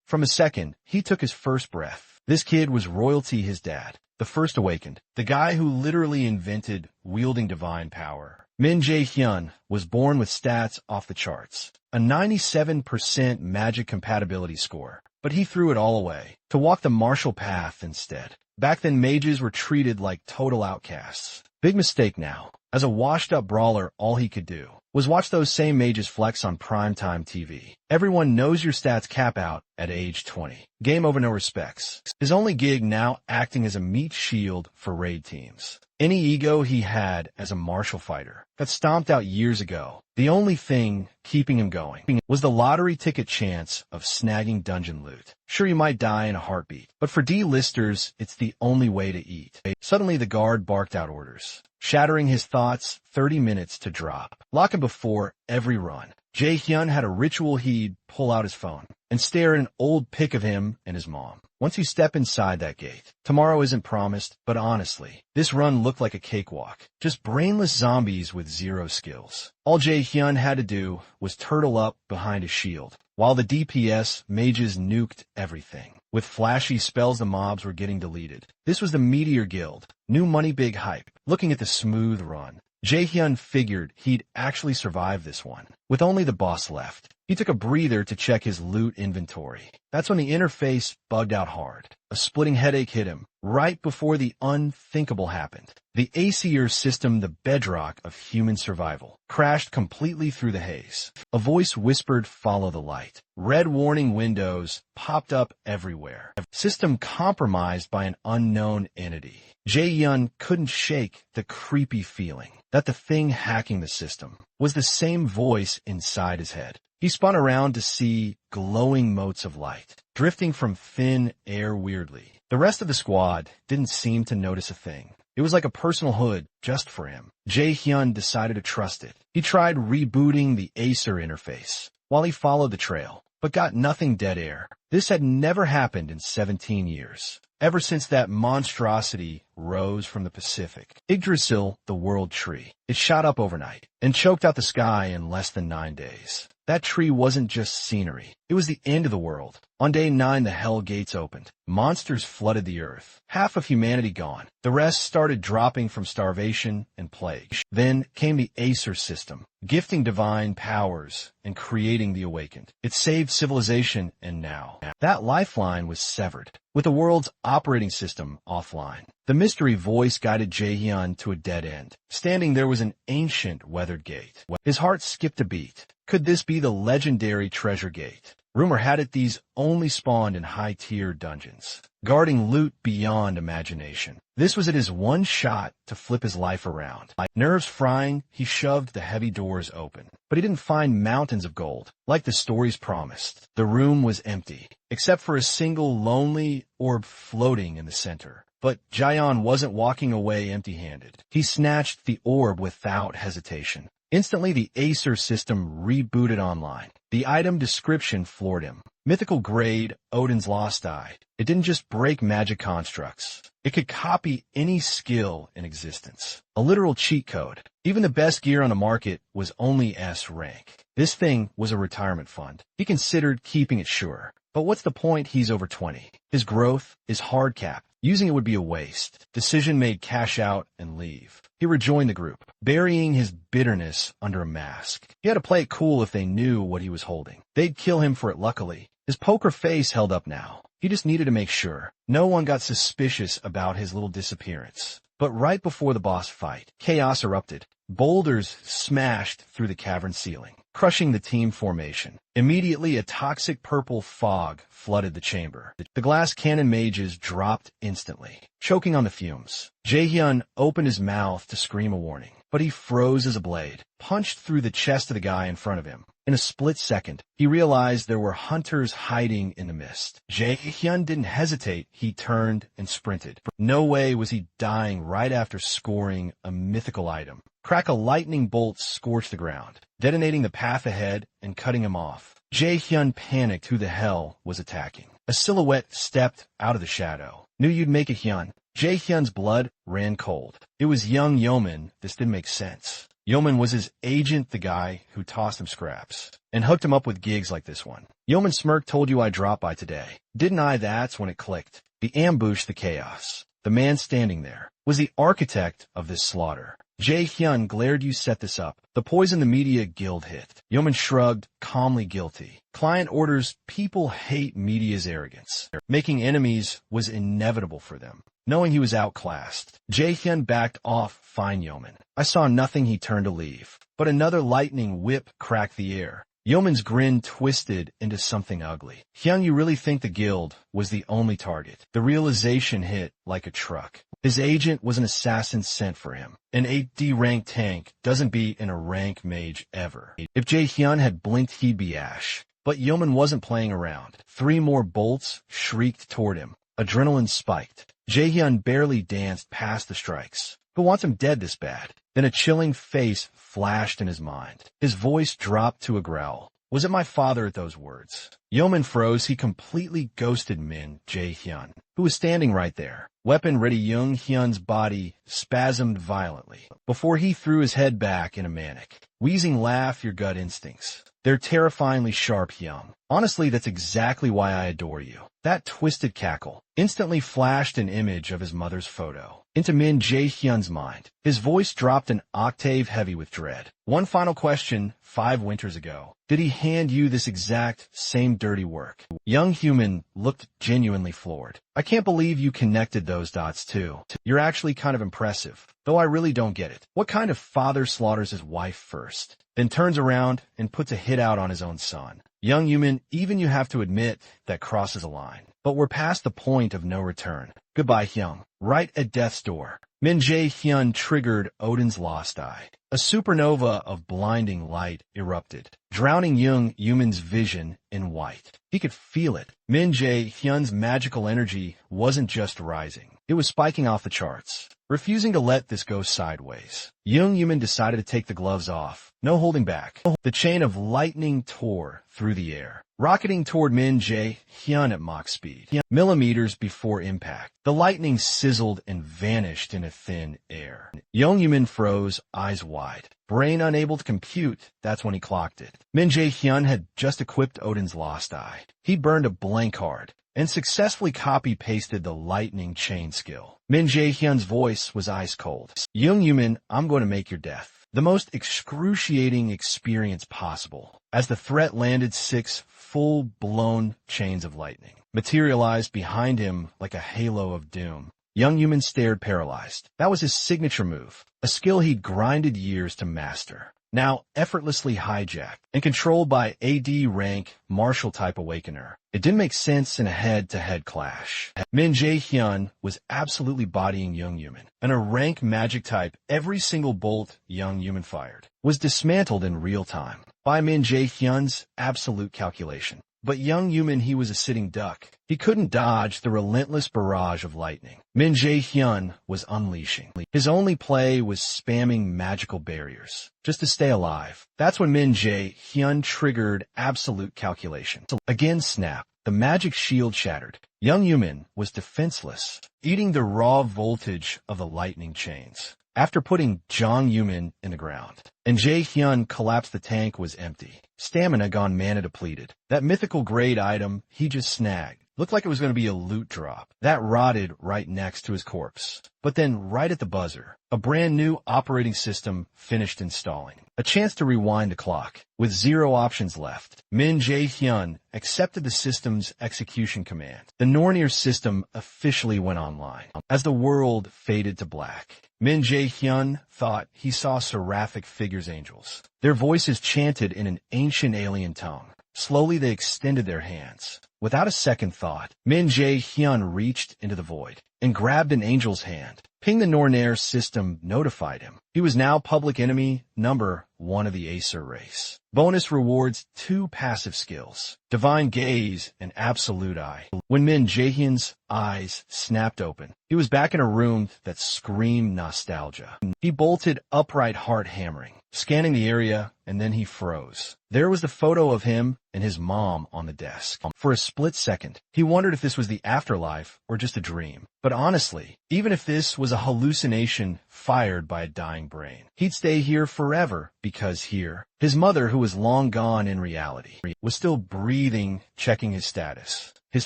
From a second, he took his first breath. This kid was royalty, his dad, the first awakened, the guy who literally invented wielding divine power. Min Jae-hyun was born with stats off the charts, a 97% magic compatibility score, but he threw it all away to walk the martial path instead. Back then, mages were treated like total outcasts. Big mistake now. As a washed-up brawler, all he could do was watch those same mages flex on primetime TV. Everyone knows your stats cap out at age 20. Game over, no respects. His only gig now acting as a meat shield for raid teams. Any ego he had as a martial fighter got stomped out years ago. The only thing keeping him going was the lottery ticket chance of snagging dungeon loot. Sure, you might die in a heartbeat, but for D-listers, it's the only way to eat. Suddenly, the guard barked out orders, shattering his thoughts. 30 minutes to drop. Lock him before every run. Jae-hyun had a ritual. He'd pull out his phone and stare at an old pic of him and his mom. Once you step inside that gate, tomorrow isn't promised, but honestly, this run looked like a cakewalk. Just brainless zombies with zero skills. All Jae-hyun had to do was turtle up behind a shield, while the DPS mages nuked everything. With flashy spells, the mobs were getting deleted. This was the Meteor Guild. New money, big hype. Looking at the smooth run, Jae-hyun figured he'd actually survive this one. With only the boss left, he took a breather to check his loot inventory. That's when the interface bugged out hard. A splitting headache hit him right before the unthinkable happened. The ACR system, the bedrock of human survival, crashed completely through the haze. A voice whispered, "Follow the light." Red warning windows popped up everywhere. System compromised by an unknown entity. Jae-hyun couldn't shake the creepy feeling that the thing hacking the system was the same voice inside his head. He spun around to see glowing motes of light drifting from thin air weirdly. The rest of the squad didn't seem to notice a thing. It was like a personal hood just for him. Jae-hyun decided to trust it. He tried rebooting the Acer interface while he followed the trail, but got nothing. Dead air. This had never happened in 17 years. Ever since that monstrosity rose from the Pacific. Yggdrasil, the world tree. It shot up overnight and choked out the sky in less than 9 days. That tree wasn't just scenery. It was the end of the world. On day 9, the hell gates opened. Monsters flooded the earth. Half of humanity gone. The rest started dropping from starvation and plague. Then came the Acer system, gifting divine powers and creating the awakened. It saved civilization, and now that lifeline was severed, with the world's operating system offline. The mystery voice guided Jae-hyun to a dead end. Standing there was an ancient weathered gate. His heart skipped a beat. Could this be the legendary treasure gate? Rumor had it these only spawned in high-tier dungeons, guarding loot beyond imagination. This was his one shot to flip his life around. Nerves frying, he shoved the heavy doors open. But he didn't find mountains of gold, like the stories promised. The room was empty, except for a single lonely orb floating in the center. But Jaehyun wasn't walking away empty-handed. He snatched the orb without hesitation. Instantly, the Acer system rebooted online. The item description floored him. Mythical grade, Odin's Lost Eye. It didn't just break magic constructs. It could copy any skill in existence. A literal cheat code. Even the best gear on the market was only S rank. This thing was a retirement fund. He considered keeping it, sure. But what's the point? He's over 20. His growth is hard capped. Using it would be a waste. Decision made: cash out and leave. He rejoined the group, burying his bitterness under a mask. He had to play it cool if they knew what he was holding. They'd kill him for it, luckily. His poker face held up now. He just needed to make sure no one got suspicious about his little disappearance. But right before the boss fight, chaos erupted. Boulders smashed through the cavern ceiling, crushing the team formation. Immediately, a toxic purple fog flooded the chamber. The glass cannon mages dropped instantly, choking on the fumes. Jae-hyun opened his mouth to scream a warning, but he froze as a blade punched through the chest of the guy in front of him. In a split second, he realized there were hunters hiding in the mist. Jae-hyun didn't hesitate. He turned and sprinted. No way was he dying right after scoring a mythical item. Crack! A lightning bolt scorched the ground, detonating the path ahead and cutting him off. Jae-hyun panicked. Who the hell was attacking? A silhouette stepped out of the shadow. Knew you'd make it, Hyun. Jae-hyun's blood ran cold. It was young Yeoman. This didn't make sense. Yeoman was his agent, the guy who tossed him scraps and hooked him up with gigs like this one. Yeoman smirked, told you I'd drop by today. Didn't I? That's when it clicked. The ambush, the chaos. The man standing there was the architect of this slaughter. Jae-hyun glared, you set this up. The poison the media guild hit. Yeoman shrugged, calmly guilty. Client orders, people hate media's arrogance. Making enemies was inevitable for them. Knowing he was outclassed, Jae-hyun backed off. Fine, Yeoman. I saw nothing. He turned to leave. But another lightning whip cracked the air. Yeoman's grin twisted into something ugly. Hyun, you really think the guild was the only target? The realization hit like a truck. His agent was an assassin sent for him. An 8D rank tank doesn't beat in a rank mage ever. If Jae-hyun had blinked, he'd be ash. But Yeoman wasn't playing around. 3 more bolts shrieked toward him. Adrenaline spiked. Jae-hyun barely danced past the strikes. Who wants him dead this bad? Then a chilling face flashed in his mind. His voice dropped to a growl. Was it my father at those words? Yeoman froze. He completely ghosted Min Jae-hyun, who was standing right there. Weapon ready. Young Hyun's body spasmed violently before he threw his head back in a manic, wheezing laugh. Your gut instincts. They're terrifyingly sharp, Hyun. Honestly, that's exactly why I adore you. That twisted cackle instantly flashed an image of his mother's photo into Min Jae-hyun's mind. His voice dropped an octave, heavy with dread. One final question. 5 winters ago, did he hand you this exact same dirty work? Young Human looked genuinely floored. I can't believe you connected those dots too. You're actually kind of impressive, though I really don't get it. What kind of father slaughters his wife first, then turns around and puts a hit out on his own son? Young Human, even you have to admit that crosses a line. But we're past the point of no return. Goodbye, Hyun. Right at death's door, Min Jae-hyun triggered Odin's lost eye. A supernova of blinding light erupted, drowning Young Human's vision in white. He could feel it. Min Jae-hyun's magical energy wasn't just rising. It was spiking off the charts. Refusing to let this go sideways, Young Human decided to take the gloves off. No holding back. The chain of lightning tore through the air, rocketing toward Min Jae-hyun at Mach speed. Millimeters before impact, the lightning sizzled and vanished in a thin air. Young Human froze, eyes wide, brain unable to compute. That's when he clocked it. Min Jae-hyun had just equipped Odin's lost eye. He burned a blank card and successfully copy-pasted the lightning chain skill. Min Jae-hyun's voice was ice cold. Young Human, I'm going to make your death the most excruciating experience possible. As the threat landed, 6 full-blown chains of lightning materialized behind him like a halo of doom. Young Human stared, paralyzed. That was his signature move, a skill he'd grinded years to master. Now effortlessly hijacked and controlled by AD rank martial type awakener. It didn't make sense in a head-to-head clash. Min Jae-hyun was absolutely bodying Young Human. And a rank magic type, every single bolt Young Human fired was dismantled in real time by Min Jae-hyun's absolute calculation. But Young Human, he was a sitting duck. He couldn't dodge the relentless barrage of lightning Min Jae-hyun was unleashing. His only play was spamming magical barriers just to stay alive. That's when Min Jae-hyun triggered absolute calculation. Again, snap. The magic shield shattered. Young Human was defenseless, eating the raw voltage of the lightning chains. After putting Jong Human in the ground, and Jae-hyun collapsed, the tank was empty. Stamina gone, mana depleted. That mythical grade item he just snagged looked like it was going to be a loot drop. That rotted right next to his corpse. But then right at the buzzer, a brand new operating system finished installing. A chance to rewind the clock. With 0 options left, Min Jae-hyun accepted the system's execution command. The Nornir system officially went online. As the world faded to black, Min Jae-hyun thought he saw seraphic figures, angels. Their voices chanted in an ancient alien tongue. Slowly they extended their hands. Without a second thought, Min Jae-hyun reached into the void and grabbed an angel's hand. Ping the Nornir system notified him. He was now public enemy number 1 of the Acer race. Bonus rewards 2 passive skills, Divine Gaze and Absolute Eye. When Min Jae-hyun's eyes snapped open, he was back in a room that screamed nostalgia. He bolted upright, heart hammering, scanning the area, and then he froze. There was the photo of him and his mom on the desk. For a split second, he wondered if this was the afterlife or just a dream. But honestly, even if this was a hallucination fired by a dying brain. He'd stay here forever because here, his mother, who was long gone in reality, was still breathing, checking his status. His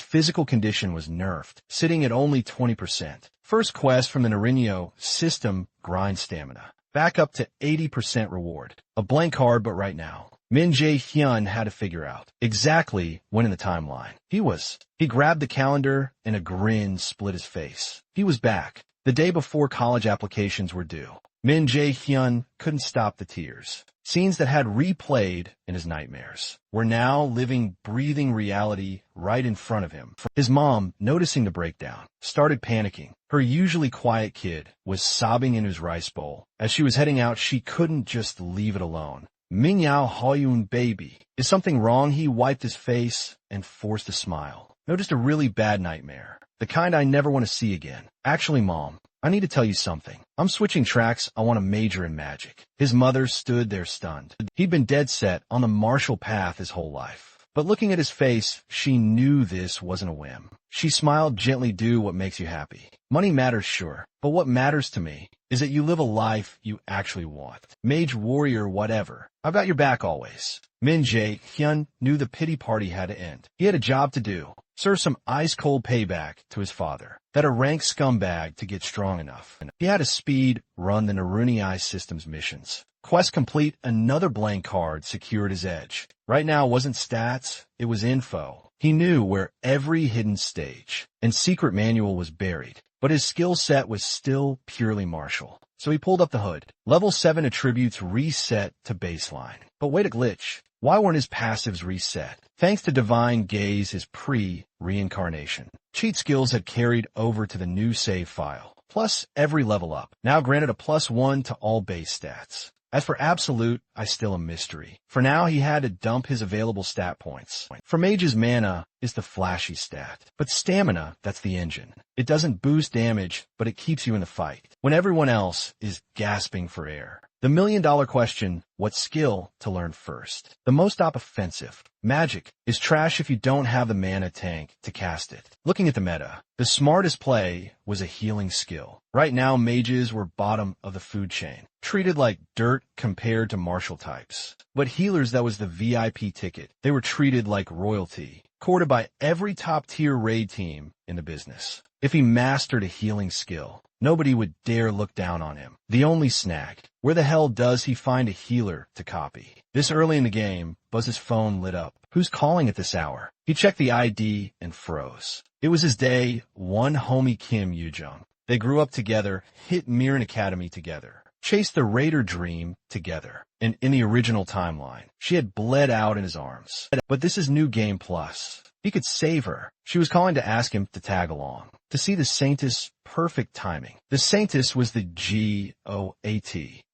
physical condition was nerfed, sitting at only 20%. First quest from the Narinyo system, grind stamina. Back up to 80% reward. A blank card, but right now. Min Jae-hyun had to figure out exactly when in the timeline he was. He grabbed the calendar and a grin split his face. He was back, the day before college applications were due. Min Jae-hyun couldn't stop the tears. Scenes that had replayed in his nightmares were now living, breathing reality right in front of him. His mom, noticing the breakdown, started panicking. Her usually quiet kid was sobbing in his rice bowl. As she was heading out, she couldn't just leave it alone. Mingyao Hoyun, baby. Is something wrong? He wiped his face and forced a smile. No, just a really bad nightmare. The kind I never want to see again. Actually, Mom, I need to tell you something. I'm switching tracks. I want to major in magic. His mother stood there stunned. He'd been dead set on the martial path his whole life. But looking at his face, she knew this wasn't a whim. She smiled gently. Do what makes you happy. Money matters, sure, but what matters to me is that you live a life you actually want. Mage, warrior, whatever. I've got your back always. Min Jae-hyun knew the pity party had to end. He had a job to do. Serve some ice-cold payback to his father. That a rank scumbag to get strong enough. He had to speed run the Naruni Systems missions. Quest complete, another blank card secured his edge. Right now it wasn't stats, it was info. He knew where every hidden stage and secret manual was buried, but his skill set was still purely martial. So he pulled up the hood. Level 7 attributes reset to baseline. But wait a glitch. Why weren't his passives reset? Thanks to Divine Gaze, his pre-reincarnation cheat skills had carried over to the new save file, plus every level up, now granted a +1 to all base stats. As for Absolute, I still a mystery. For now, he had to dump his available stat points. For Mage's mana is the flashy stat, but Stamina, that's the engine. It doesn't boost damage, but it keeps you in the fight, when everyone else is gasping for air. The million-dollar question, what skill to learn first? The most offensive. Magic is trash if you don't have the mana tank to cast it. Looking at the meta, the smartest play was a healing skill. Right now, mages were bottom of the food chain, treated like dirt compared to martial types. But healers, that was the VIP ticket. They were treated like royalty, courted by every top-tier raid team in the business. If he mastered a healing skill, nobody would dare look down on him. The only snag, where the hell does he find a healer to copy? This early in the game, Buzz's phone lit up. Who's calling at this hour? He checked the ID and froze. It was his day one, homie Kim Yoo-jung. They grew up together, hit Miran Academy together, chased the Raider dream together. And in the original timeline, she had bled out in his arms. But this is New Game Plus. He could save her. She was calling to ask him to tag along, to see the Saintess. Perfect timing. The Saintess was the GOAT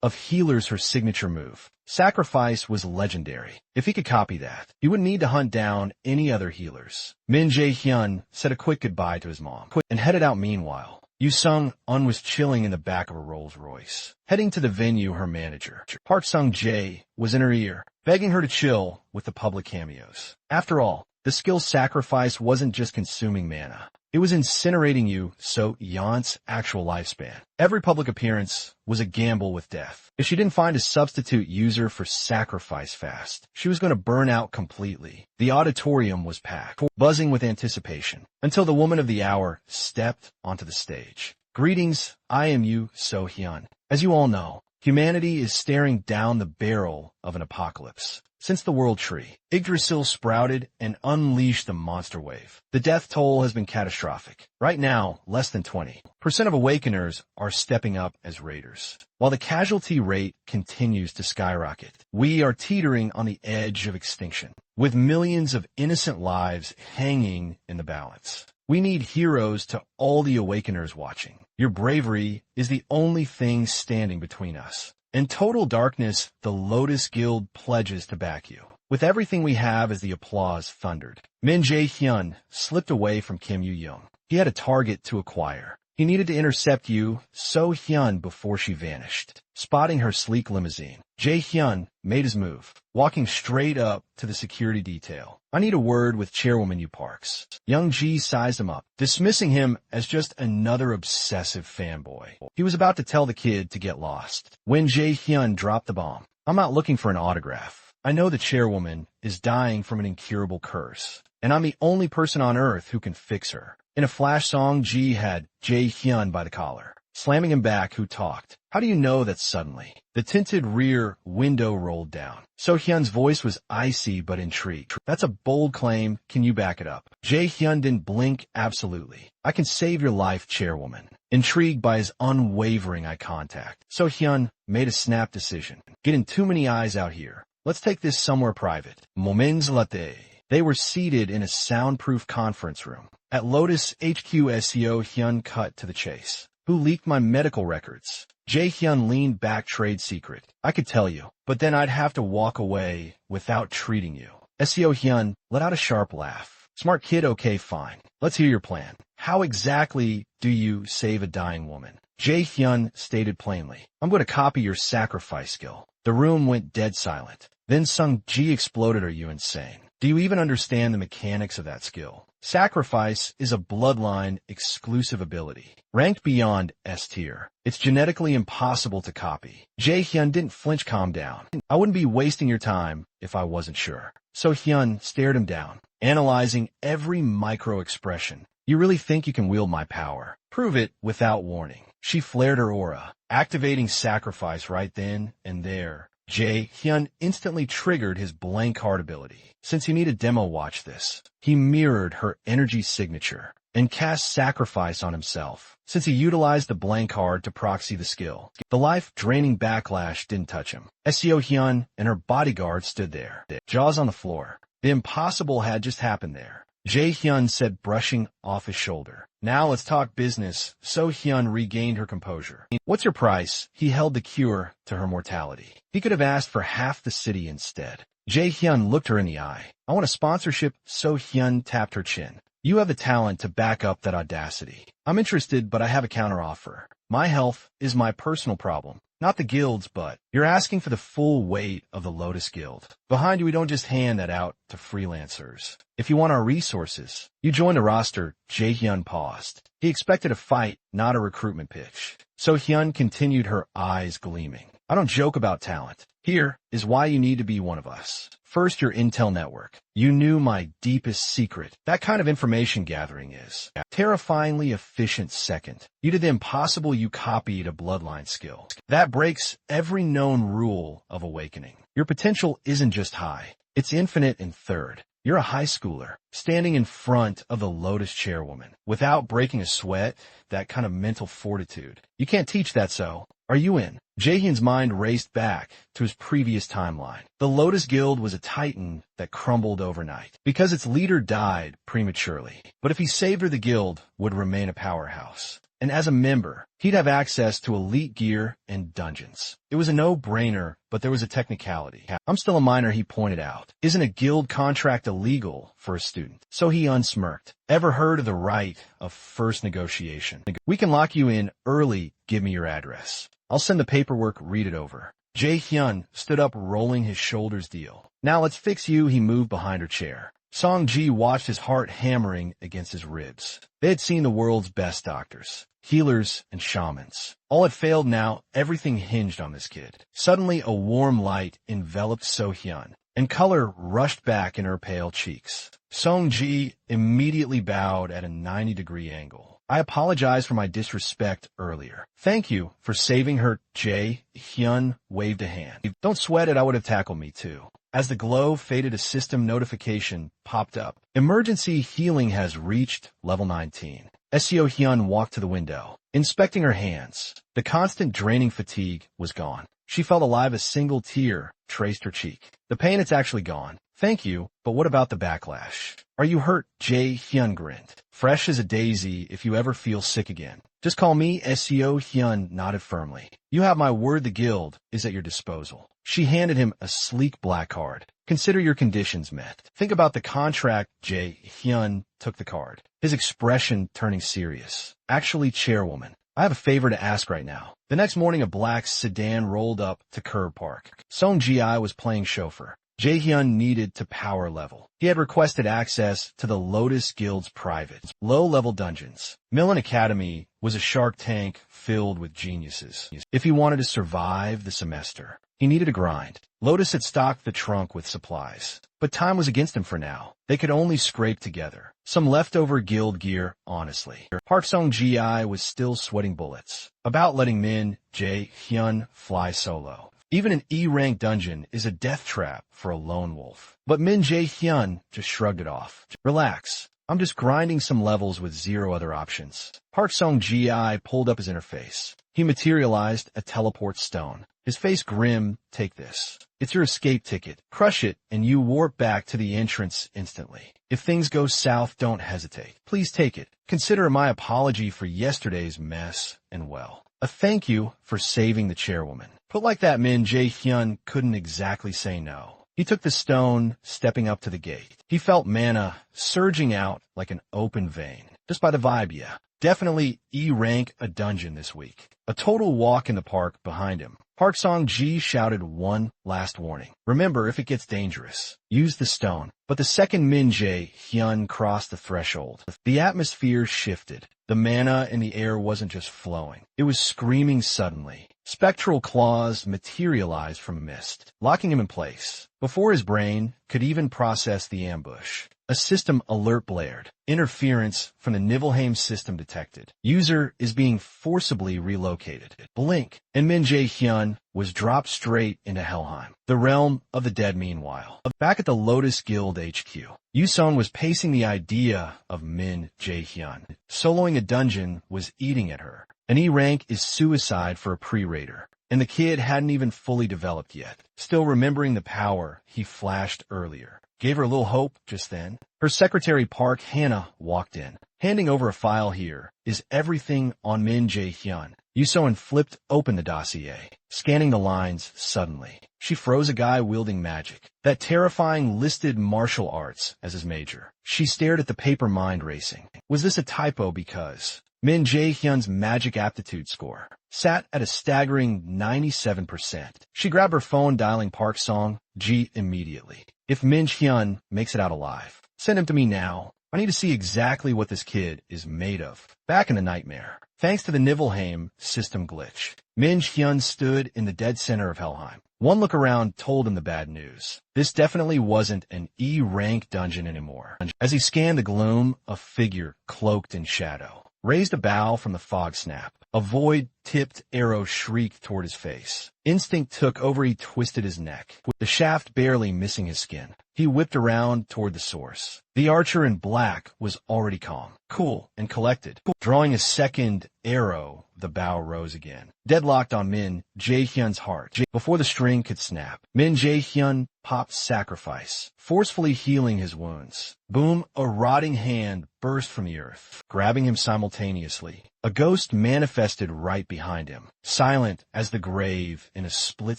of healers, her signature move. Sacrifice was legendary. If he could copy that, he wouldn't need to hunt down any other healers. Min Jae-hyun said a quick goodbye to his mom and headed out. Meanwhile, Yoo-sung-un was chilling in the back of a Rolls-Royce, heading to the venue. Her manager, Park Sung-jae, was in her ear, begging her to chill with the public cameos. After all, the skill sacrifice wasn't just consuming mana. It was incinerating you, so Yon's actual lifespan. Every public appearance was a gamble with death. If she didn't find a substitute user for sacrifice fast, she was going to burn out completely. The auditorium was packed, buzzing with anticipation, until the woman of the hour stepped onto the stage. Greetings, I am Yoo So-hyun. As you all know, humanity is staring down the barrel of an apocalypse. Since the World Tree, Yggdrasil sprouted and unleashed the monster wave. The death toll has been catastrophic. Right now, less than 20% of Awakeners are stepping up as raiders, while the casualty rate continues to skyrocket. We are teetering on the edge of extinction, with millions of innocent lives hanging in the balance. We need heroes to all the Awakeners watching. Your bravery is the only thing standing between us. In total darkness, the Lotus Guild pledges to back you. With everything we have, as the applause thundered, Min Jae-hyun slipped away from Kim Yoo-jung. He had a target to acquire. He needed to intercept you, So Hyun, before she vanished. Spotting her sleek limousine, Jae Hyun made his move, walking straight up to the security detail. I need a word with Chairwoman Yu Parks. Young Ji sized him up, dismissing him as just another obsessive fanboy. He was about to tell the kid to get lost when Jae Hyun dropped the bomb. I'm not looking for an autograph. I know the chairwoman is dying from an incurable curse, and I'm the only person on earth who can fix her. In a flash song, Ji had Jae Hyun by the collar, slamming him back. Who talked? How do you know that suddenly? The tinted rear window rolled down. So Hyun's voice was icy but intrigued. That's a bold claim. Can you back it up? Jae Hyun didn't blink. Absolutely. I can save your life, chairwoman. Intrigued by his unwavering eye contact, So Hyun made a snap decision. Getting too many eyes out here. Let's take this somewhere private. Moments latte. They were seated in a soundproof conference room. At Lotus HQ, SEO Hyun cut to the chase. Who leaked my medical records? Jae Hyun leaned back. Trade secret. I could tell you, but then I'd have to walk away without treating you. SEO Hyun let out a sharp laugh. Smart kid. Okay, fine. Let's hear your plan. How exactly do you save a dying woman? Jae Hyun stated plainly. I'm going to copy your sacrifice skill. The room went dead silent. Then Sung Ji exploded. Are you insane? Do you even understand the mechanics of that skill? Sacrifice is a bloodline exclusive ability, ranked beyond S tier. It's genetically impossible to copy. Jae Hyun didn't flinch. Calm down. I wouldn't be wasting your time if I wasn't sure. So Hyun stared him down, analyzing every micro-expression. You really think you can wield my power? Prove it. Without warning, she flared her aura, activating sacrifice right then and there. Jae Hyun instantly triggered his blank heart ability. Since he needed demo, watch this. He mirrored her energy signature and cast sacrifice on himself. Since he utilized the blank card to proxy the skill, the life-draining backlash didn't touch him. SEO Hyun and her bodyguard stood there, jaws on the floor. The impossible had just happened there. Jae Hyun said, brushing off his shoulder. Now let's talk business. So Hyun regained her composure. What's your price? He held the cure to her mortality. He could have asked for half the city instead. Jae Hyun looked her in the eye. I want a sponsorship. So Hyun tapped her chin. You have the talent to back up that audacity. I'm interested, but I have a counteroffer. My health is my personal problem, not the guild's, but you're asking for the full weight of the Lotus Guild. Behind you, we don't just hand that out to freelancers. If you want our resources, you join the roster. Jae Hyun paused. He expected a fight, not a recruitment pitch. So Hyun continued, her eyes gleaming. I don't joke about talent. Here is why you need to be one of us. First, your intel network. You knew my deepest secret. That kind of information gathering is terrifyingly efficient. Second, you did the impossible. You copied a bloodline skill. That breaks every known rule of awakening. Your potential isn't just high, it's infinite. And third, you're a high schooler, standing in front of the Lotus chairwoman without breaking a sweat. That kind of mental fortitude. You can't teach that, so are you in? Jae Hyun's mind raced back to his previous timeline. The Lotus Guild was a titan that crumbled overnight because its leader died prematurely. But if he saved her, the guild would remain a powerhouse. And as a member, he'd have access to elite gear and dungeons. It was a no-brainer, but there was a technicality. I'm still a minor, he pointed out. Isn't a guild contract illegal for a student? So he unsmirked. Ever heard of the right of first negotiation? We can lock you in early. Give me your address. I'll send the paperwork. Read it over. Jae Hyun stood up, rolling his shoulders. Deal. Now let's fix you. He moved behind her chair. Song Ji watched, his heart hammering against his ribs. They had seen the world's best doctors, healers, and shamans. All had failed. Now everything hinged on this kid. Suddenly, a warm light enveloped So Hyun, and color rushed back in her pale cheeks. Song Ji immediately bowed at a 90-degree angle. I apologize for my disrespect earlier. Thank you for saving her. Jae Hyun waved a hand. Don't sweat it, I would have tackled me too. As the glow faded, a system notification popped up. Emergency healing has reached level 19. SEO Hyun walked to the window, inspecting her hands. The constant draining fatigue was gone. She felt alive. A single tear traced her cheek. The pain, it's actually gone. Thank you, but what about the backlash? Are you hurt? Jae Hyun grinned. Fresh as a daisy. If you ever feel sick again, just call me. SEO Hyun nodded firmly. You have my word, the guild is at your disposal. She handed him a sleek black card. Consider your conditions met. Think about the contract. Jae-hyun took the card, his expression turning serious. Actually, chairwoman, I have a favor to ask right now. The next morning, a black sedan rolled up to Curb Park. Song Ji-I was playing chauffeur. Jae-hyun needed to power level. He had requested access to the Lotus Guild's private, low-level dungeons. Millen Academy was a shark tank filled with geniuses. If he wanted to survive the semester, he needed a grind. Lotus had stocked the trunk with supplies, but time was against him for now. They could only scrape together some leftover guild gear, honestly. Park Sung-ji-I was still sweating bullets about letting Min Jae-hyun fly solo. Even an E-rank dungeon is a death trap for a lone wolf. But Min Jae-hyun just shrugged it off. Relax. I'm just grinding some levels with zero other options. Park Sung-ji-I pulled up his interface. He materialized a teleport stone. His face grim. Take this. It's your escape ticket. Crush it, and you warp back to the entrance instantly. If things go south, don't hesitate. Please take it. Consider my apology for yesterday's mess, and well, a thank you for saving the chairwoman. Put like that, Min Jae-hyun couldn't exactly say no. He took the stone, stepping up to the gate. He felt mana surging out like an open vein. Just by the vibe, yeah. Definitely E-rank a dungeon this week. A total walk in the park behind him. Park Song-ji shouted one last warning. Remember, if it gets dangerous, use the stone. But the second Min Jae-hyun crossed the threshold, the atmosphere shifted. The mana in the air wasn't just flowing. It was screaming suddenly. Spectral claws materialized from mist, locking him in place. Before his brain could even process the ambush, a system alert blared. Interference from the Nibelheim system detected. User is being forcibly relocated. Blink, and Min Jae-hyun was dropped straight into Helheim, the realm of the dead. Meanwhile, back at the Lotus Guild HQ, Yusun was pacing. The idea of Min Jae-hyun soloing a dungeon was eating at her. An E-rank is suicide for a pre-raider, and the kid hadn't even fully developed yet. Still remembering the power he flashed earlier gave her a little hope just then. Her secretary Park Hannah walked in, handing over a file. Here is everything on Min Jae-hyun. Yusun flipped open the dossier, scanning the lines. Suddenly, she froze. A guy wielding magic, that terrifying listed martial arts as his major. She stared at the paper, mind racing. Was this a typo? Because Min Jae-hyun's magic aptitude score sat at a staggering 97%. She grabbed her phone, dialing Park Song-ji immediately. If Min Jae-hyun makes it out alive, send him to me now. I need to see exactly what this kid is made of. Back in the nightmare, thanks to the Nibelheim system glitch, Min Jae-hyun stood in the dead center of Helheim. One look around told him the bad news. This definitely wasn't an E-rank dungeon anymore. As he scanned the gloom, a figure cloaked in shadow raised a bow from the fog snap. A void-tipped arrow shrieked toward his face. Instinct took over. He twisted his neck, the shaft barely missing his skin. He whipped around toward the source. The archer in black was already calm, cool, and collected. Drawing a second arrow, the bow rose again, deadlocked on Min Jae-hyun's heart. Before the string could snap, Min Jae-hyun popped sacrifice, forcefully healing his wounds. Boom! A rotting hand burst from the earth, grabbing him simultaneously. A ghost manifested right behind him, silent as the grave in a split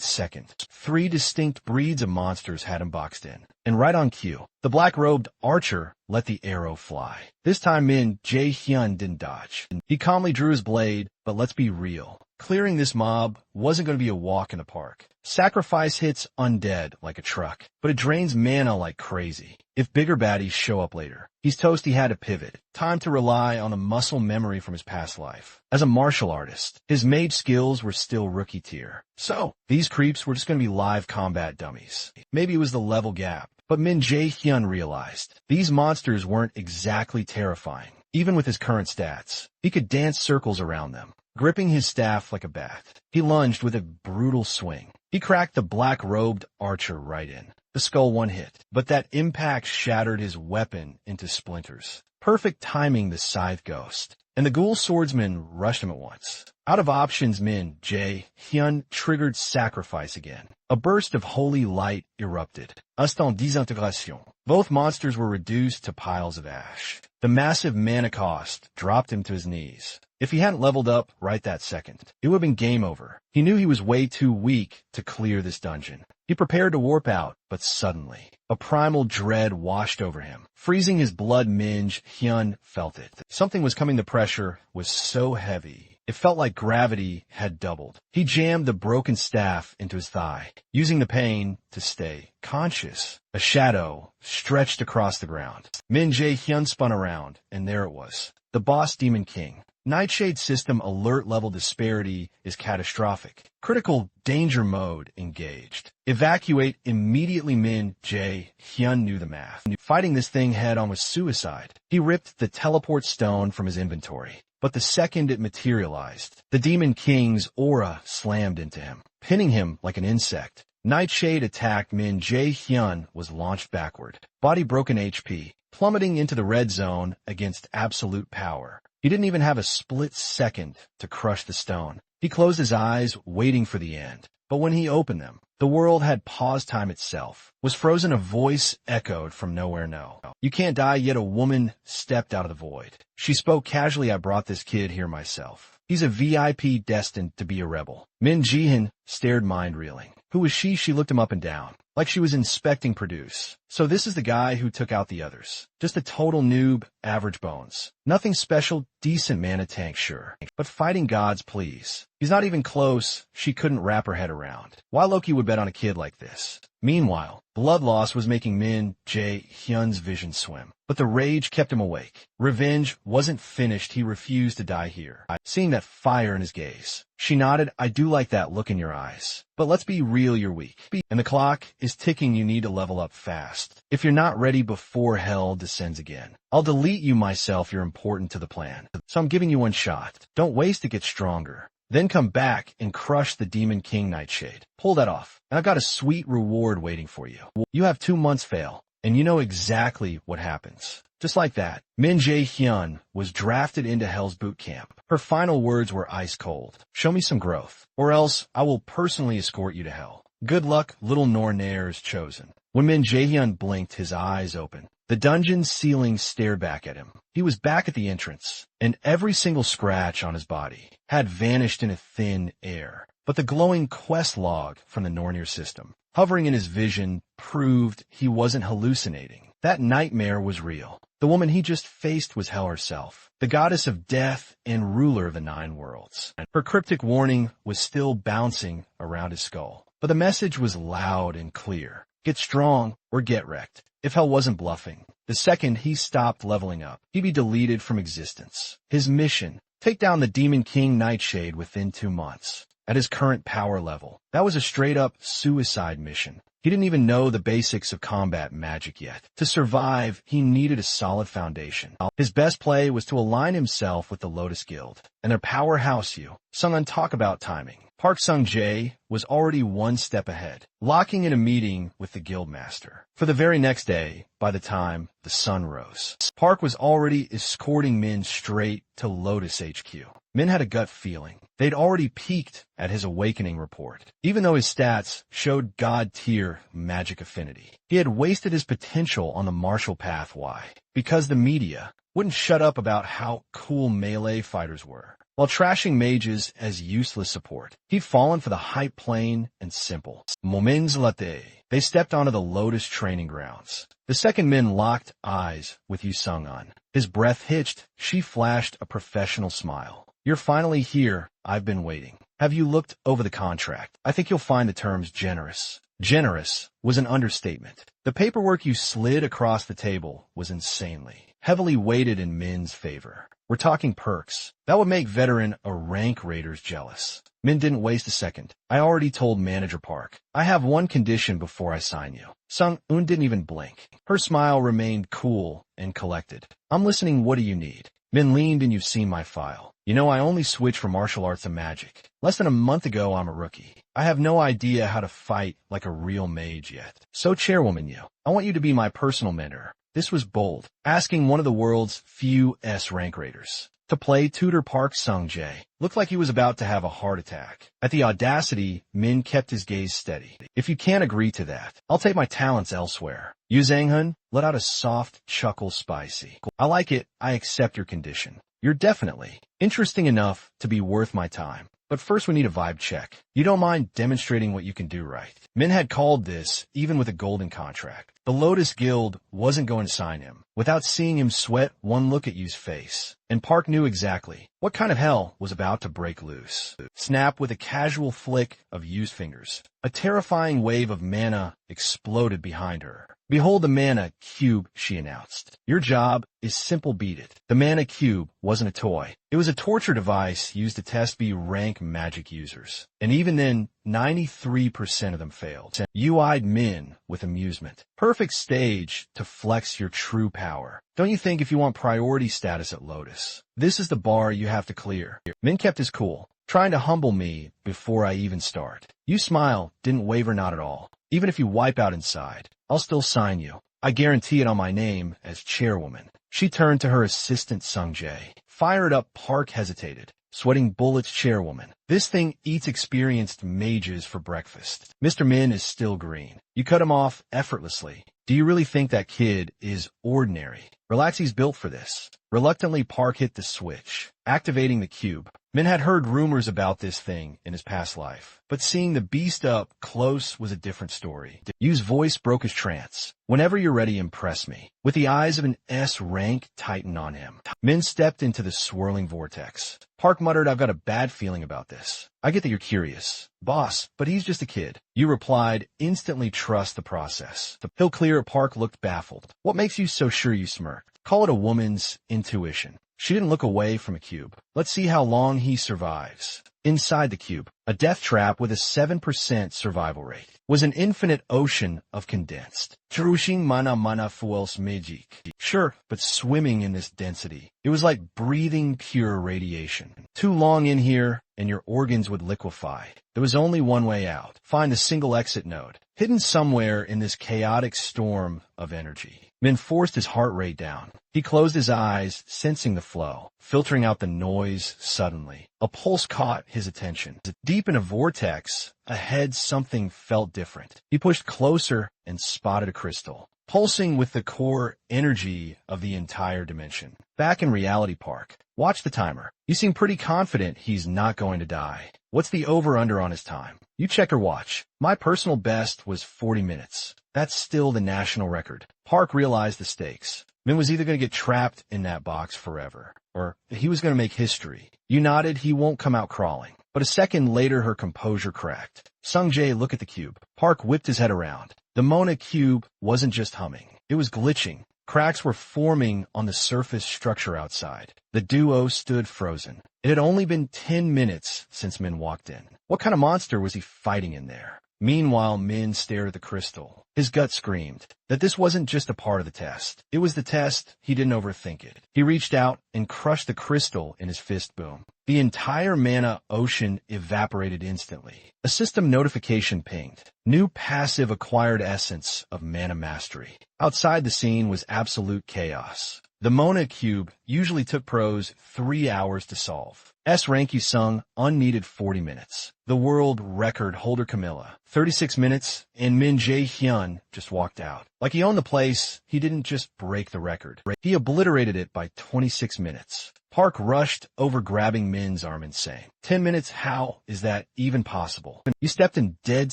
second. 3 distinct breeds of monsters had him boxed in. And right on cue, the black-robed archer let the arrow fly. This time Min Jae-hyun didn't dodge. He calmly drew his blade, but let's be real. Clearing this mob wasn't going to be a walk in the park. Sacrifice hits undead like a truck, but it drains mana like crazy. If bigger baddies show up later, he's toast. He had to pivot. Time to rely on a muscle memory from his past life. As a martial artist, his mage skills were still rookie tier. So, these creeps were just going to be live combat dummies. Maybe it was the level gap, but Min Jae-hyun realized these monsters weren't exactly terrifying. Even with his current stats, he could dance circles around them, gripping his staff like a bat. He lunged with a brutal swing. He cracked the black-robed archer right in. The skull one hit, but that impact shattered his weapon into splinters. Perfect timing, the scythe ghost. And the ghoul swordsman rushed him at once. Out of options, Min Jae-hyun triggered sacrifice again. A burst of holy light erupted. Instant désintégration. Both monsters were reduced to piles of ash. The massive mana cost dropped him to his knees. If he hadn't leveled up right that second, it would have been game over. He knew he was way too weak to clear this dungeon. He prepared to warp out, but suddenly, a primal dread washed over him. Freezing his blood, Min Jae-hyun felt it. Something was coming. The pressure was so heavy. It felt like gravity had doubled. He jammed the broken staff into his thigh, using the pain to stay conscious. A shadow stretched across the ground. Min Jae-hyun spun around, and there it was. The boss Demon King. Nightshade system alert level disparity is catastrophic. Critical danger mode engaged. Evacuate immediately. Min Jae-hyun knew the math. Fighting this thing head-on was suicide. He ripped the teleport stone from his inventory. But the second it materialized, the Demon King's aura slammed into him, pinning him like an insect. Nightshade attacked. Min Jae-hyun was launched backward, body broken, HP, plummeting into the red zone against absolute power. He didn't even have a split second to crush the stone. He closed his eyes, waiting for the end. But when he opened them, the world had paused. Time itself was frozen. A voice echoed from nowhere. No, you can't die yet. A woman stepped out of the void. She spoke casually. I brought this kid here myself. He's a VIP destined to be a rebel. Min Jae-hyun stared, mind reeling. Who was she? She looked him up and down, like she was inspecting produce. So this is the guy who took out the others. Just a total noob, average bones. Nothing special, decent mana tank, sure. But fighting gods, please. He's not even close. She couldn't wrap her head around why Loki would bet on a kid like this. Meanwhile, blood loss was making Min Jae-hyun's vision swim. But the rage kept him awake. Revenge wasn't finished. He refused to die here. Seeing that fire in his gaze, she nodded. I do like that look in your eyes. But let's be real, you're weak. And the clock is ticking. You need to level up fast. If you're not ready before hell descends again, I'll delete you myself. You're important to the plan. So I'm giving you one shot. Don't waste it. Get stronger. Then come back and crush the Demon King. Nightshade. Pull that off, and I've got a sweet reward waiting for you. You have 2 months. Fail, and you know exactly what happens. Just like that, Min Jae-hyun was drafted into Hell's boot camp. Her final words were ice cold. Show me some growth, or else I will personally escort you to hell. Good luck, little Nornair's chosen. When Min Jae-hyun blinked, his eyes opened. The dungeon's ceiling stared back at him. He was back at the entrance, and every single scratch on his body had vanished in a thin air. But the glowing quest log from the Nornir system, hovering in his vision, proved he wasn't hallucinating. That nightmare was real. The woman he just faced was Hell herself, the goddess of death and ruler of the 9 worlds. Her cryptic warning was still bouncing around his skull, but the message was loud and clear. Get strong or get wrecked. If Hell wasn't bluffing, the second he stopped leveling up, he'd be deleted from existence. His mission, take down the Demon King Nightshade within 2 months. At his current power level, that was a straight-up suicide mission. He didn't even know the basics of combat magic yet. To survive, he needed a solid foundation. His best play was to align himself with the Lotus Guild and their powerhouse you. Sung-un, talk about timing. Park Sung-jae was already 1 step ahead, locking in a meeting with the guildmaster. For the very next day, by the time the sun rose, Park was already escorting Min straight to Lotus HQ. Min had a gut feeling. They'd already peaked at his awakening report. Even though his stats showed god-tier magic affinity, he had wasted his potential on the martial path. Why? Because the media wouldn't shut up about how cool melee fighters were. While trashing mages as useless support, he'd fallen for the hype plain and simple. Moments latte, they stepped onto the Lotus training grounds. The second Min locked eyes with Yu Sung-un. His breath hitched. She flashed a professional smile. You're finally here. I've been waiting. Have you looked over the contract? I think you'll find the terms generous. Generous was an understatement. The paperwork you slid across the table was insanely heavily weighted in Min's favor. We're talking perks. That would make veteran a rank raiders jealous. Min didn't waste a second. I already told Manager Park. I have one condition before I sign you. Sung-un didn't even blink. Her smile remained cool and collected. I'm listening. What do you need? Min leaned, and you've seen my file. You know, I only switched from martial arts to magic. Less than a month ago, I'm a rookie. I have no idea how to fight like a real mage yet. So, Chairwoman Yu, I want you to be my personal mentor. This was bold, asking one of the world's few S-rank raiders to play tutor Park Sung-jae. Looked like he was about to have a heart attack. At the audacity, Min kept his gaze steady. If you can't agree to that, I'll take my talents elsewhere. Yu Zhang-hun let out a soft chuckle spicy. I like it. I accept your condition. You're definitely interesting enough to be worth my time. But first we need a vibe check. You don't mind demonstrating what you can do, right? Min had called this, even with a golden contract. The Lotus Guild wasn't going to sign him without seeing him sweat one look at Yu's face. And Park knew exactly what kind of hell was about to break loose. Snap with a casual flick of Yu's fingers. A terrifying wave of mana exploded behind her. Behold the mana cube, she announced. Your job is simple, beat it. The mana cube wasn't a toy. It was a torture device used to test B-rank magic users. And even then, 93% of them failed. You eyed Min with amusement. Perfect stage to flex your true power. Don't you think if you want priority status at Lotus, this is the bar you have to clear? Min kept his cool, trying to humble me before I even start. You smile, didn't waver, not at all. Even if you wipe out inside, I'll still sign you. I guarantee it on my name as chairwoman. She turned to her assistant Sung-jae. Fired up, Park hesitated. Sweating bullets, chairwoman. This thing eats experienced mages for breakfast. Mr. Min is still green. You cut him off effortlessly. Do you really think that kid is ordinary? Relax, he's built for this. Reluctantly, Park hit the switch, activating the cube. Min had heard rumors about this thing in his past life, but seeing the beast up close was a different story. Yu's voice broke his trance. Whenever you're ready, impress me. With the eyes of an S-rank titan on him, Min stepped into the swirling vortex. Park muttered, I've got a bad feeling about this. I get that you're curious, boss, but he's just a kid. You replied, instantly trust the process. He'll clear. Park looked baffled. What makes you so sure? You smirked. Call it a woman's intuition. She didn't look away from a cube. Let's see how long he survives. Inside the cube, a death trap with a 7% survival rate was an infinite ocean of condensed. Trushing mana fuels magic. Sure, but swimming in this density, it was like breathing pure radiation. Too long in here, and your organs would liquefy. There was only one way out. Find the single exit node, hidden somewhere in this chaotic storm of energy. Min forced his heart rate down. He closed his eyes, sensing the flow, filtering out the noise suddenly. A pulse caught his attention. Deep in a vortex, ahead something felt different. He pushed closer and spotted a crystal, pulsing with the core energy of the entire dimension. Back in reality, Park. Watch the timer. You seem pretty confident he's not going to die. What's the over-under on his time? You check your watch. My personal best was 40 minutes. That's still the national record. Park realized the stakes. Min was either going to get trapped in that box forever, or he was going to make history. You nodded. He won't come out crawling. But a second later, her composure cracked. Sung-jae, look at the cube. Park whipped his head around. The Mona cube wasn't just humming. It was glitching. Cracks were forming on the surface structure outside. The duo stood frozen. It had only been 10 minutes since Min walked in. What kind of monster was he fighting in there? Meanwhile, Min stared at the crystal. His gut screamed that this wasn't just a part of the test. It was the test. He didn't overthink it. He reached out and crushed the crystal in his fist. Boom. The entire mana ocean evaporated instantly. A system notification pinged. New passive acquired essence of mana mastery. Outside the scene was absolute chaos. The Mona cube usually took pros 3 hours to solve. S-rank Sung unneeded 40 minutes. The world record holder Camilla, 36 minutes, and Min Jae-hyun just walked out. Like he owned the place, he didn't just break the record. He obliterated it by 26 minutes. Park rushed over, grabbing Min's arm, insane. 10 minutes? How is that even possible? You stepped in dead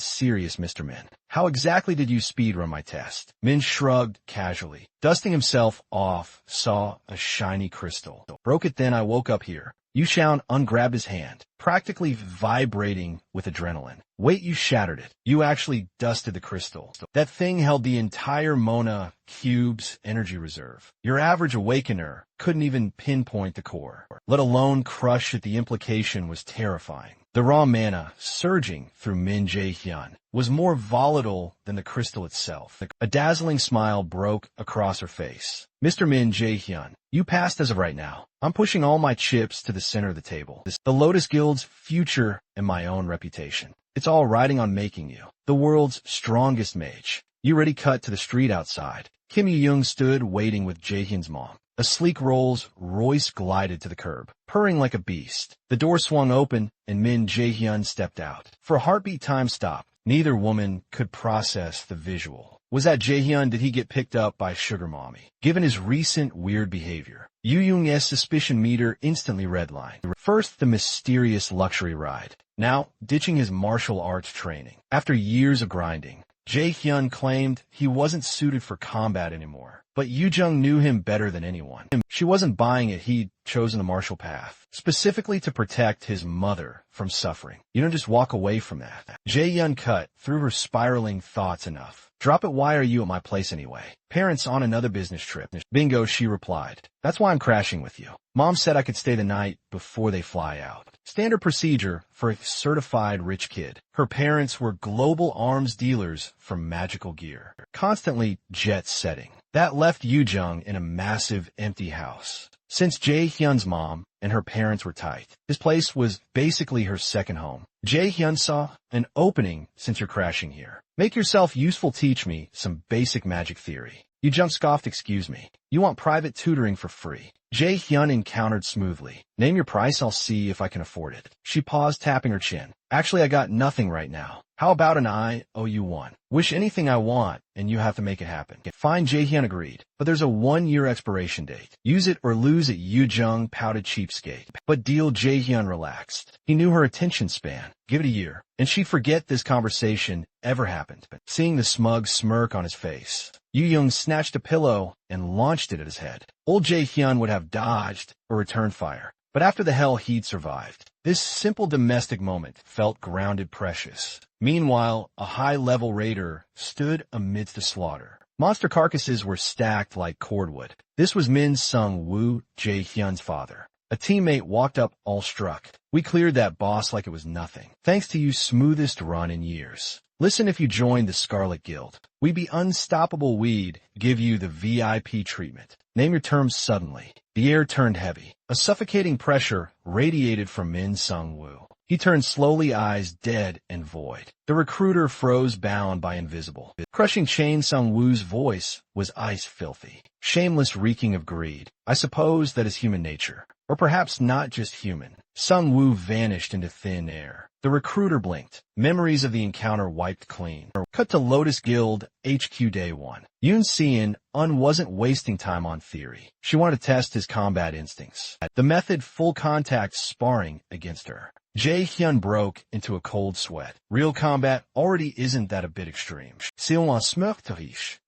serious, Mr. Min. How exactly did you speedrun my test? Min shrugged casually. Dusting himself off, saw a shiny crystal. Broke it, then I woke up here. Yu Xiaon ungrabbed his hand, practically vibrating with adrenaline. Wait, you shattered it. You actually dusted the crystal. That thing held the entire Mona cube's energy reserve. Your average awakener couldn't even pinpoint the core, let alone crush it. The implication was terrifying. The raw mana, surging through Min Jae-hyun, was more volatile than the crystal itself. A dazzling smile broke across her face. Mr. Min Jae-hyun, you passed as of right now. I'm pushing all my chips to the center of the table. The Lotus Guild's future and my own reputation. It's all riding on making you the world's strongest mage. You ready? Cut to the street outside. Kim Yu-young stood waiting with Jae-hyun's mom. A sleek Rolls-Royce glided to the curb, purring like a beast. The door swung open, and Min Jae-hyun stepped out. For a heartbeat time stop, neither woman could process the visual. Was that Jae-hyun? Did he get picked up by Sugar Mommy? Given his recent weird behavior, Yu-young's suspicion meter instantly redlined. First, the mysterious luxury ride. Now, ditching his martial arts training. After years of grinding, Jae-hyun claimed he wasn't suited for combat anymore. But Yu-jung knew him better than anyone. She wasn't buying it. He'd chosen the martial path, specifically to protect his mother from suffering. You don't just walk away from that. Jae-hyun cut through her spiraling thoughts enough. Drop it. Why are you at my place anyway? Parents on another business trip. Bingo, she replied. That's why I'm crashing with you. Mom said I could stay the night before they fly out. Standard procedure for a certified rich kid. Her parents were global arms dealers for magical gear, constantly jet setting. That left Yu-jung in a massive empty house. Since Jae-hyun's mom and her parents were tight, his place was basically her second home. Jae-hyun saw an opening. Since you're crashing here, make yourself useful. Teach me some basic magic theory. Yu-jung scoffed. Excuse me, you want private tutoring for free? Jae-hyun encountered smoothly. Name your price. I'll see if I can afford it. She paused, tapping her chin. Actually, I got nothing right now. How about an I owe you one? Wish anything I want, and you have to make it happen. Fine, Jae-hyun agreed. But there's a 1-year expiration date. Use it or lose it. Yu-jung pouted. Cheapskate. But deal. Jae-hyun relaxed. He knew her attention span. Give it a year, and she'd forget this conversation ever happened. Seeing the smug smirk on his face, Yu-jung snatched a pillow and launched it at his head. Old Jae-hyun would have dodged or returned fire. But after the hell he'd survived, this simple domestic moment felt grounded, precious. Meanwhile, a high-level raider stood amidst the slaughter. Monster carcasses were stacked like cordwood. This was Min Sung-woo, Jae-hyun's father. A teammate walked up, all struck. We cleared that boss like it was nothing. Thanks to you, smoothest run in years. Listen, if you join the Scarlet Guild, we be unstoppable. We'd give you the VIP treatment. Name your terms. Suddenly, the air turned heavy. A suffocating pressure radiated from Min Sung-woo. He turned slowly, eyes dead and void. The recruiter froze, bound by invisible, crushing chain. Sung-woo's voice was ice filthy, shameless, reeking of greed. I suppose that is human nature. Or perhaps not just human. Sung-woo vanished into thin air. The recruiter blinked. Memories of the encounter wiped clean. Cut to Lotus Guild HQ day 1. Yoon Se-in wasn't wasting time on theory. She wanted to test his combat instincts. The method: full contact sparring against her. Jae-hyun broke into a cold sweat. Real combat already isn't that a bit extreme?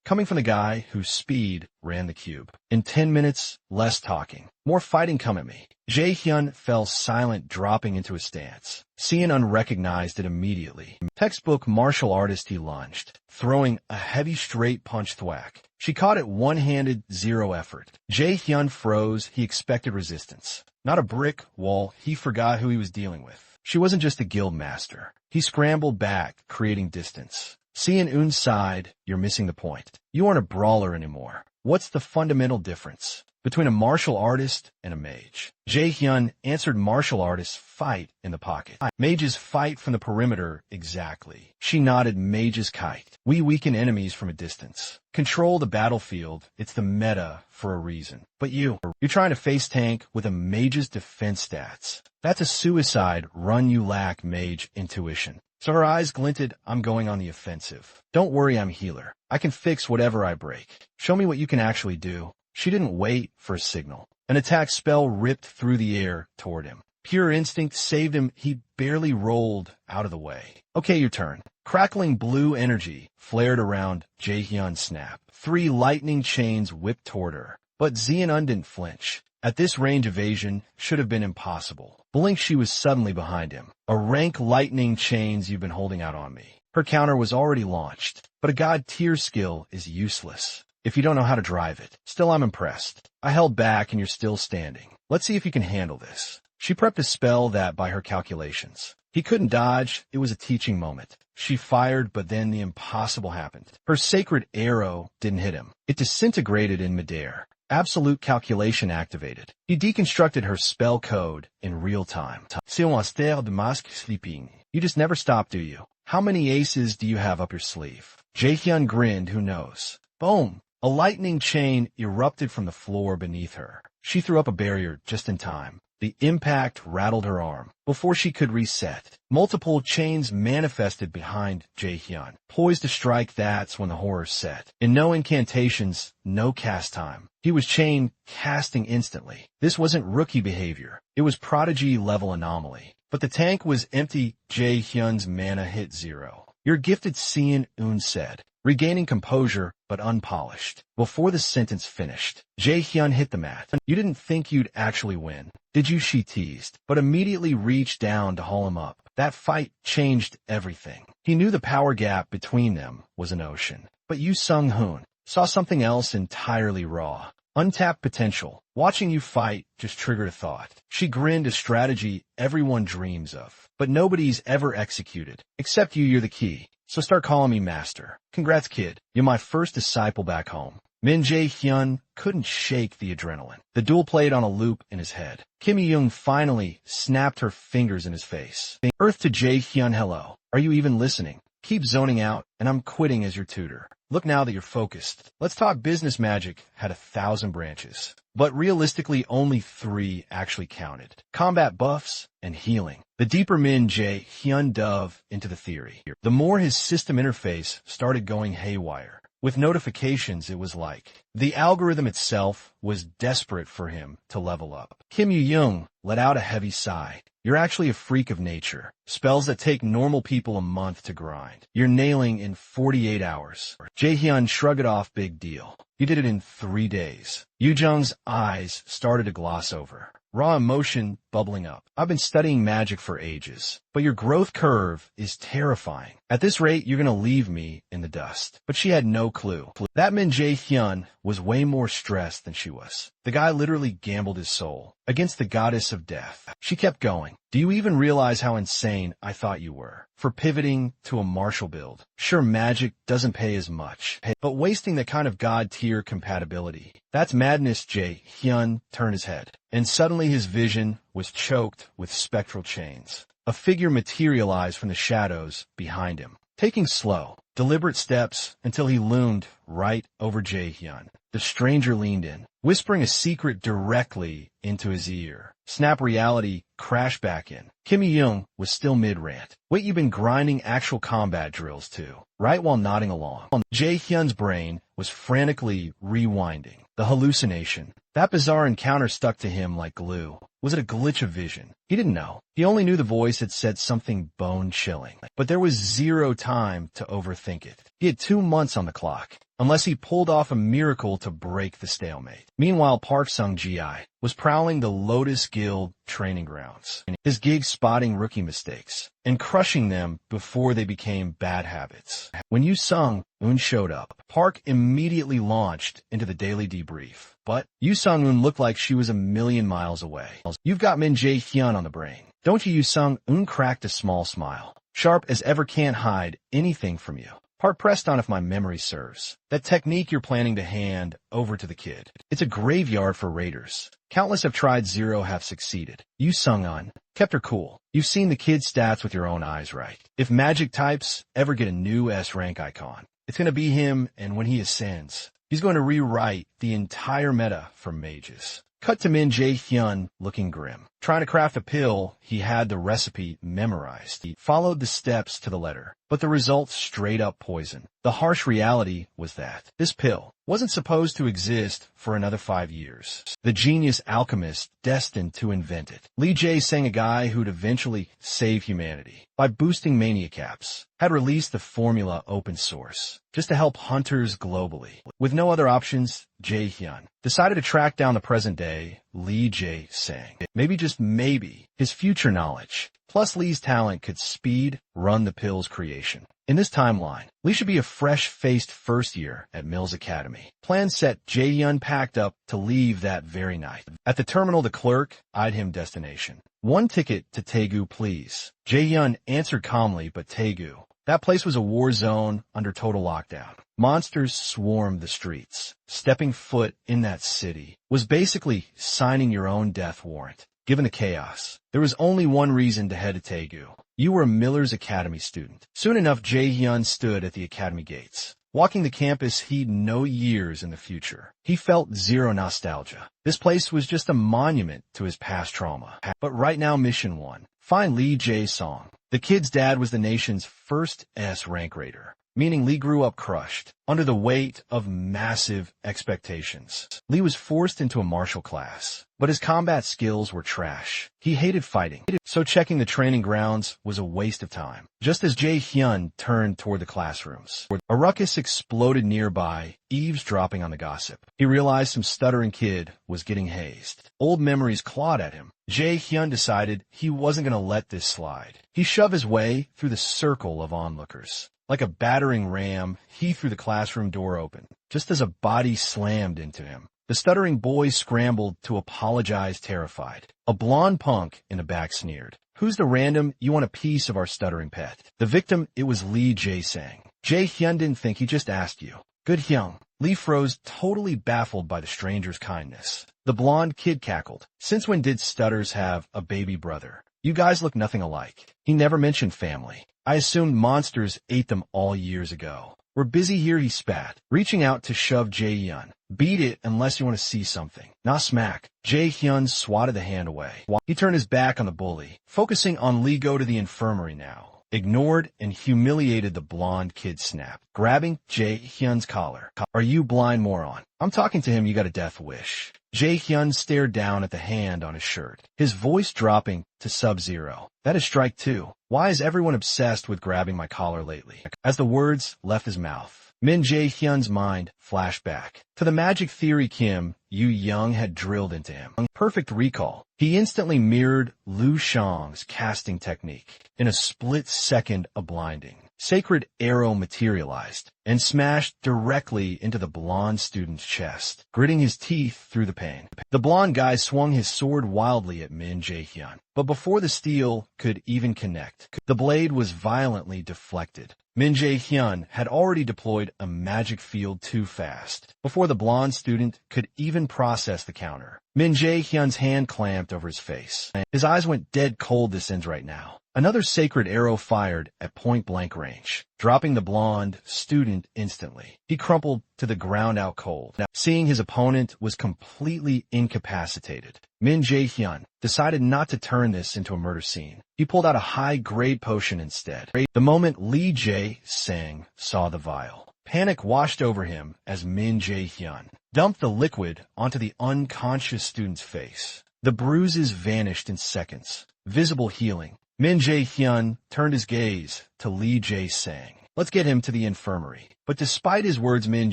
Coming from the guy whose speed ran the cube. In 10 minutes, less talking, more fighting. Come at me. Jae-hyun fell silent, dropping into a stance. Se-in recognized it immediately. Textbook martial artist. He lunged, throwing a heavy straight punch. Thwack. She caught it one-handed, zero effort. Jae-hyun froze. He expected resistance, not a brick wall. He forgot who he was dealing with. She wasn't just a guild master. He scrambled back, creating distance. Se-in sighed. You're missing the point. You aren't a brawler anymore. What's the fundamental difference between a martial artist and a mage? Jae-hyun answered. Martial artists fight in the pocket. Mages fight from the perimeter. Exactly. She nodded. Mages kite. We weaken enemies from a distance. Control the battlefield. It's the meta for a reason. But you're trying to face tank with a mage's defense stats. That's a suicide run. You lack mage intuition. So her eyes glinted. I'm going on the offensive. Don't worry, I'm healer. I can fix whatever I break. Show me what you can actually do. She didn't wait for a signal. An attack spell ripped through the air toward him. Pure instinct saved him. He barely rolled out of the way. Okay, your turn. Crackling blue energy flared around Jae-hyun. Snap. 3 lightning chains whipped toward her. But Se-in didn't flinch. At this range, evasion should have been impossible. Blink. She was suddenly behind him. A rank lightning chains. You've been holding out on me. Her counter was already launched. But a god tier skill is useless if you don't know how to drive it. Still, I'm impressed. I held back and you're still standing. Let's see if you can handle this. She prepped a spell that, by her calculations, he couldn't dodge. It was a teaching moment. She fired, but then the impossible happened. Her sacred arrow didn't hit him. It disintegrated in midair. Absolute calculation activated. He deconstructed her spell code in real time. De masque sleeping. You just never stop, do you? How many aces do you have up your sleeve? Jae-hyun grinned. Who knows? Boom. A lightning chain erupted from the floor beneath her. She threw up a barrier just in time. The impact rattled her arm. Before she could reset, multiple chains manifested behind Jae-hyun, poised to strike. That's when the horror set. In no incantations, no cast time. He was chain casting instantly. This wasn't rookie behavior. It was prodigy-level anomaly. But the tank was empty. Jae-hyun's mana hit 0. You're gifted, Seon-un said, regaining composure but unpolished. Before the sentence finished, Jae-hyun hit the mat. You didn't think you'd actually win, did you? She teased, but immediately reached down to haul him up. That fight changed everything. He knew the power gap between them was an ocean. But Yoo Sung-hoon saw something else entirely raw. Untapped potential. Watching you fight just triggered a thought. She grinned, a strategy everyone dreams of, but nobody's ever executed. Except you. You're the key. So start calling me master. Congrats, kid. You're my first disciple back home. Min Jae-hyun couldn't shake the adrenaline. The duel played on a loop in his head. Kim Young finally snapped her fingers in his face. Earth to Jae-hyun. Hello. Are you even listening? Keep zoning out, and I'm quitting as your tutor. Look, now that you're focused, let's talk business. Magic had 1,000 branches, but realistically only 3 actually counted. Combat buffs and healing. The deeper Min Jae-hyun dove into the theory, the more his system interface started going haywire. With notifications, it was like the algorithm itself was desperate for him to level up. Kim Young let out a heavy sigh. You're actually a freak of nature. Spells that take normal people a month to grind, you're nailing in 48 hours. Jae-hyun shrugged it off. Big deal. You did it in 3 days. Yoo Jung's eyes started to gloss over, raw emotion bubbling up. I've been studying magic for ages, but your growth curve is terrifying. At this rate, you're gonna leave me in the dust. But she had no clue. That Min Jae-hyun was way more stressed than she was. The guy literally gambled his soul against the goddess of death. She kept going. Do you even realize how insane I thought you were for pivoting to a martial build? Sure, magic doesn't pay as much, but wasting the kind of god-tier compatibility, that's madness. Jae-hyun turned his head, and suddenly his vision was choked with spectral chains. A figure materialized from the shadows behind him, taking slow, deliberate steps until he loomed right over Jae-hyun. The stranger leaned in, whispering a secret directly into his ear. Snap, reality crashed back in. Kim Young was still mid-rant. Wait, you've been grinding actual combat drills too, right? While nodding along. Jae-hyun's brain was frantically rewinding. The hallucination. That bizarre encounter stuck to him like glue. Was it a glitch of vision? He didn't know. He only knew the voice had said something bone-chilling. But there was 0 time to overthink it. He had 2 months on the clock, unless he pulled off a miracle to break the stalemate. Meanwhile, Park Sung-gi was prowling the Lotus Guild training grounds, his gig spotting rookie mistakes and crushing them before they became bad habits. When Yoo Sung-un showed up, Park immediately launched into the daily debrief. But Yoo Sung-un looked like she was a million miles away. You've got Min Jae-hyun on the brain, don't you? Yoo Sung-un cracked a small smile. Sharp as ever, can't hide anything from you. Park pressed on. If my memory serves, that technique you're planning to hand over to the kid, it's a graveyard for raiders. Countless have tried, 0 have succeeded. Yoo Sung-un kept her cool. You've seen the kid's stats with your own eyes, right? If magic types ever get a new S-rank icon, it's going to be him, and when he ascends, he's going to rewrite the entire meta for mages. Cut to Min Jae-hyun looking grim. Trying to craft a pill, he had the recipe memorized. He followed the steps to the letter, but the result straight up poison. The harsh reality was that this pill wasn't supposed to exist for another 5 years. The genius alchemist destined to invent it, Lee Jae-sang, a guy who'd eventually save humanity by boosting mania caps, had released the formula open source just to help hunters globally. With no other options, Jae-hyun decided to track down the present-day Lee Jae-sang. Maybe, just maybe, his future knowledge, plus Lee's talent, could speed run the pill's creation. In this timeline, Lee should be a fresh-faced first year at Mills Academy. Plan set, Jae-hyun packed up to leave that very night. At the terminal, the clerk eyed him. Destination: 1 ticket to Daegu, please. Jae-hyun answered calmly, but Daegu, that place was a war zone under total lockdown. Monsters swarmed the streets. Stepping foot in that city was basically signing your own death warrant. Given the chaos, there was only one reason to head to Daegu. You were a Miller's Academy student. Soon enough, Jae-hyun stood at the academy gates. Walking the campus, he'd know years in the future. He felt zero nostalgia. This place was just a monument to his past trauma. But right now, Mission 1. Find Lee Jae-song. The kid's dad was the nation's first S-rank raider, meaning Lee grew up crushed under the weight of massive expectations. Lee was forced into a martial class, but his combat skills were trash. He hated fighting, so checking the training grounds was a waste of time. Just as Jae-hyun turned toward the classrooms, a ruckus exploded nearby, eavesdropping on the gossip. He realized some stuttering kid was getting hazed. Old memories clawed at him. Jae-hyun decided he wasn't going to let this slide. He shoved his way through the circle of onlookers. Like a battering ram, he threw the classroom door open, just as a body slammed into him. The stuttering boy scrambled to apologize, terrified. A blonde punk in the back sneered, "Who's the random? You want a piece of our stuttering pet?" The victim, it was Lee Jae-sang. Jae-hyun didn't think, he just asked you. Good Hyung. Lee froze, totally baffled by the stranger's kindness. The blonde kid cackled. Since when did stutters have a baby brother? You guys look nothing alike. He never mentioned family. I assumed monsters ate them all years ago. We're busy here, he spat, reaching out to shove Jae-hyun. Beat it unless you want to see something. Not smack. Jae-hyun swatted the hand away. He turned his back on the bully, focusing on Lee. Go to the infirmary now. Ignored and humiliated, the blonde kid snapped, grabbing Jae-hyun's collar. Are you blind, moron? I'm talking to him, you got a death wish. Jae-hyun stared down at the hand on his shirt, his voice dropping to sub-zero. That is strike 2. Why is everyone obsessed with grabbing my collar lately? As the words left his mouth, Min Jae-hyun's mind flashed back to the magic theory Kim Yu-young had drilled into him. Perfect recall. He instantly mirrored Liu Shang's casting technique. In a split second of blinding, sacred arrow materialized and smashed directly into the blonde student's chest, gritting his teeth through the pain. The blonde guy swung his sword wildly at Min Jae-hyun, but before the steel could even connect, the blade was violently deflected. Min Jae-hyun had already deployed a magic field too fast. Before the blonde student could even process the counter, Min Jae-hyun's hand clamped over his face. His eyes went dead cold. This ends right now. Another sacred arrow fired at point-blank range, dropping the blonde student instantly. He crumpled to the ground out cold. Now, seeing his opponent was completely incapacitated, Min Jae-hyun decided not to turn this into a murder scene. He pulled out a high-grade potion instead. The moment Lee Jae-sang saw the vial, panic washed over him as Min Jae-hyun dumped the liquid onto the unconscious student's face. The bruises vanished in seconds, visible healing. Min Jae-hyun turned his gaze to Lee Jae-sang. Let's get him to the infirmary. But despite his words, Min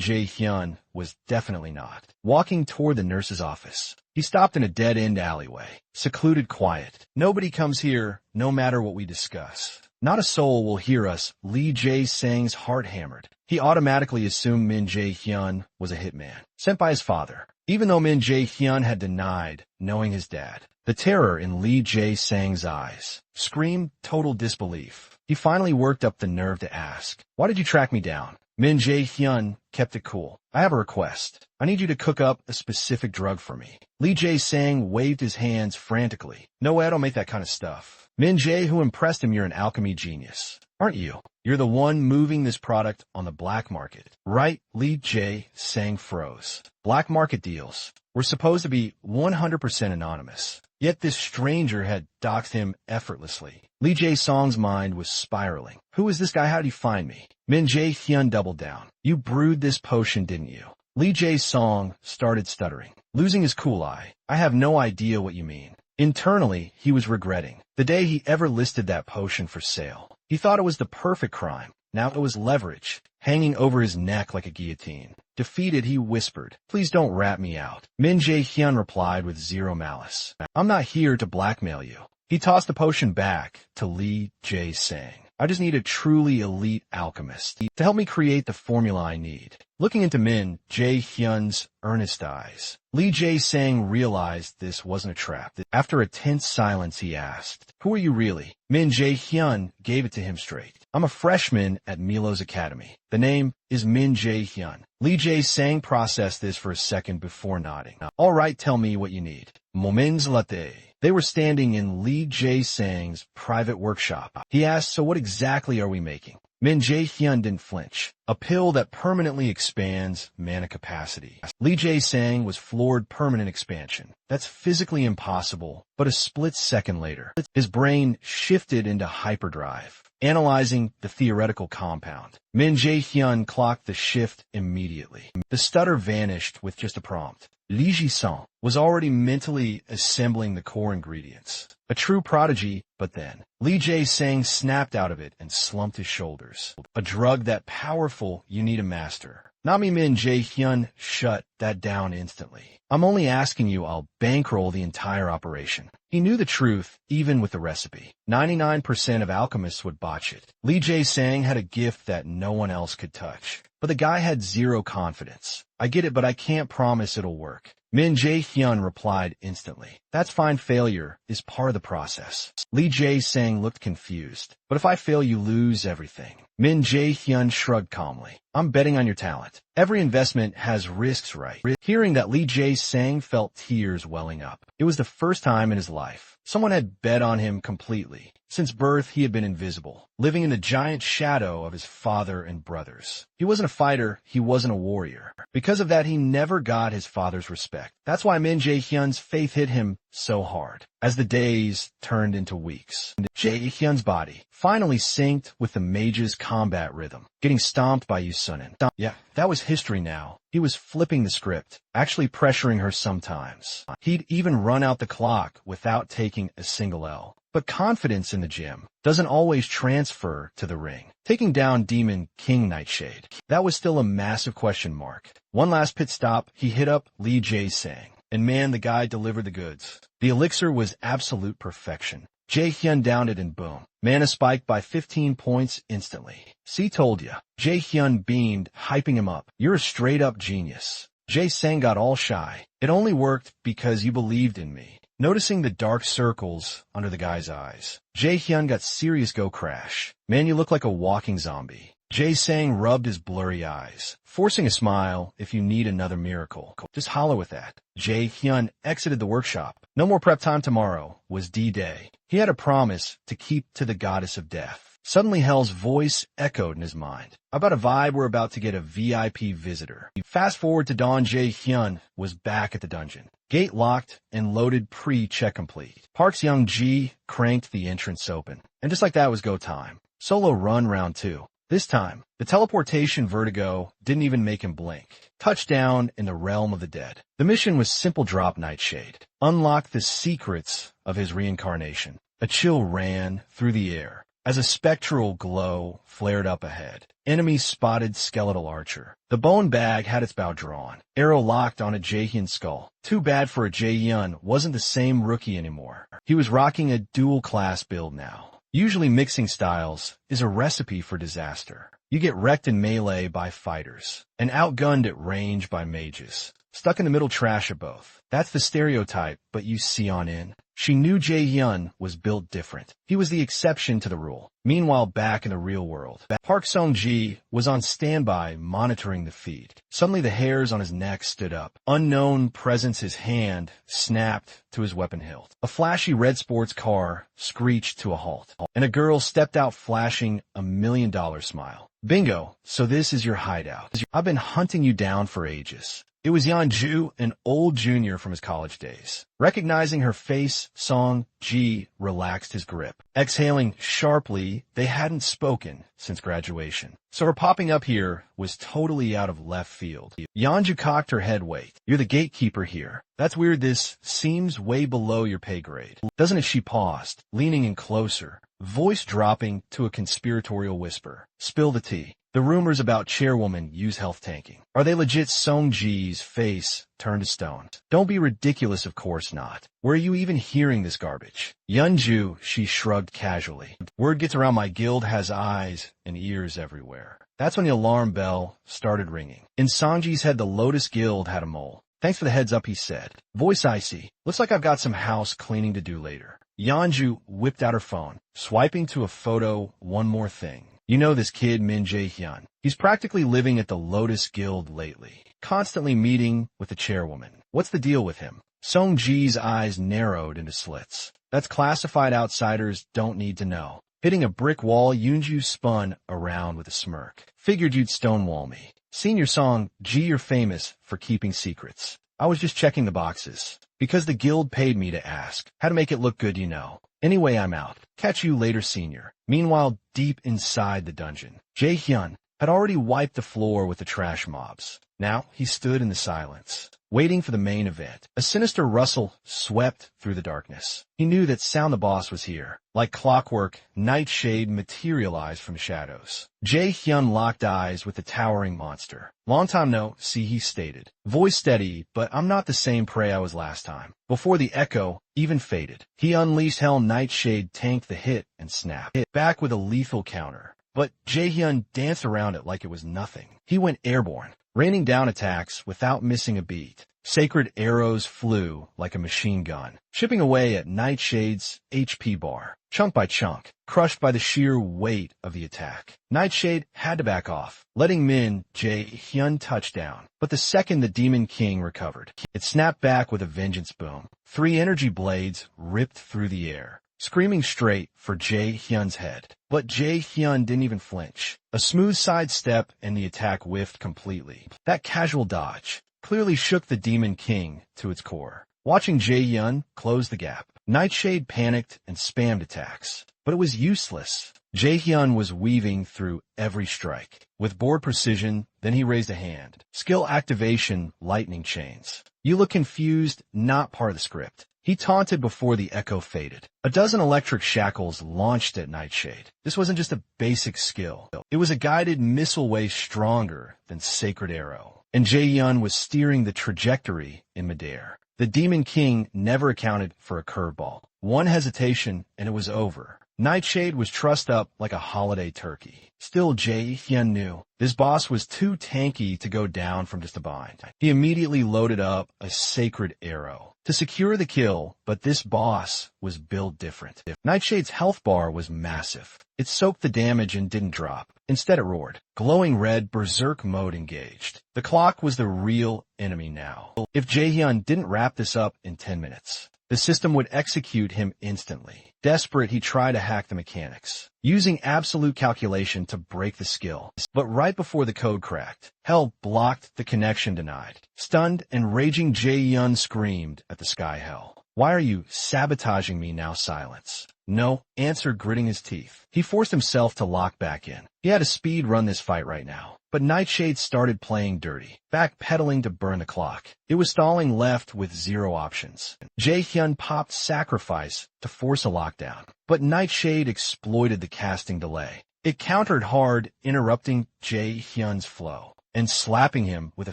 Jae-hyun was definitely not. Walking toward the nurse's office, he stopped in a dead-end alleyway. Secluded, quiet. Nobody comes here, no matter what we discuss. Not a soul will hear us. Lee Jae-sang's heart hammered. He automatically assumed Min Jae-hyun was a hitman, sent by his father, even though Min Jae-hyun had denied knowing his dad. The terror in Lee Jae-sang's eyes screamed total disbelief. He finally worked up the nerve to ask, "Why did you track me down?" Min Jae-hyun kept it cool. "I have a request. I need you to cook up a specific drug for me." Lee Jae-sang waved his hands frantically. "No way, I don't make that kind of stuff." Min Jae, who impressed him, "You're an alchemy genius, aren't you? You're the one moving this product on the black market, right?" Lee Jae-sang froze. Black market deals were supposed to be 100% anonymous. Yet this stranger had doxed him effortlessly. Lee Jae-song's mind was spiraling. Who is this guy? How did he find me? Min Jae-hyun doubled down. You brewed this potion, didn't you? Lee Jae-song started stuttering, losing his cool eye. I have no idea what you mean. Internally, he was regretting the day he ever listed that potion for sale. He thought it was the perfect crime. Now it was leverage, hanging over his neck like a guillotine. Defeated, he whispered, "Please don't rat me out." Min Jae-hyun replied with zero malice. "I'm not here to blackmail you." He tossed the potion back to Lee Jae-sang. "I just need a truly elite alchemist to help me create the formula I need." Looking into Min Jae-hyun's earnest eyes, Lee Jae-sang realized this wasn't a trap. After a tense silence, he asked, "Who are you really?" Min Jae-hyun gave it to him straight. "I'm a freshman at Milo's Academy. The name is Min Jae-hyun." Lee Jae-sang processed this for a second before nodding. "All right, tell me what you need." Moments latte. They were standing in Lee Jae-sang's private workshop. He asked, "So what exactly are we making?" Min Jae-hyun didn't flinch. A pill that permanently expands mana capacity. Lee Jae-sang was floored. Permanent expansion. That's physically impossible, but a split second later, his brain shifted into hyperdrive, analyzing the theoretical compound. Min Jae-hyun clocked the shift immediately. The stutter vanished with just a prompt. Lee Ji-sung was already mentally assembling the core ingredients. A true prodigy, but then Lee Jae-sang snapped out of it and slumped his shoulders. A drug that powerful, you need a master. Nami Min Jae-hyun shut that down instantly. I'm only asking you, I'll bankroll the entire operation. He knew the truth, even with the recipe. 99% of alchemists would botch it. Lee Jae-sang had a gift that no one else could touch. But the guy had zero confidence. I get it, but I can't promise it'll work. Min Jae-hyun replied instantly. That's fine, failure is part of the process. Lee Jae-sang looked confused. But if I fail, you lose everything. Min Jae-hyun shrugged calmly. I'm betting on your talent. Every investment has risks, right? Hearing that, Lee Jae-sang felt tears welling up. It was the first time in his life someone had bet on him completely. Since birth, he had been invisible, living in the giant shadow of his father and brothers. He wasn't a fighter, he wasn't a warrior. Because of that, he never got his father's respect. That's why Min Jae-hyun's faith hit him so hard. As the days turned into weeks, Jae-hyun's body finally synced with the mage's combat rhythm, getting stomped by Yusunin. Yeah, that was history now. He was flipping the script, actually pressuring her sometimes. He'd even run out the clock without taking a single L. But confidence in the gym doesn't always transfer to the ring. Taking down Demon King Nightshade, that was still a massive question mark. One last pit stop, he hit up Lee Jae-sang. And man, the guy delivered the goods. The elixir was absolute perfection. Jae-hyun downed it and boom. Mana spiked by 15 points instantly. See, told ya. Jae-hyun beamed, hyping him up. You're a straight-up genius. Jae-sang got all shy. It only worked because you believed in me. Noticing the dark circles under the guy's eyes, Jae-hyun got serious. Go crash. Man, you look like a walking zombie. Jae-sang rubbed his blurry eyes, forcing a smile. If you need another miracle, just holler with that. Jae-hyun exited the workshop. No more prep time tomorrow was D-Day. He had a promise to keep to the goddess of death. Suddenly, Hell's voice echoed in his mind. About a vibe, we're about to get a VIP visitor. Fast forward to dawn. Jae-hyun was back at the dungeon. Gate locked and loaded, pre-check complete. Park's Young Ji cranked the entrance open. And just like that was go time. Solo run round 2. This time, the teleportation vertigo didn't even make him blink. Touchdown in the realm of the dead. The mission was simple: drop Nightshade. Unlock the secrets of his reincarnation. A chill ran through the air as a spectral glow flared up ahead. Enemy spotted. Skeletal archer. The bone bag had its bow drawn. Arrow locked on a Jae-hyun skull. Too bad for a Jae-hyun wasn't the same rookie anymore. He was rocking a dual-class build now. Usually mixing styles is a recipe for disaster. You get wrecked in melee by fighters and outgunned at range by mages. Stuck in the middle, trash at both. That's the stereotype, but you see on in. She knew Jae-hyun was built different. He was the exception to the rule. Meanwhile, back in the real world, Park Sung-ji was on standby monitoring the feed. Suddenly the hairs on his neck stood up. Unknown presence. His hand snapped to his weapon hilt. A flashy red sports car screeched to a halt, and a girl stepped out flashing a $1 million smile. Bingo, so this is your hideout. I've been hunting you down for ages. It was Yeonju, an old junior from his college days. Recognizing her face, Song-ji relaxed his grip. Exhaling sharply, they hadn't spoken since graduation. So her popping up here was totally out of left field. Yeonju cocked her head. Wait, you're the gatekeeper here. That's weird. This seems way below your pay grade. Doesn't it? She paused, leaning in closer, voice dropping to a conspiratorial whisper. Spill the tea. The rumors about chairwoman use health tanking. Are they legit? Song-ji's face turned to stone. Don't be ridiculous, of course not. Where are you even hearing this garbage? Yeonju, she shrugged casually. Word gets around my guild has eyes and ears everywhere. That's when the alarm bell started ringing. In Song-ji's head, the Lotus Guild had a mole. Thanks for the heads up, he said. Voice icy. Looks like I've got some house cleaning to do later. Yeonju whipped out her phone, swiping to a photo. One more thing. You know this kid, Min Jae-hyun. He's practically living at the Lotus Guild lately, constantly meeting with the chairwoman. What's the deal with him? Song-ji's eyes narrowed into slits. That's classified. Outsiders don't need to know. Hitting a brick wall, Yunju spun around with a smirk. Figured you'd stonewall me. Senior song, G, you're famous for keeping secrets. I was just checking the boxes. Because the guild paid me to ask. How to make it look good, you know. Anyway, I'm out. Catch you later, senior. Meanwhile, deep inside the dungeon, Jae-hyun had already wiped the floor with the trash mobs. Now he stood in the silence, waiting for the main event. A sinister rustle swept through the darkness. He knew that Sound the Boss was here. Like clockwork, Nightshade materialized from shadows. Jae-hyun locked eyes with the towering monster. Long time no see, he stated. Voice steady, but I'm not the same prey I was last time. Before the echo even faded, he unleashed hell. Nightshade tanked the hit and snapped back with a lethal counter. But Jae-hyun danced around it like it was nothing. He went airborne, raining down attacks without missing a beat. Sacred arrows flew like a machine gun, chipping away at Nightshade's HP bar, chunk by chunk, crushed by the sheer weight of the attack. Nightshade had to back off, letting Min Jae-hyun touch down. But the second the Demon King recovered, it snapped back with a vengeance boom. 3 energy blades ripped through the air, screaming straight for Jae-hyun's head. But Jae-hyun didn't even flinch. A smooth sidestep and the attack whiffed completely. That casual dodge clearly shook the Demon King to its core. Watching Jae-hyun close the gap, Nightshade panicked and spammed attacks. But it was useless. Jae-hyun was weaving through every strike. With board precision, then he raised a hand. Skill activation, lightning chains. You look confused, not part of the script. He taunted before the echo faded. A dozen electric shackles launched at Nightshade. This wasn't just a basic skill. It was a guided missile way stronger than Sacred Arrow. And Jae-hyun was steering the trajectory in midair. The Demon King never accounted for a curveball. One hesitation and it was over. Nightshade was trussed up like a holiday turkey. Still, Jae-hyun knew this boss was too tanky to go down from just a bind. He immediately loaded up a Sacred Arrow to secure the kill, but this boss was built different. Nightshade's health bar was massive. It soaked the damage and didn't drop. Instead, it roared. Glowing red, berserk mode engaged. The clock was the real enemy now. If Jae-hyun didn't wrap this up in 10 minutes, the system would execute him instantly. Desperate, he tried to hack the mechanics, using absolute calculation to break the skill. But right before the code cracked, hell blocked the connection denied. Stunned and raging, Jae-hyun screamed at the sky hell. Why are you sabotaging me now? Silence. No answer, gritting his teeth. He forced himself to lock back in. He had to speed run this fight right now. But Nightshade started playing dirty, backpedaling to burn the clock. It was stalling left with 0 options. Jae-hyun popped Sacrifice to force a lockdown. But Nightshade exploited the casting delay. It countered hard, interrupting Jae-hyun's flow and slapping him with a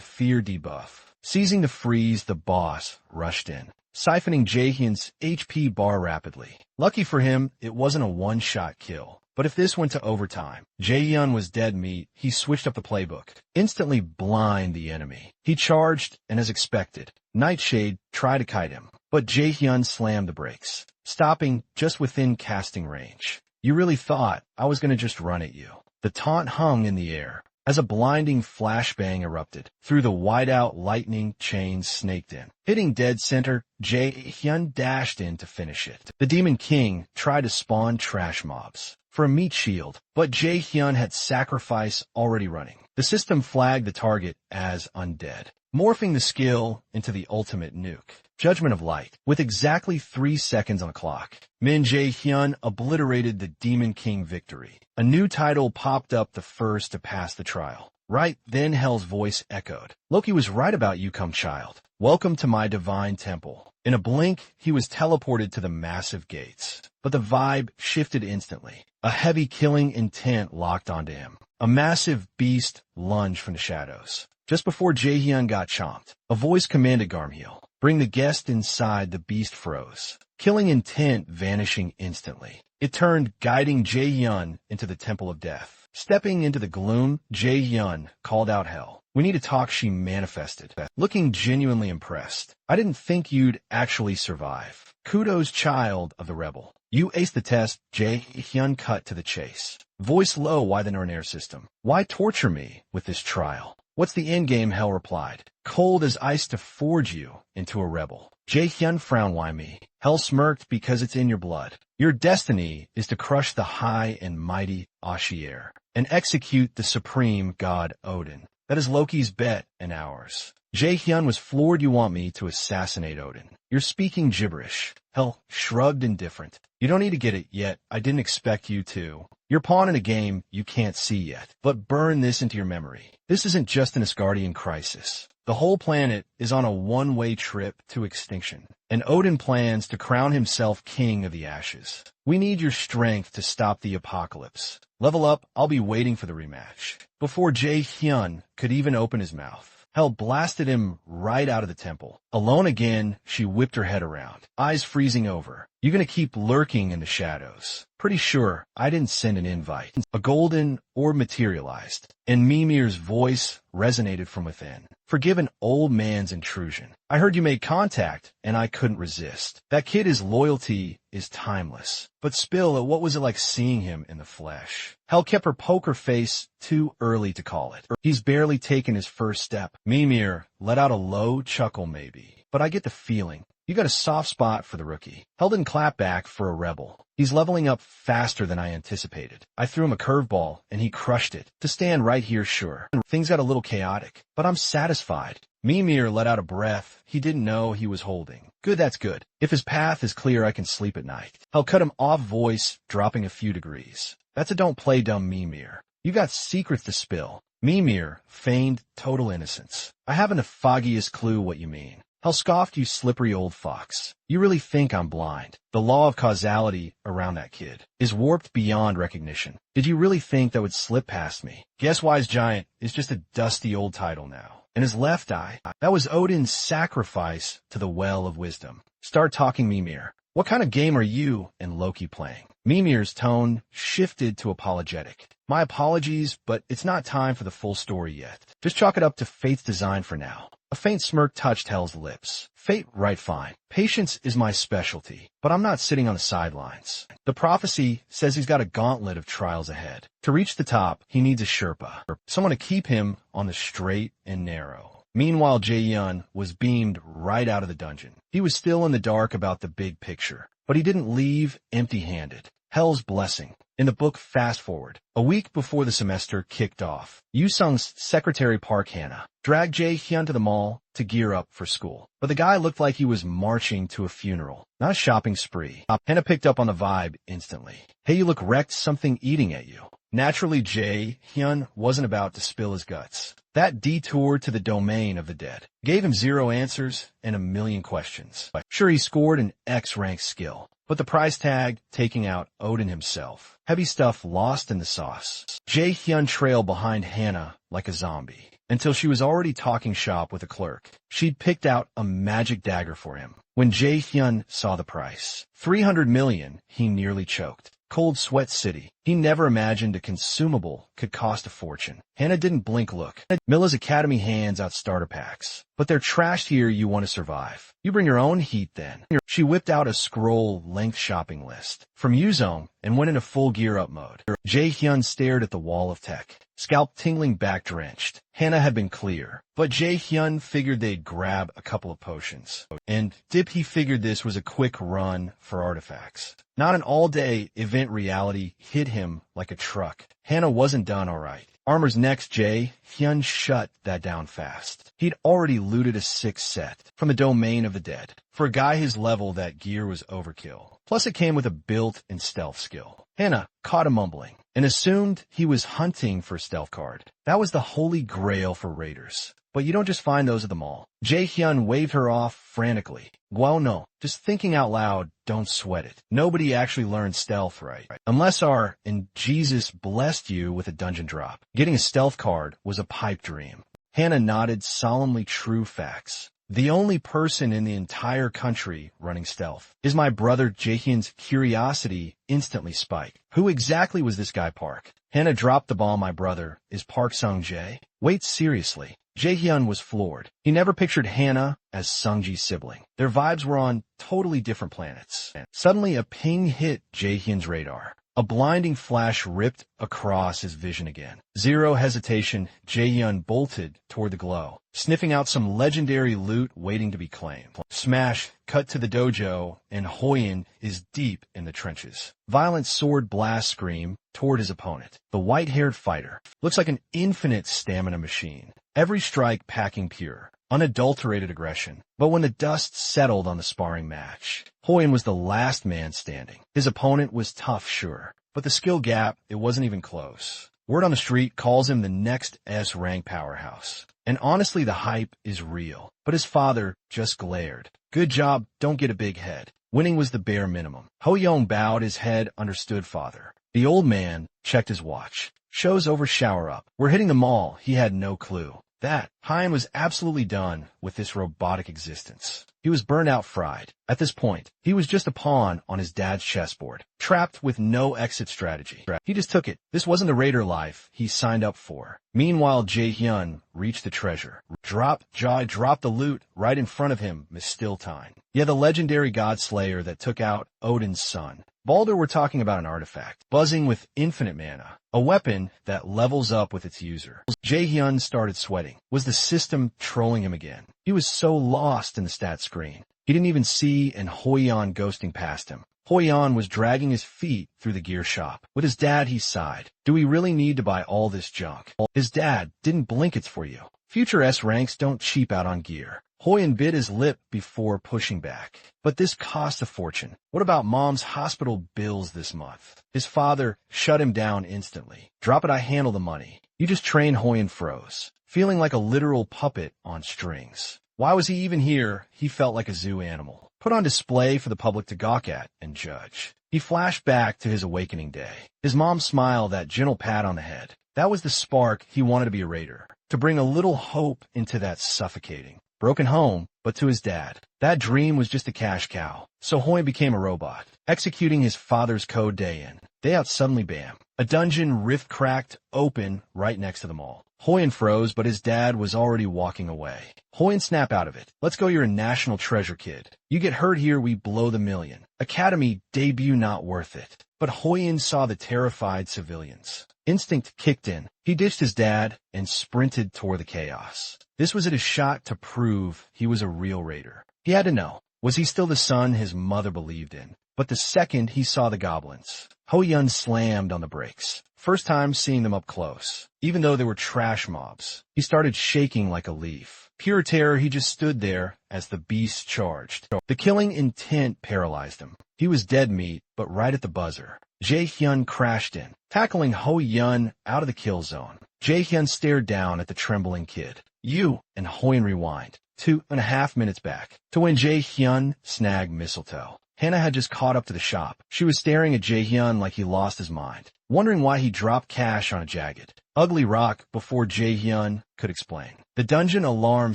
fear debuff. Seizing the freeze, the boss rushed in, siphoning Jae-hyun's HP bar rapidly. Lucky for him, it wasn't a one-shot kill. But if this went to overtime, Jae-hyun was dead meat. He switched up the playbook. Instantly blind the enemy. He charged, and as expected, Nightshade tried to kite him. But Jae-hyun slammed the brakes, stopping just within casting range. You really thought I was going to just run at you. The taunt hung in the air as a blinding flashbang erupted. Through the whiteout, lightning chains snaked in. Hitting dead center, Jae-hyun dashed in to finish it. The Demon King tried to spawn trash mobs for a meat shield, but Jae-hyun had Sacrifice already running. The system flagged the target as undead, morphing the skill into the ultimate nuke, Judgment of Light. With exactly 3 seconds on the clock, Min Jae-hyun obliterated the Demon King victory. A new title popped up, the first to pass the trial. Right then, Hell's voice echoed. Loki was right about you, come child. Welcome to my divine temple. In a blink, he was teleported to the massive gates. But the vibe shifted instantly. A heavy killing intent locked onto him. A massive beast lunged from the shadows. Just before Jae-hyun got chomped, a voice commanded Garmheal, bring the guest inside. The beast froze, killing intent vanishing instantly. It turned, guiding Jae-hyun into the Temple of Death. Stepping into the gloom, Jae-hyun called out Hell. We need to talk, she manifested, looking genuinely impressed. I didn't think you'd actually survive. Kudos, child of the rebel. You aced the test. Jae-hyun cut to the chase. Voice low, why the Nornair system? Why torture me with this trial? What's the endgame? Hell replied. Cold as ice to forge you into a rebel. Jae-hyun frowned. Why me? Hell smirked. Because it's in your blood. Your destiny is to crush the high and mighty Ashier and execute the supreme god Odin. That is Loki's bet and ours. Jae-hyun was floored. You want me to assassinate Odin? You're speaking gibberish. Hell shrugged, indifferent. You don't need to get it yet. I didn't expect you to. You're pawn in a game you can't see yet. But burn this into your memory. This isn't just an Asgardian crisis. The whole planet is on a one-way trip to extinction, and Odin plans to crown himself king of the ashes. We need your strength to stop the apocalypse. Level up. I'll be waiting for the rematch. Before Jae-hyun could even open his mouth, Hell blasted him right out of the temple. Alone again, she whipped her head around, eyes freezing over. You gonna keep lurking in the shadows? Pretty sure I didn't send an invite. A golden orb materialized, and Mimir's voice resonated from within. Forgive an old man's intrusion. I heard you made contact, and I couldn't resist. That kid's loyalty is timeless. But Spill, what was it like seeing him in the flesh? Hell kept her poker face too early to call it. He's barely taken his first step. Mimir let out a low chuckle maybe. But I get the feeling. You got a soft spot for the rookie. Hell didn't clap back for a rebel. He's leveling up faster than I anticipated. I threw him a curveball, and he crushed it. To stand right here, sure. Things got a little chaotic, but I'm satisfied. Mimir let out a breath he didn't know he was holding. Good, that's good. If his path is clear, I can sleep at night. I'll cut him off, voice dropping a few degrees. That's a don't play dumb, Mimir. You got secrets to spill. Mimir feigned total innocence. I haven't the foggiest clue what you mean. Hell scoffed, you slippery old fox. You really think I'm blind? The law of causality around that kid is warped beyond recognition. Did you really think that would slip past me? Guess Wise Giant is just a dusty old title now. And his left eye, that was Odin's sacrifice to the well of wisdom. Start talking, Mimir. What kind of game are you and Loki playing? Mimir's tone shifted to apologetic. My apologies, but it's not time for the full story yet. Just chalk it up to fate's design for now. A faint smirk touched Hell's lips. Fate, right, fine. Patience is my specialty, but I'm not sitting on the sidelines. The prophecy says he's got a gauntlet of trials ahead. To reach the top, he needs a Sherpa, someone to keep him on the straight and narrow. Meanwhile, Jae-hyun was beamed right out of the dungeon. He was still in the dark about the big picture, but he didn't leave empty-handed. Hell's blessing. In the book Fast Forward, a week before the semester kicked off, Yusung's secretary Park Hannah dragged Jae-hyun to the mall to gear up for school. But the guy looked like he was marching to a funeral, not a shopping spree. Hannah picked up on the vibe instantly. Hey, you look wrecked, something eating at you. Naturally, Jae-hyun wasn't about to spill his guts. That detour to the domain of the dead gave him 0 answers and a million questions. Sure, he scored an X-rank skill, but the price tag, taking out Odin himself. Heavy stuff lost in the sauce. Jae-hyun trailed behind Hannah like a zombie, until she was already talking shop with a clerk. She'd picked out a magic dagger for him. When Jae-hyun saw the price, 300 million, he nearly choked. Cold Sweat City. He never imagined a consumable could cost a fortune. Hannah didn't blink. Look, Milla's Academy hands out starter packs, but they're trashed here. You want to survive. You bring your own heat then. She whipped out a scroll-length shopping list from Uzone and went into full gear-up mode. Jae-hyun stared at the wall of tech, scalp tingling, back drenched. Hannah had been clear, but Jae-hyun figured they'd grab a couple of potions. And Dip, he figured this was a quick run for artifacts. Not an all-day event. Reality hit him like a truck. Hannah wasn't done all right. Armor's next. Jae-hyun shut that down fast. He'd already looted a 6 set from the domain of the dead. For a guy his level, that gear was overkill. Plus it came with a built-in stealth skill. Hannah caught him mumbling and assumed he was hunting for a stealth card. That was the holy grail for raiders. But you don't just find those at the mall. Jae-hyun waved her off frantically. Well, no, just thinking out loud, don't sweat it. Nobody actually learned stealth right. Unless and Jesus blessed you with a dungeon drop. Getting a stealth card was a pipe dream. Hannah nodded solemnly. True facts. The only person in the entire country running stealth is my brother. Jae-hyun's curiosity instantly spiked. Who exactly was this guy, Park? Hannah dropped the ball. My brother is Park Sung-jae. Wait, seriously? Jae-hyun was floored. He never pictured Hannah as Sung-ji's sibling. Their vibes were on totally different planets. Suddenly, a ping hit Jae-hyun's radar. A blinding flash ripped across his vision again. Zero hesitation, Jae-hyun bolted toward the glow, sniffing out some legendary loot waiting to be claimed. Smash, cut to the dojo, and Hoyin is deep in the trenches. Violent sword blast scream toward his opponent. The white-haired fighter looks like an infinite stamina machine. Every strike packing pure, unadulterated aggression. But when the dust settled on the sparring match, Hoyin was the last man standing. His opponent was tough, sure, but the skill gap, it wasn't even close. Word on the street calls him the next S-rank powerhouse. And honestly, the hype is real. But his father just glared. Good job, don't get a big head. Winning was the bare minimum. Ho-young bowed his head, understood father. The old man checked his watch. Show's over, shower up. We're hitting the mall. He had no clue. That, Hein was absolutely done with this robotic existence. He was burned out, fried. At this point, he was just a pawn on his dad's chessboard, trapped with no exit strategy. He just took it. This wasn't the raider life he signed up for. Meanwhile, Jae-hyun reached the treasure. Dropped the loot right in front of him, Miss Stilltine. Yeah, the legendary god slayer that took out Odin's son. Balder, we're talking about an artifact, buzzing with infinite mana, a weapon that levels up with its user. Jae-hyun started sweating. Was the system trolling him again? He was so lost in the stat screen. He didn't even see and Hoyan ghosting past him. Hoyan was dragging his feet through the gear shop. With his dad, he sighed. Do we really need to buy all this junk? His dad didn't blink, it's for you. Future S-ranks don't cheap out on gear. Hoyan bit his lip before pushing back. But this cost a fortune. What about mom's hospital bills this month? His father shut him down instantly. Drop it, I handle the money. You just train. Hoyan froze, feeling like a literal puppet on strings. Why was he even here? He felt like a zoo animal, put on display for the public to gawk at and judge. He flashed back to his awakening day. His mom smiled, that gentle pat on the head. That was the spark he wanted to be a raider, to bring a little hope into that suffocating, broken home. But to his dad, that dream was just a cash cow. So Hoyan became a robot, executing his father's code day in, day out. Suddenly, bam, a dungeon rift cracked open right next to them all. Hoyan froze, but his dad was already walking away. Hoyan, snap out of it. Let's go, you're a national treasure, kid. You get hurt here, we blow the million. Academy debut not worth it. But Hoyan saw the terrified civilians. Instinct kicked in. He ditched his dad and sprinted toward the chaos. This was his shot to prove he was a real raider. He had to know, was he still the son his mother believed in? But the second he saw the goblins, Ho-yun slammed on the brakes. First time seeing them up close. Even though they were trash mobs, he started shaking like a leaf. Pure terror, he just stood there as the beast charged. The killing intent paralyzed him. He was dead meat, but right at the buzzer, Jae-hyun crashed in, tackling Ho-yun out of the kill zone. Jae-hyun stared down at the trembling kid. You, and Hoyan rewind 2.5 minutes back to when Jae-hyun snagged Mistletoe. Hannah had just caught up to the shop. She was staring at Jae-hyun like he lost his mind, wondering why he dropped cash on a jagged, ugly rock before Jae-hyun could explain. The dungeon alarm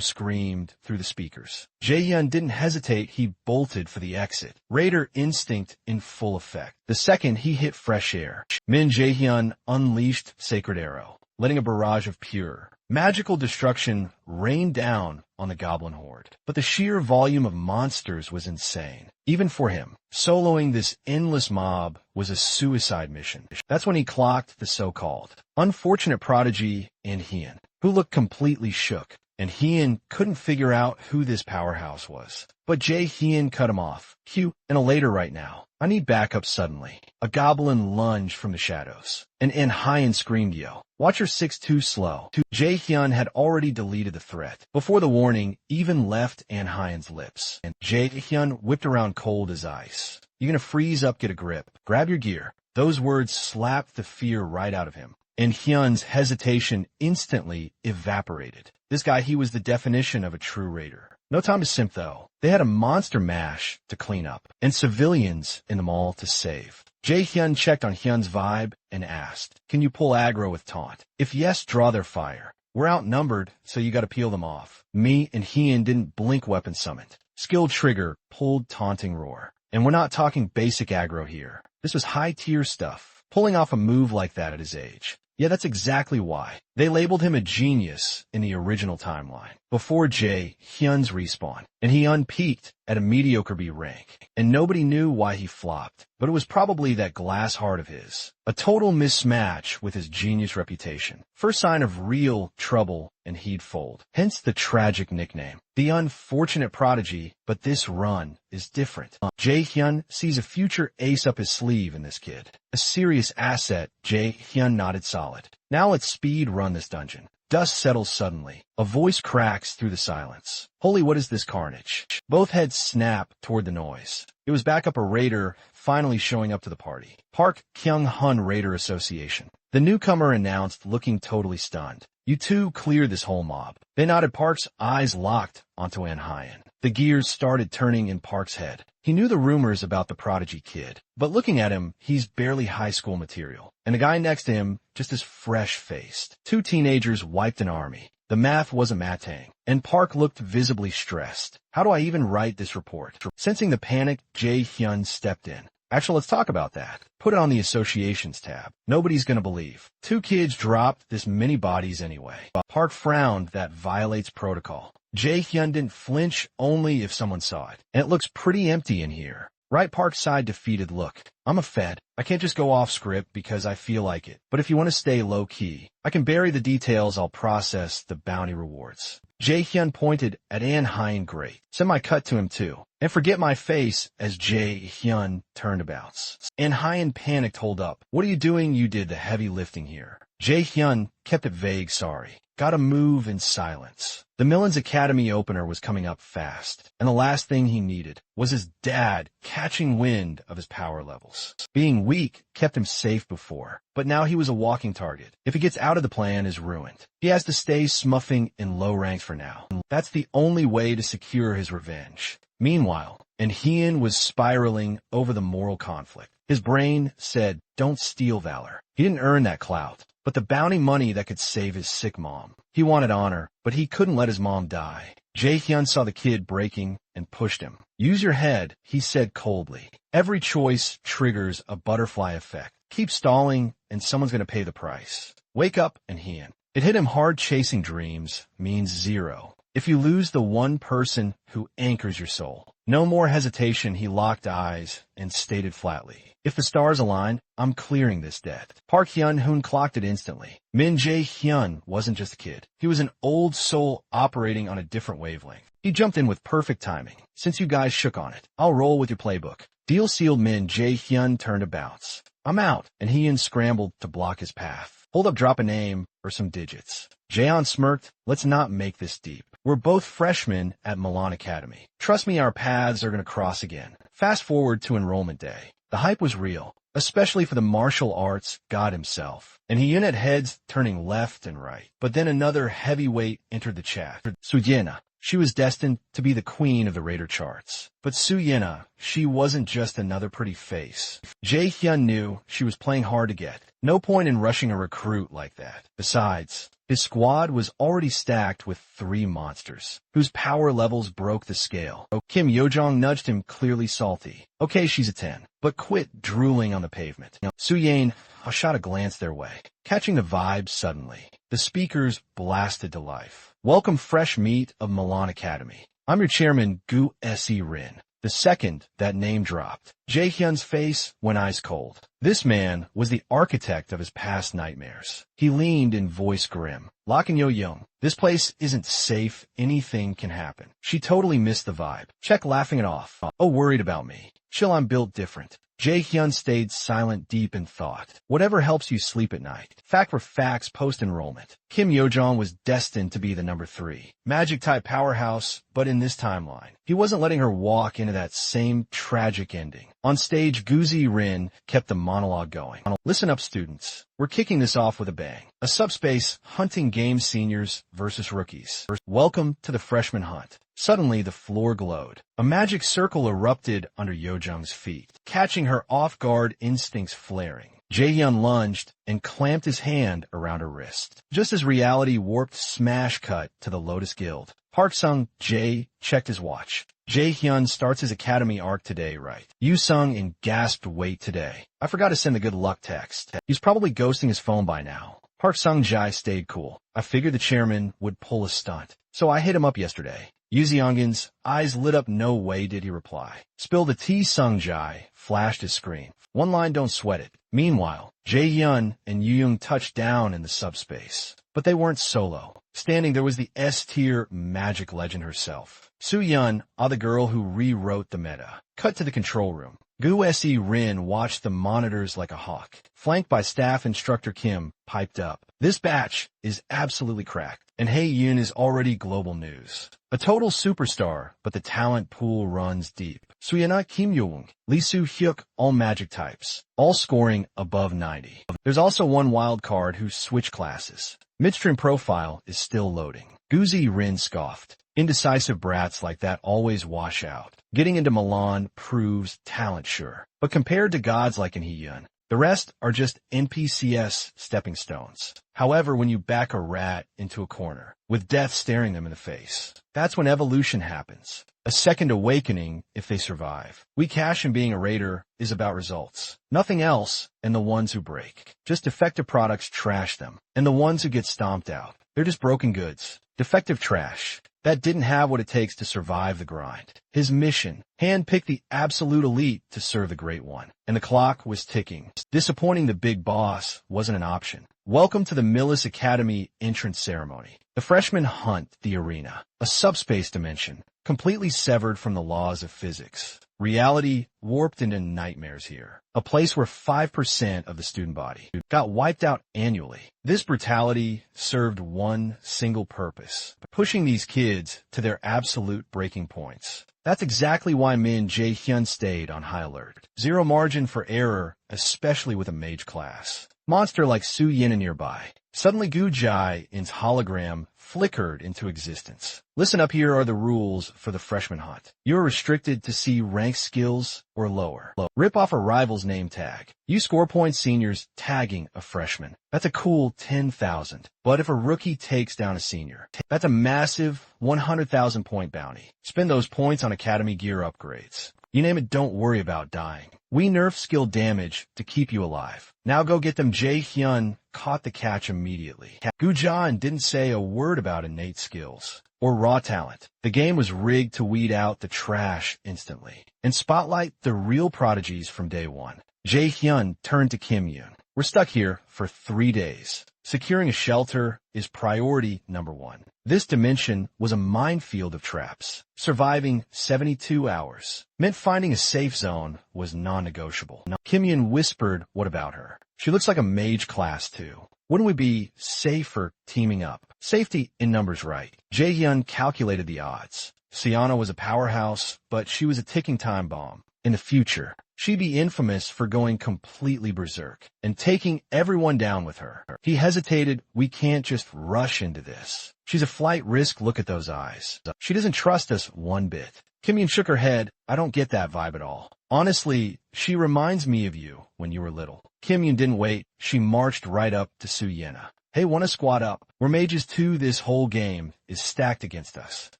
screamed through the speakers. Jae-hyun didn't hesitate, he bolted for the exit. Raider instinct in full effect. The second he hit fresh air, Min Jae-hyun unleashed Sacred Arrow, letting a barrage of pure, magical destruction rain down on the goblin horde. But the sheer volume of monsters was insane. Even for him, soloing this endless mob was a suicide mission. That's when he clocked the so-called unfortunate prodigy in Hien, who looked completely shook. And Hien couldn't figure out who this powerhouse was. But Jae-hyun cut him off. Q, and a later right now. I need backup suddenly. A goblin lunged from the shadows. And Hien screamed, yo, watch your 6-2 slow. Jae-hyun had already deleted the threat before the warning even left Hien's lips. And Jae-hyun whipped around cold as ice. You're gonna freeze up, get a grip. Grab your gear. Those words slapped the fear right out of him. And Hyun's hesitation instantly evaporated. This guy, he was the definition of a true raider. No time to simp, though. They had a monster mash to clean up, and civilians in the mall to save. Jae-hyun checked on Hyun's vibe and asked, can you pull aggro with taunt? If yes, draw their fire. We're outnumbered, so you gotta peel them off. Me and Hyun didn't blink, weapon summoned. Skill trigger, pulled taunting roar. And we're not talking basic aggro here. This was high-tier stuff. Pulling off a move like that at his age. Yeah, that's exactly why They labeled him a genius in the original timeline, before Jae Hyun's respawn, and he unpeaked at a mediocre B rank, and nobody knew why he flopped, but it was probably that glass heart of his. A total mismatch with his genius reputation. First sign of real trouble, and he'd fold. Hence the tragic nickname. The unfortunate prodigy, but this run is different. Jae Hyun sees a future ace up his sleeve in this kid. A serious asset. Jae Hyun nodded solid. Now let's speed run this dungeon. Dust settles suddenly. A voice cracks through the silence. Holy, what is this carnage? Both heads snap toward the noise. It was backup a raider finally showing up to the party. Park Kyung-hun Raider Association. The newcomer announced, looking totally stunned. You two clear this whole mob. They nodded. Park's eyes locked onto An Hyen. The gears started turning in Park's head. He knew the rumors about the prodigy kid, but looking at him, he's barely high school material. And the guy next to him, just as fresh-faced. Two teenagers wiped an army. The math wasn't matang, and Park looked visibly stressed. How do I even write this report? Sensing the panic, Jae Hyun stepped in. Actually, let's talk about that. Put it on the associations tab. Nobody's gonna believe. Two kids dropped this many bodies anyway. Park frowned. That violates protocol. Jae Hyun didn't flinch, only if someone saw it. And it looks pretty empty in here. Right? Park sighed defeated. Look, I'm a Fed. I can't just go off script because I feel like it. But if you want to stay low key, I can bury the details. I'll process the bounty rewards. Jae Hyun pointed at An Hyen. Great. Send my cut to him too. And forget my face as Jae Hyun turned abouts. An Hyen panicked. Hold up. What are you doing? You did the heavy lifting here. Jae Hyun kept it vague. Sorry. Gotta move in silence. The Million's Academy opener was coming up fast, and the last thing he needed was his dad catching wind of his power levels. Being weak kept him safe before, but now he was a walking target. If he gets out of the plan, is ruined. He has to stay smuffing in low ranks for now. That's the only way to secure his revenge. Meanwhile, An Hyen was spiraling over the moral conflict. His brain said, don't steal valor. He didn't earn that clout, but the bounty money that could save his sick mom. He wanted honor, but he couldn't let his mom die. Jae Hyun saw the kid breaking and pushed him. Use your head, he said coldly. Every choice triggers a butterfly effect. Keep stalling, and someone's going to pay the price. Wake up, An Hyen. It hit him hard. Chasing dreams means zero. If you lose the one person who anchors your soul. No more hesitation. He locked eyes and stated flatly. If the stars align, I'm clearing this debt. Park Hyun-hoon clocked it instantly. Min Jae-hyun wasn't just a kid. He was an old soul operating on a different wavelength. He jumped in with perfect timing. Since you guys shook on it, I'll roll with your playbook. Deal sealed. Min Jae-hyun turned to bounce. I'm out. And Hyun scrambled to block his path. Hold up, drop a name or some digits. Jaeon smirked. Let's not make this deep. We're both freshmen at Milan Academy. Trust me, our paths are going to cross again. Fast forward to enrollment day. The hype was real, especially for the martial arts god himself. And Hyun had heads turning left and right. But then another heavyweight entered the chat. Suyena. She was destined to be the queen of the Raider charts. But Suyena, she wasn't just another pretty face. Jae-hyun knew she was playing hard to get. No point in rushing a recruit like that. Besides, his squad was already stacked with 3 monsters, whose power levels broke the scale. Kim Yojong nudged him, clearly salty. Okay, she's a 10, but quit drooling on the pavement. Suyeon shot a glance their way, catching the vibe suddenly. The speakers blasted to life. Welcome fresh meat of Milan Academy. I'm your chairman, Gu Se Rin. The second that name dropped, Jae-hyun's face went ice cold. This man was the architect of his past nightmares. He leaned in voice grim. Lock-in Yo-young. This place isn't safe. Anything can happen. She totally missed the vibe. Check laughing it off. Oh, worried about me. Chill, I'm built different. Jae-hyun stayed silent, deep in thought. Whatever helps you sleep at night. Fact for facts post-enrollment. Kim Yojong was destined to be the number 3. Magic-type powerhouse, but in this timeline, he wasn't letting her walk into that same tragic ending. On stage, Gu Se Rin kept the monologue going. Listen up, students. We're kicking this off with a bang. A subspace hunting game, seniors versus rookies. Welcome to the freshman hunt. Suddenly, the floor glowed. A magic circle erupted under Yojong's feet, catching her off guard, instincts flaring. Jae-hyun lunged and clamped his hand around her wrist. Just as reality warped, smash cut to the Lotus Guild. Park Sung-jae checked his watch. Jae-hyun starts his academy arc today, right? Yu-sung in gasped wait today. I forgot to send the good luck text. He's probably ghosting his phone by now. Park Sung-jae stayed cool. I figured the chairman would pull a stunt, so I hit him up yesterday. Yu Zeongin's eyes lit up. No way did he reply. Spill the tea. Sung-jae flashed his screen. One line, don't sweat it. Meanwhile, Jae-hyun and Yu-young touched down in the subspace. But they weren't solo. Standing there was the S-tier magic legend herself. Soo-yeon, the girl who rewrote the meta. Cut to the control room. Gu Se-rin watched the monitors like a hawk. Flanked by staff instructor Kim, piped up. This batch is absolutely cracked, and Hae-yoon is already global news. A total superstar, but the talent pool runs deep. Soo-yeon, Kim Yo-woong, Lee Soo-hyuk, all magic types, all scoring above 90. There's also one wild card who switched classes. Midstream profile is still loading. Gu Se-rin scoffed. Indecisive brats like that always wash out. Getting into Milan proves talent, sure. But compared to gods like Hae-yoon, the rest are just NPCs stepping stones. However, when you back a rat into a corner, with death staring them in the face, that's when evolution happens. A second awakening if they survive. We cash in being a raider is about results. Nothing else, and the ones who break. Just defective products trash them. And the ones who get stomped out, they're just broken goods. Defective trash. That didn't have what it takes to survive the grind. His mission, handpick the absolute elite to serve the great one. And the clock was ticking. Disappointing the big boss wasn't an option. Welcome to the Millis Academy entrance ceremony. The freshmen hunt the arena, a subspace dimension, completely severed from the laws of physics. Reality warped into nightmares here. A place where 5% of the student body got wiped out annually. This brutality served one single purpose, pushing these kids to their absolute breaking points. That's exactly why Min Jae-hyun stayed on high alert. Zero margin for error, especially with a mage class. Monster like Soo-yeon nearby. Suddenly Gu Jae-in's hologram flickered into existence. Listen up, here are the rules for the freshman hunt. You are restricted to see rank skills or lower. Rip off a rival's name tag. Use score points seniors tagging a freshman. That's a cool 10,000. But if a rookie takes down a senior, that's a massive 100,000 point bounty. Spend those points on academy gear upgrades. You name it, don't worry about dying. We nerf skill damage to keep you alive. Now go get them. Jae-hyun caught the catch immediately. Gu Jae didn't say a word about innate skills or raw talent. The game was rigged to weed out the trash instantly and spotlight the real prodigies from day one. Jae-hyun turned to Kim Yoon. We're stuck here for 3 days. Securing a shelter is priority number one. This dimension was a minefield of traps. Surviving 72 hours meant finding a safe zone was non-negotiable. Kim Yoon whispered, what about her? She looks like a mage class too. Wouldn't we be safer teaming up? Safety in numbers, right? Jae-hyun calculated the odds. Siana was a powerhouse, but she was a ticking time bomb. In the future, she'd be infamous for going completely berserk and taking everyone down with her. He hesitated. We can't just rush into this. She's a flight risk. Look at those eyes. She doesn't trust us one bit. Kim Yoon shook her head. I don't get that vibe at all. Honestly, she reminds me of you when you were little. Kim Yoon didn't wait. She marched right up to Soo-yeon. Hey, wanna squat up? We're mages too. This whole game is stacked against us.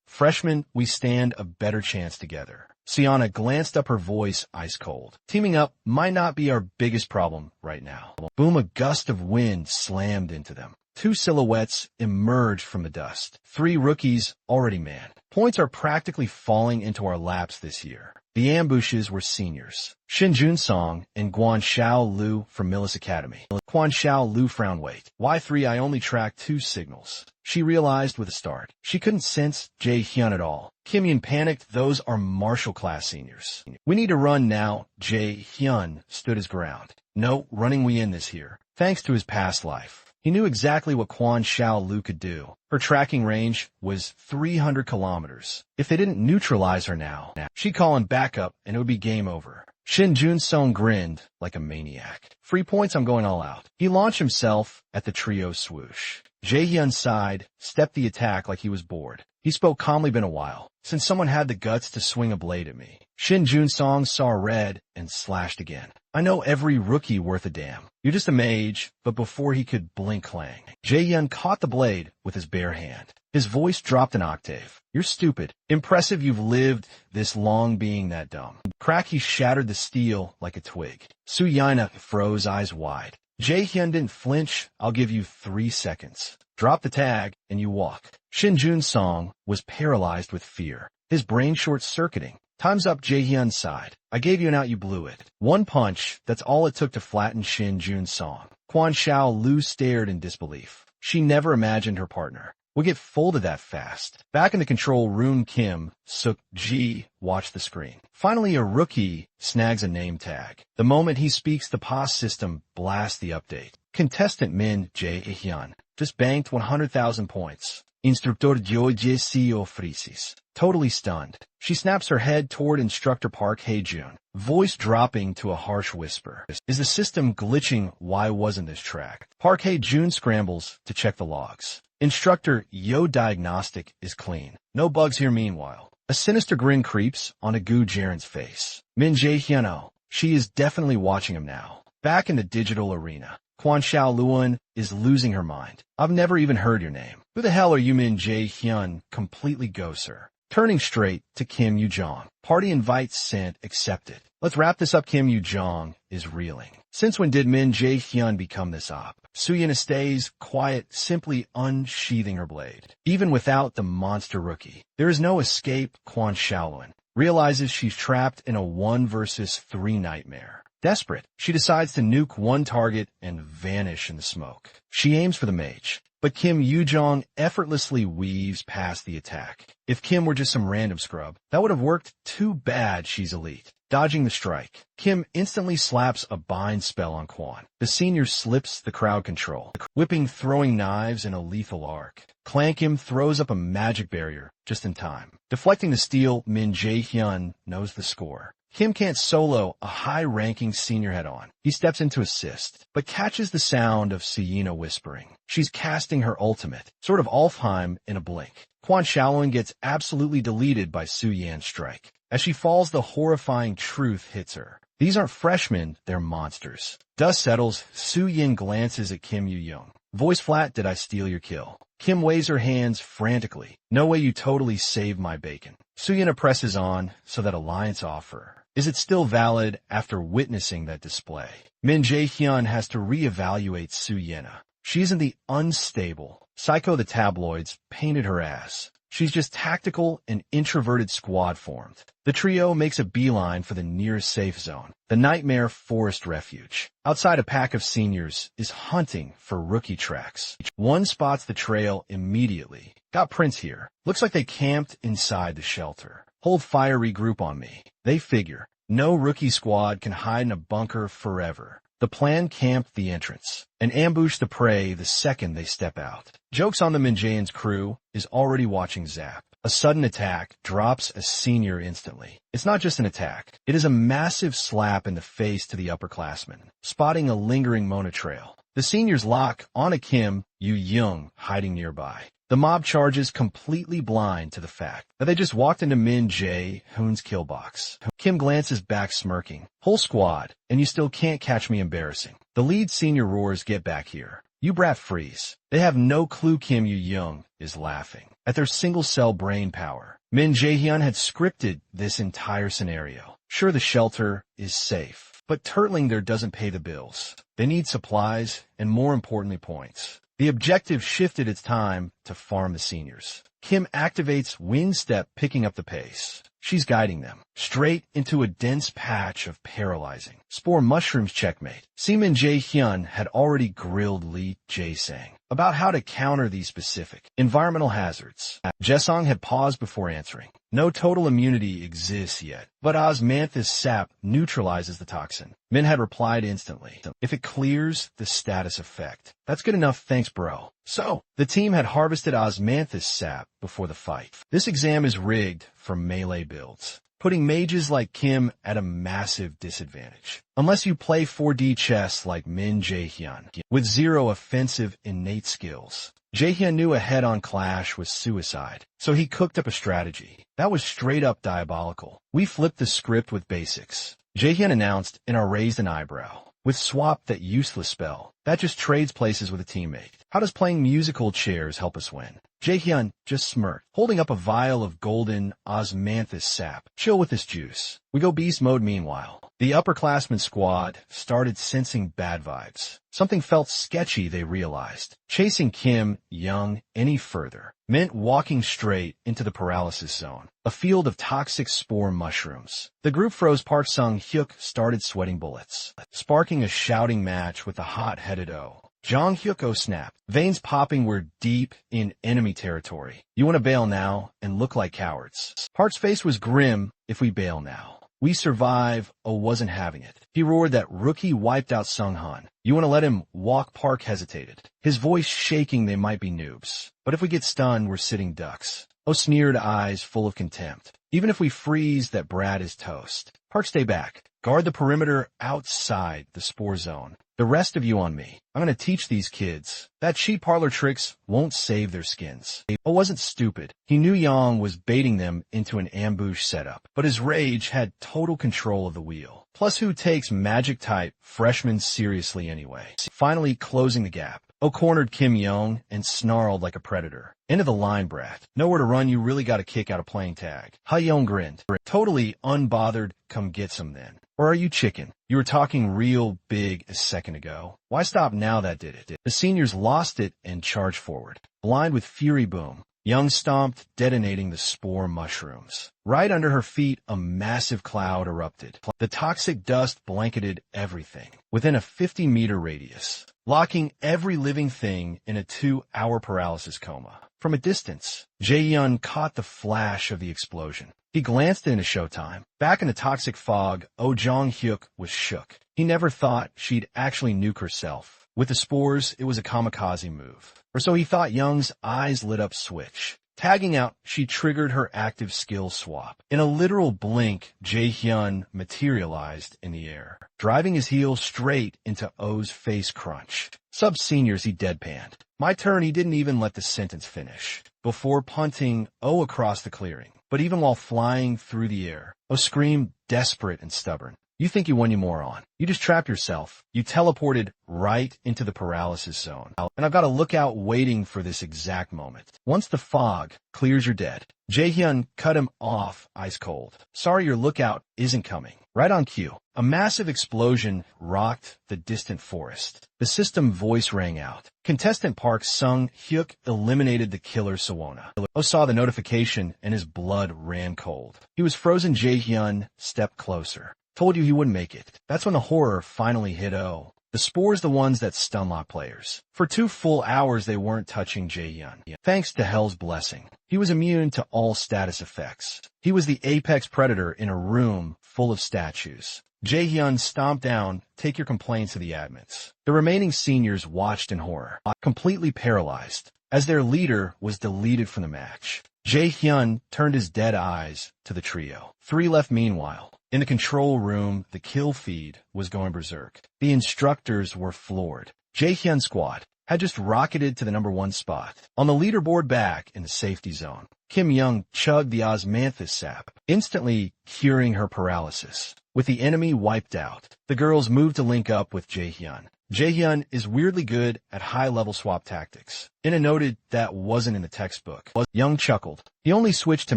Freshmen, we stand a better chance together. Siana glanced up, her voice ice cold. Teaming up might not be our biggest problem right now. Boom, a gust of wind slammed into them. 2 silhouettes emerged from the dust. 3 rookies already manned. Points are practically falling into our laps this year. The ambushes were seniors. Shin Jun-song and Guan Xiao-lu from Millis Academy. Guan Xiao-lu frowned. Wait. Y3, I only tracked 2 signals. She realized with a start. She couldn't sense Jae-hyun at all. Kim Yoon panicked. Those are martial class seniors. We need to run now. Jae-hyun stood his ground. No, running we in this here. Thanks to his past life. He knew exactly what Guan Xiao-lu could do. Her tracking range was 300 kilometers. If they didn't neutralize her now, she'd call in backup and it would be game over. Shin Jun-song grinned like a maniac. 3 points, I'm going all out. He launched himself at the trio swoosh. Jae-hyun sighed, stepped the attack like he was bored. He spoke calmly. Been a while since someone had the guts to swing a blade at me. Shin Jun-song saw red and slashed again. I know every rookie worth a damn. You're just a mage. But before he could blink, clang. Jae-hyun caught the blade with his bare hand. His voice dropped an octave. You're stupid. Impressive you've lived this long being that dumb. Crack, he shattered the steel like a twig. Soo-yeon froze, eyes wide. Jae-hyun didn't flinch. I'll give you 3 seconds. Drop the tag, and you walk. Shin Jun-song was paralyzed with fear. His brain short-circuiting. Time's up, Jae-hyun's side. I gave you an out, you blew it. One punch, that's all it took to flatten Shin Jun-song. Kwon Xiao-lu stared in disbelief. She never imagined her partner would get folded that fast. Back in the control room, Kim Suk-ji watched the screen. Finally, a rookie snags a name tag. The moment he speaks, the POS system blasts the update. Contestant Min Jae-hyun just banked 100,000 points. Instructor Joje Seo Frisis. Totally stunned. She snaps her head toward instructor Park Hae-jun, voice dropping to a harsh whisper. Is the system glitching? Why wasn't this tracked? Park Hae-jun scrambles to check the logs. Instructor Yo diagnostic is clean. No bugs here meanwhile. A sinister grin creeps on Gu Jaren's face. Min Jae-hyun, she is definitely watching him now. Back in the digital arena, Kwon Xiao-luan is losing her mind. I've never even heard your name. Who the hell are you? Min Jae-hyun completely goes her. Turning straight to Kim Yoo-jong. Party invite sent, accepted. Let's wrap this up. Kim Yoo-jong is reeling. Since when did Min Jae-hyun become this op? Soo-yeon stays quiet, simply unsheathing her blade. Even without the monster rookie, there is no escape. Kwon Xiao-luan realizes she's trapped in a 1 versus 3 nightmare. Desperate, she decides to nuke one target and vanish in the smoke. She aims for the mage, but Kim Yoo-jong effortlessly weaves past the attack. If Kim were just some random scrub, that would have worked. Too bad she's elite. Dodging the strike, Kim instantly slaps a bind spell on Kwon. The senior slips the crowd control, whipping throwing knives in a lethal arc. Clan Kim throws up a magic barrier just in time. Deflecting the steal, Min Jae-hyun knows the score. Kim can't solo a high-ranking senior head-on. He steps in to assist, but catches the sound of Suyina whispering. She's casting her ultimate, sort of Alfheim in a blink. Kwon Xiaolin gets absolutely deleted by Su-yan's strike. As she falls, the horrifying truth hits her. These aren't freshmen, they're monsters. Dust settles, Su-yin glances at Kim Yoo-jong. Voice flat, did I steal your kill? Kim waves her hands frantically. No way, you totally saved my bacon. Su-yin presses on, so that alliance offer. Is it still valid after witnessing that display? Min Jae-hyun has to reevaluate Su-yin. She isn't the unstable psycho the tabloids painted her as. She's just tactical and introverted squad formed. The trio makes a beeline for the nearest safe zone, the Nightmare Forest Refuge. Outside, a pack of seniors is hunting for rookie tracks. One spots the trail immediately. Got prints here. Looks like they camped inside the shelter. Hold fire, regroup on me. They figure, no rookie squad can hide in a bunker forever. The plan camped the entrance and ambush the prey the second they step out. Joke's on the Min Jae-hyun's crew is already watching Zap. A sudden attack drops a senior instantly. It's not just an attack. It is a massive slap in the face to the upperclassmen, spotting a lingering Mona trail. The seniors lock on a Kim Yoo-jong hiding nearby. The mob charges, completely blind to the fact that they just walked into Min Jae-hyun's kill box. Kim glances back smirking. Whole squad, and you still can't catch me embarrassing. The lead senior roars, get back here. You brat freeze. They have no clue Kim Yoo-jong is laughing at their single-cell brain power. Min Jae-hyun had scripted this entire scenario. Sure, the shelter is safe, but turtling there doesn't pay the bills. They need supplies and, more importantly, points. The objective shifted its time to farm the seniors. Kim activates Wind Step, picking up the pace. She's guiding them straight into a dense patch of paralyzing spore mushrooms. Checkmate. Min Jae-hyun had already grilled Lee Jae-sang about how to counter these specific environmental hazards. Jae-song had paused before answering. No total immunity exists yet, but osmanthus sap neutralizes the toxin. Min had replied instantly. If it clears the status effect, that's good enough, thanks bro. So, the team had harvested osmanthus sap before the fight. This exam is rigged for melee builds, putting mages like Kim at a massive disadvantage. Unless you play 4D chess like Min Jae-hyun, with zero offensive innate skills. Jae-hyun knew a head-on clash was suicide, so he cooked up a strategy that was straight-up diabolical. We flipped the script with basics. Jae-hyun announced, and I raised an eyebrow. With swap that useless spell, that just trades places with a teammate. How does playing musical chairs help us win? Jaehyun just smirked, holding up a vial of golden osmanthus sap. Chill with this juice. We go beast mode meanwhile. The upperclassmen squad started sensing bad vibes. Something felt sketchy, they realized. Chasing Kim Young any further meant walking straight into the paralysis zone, a field of toxic spore mushrooms. The group froze. Park Sung-hyuk started sweating bullets, sparking a shouting match with the hot-headed O. Jong Hyuko snapped. Veins popping, we're deep in enemy territory. You want to bail now and look like cowards. Park's face was grim. If we bail now, we survive. Oh, wasn't having it. He roared that Rookie wiped out Sung-han. You want to let him walk? Park hesitated, his voice shaking. They might be noobs, but if we get stunned, we're sitting ducks. Oh sneered, eyes full of contempt. Even if we freeze, that Brad is toast. Park, stay back. Guard the perimeter outside the spore zone. The rest of you on me. I'm going to teach these kids that cheap parlor tricks won't save their skins. Oh wasn't stupid. He knew Yang was baiting them into an ambush setup, but his rage had total control of the wheel. Plus, who takes magic-type freshmen seriously anyway? Finally closing the gap. Oh cornered Kim Young and snarled like a predator. End of the line, brat. Nowhere to run. You really got a kick out of playing tag. Ha-Young grinned, totally unbothered. Come get some then. Or are you chicken? You were talking real big a second ago. Why stop now? That did it. The seniors lost it and charged forward. Blind with fury, boom. Young stomped, detonating the spore mushrooms. Right under her feet, a massive cloud erupted. The toxic dust blanketed everything within a 50-meter radius, locking every living thing in a 2-hour paralysis coma. From a distance, Jae-hyun caught the flash of the explosion. He glanced into Showtime. Back in the toxic fog, Oh Jong-hyuk was shook. He never thought she'd actually nuke herself. With the spores, it was a kamikaze move. Or so he thought. Young's eyes lit up switch. Tagging out, she triggered her active skill swap. In a literal blink, Jae-hyun materialized in the air, driving his heel straight into O's face crunch. Sub-seniors, he deadpanned. My turn. He didn't even let the sentence finish before punting O across the clearing. But even while flying through the air, O screamed, desperate and stubborn. You think you won, you moron. You just trapped yourself. You teleported right into the paralysis zone. And I've got a lookout waiting for this exact moment. Once the fog clears, you're dead. Jae-hyun cut him off ice cold. Sorry, your lookout isn't coming. Right on cue. A massive explosion rocked the distant forest. The system voice rang out. Contestant Park Sung-hyuk eliminated the killer Sawona. Oh saw the notification and his blood ran cold. He was frozen. Jae-hyun stepped closer. Told you he wouldn't make it. That's when the horror finally hit O. The spores, the ones that stun lock players. For 2 full hours, they weren't touching Jae-hyun. Thanks to Hell's blessing, he was immune to all status effects. He was the apex predator in a room full of statues. Jae-hyun stomped down. Take your complaints to the admins. The remaining seniors watched in horror, completely paralyzed, as their leader was deleted from the match. Jae-hyun turned his dead eyes to the trio. 3 left meanwhile. In the control room, the kill feed was going berserk. The instructors were floored. Jae-hyun's squad had just rocketed to the #1 spot on the leaderboard back in the safety zone. Kim Young chugged the osmanthus sap, instantly curing her paralysis. With the enemy wiped out, the girls moved to link up with Jae-hyun. Jae-hyun is weirdly good at high-level swap tactics. Ina noted that wasn't in the textbook. Young chuckled. He only switched to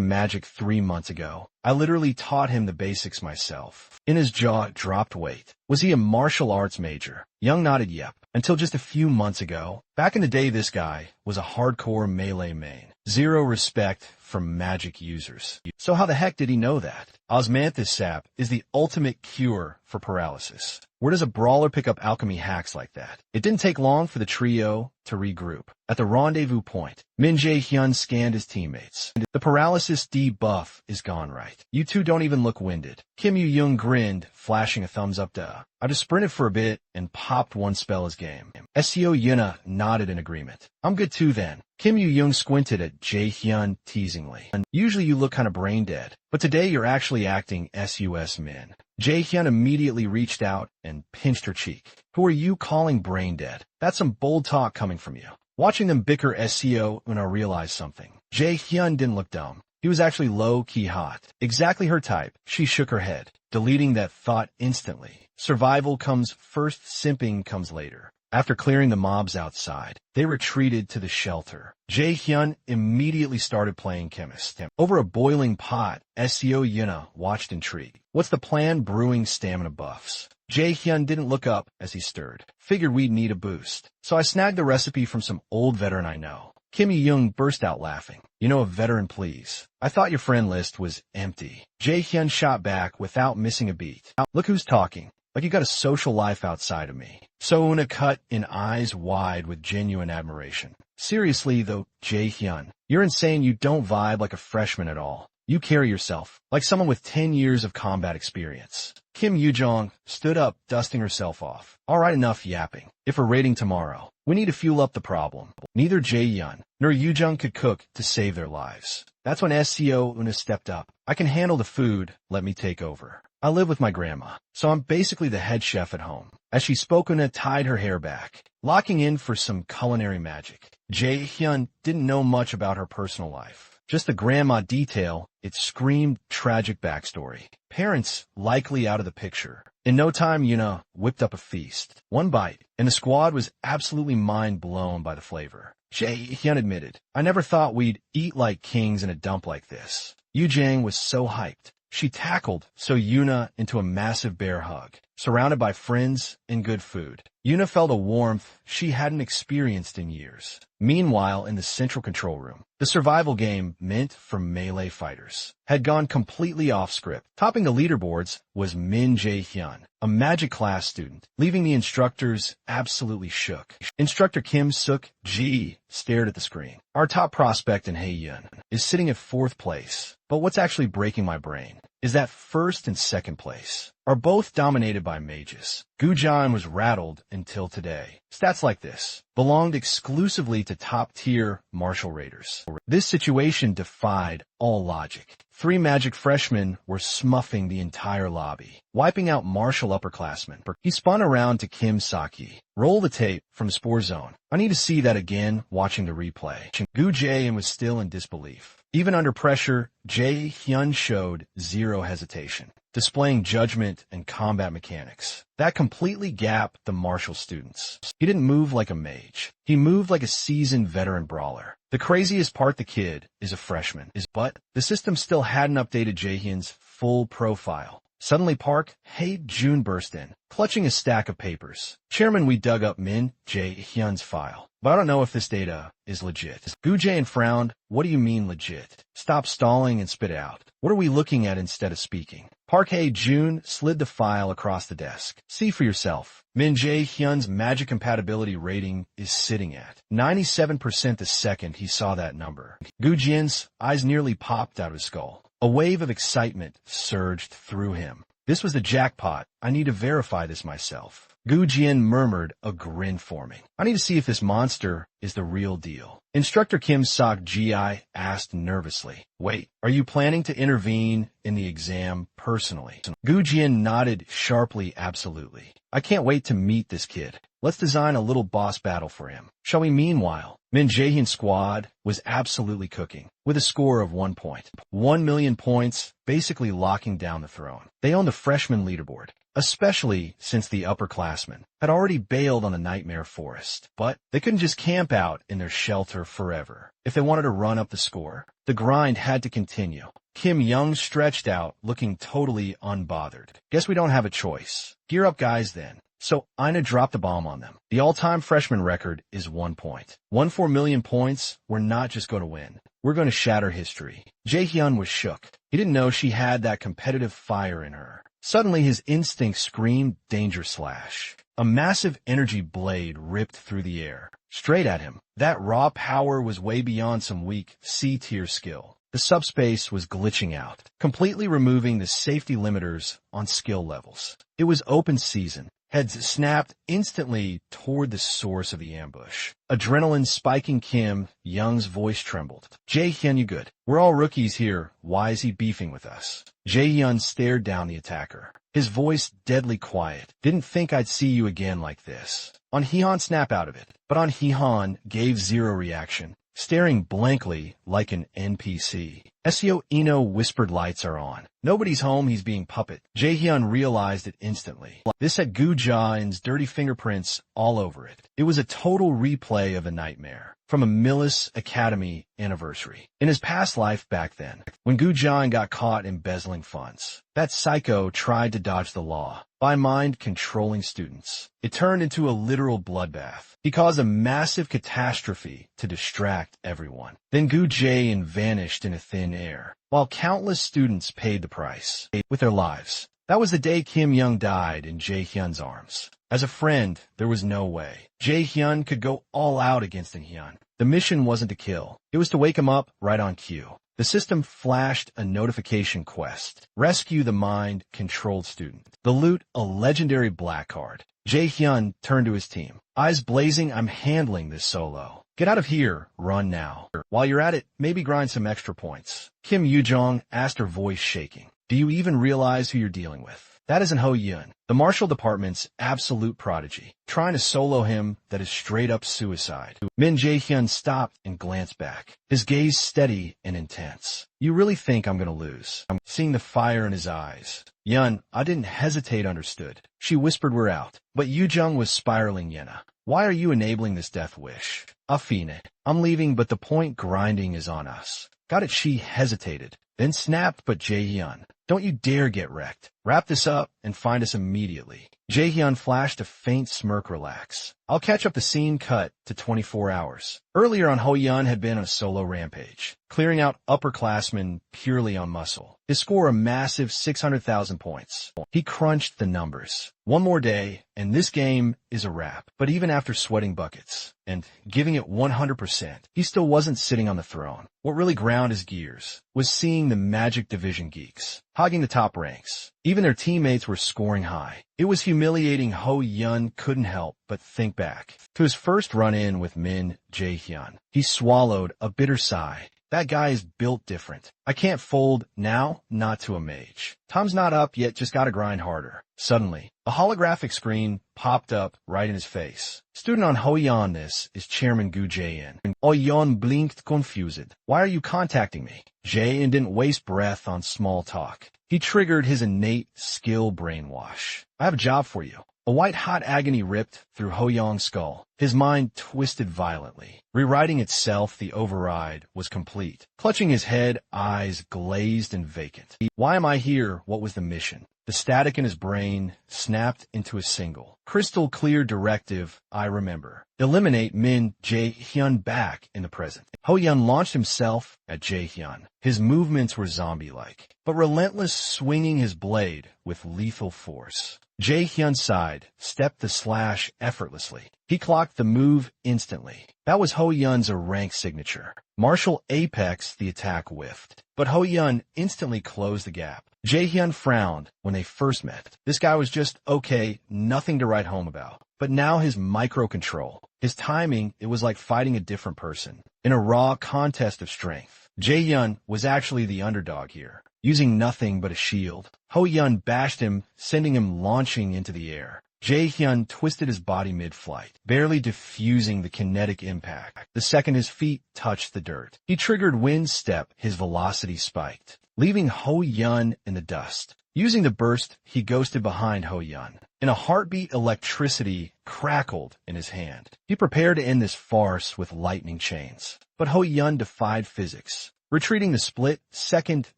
magic 3 months ago. I literally taught him the basics myself. Ina's jaw dropped. Wait, was he a martial arts major? Young nodded yep. Until just a few months ago. Back in the day, this guy was a hardcore melee main. Zero respect from magic users. So how the heck did he know that? Osmanthus sap is the ultimate cure for paralysis. Where does a brawler pick up alchemy hacks like that? It didn't take long for the trio to regroup. At the rendezvous point, Min Jae-hyun scanned his teammates. The paralysis debuff is gone, right? You two don't even look winded. Kim Yoo-young grinned, flashing a thumbs up. Duh. I just sprinted for a bit and popped 1 spell as game. SEO Yuna nodded in agreement. I'm good too then. Kim Yoo-young squinted at Jae-hyun teasingly. Usually you look kind of brain dead, but today you're actually acting SUS Min. Jae-hyun immediately reached out and pinched her cheek. Who are you calling brain dead? That's some bold talk coming from you. Watching them bicker, SEO Una realized something. Jae-hyun didn't look dumb. He was actually low-key hot. Exactly her type. She shook her head, deleting that thought instantly. Survival comes first, simping comes later. After clearing the mobs outside, they retreated to the shelter. Jae-hyun immediately started playing chemist. Over a boiling pot, SEO Yuna watched intrigued. What's the plan? Brewing stamina buffs. Jae-hyun didn't look up as he stirred. Figured we'd need a boost. So I snagged the recipe from some old veteran I know. Kim Yi-young burst out laughing. You know a veteran, please. I thought your friend list was empty. Jae-hyun shot back without missing a beat. Look who's talking. Like you got a social life outside of me. So Una cut in, eyes wide with genuine admiration. Seriously though, Jae-hyun, you're insane. You don't vibe like a freshman at all. You carry yourself like someone with 10 years of combat experience. Kim Yoo-jong stood up, dusting herself off. All right, enough yapping. If we're raiding tomorrow, we need to fuel up the problem. Neither Jae-hyun nor Yoo-jong could cook to save their lives. That's when SCO Una stepped up. I can handle the food. Let me take over. I live with my grandma, so I'm basically the head chef at home. As she spoke, Una tied her hair back, locking in for some culinary magic. Jae-hyun didn't know much about her personal life. Just the grandma detail, it screamed tragic backstory. Parents likely out of the picture. In no time, Yuna whipped up a feast. One bite, and the squad was absolutely mind blown by the flavor. Jae-hyun admitted, I never thought we'd eat like kings in a dump like this. Yoo-jang was so hyped. She tackled Yuna into a massive bear hug, surrounded by friends and good food. Yuna felt a warmth she hadn't experienced in years. Meanwhile, in the central control room, the survival game meant for melee fighters had gone completely off script. Topping the leaderboards was Min Jae-hyun, a magic class student, leaving the instructors absolutely shook. Instructor Kim Suk-ji stared at the screen. Our top prospect in Hae-yun is sitting at 4th place. But what's actually breaking my brain is that 1st and 2nd place are both dominated by mages. Gujan was rattled until today. Stats like this belonged exclusively to top-tier martial raiders. This situation defied all logic. 3 magic freshmen were smuffing the entire lobby, wiping out martial upperclassmen. He spun around to Kim Saki. Roll the tape from Spore Zone. I need to see that again watching the replay. Gu Jae was still in disbelief. Even under pressure, Jae-hyun showed zero hesitation, displaying judgment and combat mechanics that completely gapped the martial students. He didn't move like a mage. He moved like a seasoned veteran brawler. The craziest part, the kid is a freshman, but the system still hadn't updated Jae-hyun's full profile. Suddenly Park Hae-jun burst in, clutching a stack of papers. Chairman, we dug up Min Jae-hyun's file, but I don't know if this data is legit. Gu Jae frowned. What do you mean legit? Stop stalling and spit it out. What are we looking at instead of speaking? Park Hae-jun slid the file across the desk. See for yourself. Min Jae-hyun's magic compatibility rating is sitting at 97% the second he saw that number. Gu Jin's eyes nearly popped out of his skull. A wave of excitement surged through him. This was the jackpot. I need to verify this myself. Gu Jin murmured, a grin forming. I need to see if this monster is the real deal. Instructor Kim Sok-ji asked nervously. Wait, are you planning to intervene in the exam personally? Gu Jin nodded sharply, absolutely. I can't wait to meet this kid. Let's design a little boss battle for him. Shall we? Meanwhile, Min Jae-hyun's squad was absolutely cooking, with a score of 1 point. 1 million points, basically locking down the throne. They owned the freshman leaderboard, especially since the upperclassmen had already bailed on the Nightmare Forest. But they couldn't just camp out in their shelter forever. If they wanted to run up the score, the grind had to continue. Kim Young stretched out, looking totally unbothered. Guess we don't have a choice. Gear up, guys, then. So Ina dropped the bomb on them. The all-time freshman record is 1 point. 1.4 million points. We're not just going to win. We're going to shatter history. Jae-hyun was shook. He didn't know she had that competitive fire in her. Suddenly his instinct screamed danger slash. A massive energy blade ripped through the air, straight at him. That raw power was way beyond some weak C-tier skill. The subspace was glitching out, completely removing the safety limiters on skill levels. It was open season. Heads snapped instantly toward the source of the ambush. Adrenaline spiking. Kim Young's voice trembled. Jae-hyun, you good? We're all rookies here. Why is he beefing with us? Jae-hyun stared down the attacker, his voice deadly quiet. Didn't think I'd see you again like this. On Heehan, snap out of it. But on Heehan gave zero reaction, staring blankly like an NPC. Seo Ino whispered lights are on. Nobody's home, he's being puppet. Jaehyun realized it instantly. This had Gu Jain's dirty fingerprints all over it. It was a total replay of a nightmare from a Millis Academy anniversary. In his past life back then, when Gu Jain got caught embezzling funds, that psycho tried to dodge the law by mind-controlling students. It turned into a literal bloodbath. He caused a massive catastrophe to distract everyone. Then Gu Jain vanished in a thin air, while countless students paid the price with their lives. That was the day Kim Young died in Jaehyun's arms. As a friend, there was no way Jaehyun could go all out against Hyun. The mission wasn't to kill. It was to wake him up right on cue. The system flashed a notification quest. Rescue the mind-controlled student. The loot, a legendary black card. Jaehyun turned to his team. Eyes blazing, I'm handling this solo. Get out of here, run now. While you're at it, maybe grind some extra points. Kim Yoo-jong asked, her voice shaking. Do you even realize who you're dealing with? That isn't Ho Yun, the Marshal Department's absolute prodigy. Trying to solo him, that is straight up suicide. Min Jae-hyun stopped and glanced back, his gaze steady and intense. You really think I'm gonna lose? I'm seeing the fire in his eyes. Yun, I didn't hesitate, understood. She whispered, we're out. But Yoo-jung was spiraling. Yena, why are you enabling this death wish? Afine, I'm leaving, but the point grinding is on us. Got it, she hesitated, then snapped, but Jae-hyun, don't you dare get wrecked. Wrap this up and find us immediately. Jae-hyun flashed a faint smirk. Relax. I'll catch up. The scene cut to 24 hours. Earlier on, Ho Yun had been on a solo rampage, clearing out upperclassmen purely on muscle. His score a massive 600,000 points. He crunched the numbers. One more day, and this game is a wrap. But even after sweating buckets and giving it 100%, he still wasn't sitting on the throne. What really ground his gears was seeing the Magic Division geeks hogging the top ranks. Even their teammates were scoring high. It was humiliating. Ho Yun couldn't help but think back to his first run-in with Min Jae-hyun. He swallowed a bitter sigh. That guy is built different. I can't fold now, not to a mage. Time's not up yet, just gotta grind harder. Suddenly, a holographic screen popped up right in his face. Student on Ho Yan, this is Chairman Gu Jae-in. Oh Yan blinked confused. Why are you contacting me? Jae-in didn't waste breath on small talk. He triggered his innate skill brainwash. I have a job for you. A white-hot agony ripped through Ho Yong's skull. His mind twisted violently. Rewriting itself, the override was complete. Clutching his head, eyes glazed and vacant. Why am I here? What was the mission? The static in his brain snapped into a single, crystal-clear directive. I remember. Eliminate Min Jae-hyun back in the present. Ho Yun launched himself at Jae-hyun. His movements were zombie-like, but relentless, swinging his blade with lethal force. Jae-hyun sighed, stepped the slash effortlessly. He clocked the move instantly. That was Ho Yun's rank signature. Martial apex, the attack whiffed, but Ho Yun instantly closed the gap. Jae-hyun frowned when they first met. This guy was just okay, nothing to write home about. But now his micro-control, his timing, it was like fighting a different person. In a raw contest of strength, Jae-hyun was actually the underdog here. Using nothing but a shield, Ho Yun bashed him, sending him launching into the air. Jae-hyun twisted his body mid-flight, barely diffusing the kinetic impact. The second his feet touched the dirt, he triggered wind step, his velocity spiked, leaving Ho Yun in the dust. Using the burst, he ghosted behind Ho Yun. In a heartbeat, electricity crackled in his hand. He prepared to end this farce with lightning chains. But Ho Yun defied physics. Retreating the split second,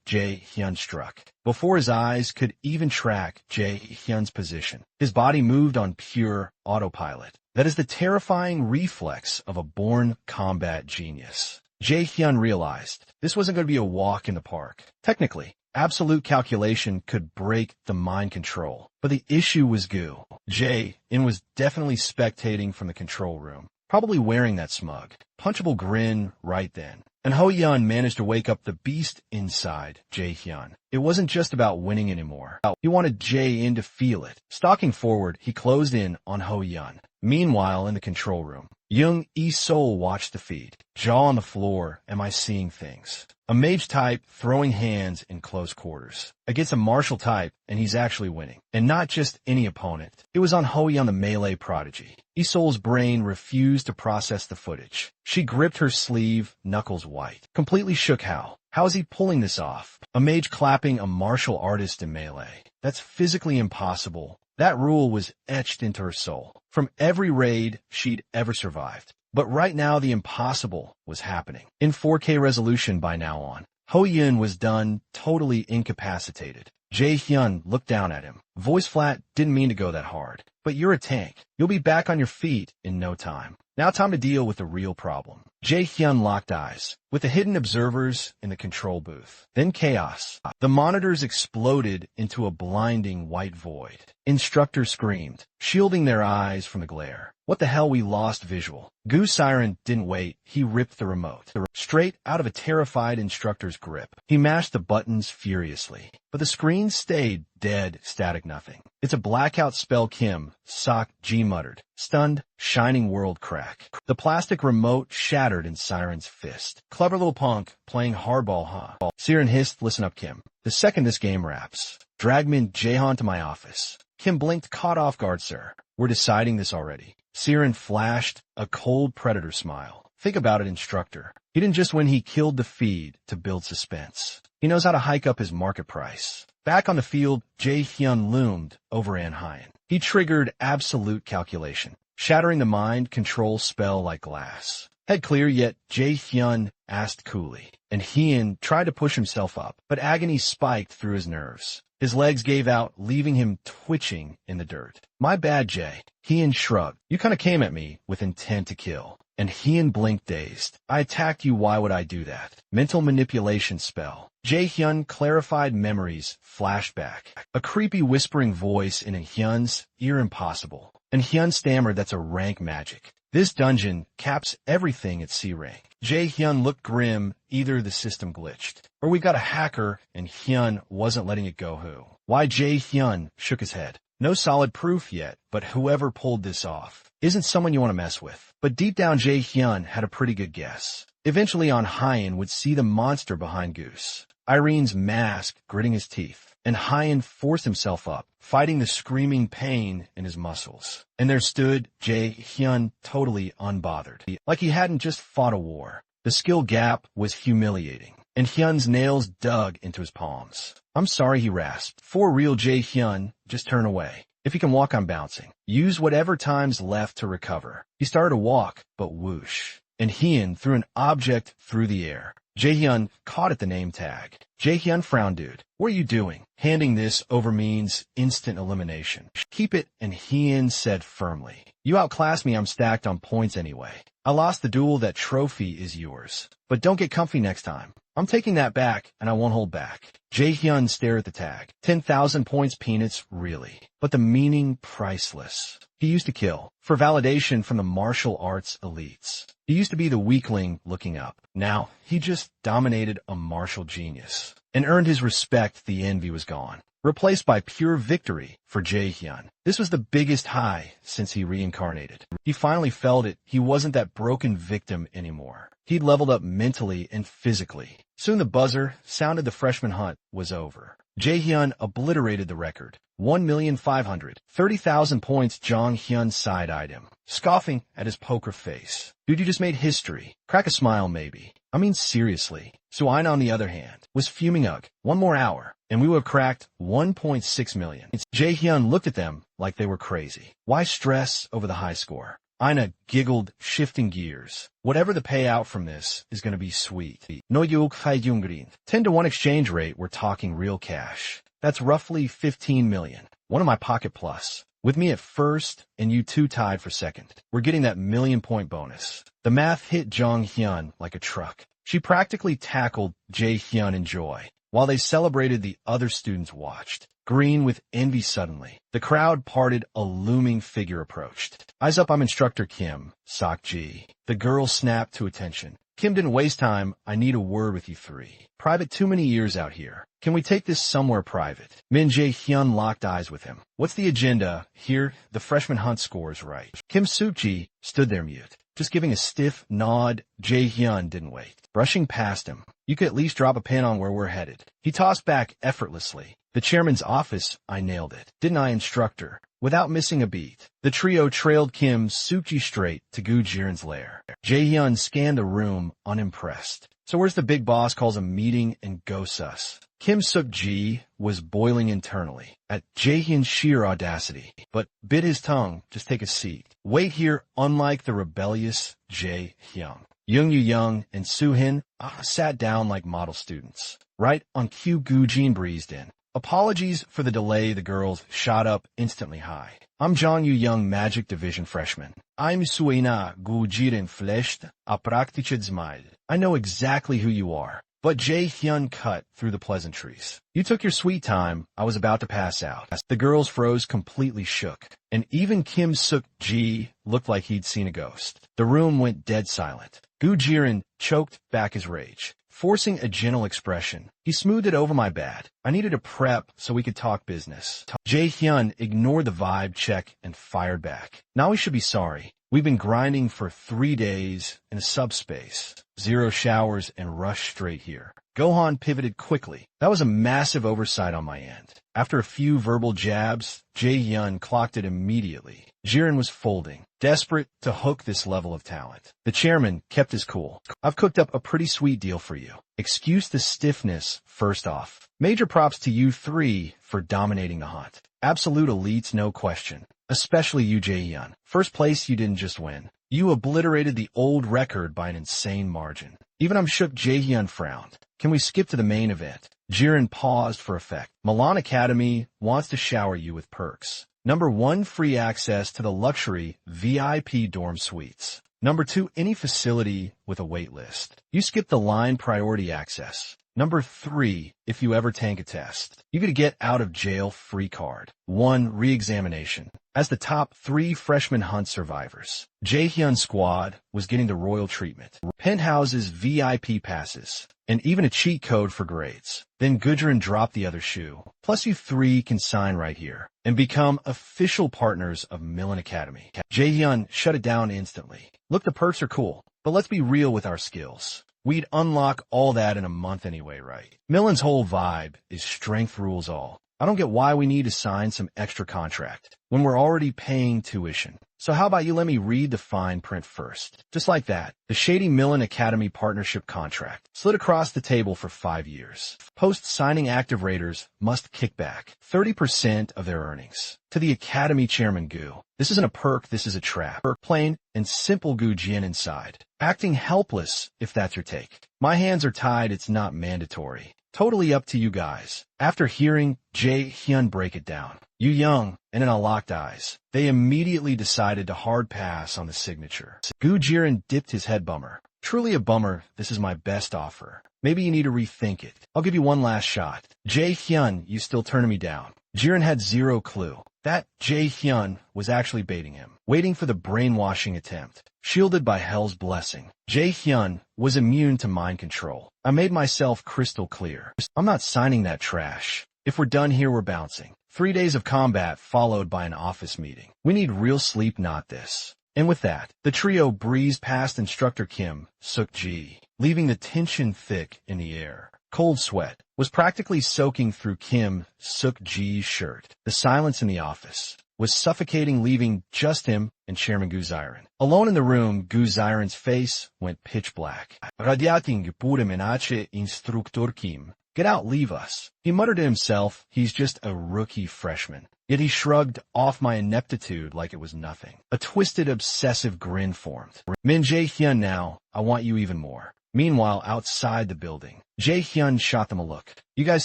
Jae-hyun struck. Before his eyes could even track Jae-hyun's position, his body moved on pure autopilot. That is the terrifying reflex of a born combat genius. Jae-hyun realized this wasn't going to be a walk in the park. Technically, absolute calculation could break the mind control. But the issue was Gu. Jae-in was definitely spectating from the control room, probably wearing that smug, punchable grin right then. And Ho Yun managed to wake up the beast inside Jae-hyun. It wasn't just about winning anymore. He wanted Jae-in to feel it. Stalking forward, he closed in on Ho Yun. Meanwhile, in the control room, Young E-Sol watched the feed. Jaw on the floor, am I seeing things? A mage type throwing hands in close quarters. Against a martial type, and he's actually winning. And not just any opponent. It was on Hoyun, the melee prodigy. Isol's brain refused to process the footage. She gripped her sleeve, knuckles white. Completely shook how. How is he pulling this off? A mage clapping a martial artist in melee. That's physically impossible. That rule was etched into her soul. From every raid she'd ever survived. But right now the impossible was happening. In 4K resolution by now on. Hoyun was done, totally incapacitated. Jae-hyun looked down at him. Voice flat, didn't mean to go that hard. But you're a tank. You'll be back on your feet in no time. Now time to deal with the real problem. Jae-hyun locked eyes with the hidden observers in the control booth. Then chaos. The monitors exploded into a blinding white void. Instructors screamed, shielding their eyes from the glare. What the hell, we lost visual. Goose Siren didn't wait. He ripped the remote straight out of a terrified instructor's grip. He mashed the buttons furiously. But the screen stayed dead, static nothing. It's a blackout spell, Kim, Sok G muttered. Stunned, shining world crack. The plastic remote shattered in Siren's fist. Clever little punk, playing hardball, huh? Siren hissed, listen up, Kim. The second this game wraps, drag Min Jaehan to my office. Kim blinked, caught off guard, sir. We're deciding this already. Siren flashed a cold predator smile. Think about it, instructor. He didn't just win, he killed the feed to build suspense. He knows how to hike up his market price. Back on the field, Jae-hyun loomed over An Hyen. He triggered absolute calculation, shattering the mind control spell like glass. Head clear, yet Jae-hyun asked coolly, and Hyen tried to push himself up, but agony spiked through his nerves. His legs gave out, leaving him twitching in the dirt. My bad, Jay. Hyen shrugged. You kinda came at me with intent to kill. And Hyen blinked, dazed. I attacked you, why would I do that? Mental manipulation spell. Jae-hyun clarified memories, flashback. A creepy whispering voice in Hyun's ear, impossible. And Hyun stammered, that's a rank magic. This dungeon caps everything at C rank. Jae-hyun looked grim, either the system glitched, or we got a hacker and Hyun wasn't letting it go. Who? Why? Jae-hyun shook his head. No solid proof yet, but whoever pulled this off isn't someone you want to mess with. But deep down, Jae-hyun had a pretty good guess. Eventually, An Hyen would see the monster behind Goose. Irene's mask gritting his teeth, and Hyen forced himself up, fighting the screaming pain in his muscles. And there stood Jae-hyun, totally unbothered, like he hadn't just fought a war. The skill gap was humiliating, and Hyun's nails dug into his palms. I'm sorry, he rasped. For real, Jae-hyun, just turn away. If you can walk, I'm bouncing. Use whatever time's left to recover. He started to walk, but whoosh. And Hyen threw an object through the air. Jae-hyun caught at the name tag. Jae-hyun frowned, dude. What are you doing? Handing this over means instant elimination. Keep it, and Hyen said firmly. You outclassed me, I'm stacked on points anyway. I lost the duel, that trophy is yours. But don't get comfy next time. I'm taking that back, and I won't hold back. Jae-hyun stared at the tag. 10,000 points, peanuts, really. But the meaning, priceless. He used to kill, for validation from the martial arts elites. He used to be the weakling looking up. Now, he just dominated a martial genius. And earned his respect, the envy was gone. Replaced by pure victory for Jae-hyun. This was the biggest high since he reincarnated. He finally felt it. He wasn't that broken victim anymore. He'd leveled up mentally and physically. Soon the buzzer sounded, the freshman hunt was over. Jae-hyun obliterated the record. 1,530,000 points. Jong-hyun side-eyed him, scoffing at his poker face. Dude, you just made history. Crack a smile, maybe. I mean, seriously. Suina, on the other hand, was fuming. Ugh, one more hour, and we would have cracked 1.6 million. Jae-hyun looked at them like they were crazy. Why stress over the high score? Ina giggled, shifting gears. Whatever the payout from this is going to be sweet. No yuk haijungrin. 10 to 1 exchange rate, we're talking real cash. That's roughly 15 million. One in my pocket plus. With me at first and you two tied for second. We're getting that 1,000,000-point bonus. The math hit Jong-hyun like a truck. She practically tackled Jae-hyun in joy. While they celebrated, the other students watched. Green with envy suddenly. The crowd parted, a looming figure approached. Eyes up, I'm Instructor Kim, Sok G. The girl snapped to attention. Kim didn't waste time, I need a word with you three. Private too many years out here. Can we take this somewhere private? Min Jae-hyun locked eyes with him. What's the agenda? Here, the freshman hunt scores right. Kim Suk-ji stood there mute, just giving a stiff nod. Jae-hyun didn't wait. Brushing past him. You could at least drop a pin on where we're headed. He tossed back effortlessly. The chairman's office, I nailed it. Didn't I, instructor? Without missing a beat. The trio trailed Kim Suk-ji straight to Gu Jiren's lair. Jae-hyun scanned the room, unimpressed. So where's the big boss calls a meeting and ghosts us? Kim Suk-ji was boiling internally at Jae-hyun's sheer audacity, but bit his tongue. Just take a seat. Wait here, unlike the rebellious Jae-hyun. Young Yu-young and Soo-hin sat down like model students. Right on cue, Gu Jin breezed in. Apologies for the delay. The girls shot up instantly high. I'm Jong Yu-young, Magic Division freshman. I'm Suina Gu Jiren fleshed a praktice smile. I know exactly who you are. But Jae-hyun cut through the pleasantries. You took your sweet time. I was about to pass out. The girls froze, completely shook. And even Kim Suk-ji looked like he'd seen a ghost. The room went dead silent. Gu Jiren choked back his rage, forcing a gentle expression. He smoothed it over my bad. I needed a prep so we could talk business. Jae-hyun ignored the vibe check and fired back. Now we should be sorry. We've been grinding for 3 days in a subspace. 0 showers and rushed straight here. Gohan pivoted quickly. That was a massive oversight on my end. After a few verbal jabs, Jae-hyun clocked it immediately. Jiren was folding, desperate to hook this level of talent. The chairman kept his cool. I've cooked up a pretty sweet deal for you. Excuse the stiffness first off. Major props to you three for dominating the hunt. Absolute elites, no question. Especially you, Jae-hyun. First place, you didn't just win. You obliterated the old record by an insane margin. Even I'm shook. Jae-hyun frowned. Can we skip to the main event? Jiren paused for effect. Milan Academy wants to shower you with perks. Number 1, free access to the luxury VIP dorm suites. Number 2, any facility with a wait list. You skip the line priority access. Number 3, if you ever tank a test, you get a get out of jail free card. 1, re-examination. As the top 3 freshman hunt survivors, Jae-hyun's squad was getting the royal treatment. Penthouses, VIP passes, and even a cheat code for grades. Then Gudrun dropped the other shoe. Plus you 3 can sign right here and become official partners of Milan Academy. Jae-hyun shut it down instantly. Look, the perks are cool, but let's be real with our skills. We'd unlock all that in a month anyway, right? Milan's whole vibe is strength rules all. I don't get why we need to sign some extra contract when we're already paying tuition. So how about you let me read the fine print first? Just like that, the shady Milan Academy partnership contract slid across the table for 5 years. Post-signing active raters must kick back 30% of their earnings to the Academy chairman Gu. This isn't a perk, this is a trap. Plain and simple. Gu Jin inside, acting helpless if that's your take. My hands are tied, it's not mandatory. Totally up to you guys. After hearing Jae-hyun break it down, Yu Young and in a locked eyes, they immediately decided to hard pass on the signature. Gu Jiren dipped his head. Bummer. Truly a bummer. This is my best offer. Maybe you need to rethink it. I'll give you one last shot. Jae-hyun, you still turning me down. Jiren had zero clue that Jae-hyun was actually baiting him, waiting for the brainwashing attempt. Shielded by Hell's blessing, Jae-hyun was immune to mind control. I made myself crystal clear. I'm not signing that trash. If we're done here, we're bouncing. 3 days of combat followed by an office meeting. We need real sleep, not this. And with that, the trio breezed past instructor Kim Suk-ji, leaving the tension thick in the air. Cold sweat was practically soaking through Kim Suk-ji's shirt. The silence in the office was suffocating, leaving just him and Chairman Gu Ziren. Alone in the room, Gu Ziren's face went pitch black. Radiating pure menace instructor Kim. Get out, leave us. He muttered to himself, he's just a rookie freshman. Yet he shrugged off my ineptitude like it was nothing. A twisted, obsessive grin formed. Min Jae-hyun, now, I want you even more. Meanwhile, outside the building, Jae-hyun shot them a look. You guys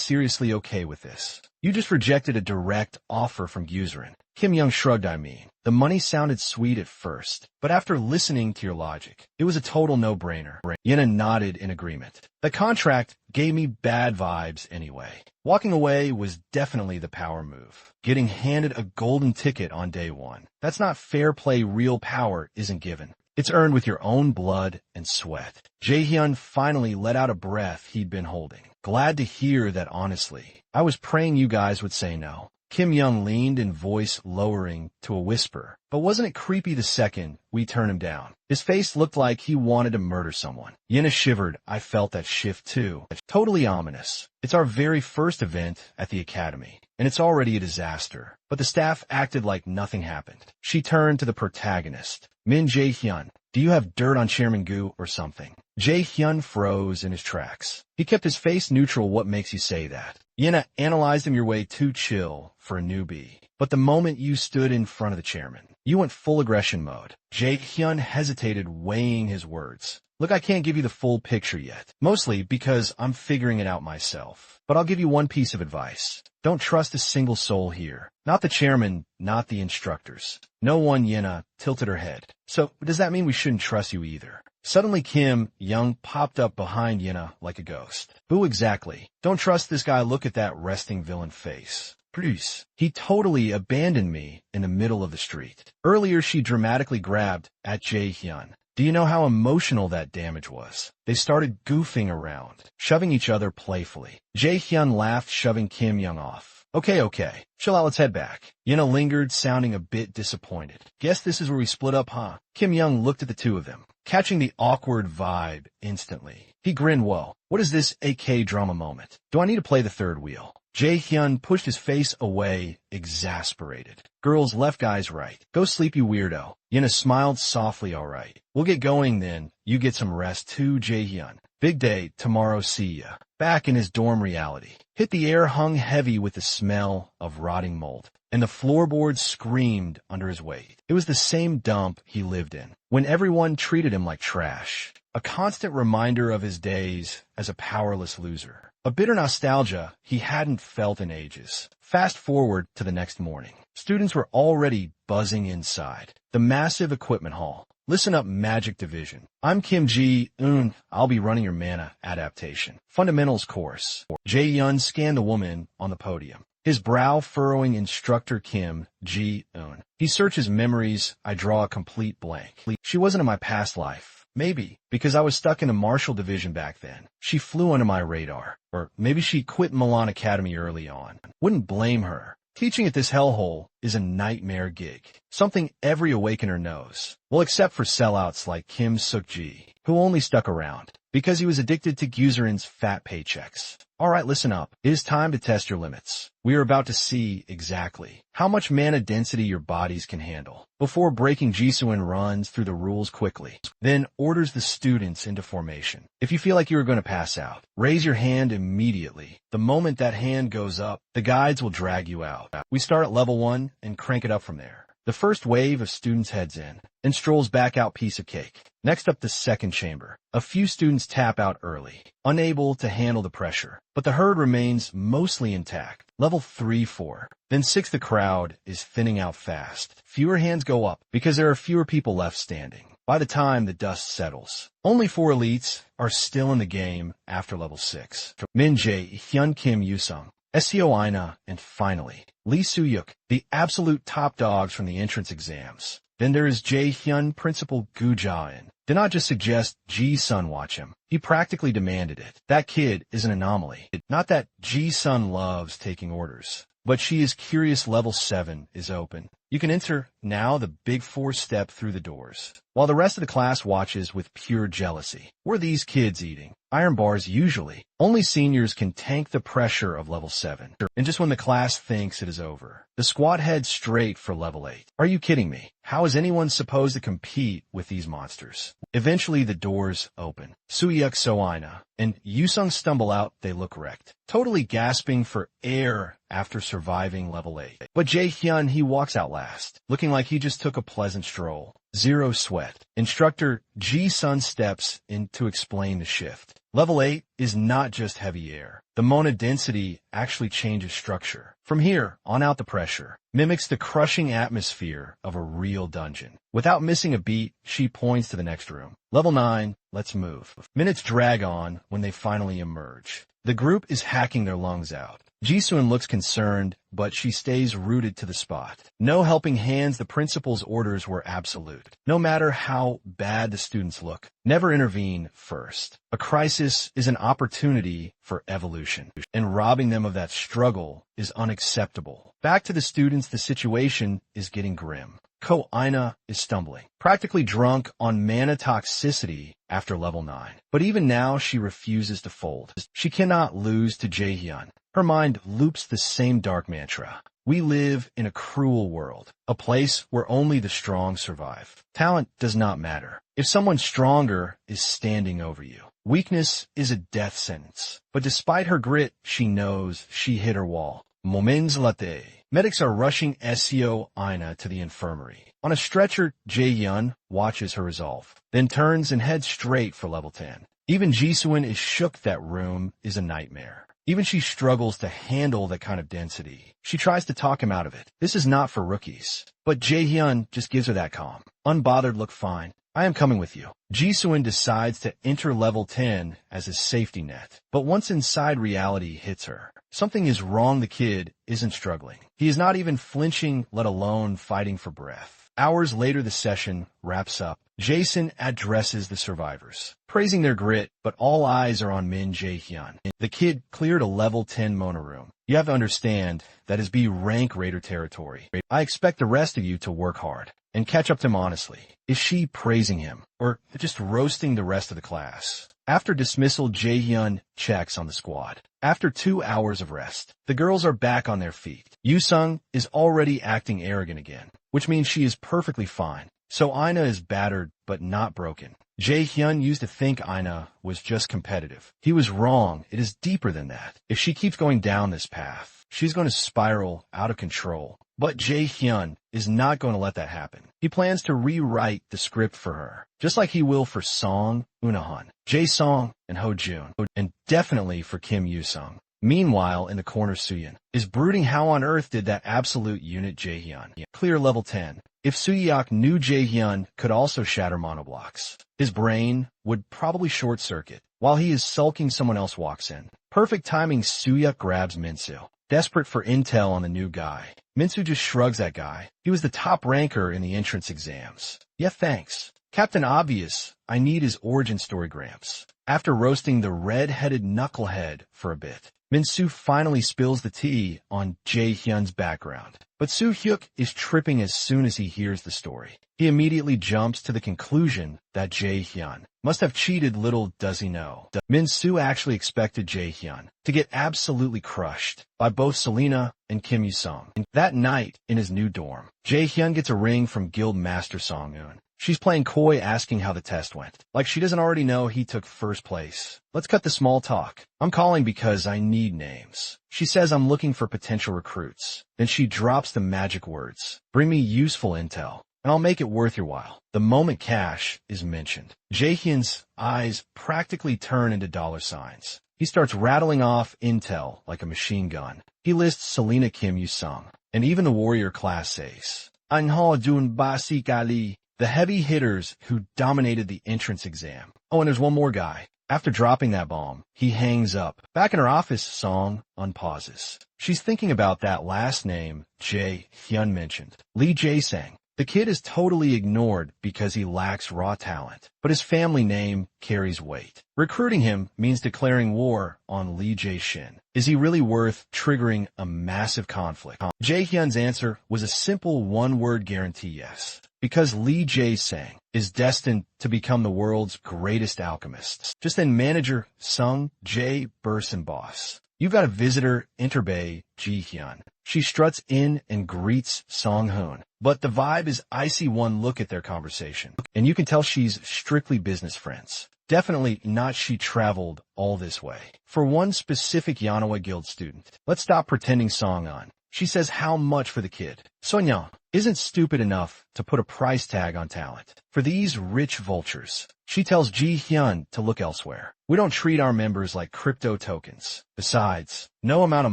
seriously okay with this? You just rejected a direct offer from Guzrin. Kim Young shrugged. I mean, the money sounded sweet at first, but after listening to your logic, it was a total no-brainer. Yena nodded in agreement. The contract gave me bad vibes anyway. Walking away was definitely the power move. Getting handed a golden ticket on day one. That's not fair play. Real power isn't given. It's earned with your own blood and sweat. Jaehyun finally let out a breath he'd been holding. Glad to hear that honestly. I was praying you guys would say no. Kim Young leaned in voice lowering to a whisper. But wasn't it creepy the second we turned him down? His face looked like he wanted to murder someone. Yena shivered. I felt that shift too. Totally ominous. It's our very first event at the academy, and it's already a disaster. But the staff acted like nothing happened. She turned to the protagonist. Min Jae-hyun, do you have dirt on Chairman Gu or something? Jae-hyun froze in his tracks. He kept his face neutral. What makes you say that? Yena analyzed him. You're way too chill for a newbie. But the moment you stood in front of the chairman, you went full aggression mode. Jae-hyun hesitated, weighing his words. Look, I can't give you the full picture yet, mostly because I'm figuring it out myself. But I'll give you one piece of advice. Don't trust a single soul here. Not the chairman, not the instructors. No one. Yena tilted her head. So, does that mean we shouldn't trust you either? Suddenly Kim Young popped up behind Yena like a ghost. Who exactly? Don't trust this guy. Look at that resting villain face. Bruce, he totally abandoned me in the middle of the street. Earlier she dramatically grabbed at Jae-hyun. Do you know how emotional that damage was? They started goofing around, shoving each other playfully. Jae-hyun laughed, shoving Kim Young off. Okay. Chill out, let's head back. Yena lingered, sounding a bit disappointed. Guess this is where we split up, huh? Kim Young looked at the two of them, catching the awkward vibe instantly. He grinned. Whoa, what is this AK drama moment? Do I need to play the third wheel? Jae-hyun pushed his face away, exasperated. Girls left, guys right. Go sleep, you weirdo. Yena smiled softly. All right. We'll get going then. You get some rest too, Jae-hyun. Big day tomorrow, see ya. Back in his dorm, reality hit the air, hung heavy with the smell of rotting mold, and the floorboards screamed under his weight. It was the same dump he lived in, when everyone treated him like trash. A constant reminder of his days as a powerless loser. A bitter nostalgia he hadn't felt in ages. Fast forward to the next morning. Students were already buzzing inside the massive equipment hall. Listen up, Magic Division. I'm Kim Ji-eun. I'll be running your mana adaptation fundamentals course. Jae-hyun scanned the woman on the podium, his brow furrowing. Instructor Kim Ji-eun. He searches memories. I draw a complete blank. She wasn't in my past life. Maybe because I was stuck in the Martial Division back then. She flew under my radar. Or maybe she quit Milan Academy early on. Wouldn't blame her. Teaching at this hellhole is a nightmare gig. Something every awakener knows. Well, except for sellouts like Kim Suk-ji, who only stuck around because he was addicted to Guzerin's fat paychecks. All right, listen up. It is time to test your limits. We are about to see exactly how much mana density your bodies can handle. Before breaking, Jisoo runs through the rules quickly, then orders the students into formation. If you feel like you are going to pass out, raise your hand immediately. The moment that hand goes up, the guides will drag you out. We start at level 1 and crank it up from there. The first wave of students heads in and strolls back out. Piece of cake. Next up, the second chamber. A few students tap out early, unable to handle the pressure, but the herd remains mostly intact. Level 3-4. Then 6. The crowd is thinning out fast. Fewer hands go up because there are fewer people left standing. By the time the dust settles, only 4 elites are still in the game after level 6. Min Jae-hyun, Kim Yoo-sung, SEO Aina, and finally, Lee Soo-yuk, the absolute top dogs from the entrance exams. Then there is Jae-hyun, Principal Gu Ja-in. Did not just suggest Ji-sun watch him. He practically demanded it. That kid is an anomaly. Not that Ji-sun loves taking orders, but she is curious. Level 7 is open. You can enter now. The big 4 step through the doors, while the rest of the class watches with pure jealousy. What are these kids eating? Iron bars usually. Only seniors can tank the pressure of level 7. And just when the class thinks it is over, the squad heads straight for level 8. Are you kidding me? How is anyone supposed to compete with these monsters? Eventually the doors open. Soo-yuk, Soina, and Yoo-sung stumble out. They look wrecked, totally gasping for air after surviving level 8. But Jae-hyun, he walks out last, looking like he just took a pleasant stroll. Zero sweat. Instructor Ji-sun steps in to explain the shift. Level 8 is not just heavy air. The mana density actually changes structure. From here on out, the pressure mimics the crushing atmosphere of a real dungeon. Without missing a beat, she points to the next room. Level 9, let's move. Minutes drag on when they finally emerge. The group is hacking their lungs out. Jisoo looks concerned, but she stays rooted to the spot. No helping hands, the principal's orders were absolute. No matter how bad the students look, never intervene first. A crisis is an opportunity for evolution, and robbing them of that struggle is unacceptable. Back to the students, the situation is getting grim. Ko Aina is stumbling, practically drunk on mana toxicity after level 9. But even now, she refuses to fold. She cannot lose to Jaehyun. Her mind loops the same dark mantra. We live in a cruel world, a place where only the strong survive. Talent does not matter if someone stronger is standing over you. Weakness is a death sentence. But despite her grit, she knows she hit her wall. Moments latte. Medics are rushing SEO Aina to the infirmary. On a stretcher, Jaehyun watches her resolve, then turns and heads straight for level 10. Even Jisoo is shook. That room is a nightmare. Even she struggles to handle that kind of density. She tries to talk him out of it. This is not for rookies. But Jaehyun just gives her that calm, unbothered look. Fine, I am coming with you. Jisoo decides to enter level 10 as a safety net. But once inside, reality hits her. Something is wrong. The kid isn't struggling. He is not even flinching, let alone fighting for breath. Hours later, the session wraps up. Jason addresses the survivors, praising their grit, but all eyes are on Min Jae-hyun. The kid cleared a level 10 Mona room. You have to understand that is B rank raider territory. I expect the rest of you to work hard and catch up to him honestly. Is she praising him or just roasting the rest of the class? After dismissal, Jaehyun checks on the squad. After 2 hours of rest, the girls are back on their feet. Yoosung is already acting arrogant again, which means she is perfectly fine. So Aina is battered, but not broken. Jaehyun used to think Aina was just competitive. He was wrong. It is deeper than that. If she keeps going down this path, she's going to spiral out of control. But Jaehyun is not going to let that happen. He plans to rewrite the script for her, just like he will for Song, Unahun, Jae-sung, and Ho-jun, and definitely for Kim Yoosung. Meanwhile, in the corner, Suyeon is brooding. How on earth did that absolute unit Jaehyun clear level 10? If Suyeok knew Jaehyun could also shatter monoblocks, his brain would probably short-circuit. While he is sulking, someone else walks in. Perfect timing, Suyeok grabs Minsu, desperate for intel on the new guy. Minsu just shrugs that guy. He was the top ranker in the entrance exams. Yeah, thanks. Captain Obvious, I need his origin story, Gramps. After roasting the red-headed knucklehead for a bit, Minsu finally spills the tea on Jaehyun's background. But Soo-hyuk is tripping as soon as he hears the story. He immediately jumps to the conclusion that Jaehyun must have cheated. Little does he know, Minsu actually expected Jaehyun to get absolutely crushed by both Selena and Kim Yoosung. That night, in his new dorm, Jaehyun gets a ring from Guild Master Song-eun. She's playing coy, asking how the test went, like she doesn't already know he took first place. Let's cut the small talk. I'm calling because I need names. She says I'm looking for potential recruits. Then she drops the magic words. Bring me useful intel, and I'll make it worth your while. The moment cash is mentioned, Jaehyun's eyes practically turn into dollar signs. He starts rattling off intel like a machine gun. He lists Selena, Kim Yoosung, and even the warrior class ace. Anha Dun Basik Ali, the heavy hitters who dominated the entrance exam. Oh, and there's one more guy. After dropping that bomb, he hangs up. Back in her office, Song unpauses. She's thinking about that last name Jae-hyun mentioned, Lee Jae-sang. The kid is totally ignored because he lacks raw talent, but his family name carries weight. Recruiting him means declaring war on Lee Jae-shin. Is he really worth triggering a massive conflict? Jaehyun's answer was a simple one-word guarantee: yes. Because Lee Jae-sang is destined to become the world's greatest alchemist. Just then, manager Sung Jae bursts in. Boss, you've got a visitor, enter Bae Ji-hyun. She struts in and greets Song-hoon. But the vibe is icy. One look at their conversation, and you can tell she's strictly business friends. Definitely not she traveled all this way for one specific Yanawa Guild student. Let's stop pretending. Song-on. She says how much for the kid. Sonya isn't stupid enough to put a price tag on talent for these rich vultures. She tells Ji-hyun to look elsewhere. We don't treat our members like crypto tokens. Besides, no amount of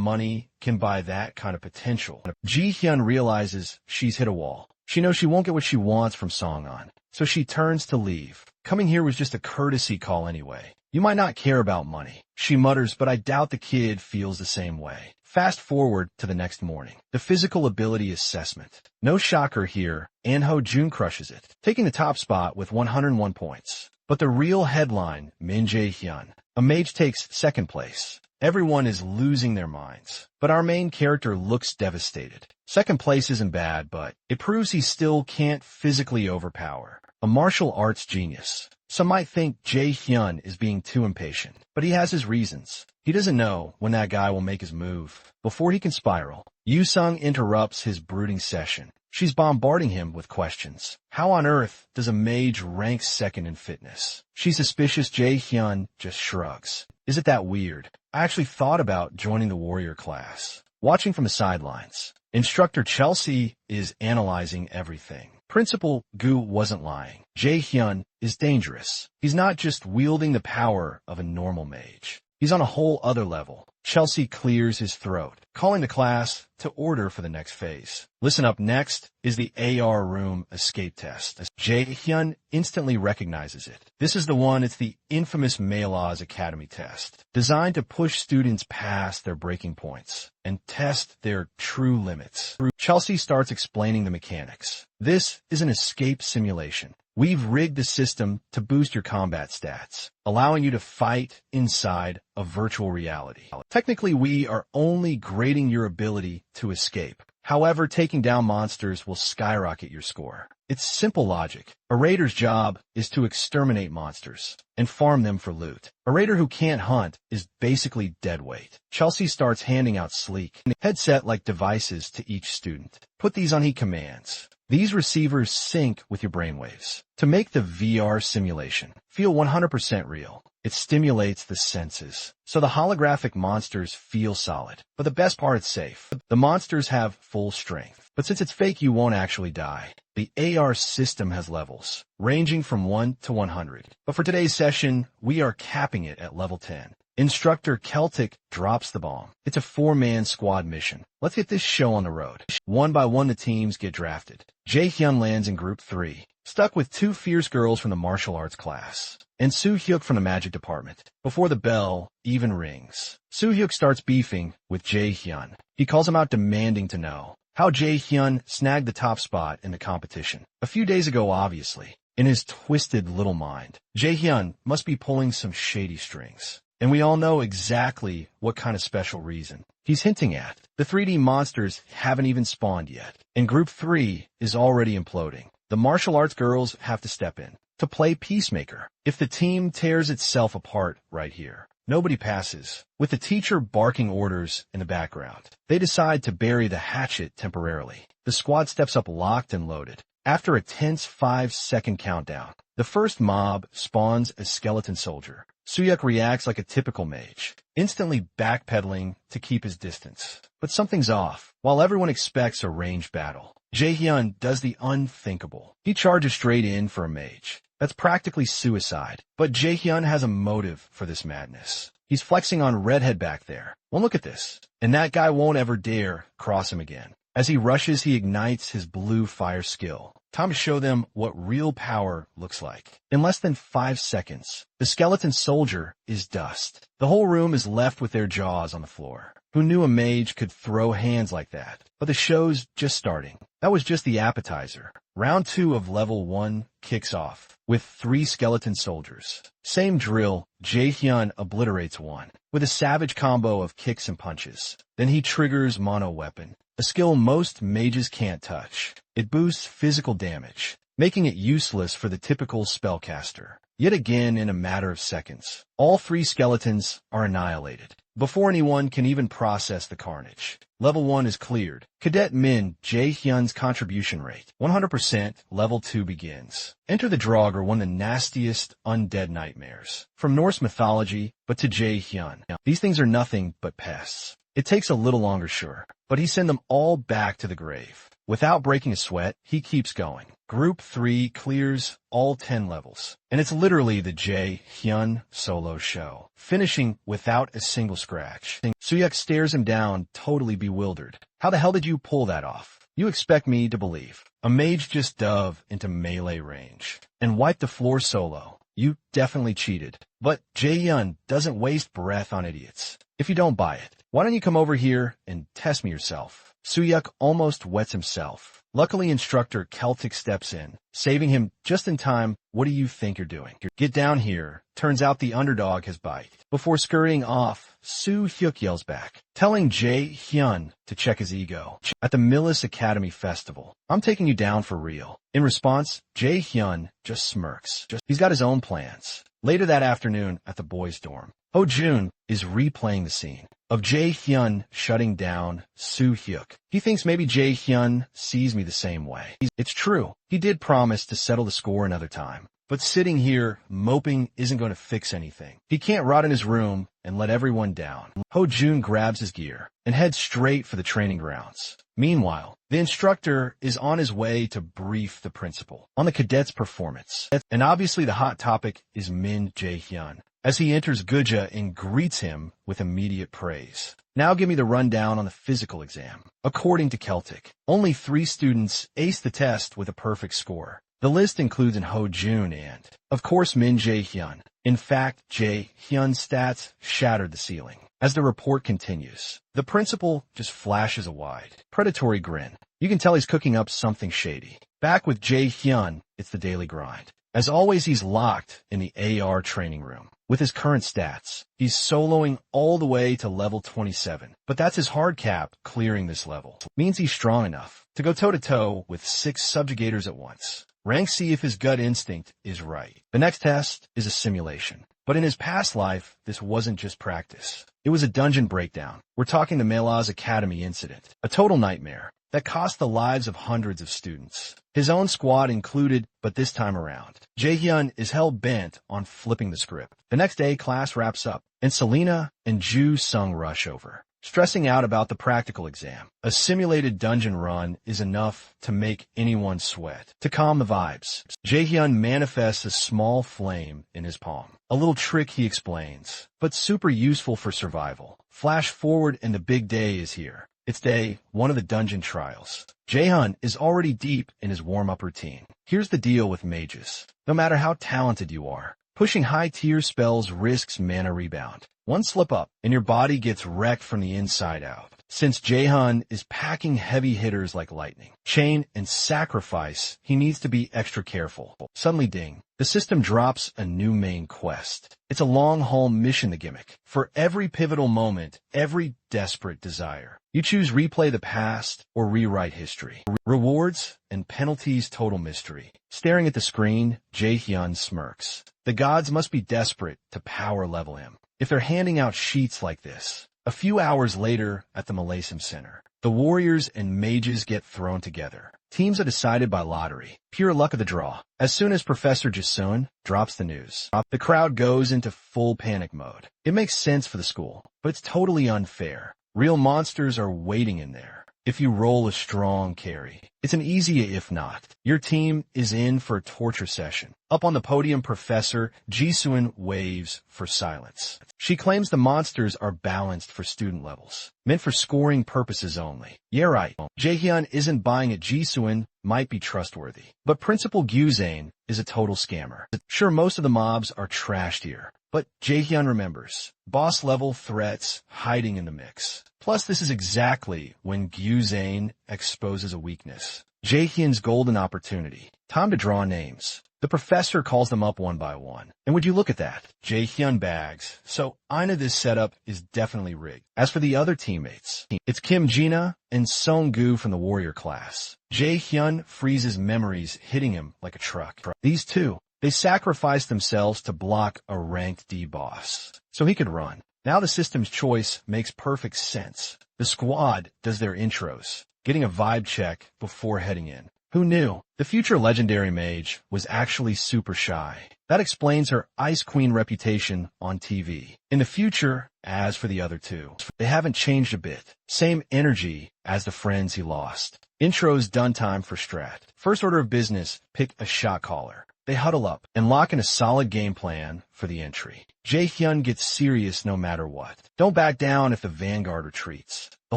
money can buy that kind of potential. Ji-hyun realizes she's hit a wall. She knows she won't get what she wants from Song-on, so she turns to leave. Coming here was just a courtesy call anyway. You might not care about money, she mutters, but I doubt the kid feels the same way. Fast forward to the next morning. The physical ability assessment. No shocker here, Anho Jun crushes it, taking the top spot with 101 points. But the real headline, Min Jae-hyun. A mage takes second place. Everyone is losing their minds. But our main character looks devastated. Second place isn't bad, but it proves he still can't physically overpower. A martial arts genius. Some might think Jae-hyun is being too impatient, but he has his reasons. He doesn't know when that guy will make his move. Before he can spiral, Yoo-sung interrupts his brooding session. She's bombarding him with questions. How on earth does a mage rank second in fitness? She's suspicious. Jae-hyun just shrugs. Is it that weird? I actually thought about joining the warrior class. Watching from the sidelines, Instructor Chelsea is analyzing everything. Principal Gu wasn't lying. Jae-hyun is dangerous. He's not just wielding the power of a normal mage. He's on a whole other level. Chelsea clears his throat, calling the class to order for the next phase. Listen up, next is the AR room escape test. Jae-hyun instantly recognizes it. This is the one, it's the infamous Maela's Academy test, designed to push students past their breaking points and test their true limits. Chelsea starts explaining the mechanics. This is an escape simulation. We've rigged the system to boost your combat stats, allowing you to fight inside a virtual reality. Technically, we are only grading your ability to escape. However, taking down monsters will skyrocket your score. It's simple logic. A raider's job is to exterminate monsters and farm them for loot. A raider who can't hunt is basically dead weight. Chelsea starts handing out sleek, headset-like devices to each student. Put these on, he commands. These receivers sync with your brainwaves to make the VR simulation feel 100% real. It stimulates the senses, so the holographic monsters feel solid. But the best part, it's safe. The monsters have full strength, but since it's fake, you won't actually die. The AR system has levels, ranging from 1 to 100. But for today's session, we are capping it at level 10. Instructor Celtic drops the bomb. It's a 4-man squad mission. Let's get this show on the road. One by one, the teams get drafted. Jae-hyun lands in Group 3, stuck with 2 fierce girls from the martial arts class, and Soo-hyuk from the magic department. Before the bell even rings, Soo-hyuk starts beefing with Jae-hyun. He calls him out, demanding to know how Jae-hyun snagged the top spot in the competition. A few days ago, obviously. In his twisted little mind, Jae-hyun must be pulling some shady strings. And we all know exactly what kind of special reason he's hinting at. The 3D monsters haven't even spawned yet, and Group 3 is already imploding. The martial arts girls have to step in to play peacemaker. If the team tears itself apart right here, nobody passes. With the teacher barking orders in the background, they decide to bury the hatchet temporarily. The squad steps up locked and loaded. After a tense 5-second countdown, the first mob spawns a skeleton soldier. Soo-hyuk reacts like a typical mage, instantly backpedaling to keep his distance. But something's off. While everyone expects a ranged battle, Jae-hyun does the unthinkable. He charges straight in for a mage. That's practically suicide. But Jae-hyun has a motive for this madness. He's flexing on Redhead back there. Well, look at this. And that guy won't ever dare cross him again. As he rushes, he ignites his blue fire skill. Time to show them what real power looks like. In less than 5 seconds, the skeleton soldier is dust. The whole room is left with their jaws on the floor. Who knew a mage could throw hands like that? But the show's just starting. That was just the appetizer. Round 2 of level 1 kicks off with 3 skeleton soldiers. Same drill, Jae-hyun obliterates one with a savage combo of kicks and punches. Then he triggers mono weapon, a skill most mages can't touch. It boosts physical damage, making it useless for the typical spellcaster. Yet again, in a matter of seconds, all 3 skeletons are annihilated before anyone can even process the carnage. Level 1 is cleared. Cadet Min Jae-hyun's contribution rate, 100%. Level 2 begins. Enter the Draugr, one of the nastiest undead nightmares from Norse mythology, but to Jae-hyun, these things are nothing but pests. It takes a little longer, sure, but he sent them all back to the grave. Without breaking a sweat, he keeps going. Group 3 clears all 10 levels, and it's literally the Jae-hyun solo show, finishing without a single scratch. Soo-hyuk stares him down, totally bewildered. How the hell did you pull that off? You expect me to believe a mage just dove into melee range and wiped the floor solo? You definitely cheated. But Jae-hyun doesn't waste breath on idiots. If you don't buy it, Why don't you come over here and test me yourself? Suyuk almost wets himself. Luckily, instructor Celtic steps in, saving him just in time. What do you think you're doing? Get down here. Turns out the underdog has bite. Before scurrying off, Soo-hyuk yells back, telling Jae-hyun to check his ego. At the Millis Academy Festival, I'm taking you down for real. In response, Jae-hyun just smirks. He's got his own plans. Later that afternoon at the boys' dorm, Ho-jun is replaying the scene of Jae-hyun shutting down Soo-hyuk. He thinks maybe Jae-hyun sees me the same way. It's true. He did promise to settle the score another time. But sitting here, moping, isn't going to fix anything. He can't rot in his room and let everyone down. Ho-jun grabs his gear and heads straight for the training grounds. Meanwhile, the instructor is on his way to brief the principal on the cadets' performance. And obviously the hot topic is Min Jae-hyun, as he enters Guja and greets him with immediate praise. Now give me the rundown on the physical exam. According to Celtic, only 3 students aced the test with a perfect score. The list includes Ho-jun and, of course, Min Jae-hyun. In fact, Jae-hyun's stats shattered the ceiling. As the report continues, the principal just flashes a wide, predatory grin. You can tell he's cooking up something shady. Back with Jae-hyun, it's the daily grind. As always, he's locked in the AR training room. With his current stats, he's soloing all the way to level 27. But that's his hard cap. Clearing this level means he's strong enough to go toe-to-toe with 6 subjugators at once. Ranks see if his gut instinct is right. The next test is a simulation. But in his past life, this wasn't just practice. It was a dungeon breakdown. We're talking the Manhwa's Academy incident. A total nightmare that cost the lives of hundreds of students. His own squad included, but this time around, Jae-hyun is hell-bent on flipping the script. The next day, class wraps up, and Selena and Ju-sung rush over, stressing out about the practical exam. A simulated dungeon run is enough to make anyone sweat. To calm the vibes, Jae-hyun manifests a small flame in his palm. A little trick he explains, but super useful for survival. Flash forward and the big day is here. It's day 1 of the dungeon trials. Jae-hyun is already deep in his warm-up routine. Here's the deal with mages. No matter how talented you are, pushing high-tier spells risks mana rebound. One slip up, and your body gets wrecked from the inside out. Since Jae-hyun is packing heavy hitters like lightning, chain, and sacrifice, he needs to be extra careful. Suddenly ding, the system drops a new main quest. It's a long-haul mission, the gimmick. For every pivotal moment, every desperate desire, you choose replay the past or rewrite history. Rewards and penalties, total mystery. Staring at the screen, Jae-hyun smirks. The gods must be desperate to power level him if they're handing out sheets like this. A few hours later at the Malasim Center, the warriors and mages get thrown together. Teams are decided by lottery, pure luck of the draw. As soon as Professor Jisun drops the news, the crowd goes into full panic mode. It makes sense for the school, but it's totally unfair. Real monsters are waiting in there. If you roll a strong carry, it's an easy if not. Your team is in for a torture session. Up on the podium, Professor Jisun waves for silence. She claims the monsters are balanced for student levels, meant for scoring purposes only. Yeah, right. Jae-hyun isn't buying it. Jisun might be trustworthy, but Principal Gyuzane is a total scammer. Sure, most of the mobs are trashed here, but Jae-hyun remembers boss-level threats hiding in the mix. Plus, this is exactly when Gyuzane exposes a weakness. Jae-hyun's golden opportunity. Time to draw names. The professor calls them up one by one. And would you look at that? Jae-hyun bags. So I know this setup is definitely rigged. As for the other teammates, it's Kim Jina and Sung-gu from the warrior class. Jae-hyun freezes memories, hitting him like a truck. These two, they sacrificed themselves to block a ranked D boss, so he could run. Now the system's choice makes perfect sense. The squad does their intros, getting a vibe check before heading in. Who knew? The future legendary mage was actually super shy. That explains her Ice Queen reputation on TV. In the future, as for the other two, they haven't changed a bit. Same energy as the friends he lost. Intros done. Time for strat. First order of business, pick a shot caller. They huddle up and lock in a solid game plan for the entry. Jae-hyun gets serious no matter what. Don't back down if the vanguard retreats. The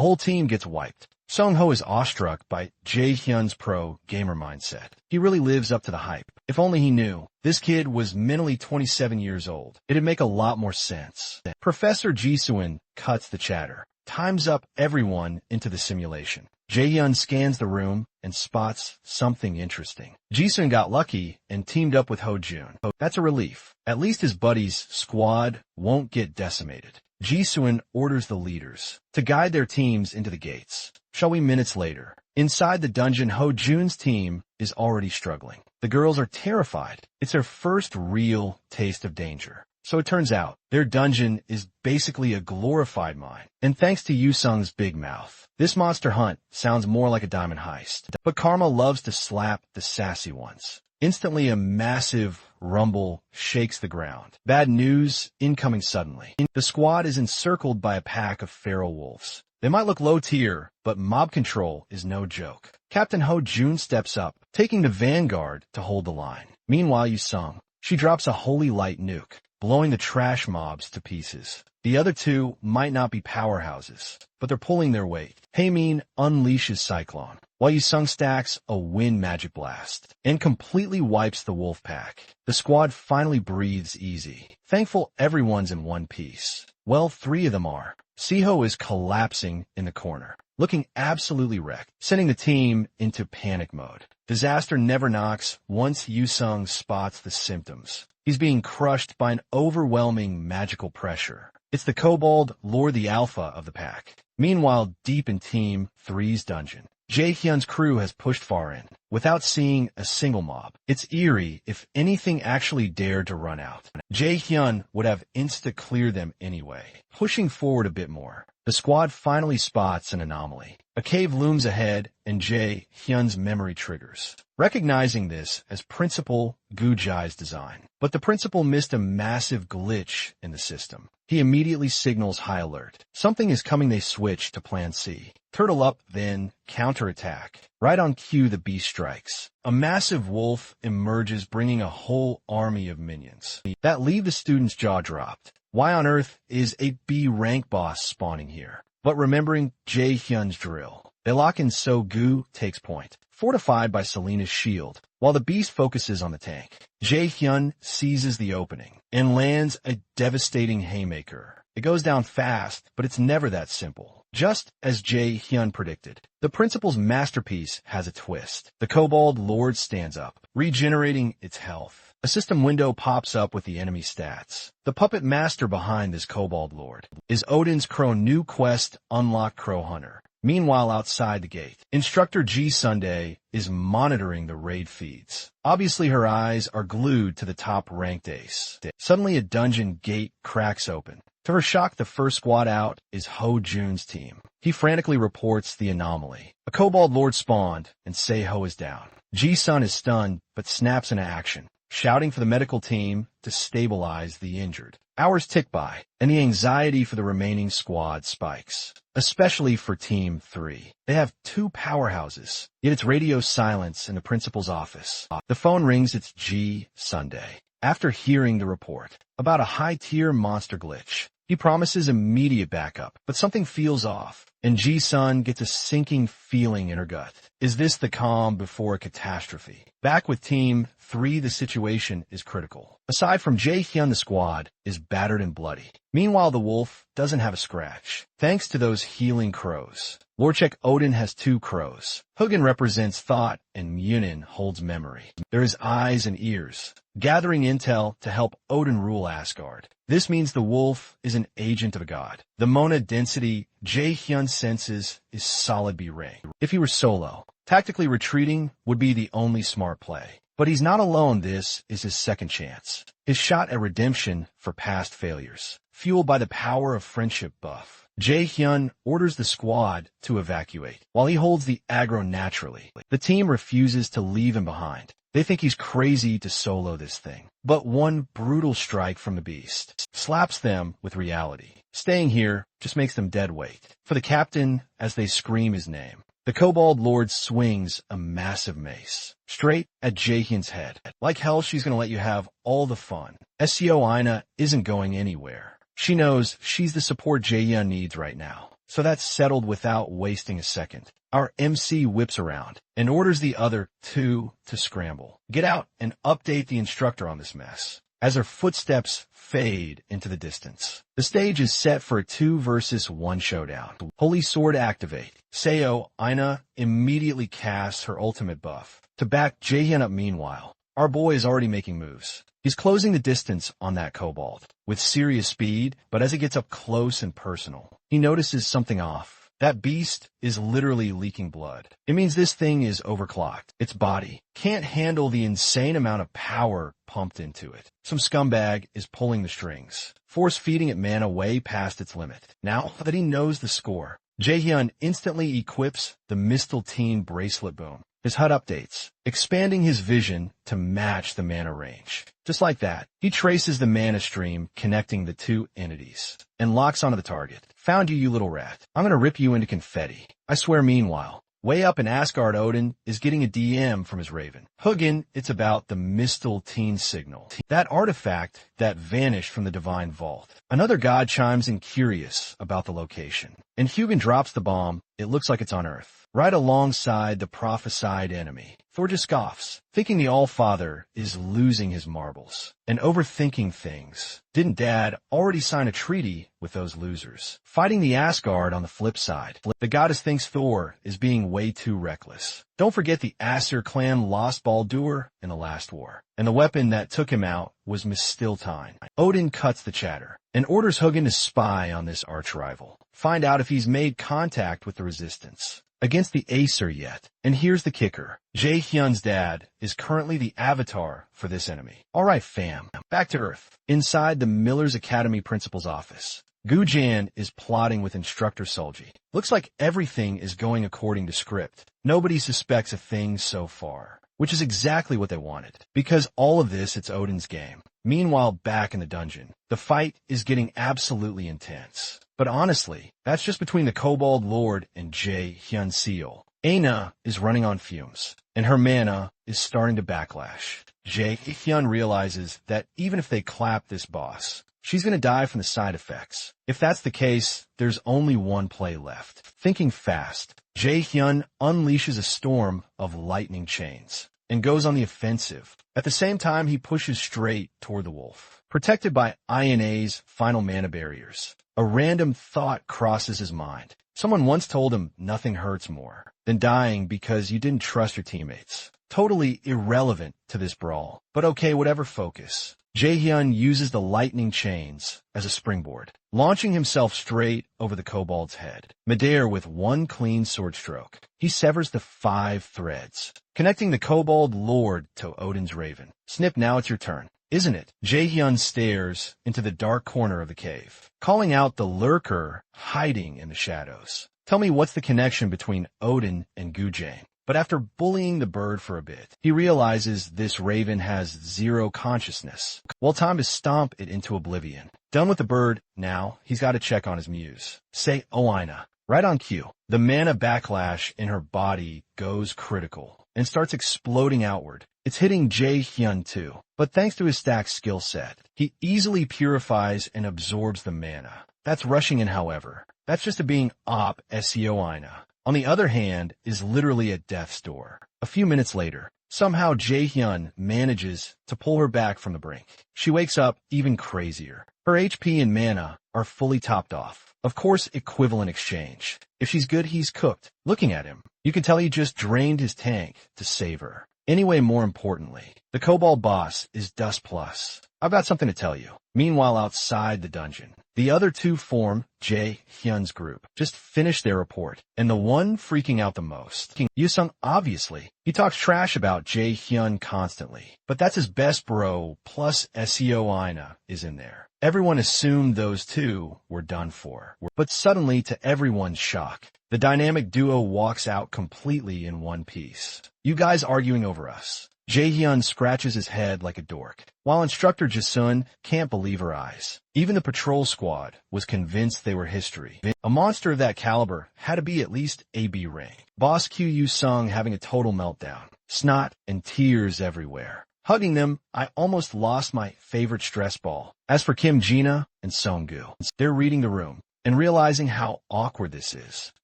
whole team gets wiped. Sung-ho is awestruck by Jae-hyun's pro gamer mindset. He really lives up to the hype. If only he knew. This kid was mentally 27 years old. It'd make a lot more sense. Professor Jisun cuts the chatter, times up everyone into the simulation. Jaehyun scans the room and spots something interesting. Jisun got lucky and teamed up with Ho-jun. That's a relief. At least his buddy's squad won't get decimated. Jisun orders the leaders to guide their teams into the gates. Minutes later, inside the dungeon, Ho-jun's team is already struggling. The girls are terrified. It's their first real taste of danger. So it turns out, their dungeon is basically a glorified mine. And thanks to Yusung's big mouth, this monster hunt sounds more like a diamond heist. But Karma loves to slap the sassy ones. Instantly, a massive rumble shakes the ground. Bad news incoming suddenly. The squad is encircled by a pack of feral wolves. They might look low tier, but mob control is no joke. Captain Ho-jun steps up, taking the vanguard to hold the line. Meanwhile, Yusung, she drops a holy light nuke, blowing the trash mobs to pieces. The other two might not be powerhouses, but they're pulling their weight. Haemin unleashes Cyclone, while Yusung stacks a wind magic blast and completely wipes the wolf pack. The squad finally breathes easy. Thankful everyone's in one piece. Well, 3 of them are. Siho is collapsing in the corner, looking absolutely wrecked, sending the team into panic mode. Disaster never knocks once Yusung spots the symptoms. He's being crushed by an overwhelming magical pressure. It's the Kobold Lord, the alpha of the pack. Meanwhile, deep in Team 3's dungeon, Jaehyun's crew has pushed far in, without seeing a single mob. It's eerie if anything actually dared to run out. Jaehyun would have insta-cleared them anyway. Pushing forward a bit more, the squad finally spots an anomaly. A cave looms ahead, and Jaehyun's memory triggers, recognizing this as Principal Gujai's design. But the principal missed a massive glitch in the system. He immediately signals high alert. Something is coming. They switch to Plan C. Turtle up, then counterattack. Right on cue, the beast strikes. A massive wolf emerges, bringing a whole army of minions that leave the student's jaw dropped. Why on earth is a B rank boss spawning here? But remembering Jaehyun's drill, they lock in so Gu takes point, fortified by Selena's shield, while the beast focuses on the tank. Jaehyun seizes the opening and lands a devastating haymaker. It goes down fast, but it's never that simple. Just as Jaehyun predicted, the principal's masterpiece has a twist. The Kobold Lord stands up, regenerating its health. A system window pops up with the enemy stats. The puppet master behind this Kobold Lord is Odin's Crow new quest, Unlock Crow Hunter. Meanwhile, outside the gate, Instructor G Sunday is monitoring the raid feeds. Obviously, her eyes are glued to the top-ranked ace. Suddenly, a dungeon gate cracks open. To her shock, the first squad out is Ho-jun's team. He frantically reports the anomaly. A Kobold Lord spawned, and Seiho is down. Ji-sun is stunned, but snaps into action, shouting for the medical team to stabilize the injured. Hours tick by, and the anxiety for the remaining squad spikes, especially for Team 3. They have 2 powerhouses, yet it's radio silence in the principal's office. The phone rings. It's G Sunday. After hearing the report about a high-tier monster glitch, he promises immediate backup, but something feels off, and Ji-sun gets a sinking feeling in her gut. Is this the calm before a catastrophe? Back with Team 3, the situation is critical. Aside from Jaehyun, the squad is battered and bloody. Meanwhile, the wolf doesn't have a scratch, thanks to those healing crows. Lorchek Odin has 2 crows. Hugin represents thought, and Munin holds memory. They're his eyes and ears, gathering intel to help Odin rule Asgard. This means the wolf is an agent of a god. The Mona density Jaehyun senses is solid B rank. If he were solo, tactically retreating would be the only smart play. But he's not alone. This is his second chance. His shot at redemption for past failures. Fueled by the power of friendship buff, Jaehyun orders the squad to evacuate, while he holds the aggro naturally. The team refuses to leave him behind. They think he's crazy to solo this thing. But one brutal strike from the beast slaps them with reality. Staying here just makes them dead weight. For the captain, as they scream his name, the Kobold Lord swings a massive mace straight at Jaehyun's head. Like hell, she's going to let you have all the fun. SEO Aina isn't going anywhere. She knows she's the support Jaehyun needs right now. So that's settled without wasting a second. Our MC whips around and orders the other 2 to scramble. Get out and update the instructor on this mess. as her footsteps fade into the distance. The stage is set for a 2 versus 1 showdown. Holy Sword activate. Seo Aina immediately casts her ultimate buff to back Jaehyun up. Meanwhile, our boy is already making moves. He's closing the distance on that kobold with serious speed, but as it gets up close and personal, he notices something off. That beast is literally leaking blood. It means this thing is overclocked. Its body can't handle the insane amount of power pumped into it. Some scumbag is pulling the strings, force-feeding it mana way past its limit. Now that he knows the score, Jaehyun instantly equips the Mistletoe Bracelet Boom. His HUD updates, expanding his vision to match the mana range. Just like that, he traces the mana stream connecting the two entities and locks onto the target. Found you, you little rat. I'm gonna rip you into confetti. I swear. Meanwhile, way up in Asgard, Odin is getting a DM from his raven. Hugin, it's about the Mistletoe signal. That artifact that vanished from the Divine Vault. Another god chimes in, curious about the location. And Hugin drops the bomb. It looks like it's on Earth, right alongside the prophesied enemy. Thor just scoffs, thinking the All-Father is losing his marbles and overthinking things. Didn't Dad already sign a treaty with those losers? Fighting the Asgard on the flip side, the goddess thinks Thor is being way too reckless. Don't forget the Aesir clan lost Baldur in the last war, and the weapon that took him out was Mistletoe. Odin cuts the chatter and orders Hugin to spy on this arch-rival. Find out if he's made contact with the resistance against the Aesir yet. And here's the kicker. Jaehyun's dad is currently the avatar for this enemy. Alright fam, back to Earth. Inside the Miller's Academy principal's office, Gu-jan is plotting with instructor Solji. Looks like everything is going according to script. Nobody suspects a thing so far, which is exactly what they wanted. Because all of this, it's Odin's game. Meanwhile, back in the dungeon, the fight is getting absolutely intense. But honestly, that's just between the Kobold Lord and Jaehyun Seo. Aina is running on fumes, and her mana is starting to backlash. Jaehyun realizes that even if they clap this boss, she's gonna die from the side effects. If that's the case, there's only one play left. Thinking fast, Jaehyun unleashes a storm of lightning chains and goes on the offensive. At the same time, he pushes straight toward the wolf. Protected by INA's final mana barriers, a random thought crosses his mind. Someone once told him nothing hurts more than dying because you didn't trust your teammates. Totally irrelevant to this brawl. But okay, whatever, focus. Jaehyun uses the lightning chains as a springboard, launching himself straight over the kobold's head. Midair with one clean sword stroke, he severs the 5 threads, connecting the kobold lord to Odin's raven. Snip, now it's your turn. Isn't it? Jaehyun stares into the dark corner of the cave, calling out the lurker hiding in the shadows. Tell me, what's the connection between Odin and Gu-jan? But after bullying the bird for a bit, he realizes this raven has 0 consciousness. Well, time to stomp it into oblivion. Done with the bird, now he's got to check on his muse. Say Oina. Right on cue. The mana backlash in her body goes critical and starts exploding outward. It's hitting Jaehyun too, but thanks to his stacked skill set, he easily purifies and absorbs the mana. That's rushing in, however. That's just a being op SEO Ina. On the other hand, is literally at death's door. A few minutes later, somehow Jaehyun manages to pull her back from the brink. She wakes up even crazier. Her HP and mana are fully topped off. Of course, equivalent exchange. If she's good, he's cooked. Looking at him, you can tell he just drained his tank to save her. Anyway, more importantly, the Kobold boss is Dust Plus. I've got something to tell you. Meanwhile, outside the dungeon, the other two form Jae-hyun's group just finished their report, and the one freaking out the most, Yusung, obviously. He talks trash about Jae-hyun constantly, but that's his best bro, plus SEO Ina is in there. Everyone assumed those two were done for, but suddenly, to everyone's shock, the dynamic duo walks out completely in one piece. You guys arguing over us. Jae-hyun scratches his head like a dork, while instructor Jisun can't believe her eyes. Even the patrol squad was convinced they were history. A monster of that caliber had to be at least AB rank. Boss Q Yu-sung having a total meltdown. Snot and tears everywhere. Hugging them, I almost lost my favorite stress ball. As for Kim Jina and Songgu, they're reading the room and realizing how awkward this is.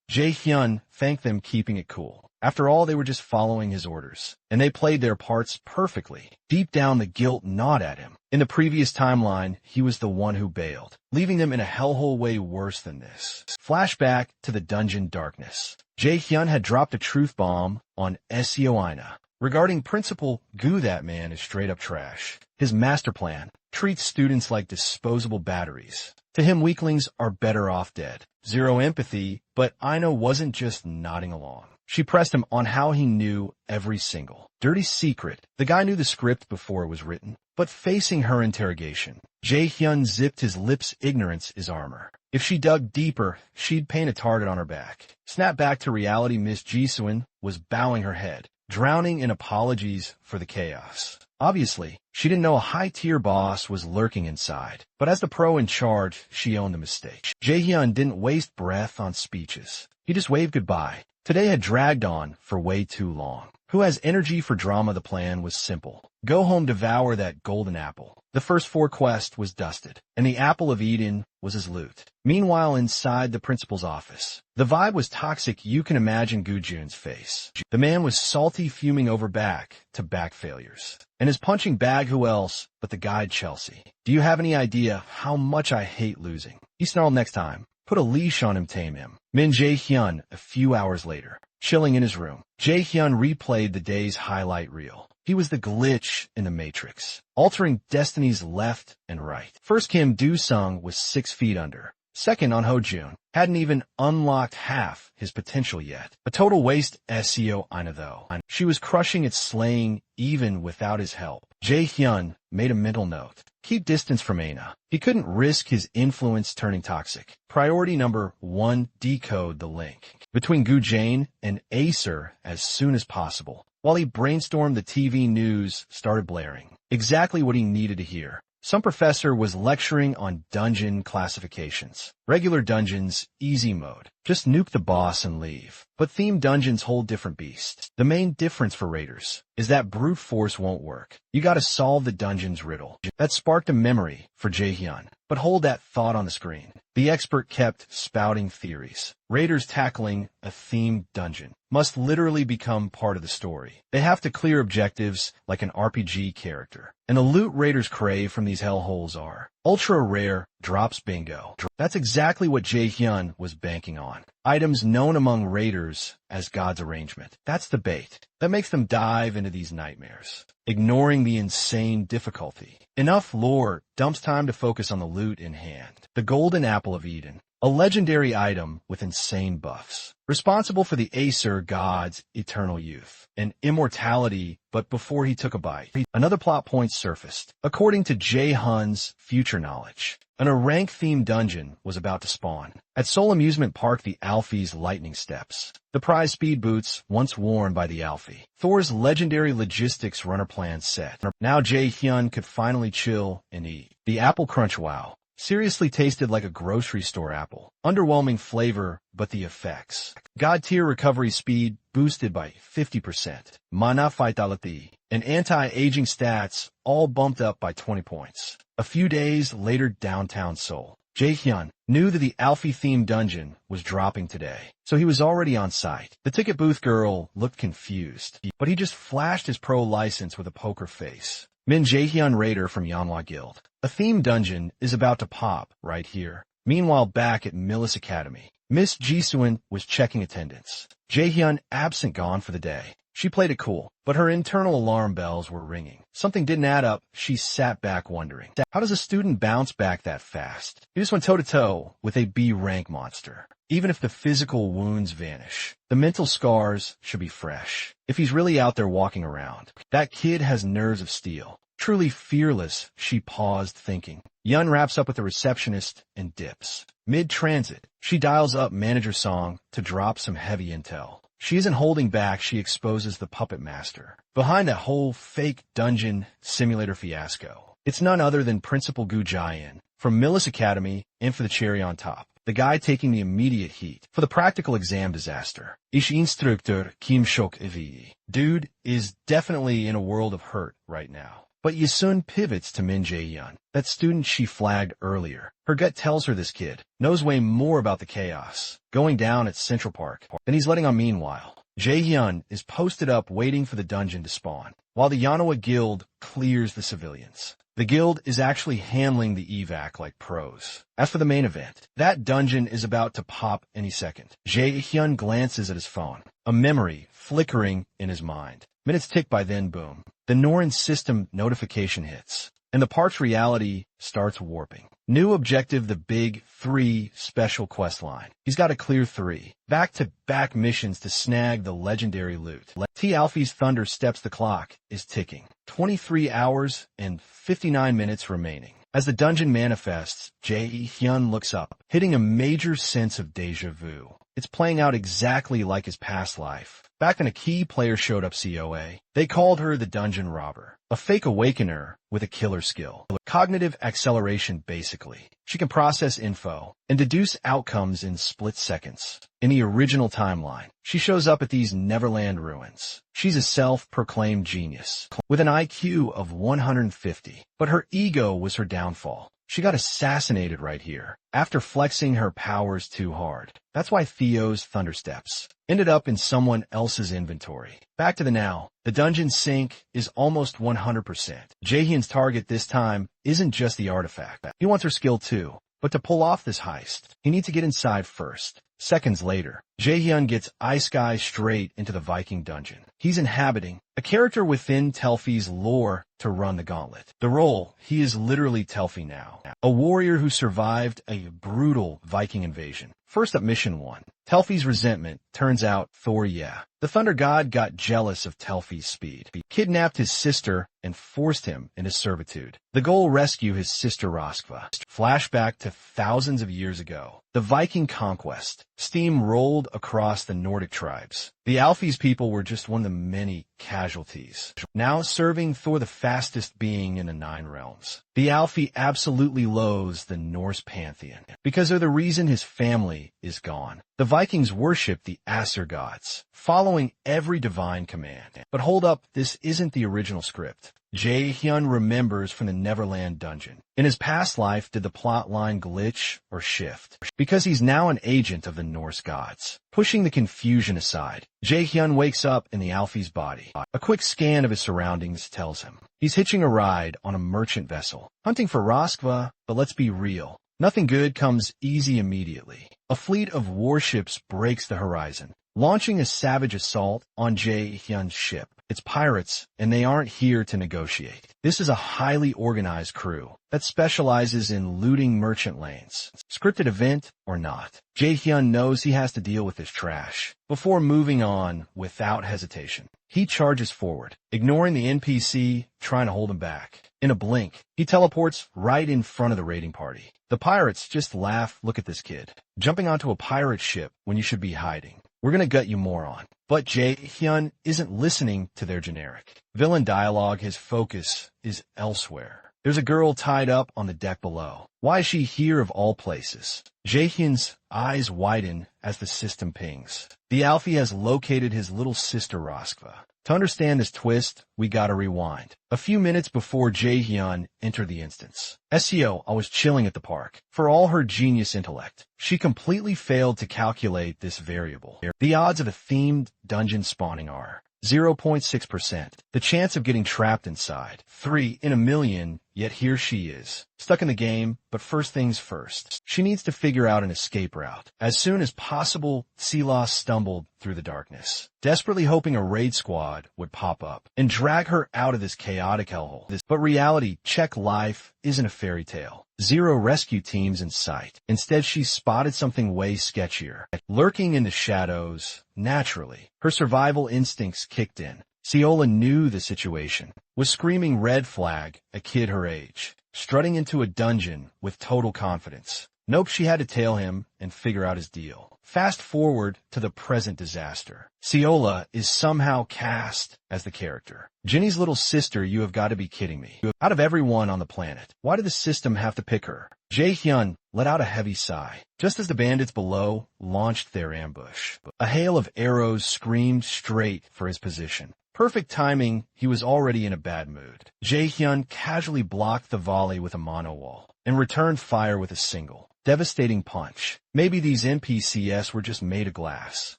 Jae-hyun thanked them, keeping it cool. After all, they were just following his orders, and they played their parts perfectly. Deep down, the guilt gnawed at him. In the previous timeline, he was the one who bailed, leaving them in a hellhole way worse than this. Flashback to the dungeon darkness. Jae-hyun had dropped a truth bomb on SEO-ina. Regarding Principal Gu, that man is straight up trash. His master plan treats students like disposable batteries. To him, weaklings are better off dead. Zero empathy, but Ina wasn't just nodding along. She pressed him on how he knew every single dirty secret. The guy knew the script before it was written. But facing her interrogation, Jae-hyun zipped his lips. Ignorance is armor. If she dug deeper, she'd paint a target on her back. Snap back to reality. Miss Ji-suin was bowing her head, drowning in apologies for the chaos. Obviously, she didn't know a high-tier boss was lurking inside. But as the pro in charge, she owned the mistake. Jae-hyun didn't waste breath on speeches. He just waved goodbye. Today had dragged on for way too long. Who has energy for drama? The plan was simple. Go home, devour that golden apple. The first 4 quest was dusted, and the apple of Eden was his loot. Meanwhile, inside the principal's office, the vibe was toxic. You can imagine Gu-jun's face. The man was salty, fuming over back-to-back failures. And his punching bag, who else but the guide Chelsea? Do you have any idea how much I hate losing? He snarled. Next time, put a leash on him, tame him. Min Jae-hyun, a few hours later, chilling in his room. Jae-hyun replayed the day's highlight reel. He was the glitch in the Matrix, altering destinies left and right. First, Kim Do-sung was 6 feet under. Second, on Ho-jun, hadn't even unlocked half his potential yet. A total waste. SEO-ina though. She was crushing its slaying even without his help. Jae-hyun made a mental note. Keep distance from Aina. He couldn't risk his influence turning toxic. Priority number 1, decode the link between Gu-jane and Acer as soon as possible. While he brainstormed, the TV news started blaring. Exactly what he needed to hear. Some professor was lecturing on dungeon classifications. Regular dungeons, easy mode. Just nuke the boss and leave. But themed dungeons, whole different beast. The main difference for raiders is that brute force won't work. You gotta solve the dungeon's riddle. That sparked a memory for Jae-hyun. But hold that thought on the screen. The expert kept spouting theories. Raiders tackling a themed dungeon must literally become part of the story. They have to clear objectives like an RPG character. And the loot raiders crave from these hellholes are ultra rare drops. Bingo. That's exactly what Jae-hyun was banking on. Items known among raiders as God's arrangement. That's the bait that makes them dive into these nightmares, ignoring the insane difficulty. Enough lore. Dumps time to focus on the loot in hand. The golden apple of Eden. A legendary item with insane buffs, responsible for the Acer god's eternal youth and immortality. But before he took a bite, another plot point surfaced. According to Jae-hyun's future knowledge, an rank-themed dungeon was about to spawn. At Seoul Amusement Park, the Alfie's lightning steps. The prize speed boots, once worn by the Alfie. Thor's legendary logistics runner plan set. Now Jae-hyun could finally chill and eat. The apple crunch. Wow. Seriously tasted like a grocery store apple. Underwhelming flavor, but the effects. God tier recovery speed boosted by 50%. Mana vitality and anti-aging stats all bumped up by 20 points. A few days later, downtown Seoul. Jae-hyun knew that the Alfie-themed dungeon was dropping today, so he was already on site. The ticket booth girl looked confused, but he just flashed his pro license with a poker face. Min Jae-hyun, raider from Manhwa Guild. A themed dungeon is about to pop right here. Meanwhile, back at Millis Academy, Miss Ji-suin was checking attendance. Jae-hyun absent, gone for the day. She played it cool, but her internal alarm bells were ringing. Something didn't add up. She sat back wondering, how does a student bounce back that fast? He just went toe-to-toe with a B-rank monster. Even if the physical wounds vanish, the mental scars should be fresh. If he's really out there walking around, that kid has nerves of steel. Truly fearless. She paused, thinking. Yun wraps up with the receptionist and dips. Mid-transit, she dials up manager Song to drop some heavy intel. She isn't holding back. She exposes the puppet master behind that whole fake dungeon simulator fiasco. It's none other than Principal Gu Jae-in from Millis Academy, and for the cherry on top, the guy taking the immediate heat for the practical exam disaster. Ich instructor Kim Shok-evi. Dude is definitely in a world of hurt right now. But Yisun pivots to Min Jae-hyun, that student she flagged earlier. Her gut tells her this kid knows way more about the chaos going down at Central Park than he's letting on. Meanwhile, Jae-hyun is posted up waiting for the dungeon to spawn, while the Yanoa guild clears the civilians. The guild is actually handling the evac like pros. As for the main event, that dungeon is about to pop any second. Jae-hyun glances at his phone, a memory flickering in his mind. Minutes tick by, then boom. The Norin system notification hits, and the park's reality starts warping. New objective, the Big 3 special quest line. He's got to clear 3 back-to-back missions to snag the legendary loot. T. Alfie's thunder steps, the clock is ticking. 23 hours and 59 minutes remaining. As the dungeon manifests, Jae-hyun looks up, hitting a major sense of deja vu. It's playing out exactly like his past life. Back when a key player showed up COA, they called her the Dungeon Robber, a fake awakener with a killer skill. Cognitive acceleration, basically. She can process info and deduce outcomes in split seconds. In the original timeline, she shows up at these Neverland ruins. She's a self-proclaimed genius, with an IQ of 150, but her ego was her downfall. She got assassinated right here, after flexing her powers too hard. That's why Theo's Thundersteps ended up in someone else's inventory. Back to the now. The dungeon sync is almost 100%. Jaehyun's target this time isn't just the artifact. He wants her skill too. But to pull off this heist, he needs to get inside first. Seconds later, Jaehyun gets Ice Guy straight into the Viking dungeon. He's inhabiting a character within Telfi's lore to run the gauntlet. The role, he is literally Telfi now, a warrior who survived a brutal Viking invasion. First up, mission 1. Telfi's resentment. Turns out, Thor, the Thunder God, got jealous of Telfi's speed. He kidnapped his sister and forced him into servitude. The goal, rescue his sister Roskva. Flashback to thousands of years ago. The Viking conquest. Steam rolled across the Nordic tribes. The Alfie's people were just one of the many casualties. Now serving Thor, the fastest being in the 9 realms. The Alfie absolutely loathes the Norse pantheon, because they're the reason his family is gone. The Vikings worship the Aesir gods, following every divine command. But hold up, this isn't the original script. Jae-hyun remembers from the Neverland dungeon. In his past life, did the plot line glitch or shift? Because he's now an agent of the Norse gods. Pushing the confusion aside, Jae-hyun wakes up in the Alfie's body. A quick scan of his surroundings tells him he's hitching a ride on a merchant vessel, hunting for Roskva, but let's be real. Nothing good comes easy immediately. A fleet of warships breaks the horizon, launching a savage assault on Jae-hyun's ship. It's pirates, and they aren't here to negotiate. This is a highly organized crew that specializes in looting merchant lanes. Scripted event or not, Jae-hyun knows he has to deal with this trash before moving on without hesitation. He charges forward, ignoring the NPC trying to hold him back. In a blink, he teleports right in front of the raiding party. The pirates just laugh. Look at this kid, jumping onto a pirate ship when you should be hiding. We're gonna gut you, moron. But Jae-hyun isn't listening to their generic villain dialogue. His focus is elsewhere. There's a girl tied up on the deck below. Why is she here of all places? Jae-hyun's eyes widen as the system pings. The Alfie has located his little sister Roskva. To understand this twist, we gotta rewind. A few minutes before Jae-hyun entered the instance. SEO, I was chilling at the park. For all her genius intellect, she completely failed to calculate this variable. The odds of a themed dungeon spawning are 0.6%. The chance of getting trapped inside, 3 in a million, yet here she is, stuck in the game. But first things first, she needs to figure out an escape route. As soon as possible, Silas stumbled through the darkness, desperately hoping a raid squad would pop up and drag her out of this chaotic hellhole. But reality check life isn't a fairy tale. 0 rescue teams in sight. Instead, she spotted something way sketchier. Lurking in the shadows, naturally, her survival instincts kicked in. Ciola knew the situation, was screaming red flag, a kid her age, strutting into a dungeon with total confidence. Nope, she had to tail him and figure out his deal. Fast forward to the present disaster. Ciola is somehow cast as the character. Jenny's little sister, you have got to be kidding me. Out of everyone on the planet, why did the system have to pick her? Jae-hyun let out a heavy sigh, just as the bandits below launched their ambush. A hail of arrows screamed straight for his position. Perfect timing, he was already in a bad mood. Jae-hyun casually blocked the volley with a mono-wall and returned fire with a single, devastating punch. Maybe these NPCs were just made of glass.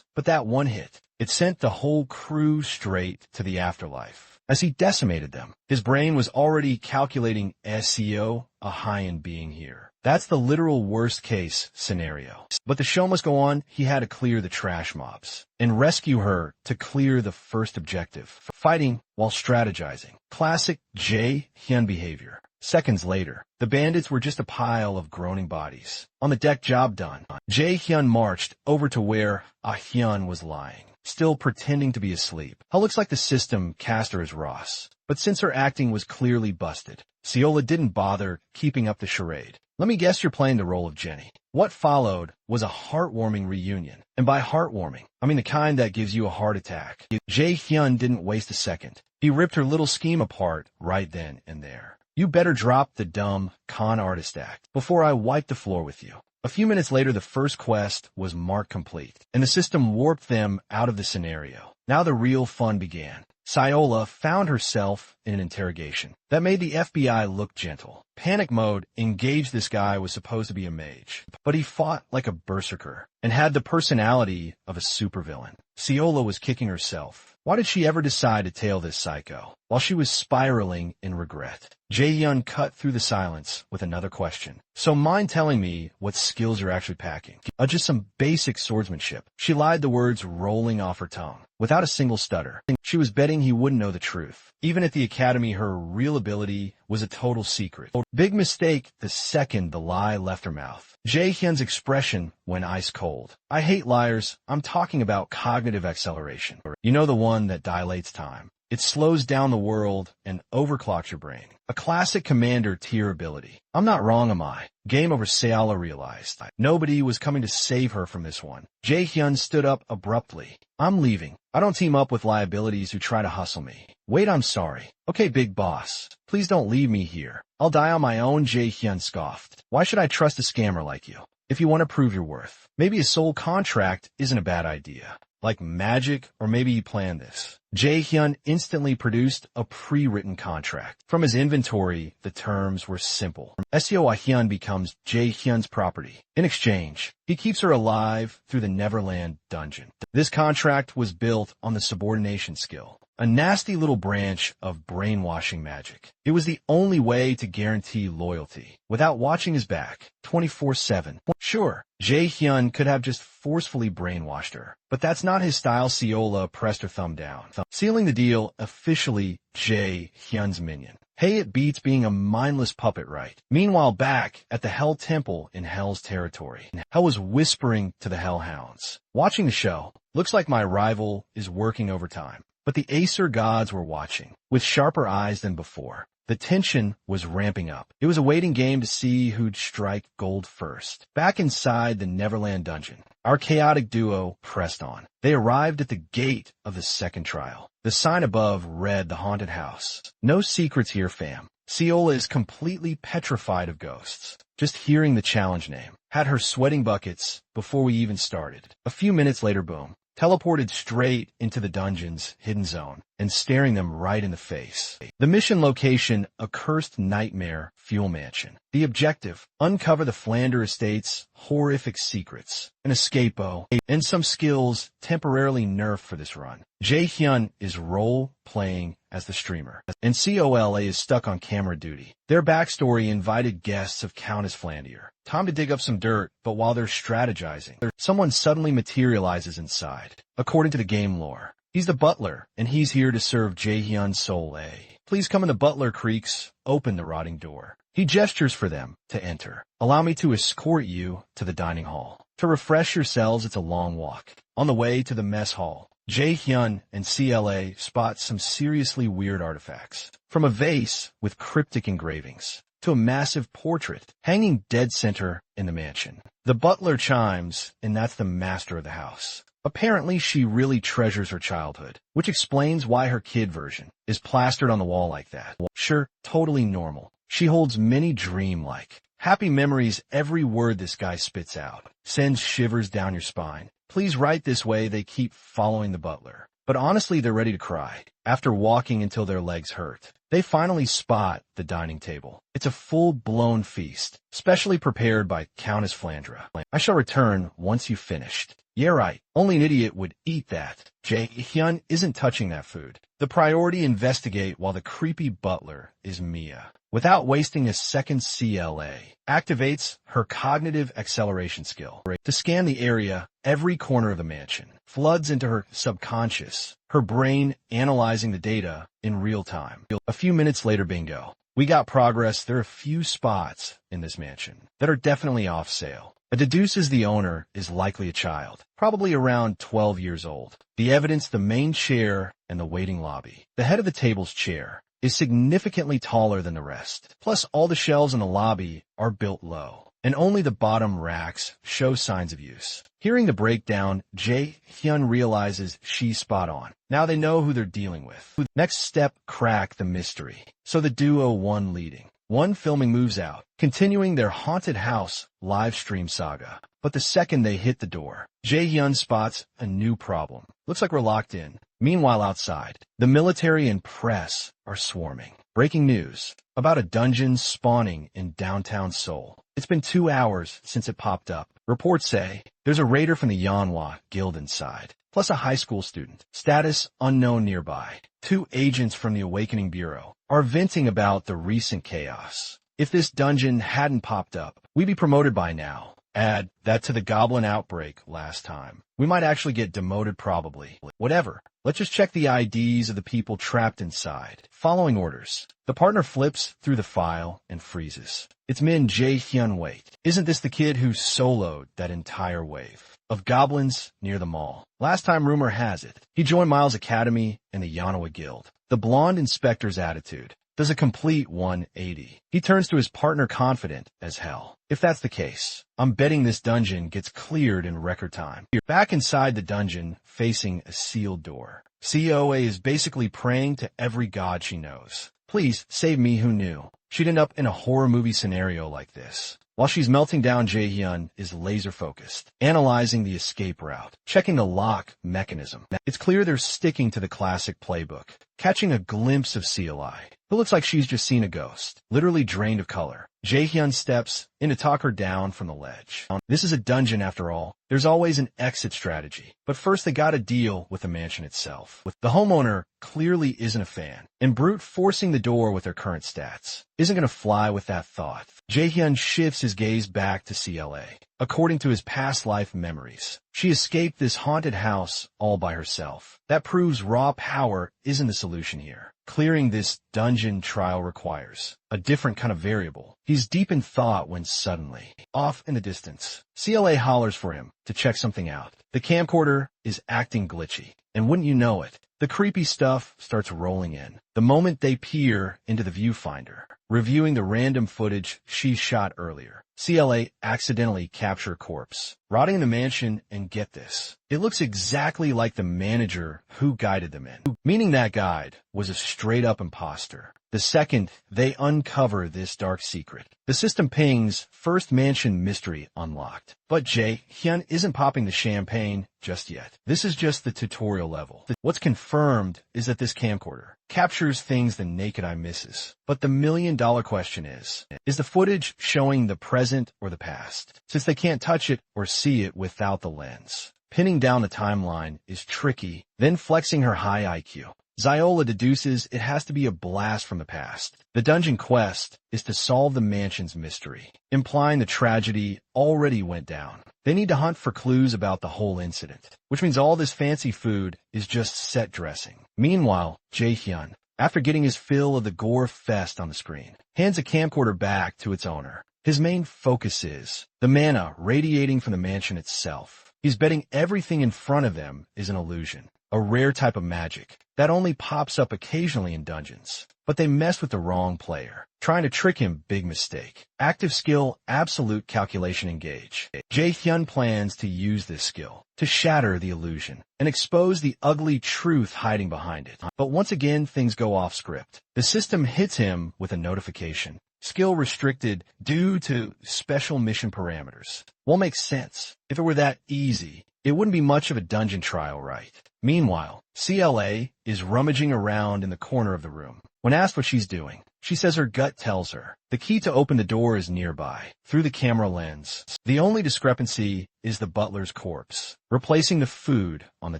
But that one hit, it sent the whole crew straight to the afterlife. As he decimated them, his brain was already calculating SEO, a high-end being here. That's the literal worst-case scenario. But the show must go on. He had to clear the trash mobs and rescue her to clear the first objective, fighting while strategizing. Classic Jae-hyun behavior. Seconds later, the bandits were just a pile of groaning bodies. On the deck, job done. Jae-hyun marched over to where Ah-hyun was lying, still pretending to be asleep. It looks like the system cast her as Ross, but since her acting was clearly busted, Seola didn't bother keeping up the charade. Let me guess you're playing the role of Jenny. What followed was a heartwarming reunion. And by heartwarming, I mean the kind that gives you a heart attack. Jae-hyun didn't waste a second. He ripped her little scheme apart right then and there. You better drop the dumb con artist act before I wipe the floor with you. A few minutes later, the first quest was marked complete, and the system warped them out of the scenario. Now the real fun began. Seola found herself in an interrogation that made the FBI look gentle. Panic mode engaged. This guy was supposed to be a mage, but he fought like a berserker and had the personality of a supervillain. Seola was kicking herself. Why did she ever decide to tail this psycho? While she was spiraling in regret, Jae-hyun cut through the silence with another question. So mind telling me what skills you're actually packing? Just some basic swordsmanship. She lied, the words rolling off her tongue, without a single stutter. She was betting he wouldn't know the truth. Even at the academy, her real ability was a total secret. Big mistake the second the lie left her mouth. Jae-hyun's expression went ice cold. I hate liars. I'm talking about cognitive acceleration. You know, the one that dilates time. It slows down the world and overclocks your brain. A classic commander tier ability. I'm not wrong, am I? Game over. Seola realized nobody was coming to save her from this one. Jae-hyun stood up abruptly. I'm leaving. I don't team up with liabilities who try to hustle me. Wait, I'm sorry. Okay, big boss. Please don't leave me here. I'll die on my own. Jae-hyun scoffed. Why should I trust a scammer like you? If you want to prove your worth, maybe a soul contract isn't a bad idea. Like magic, or maybe you planned this. Jae-hyun instantly produced a pre-written contract. From his inventory, the terms were simple. SEO Ah-hyun becomes Jae-hyun's property. In exchange, he keeps her alive through the Neverland dungeon. This contract was built on the subordination skill, a nasty little branch of brainwashing magic. It was the only way to guarantee loyalty without watching his back 24/7. Sure, Jae-hyun could have just forcefully brainwashed her, but that's not his style. Seola pressed her thumb down, sealing the deal. Officially Jae-hyun's minion. Hey, it beats being a mindless puppet, right? Meanwhile, back at the Hell Temple in Hell's territory, Hell was whispering to the Hellhounds. Watching the show, looks like my rival is working overtime. But the Acer gods were watching, with sharper eyes than before. The tension was ramping up. It was a waiting game to see who'd strike gold first. Back inside the Neverland dungeon, our chaotic duo pressed on. They arrived at the gate of the second trial. The sign above read the haunted house. No secrets here, fam. Seola is completely petrified of ghosts. Just hearing the challenge name had her sweating buckets before we even started. A few minutes later, boom. Teleported straight into the dungeon's hidden zone and staring them right in the face. The mission location, a cursed nightmare fuel mansion. The objective, uncover the Flander estate's horrific secrets. An escapo, and some skills temporarily nerfed for this run. Jae-hyun is role-playing as the streamer, and COLA is stuck on camera duty. Their backstory invited guests of Countess Flandier. Time to dig up some dirt, but while they're strategizing, someone suddenly materializes inside. According to the game lore, he's the butler, and he's here to serve Jae-hyun's soul. Please come in. The butler creaks open the rotting door. He gestures for them to enter. Allow me to escort you to the dining hall. To refresh yourselves, it's a long walk. On the way to the mess hall, Jae-hyun and CLA spot some seriously weird artifacts. From a vase with cryptic engravings to a massive portrait hanging dead center in the mansion. The butler chimes, and that's the master of the house. Apparently, she really treasures her childhood, which explains why her kid version is plastered on the wall like that. Sure, totally normal. She holds many dream-like, happy memories. Every word this guy spits out sends shivers down your spine. Please write this way. They keep following the butler. but honestly they're ready to cry. After walking until their legs hurt, they finally spot the dining table. It's a full-blown feast, specially prepared by Countess Flandra. I shall return once you've finished. Yeah, right. Only an idiot would eat that. Jae-hyun isn't touching that food. The priority investigate while the creepy butler is Mia. Without wasting a second, CLA activates her cognitive acceleration skill to scan the area, every corner of the mansion, floods into her subconscious, her brain analyzing the data in real time. A few minutes later, bingo. We got progress. There are a few spots in this mansion that are definitely off sale. It deduces the owner is likely a child, probably around 12 years old. The evidence, the main chair and the waiting lobby. The head of the table's chair is significantly taller than the rest. Plus, all the shelves in the lobby are built low, and only the bottom racks show signs of use. Hearing the breakdown, Jae-hyun realizes she's spot on. Now they know who they're dealing with. Next step, crack the mystery. So the duo one leading. One filming moves out, continuing their haunted house live stream saga. But the second they hit the door, Jae-hyun spots a new problem. Looks like we're locked in. Meanwhile, outside, the military and press are swarming. Breaking news about a dungeon spawning in downtown Seoul. It's been 2 hours since it popped up. Reports say there's a raider from the Manhwa guild inside, plus a high school student. Status unknown nearby. 2 agents from the Awakening Bureau are venting about the recent chaos. If this dungeon hadn't popped up, we'd be promoted by now. Add that to the goblin outbreak last time. We might actually get demoted probably. Whatever. Let's just check the IDs of the people trapped inside. Following orders. The partner flips through the file and freezes. It's Min Jae-hyun. Wait. Isn't this the kid who soloed that entire wave of goblins near the mall? Last time, rumor has it, he joined Miles' Academy and the Manhwa Guild. The blonde inspector's attitude does a complete 180. He turns to his partner confident as hell. If that's the case, I'm betting this dungeon gets cleared in record time. Back inside the dungeon, facing a sealed door, COA is basically praying to every god she knows. Please save me. Who knew she'd end up in a horror movie scenario like this? While she's melting down, Jae-hyun is laser-focused, analyzing the escape route, checking the lock mechanism. It's clear they're sticking to the classic playbook, catching a glimpse of CLI, who looks like she's just seen a ghost, literally drained of color. Jae-hyun steps in to talk her down from the ledge. This is a dungeon after all. There's always an exit strategy. But first they gotta deal with the mansion itself. The homeowner clearly isn't a fan, and brute forcing the door with her current stats isn't gonna fly with that thought. Jae-hyun shifts his gaze back to CLA. According to his past life memories, she escaped this haunted house all by herself. That proves raw power isn't the solution here. Clearing this dungeon trial requires a different kind of variable. He's deep in thought when suddenly, off in the distance, CLA hollers for him to check something out. The camcorder is acting glitchy, and wouldn't you know it, the creepy stuff starts rolling in. The moment they peer into the viewfinder, reviewing the random footage she shot earlier, CLA accidentally capture a corpse, rotting in the mansion, and get this, it looks exactly like the manager who guided them in, meaning that guide was a straight-up imposter. The second they uncover this dark secret, the system pings first mansion mystery unlocked. But Jae-hyun isn't popping the champagne just yet. This is just the tutorial level. What's confirmed is that this camcorder captures things the naked eye misses. But the million-dollar question is the footage showing the present or the past? Since they can't touch it or see it without the lens. Pinning down the timeline is tricky, then flexing her high IQ. Ziola deduces it has to be a blast from the past. The dungeon quest is to solve the mansion's mystery, implying the tragedy already went down. They need to hunt for clues about the whole incident, which means all this fancy food is just set dressing. Meanwhile, Jae-hyun, after getting his fill of the gore fest on the screen, hands a camcorder back to its owner. His main focus is the mana radiating from the mansion itself. He's betting everything in front of them is an illusion, a rare type of magic that only pops up occasionally in dungeons. But they messed with the wrong player. Trying to trick him, big mistake. Active skill, absolute calculation engage. Jae-hyun plans to use this skill to shatter the illusion and expose the ugly truth hiding behind it. But once again, things go off script. The system hits him with a notification. Skill restricted due to special mission parameters. Won't make sense. If it were that easy, It wouldn't be much of a dungeon trial, right? Meanwhile, CLA is rummaging around in the corner of the room. When asked what she's doing, she says her gut tells her the key to open the door is nearby, through the camera lens. The only discrepancy is the butler's corpse, replacing the food on the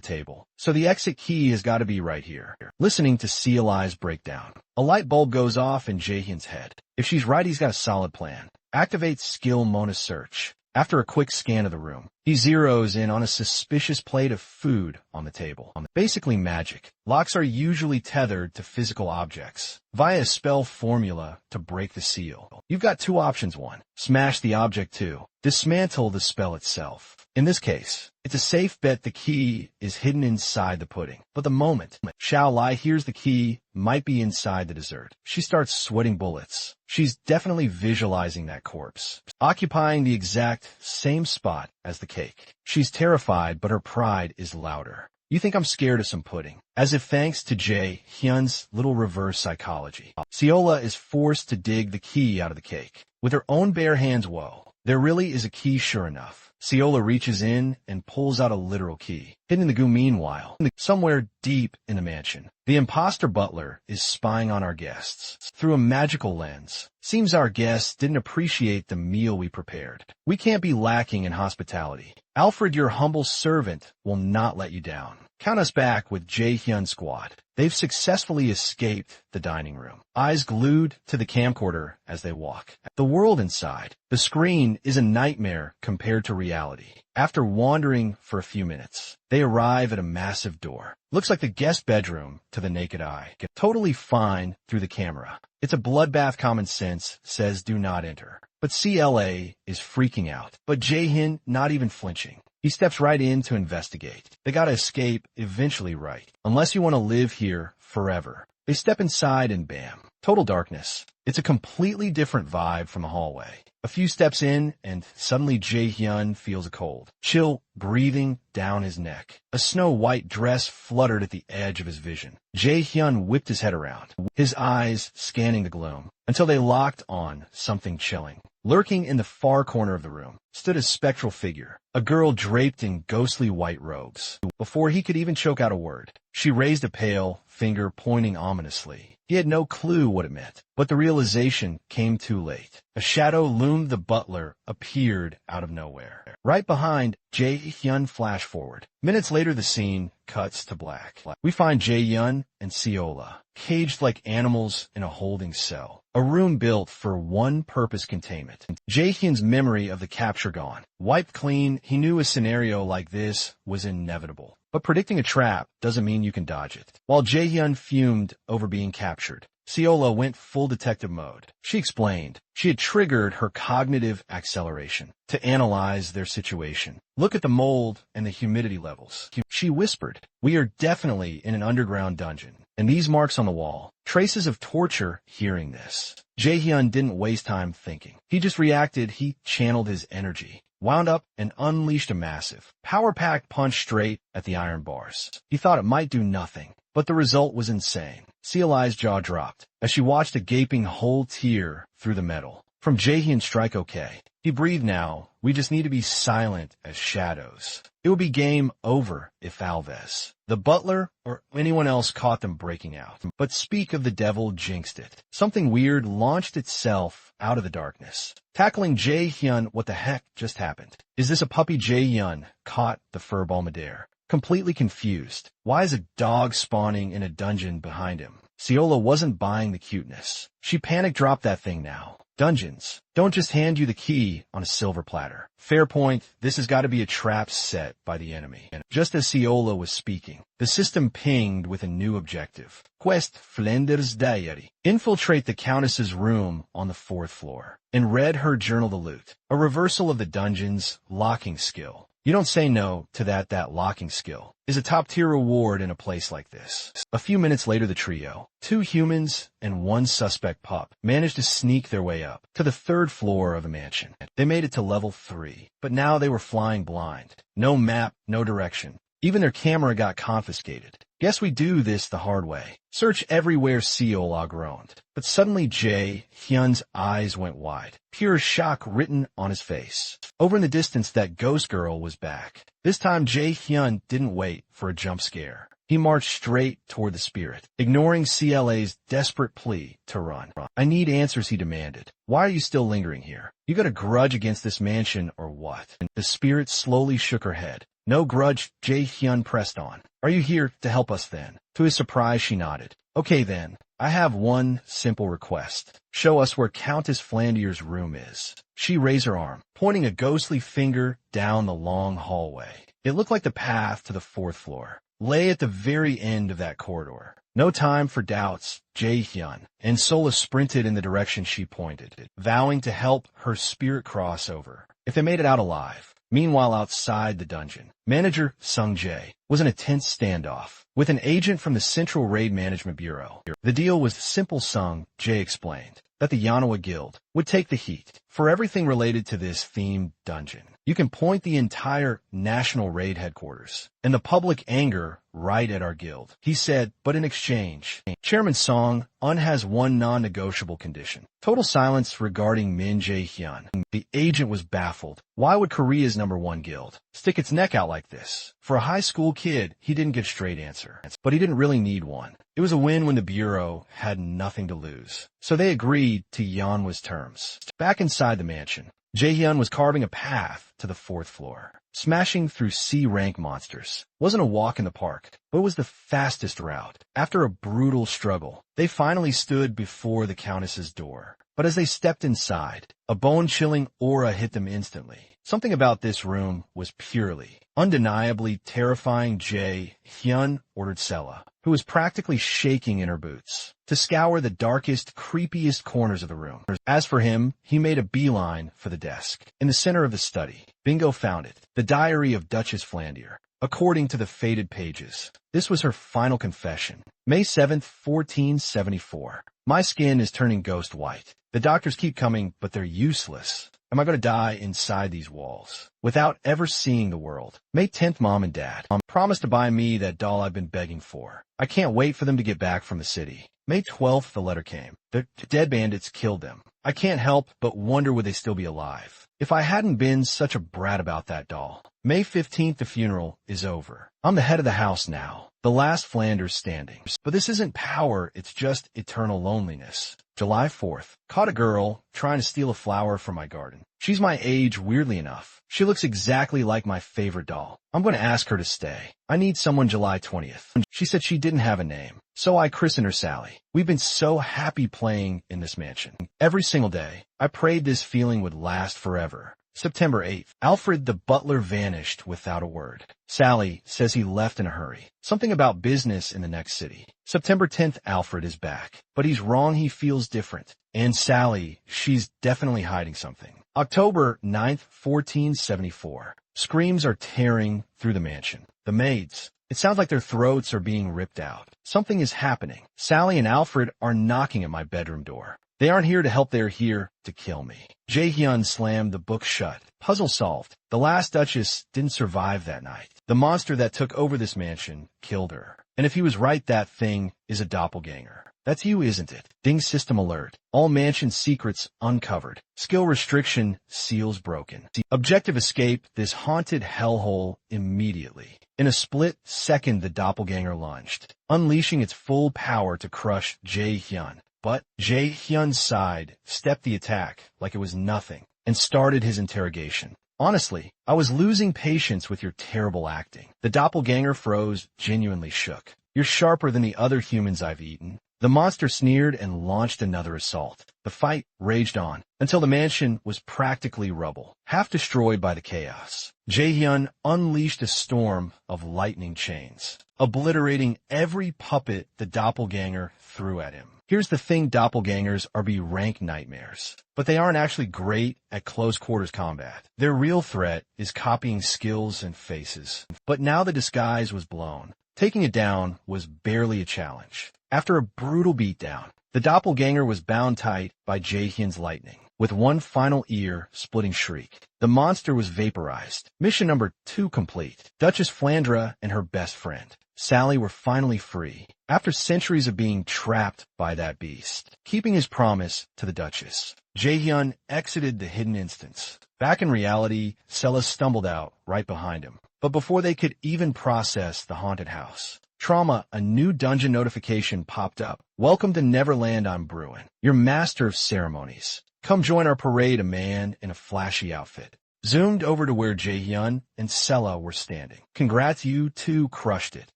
table. So the exit key has got to be right here. Listening to CLI's breakdown, a light bulb goes off in Jaehyun's head. If she's right, he's got a solid plan. Activate skill Mona search. After a quick scan of the room, he zeroes in on a suspicious plate of food on the table. Basically magic. Locks are usually tethered to physical objects via a spell formula to break the seal. You've got two options. One, smash the object. Two, dismantle the spell itself. In this case, it's a safe bet the key is hidden inside the pudding. But the moment Xiao Lai hears the key might be inside the dessert, she starts sweating bullets. She's definitely visualizing that corpse, occupying the exact same spot as the cake. She's terrified, but her pride is louder. You think I'm scared of some pudding? As if thanks to Jae-hyun's little reverse psychology, Seola is forced to dig the key out of the cake. With her own bare hands, whoa, there really is a key sure enough. Seola reaches in and pulls out a literal key. Hidden in the goo meanwhile, somewhere deep in the mansion, the imposter butler is spying on our guests through a magical lens. Seems our guests didn't appreciate the meal we prepared. We can't be lacking in hospitality. Alfred, your humble servant, will not let you down. Count us back with Jae-hyun squad. They've successfully escaped the dining room, eyes glued to the camcorder as they walk. The world inside the screen is a nightmare compared to reality. After wandering for a few minutes, they arrive at a massive door. Looks like the guest bedroom to the naked eye. Totally fine through the camera. It's a bloodbath. Common sense says do not enter. But CLA is freaking out. But Jaehyun not even flinching. He steps right in to investigate. They gotta escape eventually, right? Unless you want to live here forever. They step inside and bam, total darkness. It's a completely different vibe from the hallway. A few steps in and suddenly Jae-hyun feels a cold chill breathing down his neck. A snow-white dress fluttered at the edge of his vision. Jae-hyun whipped his head around, his eyes scanning the gloom, until they locked on something chilling. Lurking in the far corner of the room stood a spectral figure, a girl draped in ghostly white robes. Before he could even choke out a word, she raised a pale finger pointing ominously. He had no clue what it meant, but the realization came too late. A shadow loomed. The butler appeared out of nowhere. Right behind, Jae-hyun flashed forward. Minutes later, the scene cuts to black. We find Jae-hyun and Seola caged like animals in a holding cell. A room built for one purpose: containment. Jae-hyun's memory of the capture gone. Wiped clean, he knew a scenario like this was inevitable. But predicting a trap doesn't mean you can dodge it. While Jae-hyun fumed over being captured, Seola went full detective mode. She explained she had triggered her cognitive acceleration to analyze their situation. Look at the mold and the humidity levels. She whispered, we are definitely in an underground dungeon. And these marks on the wall, traces of torture. Hearing this, Jae-hyun didn't waste time thinking. He just reacted. He channeled his energy, wound up, and unleashed a massive, power-packed punch straight at the iron bars. He thought it might do nothing, but the result was insane. CLI's jaw dropped as she watched a gaping hole tear through the metal. From Jaehyun strike, okay. He breathed now. We just need to be silent as shadows. It would be game over if Alves, the butler, or anyone else caught them breaking out. But speak of the devil jinxed it. Something weird launched itself out of the darkness, tackling Jae-hyun. What the heck just happened? Is this a puppy? Jae-hyun caught the furball midair, completely confused. Why is a dog spawning in a dungeon behind him? Seola wasn't buying the cuteness. She panicked. Drop that thing now. Dungeons don't just hand you the key on a silver platter. Fair point. This has got to be a trap set by the enemy. And just as Seola was speaking, the system pinged with a new objective. Quest Flanders Diary. Infiltrate the Countess's room on the 4th floor and read her journal. The loot. A reversal of the dungeon's locking skill. You don't say no to that. That locking skill is a top-tier reward in a place like this. A few minutes later, the trio, 2 humans and 1 suspect pup, managed to sneak their way up to the 3rd floor of the mansion. They made it to level 3, but now they were flying blind. No map, no direction. Even their camera got confiscated. Guess we do this the hard way. Search everywhere, Seola groaned. But suddenly Jae-hyun's eyes went wide, pure shock written on his face. Over in the distance, that ghost girl was back. This time Jae-hyun didn't wait for a jump scare. He marched straight toward the spirit, ignoring CLA's desperate plea to run. I need answers, he demanded. Why are you still lingering here? You got a grudge against this mansion or what? The spirit slowly shook her head. No grudge, Jae-hyun pressed on. Are you here to help us then? To his surprise, she nodded. Okay then, I have one simple request. Show us where Countess Flandier's room is. She raised her arm, pointing a ghostly finger down the long hallway. It looked like the path to the 4th floor lay at the very end of that corridor. No time for doubts, Jae-hyun and Sola sprinted in the direction she pointed, vowing to help her spirit cross over if they made it out alive. Meanwhile, outside the dungeon, manager Sung-jae was in a tense standoff with an agent from the Central Raid Management Bureau. The deal was simple, Sung-jae explained, that the Yanawa Guild would take the heat for everything related to this themed dungeon. You can point the entire National Raid headquarters and the public anger right at our guild, he said, but in exchange, Chairman Song-un has one non-negotiable condition. Total silence regarding Min Jae-hyun. The agent was baffled. Why would Korea's #1 guild stick its neck out like this? For a high school kid, he didn't get a straight answer, but he didn't really need one. It was a win when the Bureau had nothing to lose. So they agreed to Yanwa's terms. Back inside the mansion, Jae-hyun was carving a path to the 4th floor. Smashing through C-rank monsters wasn't a walk in the park, but it was the fastest route. After a brutal struggle, they finally stood before the Countess's door. But as they stepped inside, a bone-chilling aura hit them instantly. Something about this room was purely, undeniably terrifying. Jae-hyun ordered Sela, who was practically shaking in her boots, to scour the darkest, creepiest corners of the room. As for him, he made a beeline for the desk in the center of the study. Bingo found it, the diary of Duchess Flandier. According to the faded pages, this was her final confession. May 7th, 1474. My skin is turning ghost white. The doctors keep coming, but they're useless. Am I going to die inside these walls without ever seeing the world? May 10th, Mom and Dad promised to buy me that doll I've been begging for. I can't wait for them to get back from the city. May 12th, the letter came. The dead bandits killed them. I can't help but wonder would they still be alive if I hadn't been such a brat about that doll. May 15th, the funeral is over. I'm the head of the house now, the last Flanders standing. But this isn't power, it's just eternal loneliness. July 4th, caught a girl trying to steal a flower from my garden. She's my age, weirdly enough. She looks exactly like my favorite doll. I'm going to ask her to stay. I need someone. July 20th. She said she didn't have a name, so I christened her Sally. We've been so happy playing in this mansion. Every single day, I prayed this feeling would last forever. September 8th. Alfred the butler vanished without a word. Sally says he left in a hurry. Something about business in the next city. September 10th. Alfred is back, but he's wrong. He feels different. And Sally, she's definitely hiding something. October 9th, 1474. Screams are tearing through the mansion. The maids. It sounds like their throats are being ripped out. Something is happening. Sally and Alfred are knocking at my bedroom door. They aren't here to help, they're here to kill me. Jae-hyun slammed the book shut. Puzzle solved. The last Duchess didn't survive that night. The monster that took over this mansion killed her. And if he was right, that thing is a doppelganger. That's you, isn't it? Ding system alert. All mansion secrets uncovered. Skill restriction seals broken. Objective escape this haunted hellhole immediately. In a split second, the doppelganger lunged, unleashing its full power to crush Jae-hyun. But Jae-hyun's side stepped the attack like it was nothing and started his interrogation. Honestly, I was losing patience with your terrible acting. The doppelganger froze, genuinely shook. You're sharper than the other humans I've eaten. The monster sneered and launched another assault. The fight raged on until the mansion was practically rubble, half destroyed by the chaos. Jae-hyun unleashed a storm of lightning chains, obliterating every puppet the doppelganger threw at him. Here's the thing, doppelgangers are B-rank nightmares, but they aren't actually great at close quarters combat. Their real threat is copying skills and faces. But now the disguise was blown. Taking it down was barely a challenge. After a brutal beatdown, the doppelganger was bound tight by Jae-hyun's lightning. With one final ear-splitting shriek, the monster was vaporized. Mission number 2 complete. Duchess Flandra and her best friend Sally were finally free, after centuries of being trapped by that beast. Keeping his promise to the Duchess, Jaehyun exited the hidden instance. Back in reality, Sella stumbled out right behind him. But before they could even process the haunted house, trauma, a new dungeon notification popped up. Welcome to Neverland on Bruin, your master of ceremonies. Come join our parade, a man in a flashy outfit. Zoomed over to where Jaehyun and Sella were standing. Congrats, you two crushed it.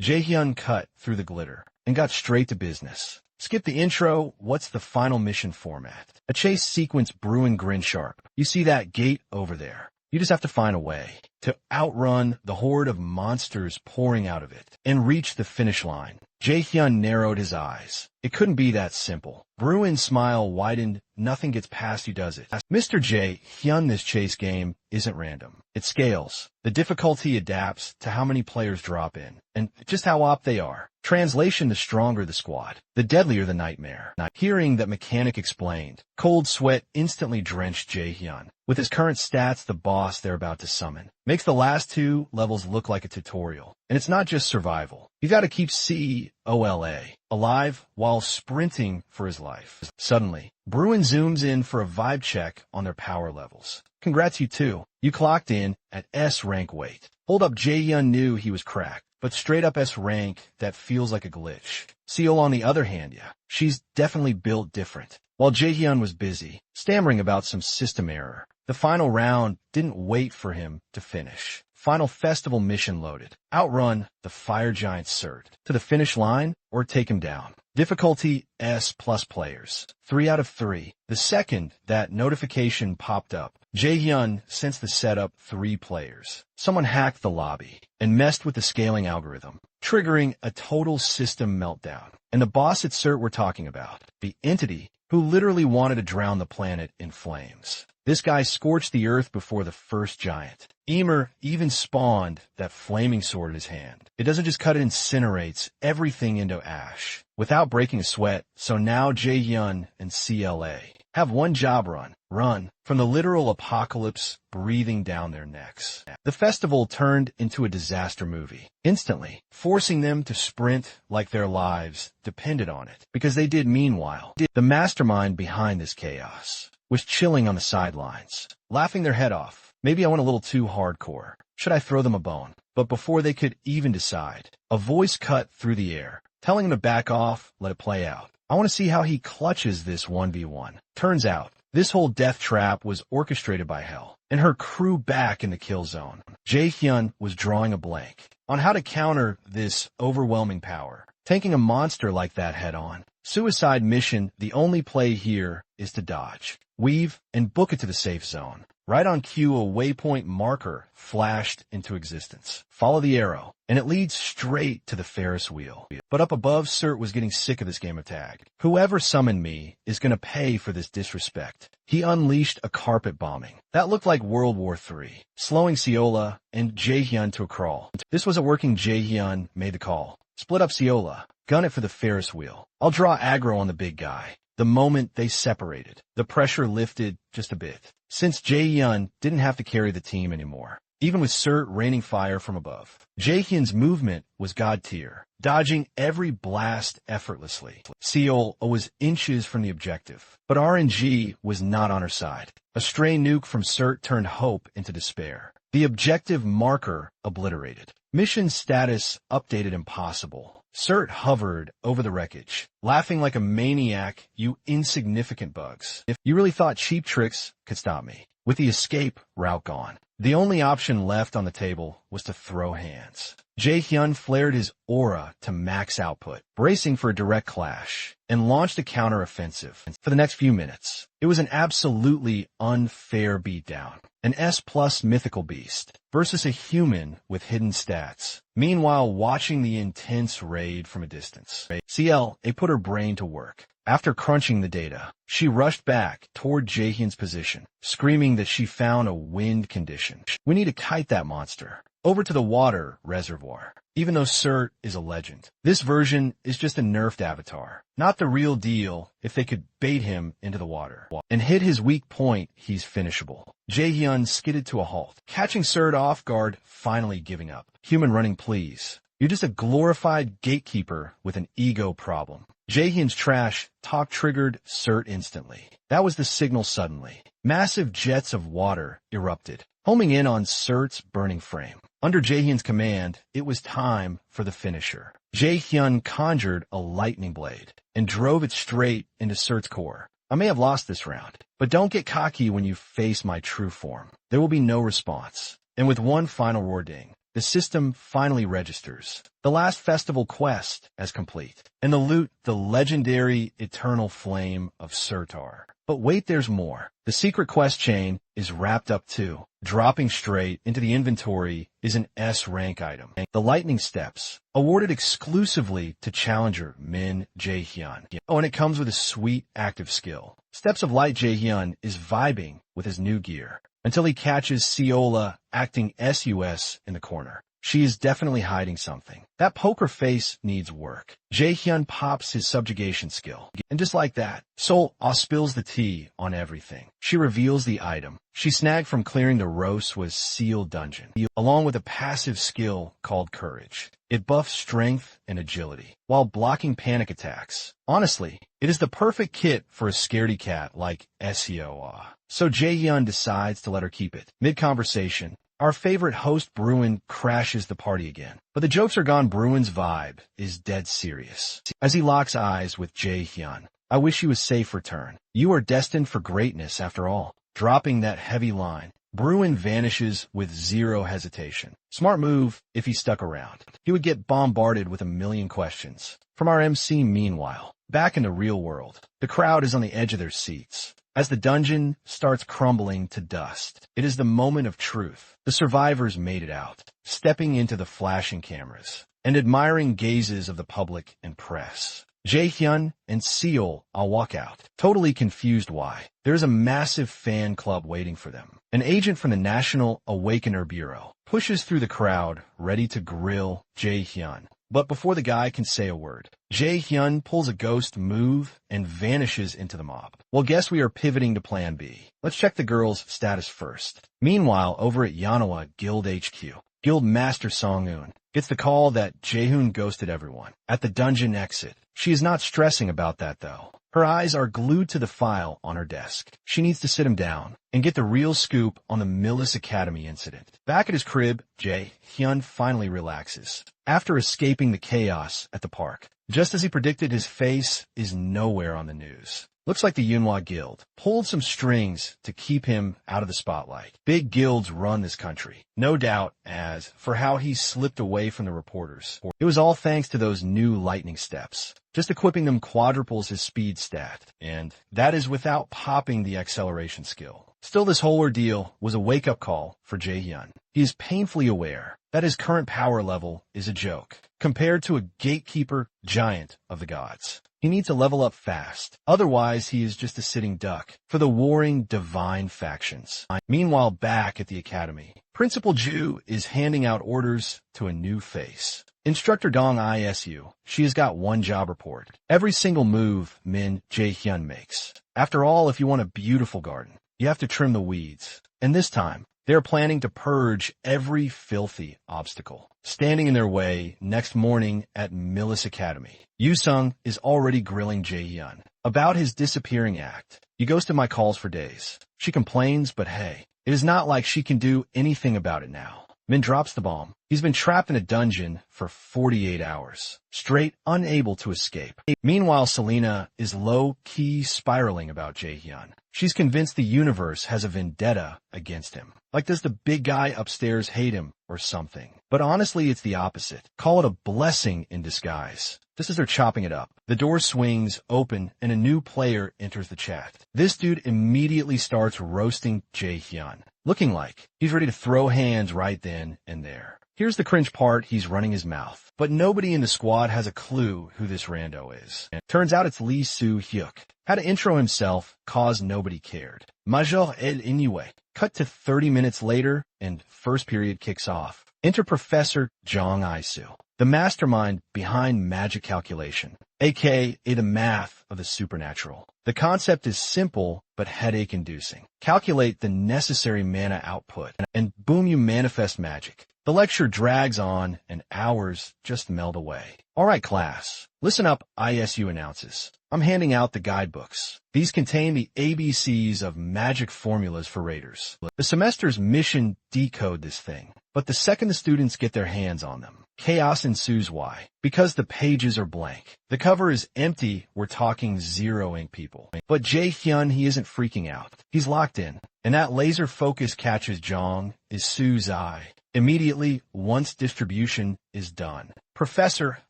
Jaehyun cut through the glitter and got straight to business. Skip the intro, what's the final mission format? A chase sequence, Bruin grin sharp. You see that gate over there? You just have to find a way to outrun the horde of monsters pouring out of it and reach the finish line. Jaehyun narrowed his eyes. It couldn't be that simple. Bruin's smile widened. Nothing gets past you, does it? Mr. Jaehyun, this chase game isn't random. It scales. The difficulty adapts to how many players drop in and just how op they are. Translation: the stronger the squad, the deadlier the nightmare. Hearing that mechanic explained, cold sweat instantly drenched Jaehyun. With his current stats, the boss they're about to summon makes the last two levels look like a tutorial. And it's not just survival. You gotta keep COLA alive while sprinting for his life. Suddenly, Bruin zooms in for a vibe check on their power levels. Congrats, you two. You clocked in at S rank weight. Hold up, Jaehyun knew he was cracked, but straight up S rank, that feels like a glitch. Seol, on the other hand, yeah, she's definitely built different. While Jaehyun was busy, stammering about some system error, the final round didn't wait for him to finish. Final festival mission loaded. Outrun the fire giant Surt to the finish line or take him down. Difficulty S+ players. 3 out of 3. The second that notification popped up, Jaehyun sensed the setup: 3 players. Someone hacked the lobby and messed with the scaling algorithm, triggering a total system meltdown. And the boss at Surt we're talking about, the entity who literally wanted to drown the planet in flames. This guy scorched the earth before the first giant. Emer even spawned that flaming sword in his hand. It doesn't just cut, it incinerates everything into ash without breaking a sweat. So now Jaehyun and CLA have one job: run from the literal apocalypse breathing down their necks. The festival turned into a disaster movie instantly, forcing them to sprint like their lives depended on it, because they did. Meanwhile, the mastermind behind this chaos was chilling on the sidelines, laughing their head off. Maybe I went a little too hardcore. Should I throw them a bone? But before they could even decide, a voice cut through the air, telling him to back off, let it play out. I want to see how he clutches this 1v1. Turns out, this whole death trap was orchestrated by Hell and her crew back in the kill zone. Jaehyun was drawing a blank on how to counter this overwhelming power. Taking a monster like that head on. Suicide mission: the only play here is to dodge, weave, and book it to the safe zone. Right on cue, a waypoint marker flashed into existence. Follow the arrow, and it leads straight to the Ferris wheel. But up above, Surt was getting sick of this game of tag. Whoever summoned me is gonna pay for this disrespect. He unleashed a carpet bombing that looked like World War III, slowing Seola and Jaehyun to a crawl. This wasn't working. Jaehyun made the call. Split up Seola. Gun it for the Ferris wheel. I'll draw aggro on the big guy. The moment they separated, the pressure lifted just a bit, since Jaehyun didn't have to carry the team anymore, even with Surt raining fire from above. Jaehyun's movement was god tier, dodging every blast effortlessly. Seol was inches from the objective, but RNG was not on her side. A stray nuke from Surt turned hope into despair. The objective marker obliterated. Mission status updated: impossible. Surt hovered over the wreckage, laughing like a maniac. You insignificant bugs. If you really thought cheap tricks could stop me. With the escape route gone, the only option left on the table was to throw hands. Jaehyun flared his aura to max output, bracing for a direct clash, and launched a counter-offensive. For the next few minutes, it was an absolutely unfair beatdown. An S+ mythical beast versus a human with hidden stats. Meanwhile, watching the intense raid from a distance, CLA put her brain to work. After crunching the data, she rushed back toward Jaehyun's position, screaming that she found a wind condition. We need to kite that monster over to the water reservoir. Even though Surt is a legend, this version is just a nerfed avatar, not the real deal. If they could bait him into the water and hit his weak point, he's finishable. Jaehyun skidded to a halt, catching Surt off guard, finally giving up. Human running, please. You're just a glorified gatekeeper with an ego problem. Jaehyun's trash talk triggered Cert instantly. That was the signal suddenly. Massive jets of water erupted, homing in on Cert's burning frame. Under Jaehyun's command, it was time for the finisher. Jaehyun conjured a lightning blade and drove it straight into Cert's core. I may have lost this round, but don't get cocky when you face my true form. There will be no response. And with one final roar ding, the system finally registers. The last festival quest as complete. And the loot, the legendary eternal flame of Surtar. But wait, there's more. The secret quest chain is wrapped up too. Dropping straight into the inventory is an S rank item. The lightning steps, awarded exclusively to challenger Min Jaehyun. Oh, and it comes with a sweet active skill. Steps of Light Jaehyun is vibing with his new gear until he catches Seola acting SUS in the corner. She is definitely hiding something. That poker face needs work. Jaehyun pops his subjugation skill. And just like that, Seol spills the tea on everything. She reveals the item she snagged from clearing the Rose sealed dungeon, along with a passive skill called Courage. It buffs strength and agility, while blocking panic attacks. Honestly, it is the perfect kit for a scaredy cat like Seola. So Jaehyun decides to let her keep it. Mid-conversation, our favorite host Bruin crashes the party again. But the jokes are gone. Bruin's vibe is dead serious. As he locks eyes with Jaehyun, I wish you a safe return. You are destined for greatness after all. Dropping that heavy line, Bruin vanishes with zero hesitation. Smart move if he stuck around. He would get bombarded with a million questions. From our MC, meanwhile, back in the real world, the crowd is on the edge of their seats. As the dungeon starts crumbling to dust, it is the moment of truth. The survivors made it out, stepping into the flashing cameras and admiring gazes of the public and press. Jaehyun and Seol all walk out, totally confused why. There's a massive fan club waiting for them. An agent from the National Awakener Bureau pushes through the crowd, ready to grill Jaehyun. But before the guy can say a word, Jaehyun pulls a ghost move and vanishes into the mob. Well, guess we are pivoting to plan B. Let's check the girl's status first. Meanwhile, over at Yanawa Guild HQ, Guild Master Song-eun gets the call that Jaehyun ghosted everyone at the dungeon exit. She is not stressing about that, though. Her eyes are glued to the file on her desk. She needs to sit him down and get the real scoop on the Millis Academy incident. Back at his crib, Jaehyun finally relaxes after escaping the chaos at the park. Just as he predicted, his face is nowhere on the news. Looks like the Yunhwa Guild pulled some strings to keep him out of the spotlight. Big guilds run this country, no doubt. As for how he slipped away from the reporters, it was all thanks to those new lightning steps. Just equipping them quadruples his speed stat, and that is without popping the acceleration skill. Still, this whole ordeal was a wake-up call for Jaehyun. He is painfully aware that his current power level is a joke compared to a gatekeeper giant of the gods. He needs to level up fast. Otherwise, he is just a sitting duck for the warring divine factions. Meanwhile, back at the academy, Principal Ju is handing out orders to a new face. Instructor Dong ISU, she has got one job report. Every single move Min Jaehyun makes. After all, if you want a beautiful garden, you have to trim the weeds. And this time, they're planning to purge every filthy obstacle standing in their way. Next morning at Millis Academy, Yu-sung is already grilling Jaehyun about his disappearing act. He goes to my calls for days. She complains, but hey, it is not like she can do anything about it now. Min drops the bomb. He's been trapped in a dungeon for 48 hours, straight unable to escape. Meanwhile, Selena is low-key spiraling about Jaehyun. She's convinced the universe has a vendetta against him. Like, does the big guy upstairs hate him or something? But honestly, it's the opposite. Call it a blessing in disguise. Just as they're chopping it up, the door swings open and a new player enters the chat. This dude immediately starts roasting Jaehyun, looking like he's ready to throw hands right then and there. Here's the cringe part, he's running his mouth. But nobody in the squad has a clue who this rando is. Turns out it's Lee Soo-hyuk. How to intro himself, cause nobody cared. Major El Inoue. Cut to 30 minutes later, and first period kicks off. Enter Professor Jong I-soo, the mastermind behind magic calculation, aka the math of the supernatural. The concept is simple, but headache-inducing. Calculate the necessary mana output, and boom, you manifest magic. The lecture drags on and hours just melt away. All right, class. Listen up, ISU announces. I'm handing out the guidebooks. These contain the ABCs of magic formulas for raiders. The semester's mission: decode this thing. But the second the students get their hands on them, chaos ensues. Why? Because the pages are blank. The cover is empty. We're talking zero ink, people. But Jae-hyun, he isn't freaking out. He's locked in. And that laser focus catches Jong, is Sue's eye. Immediately, once distribution is done, Professor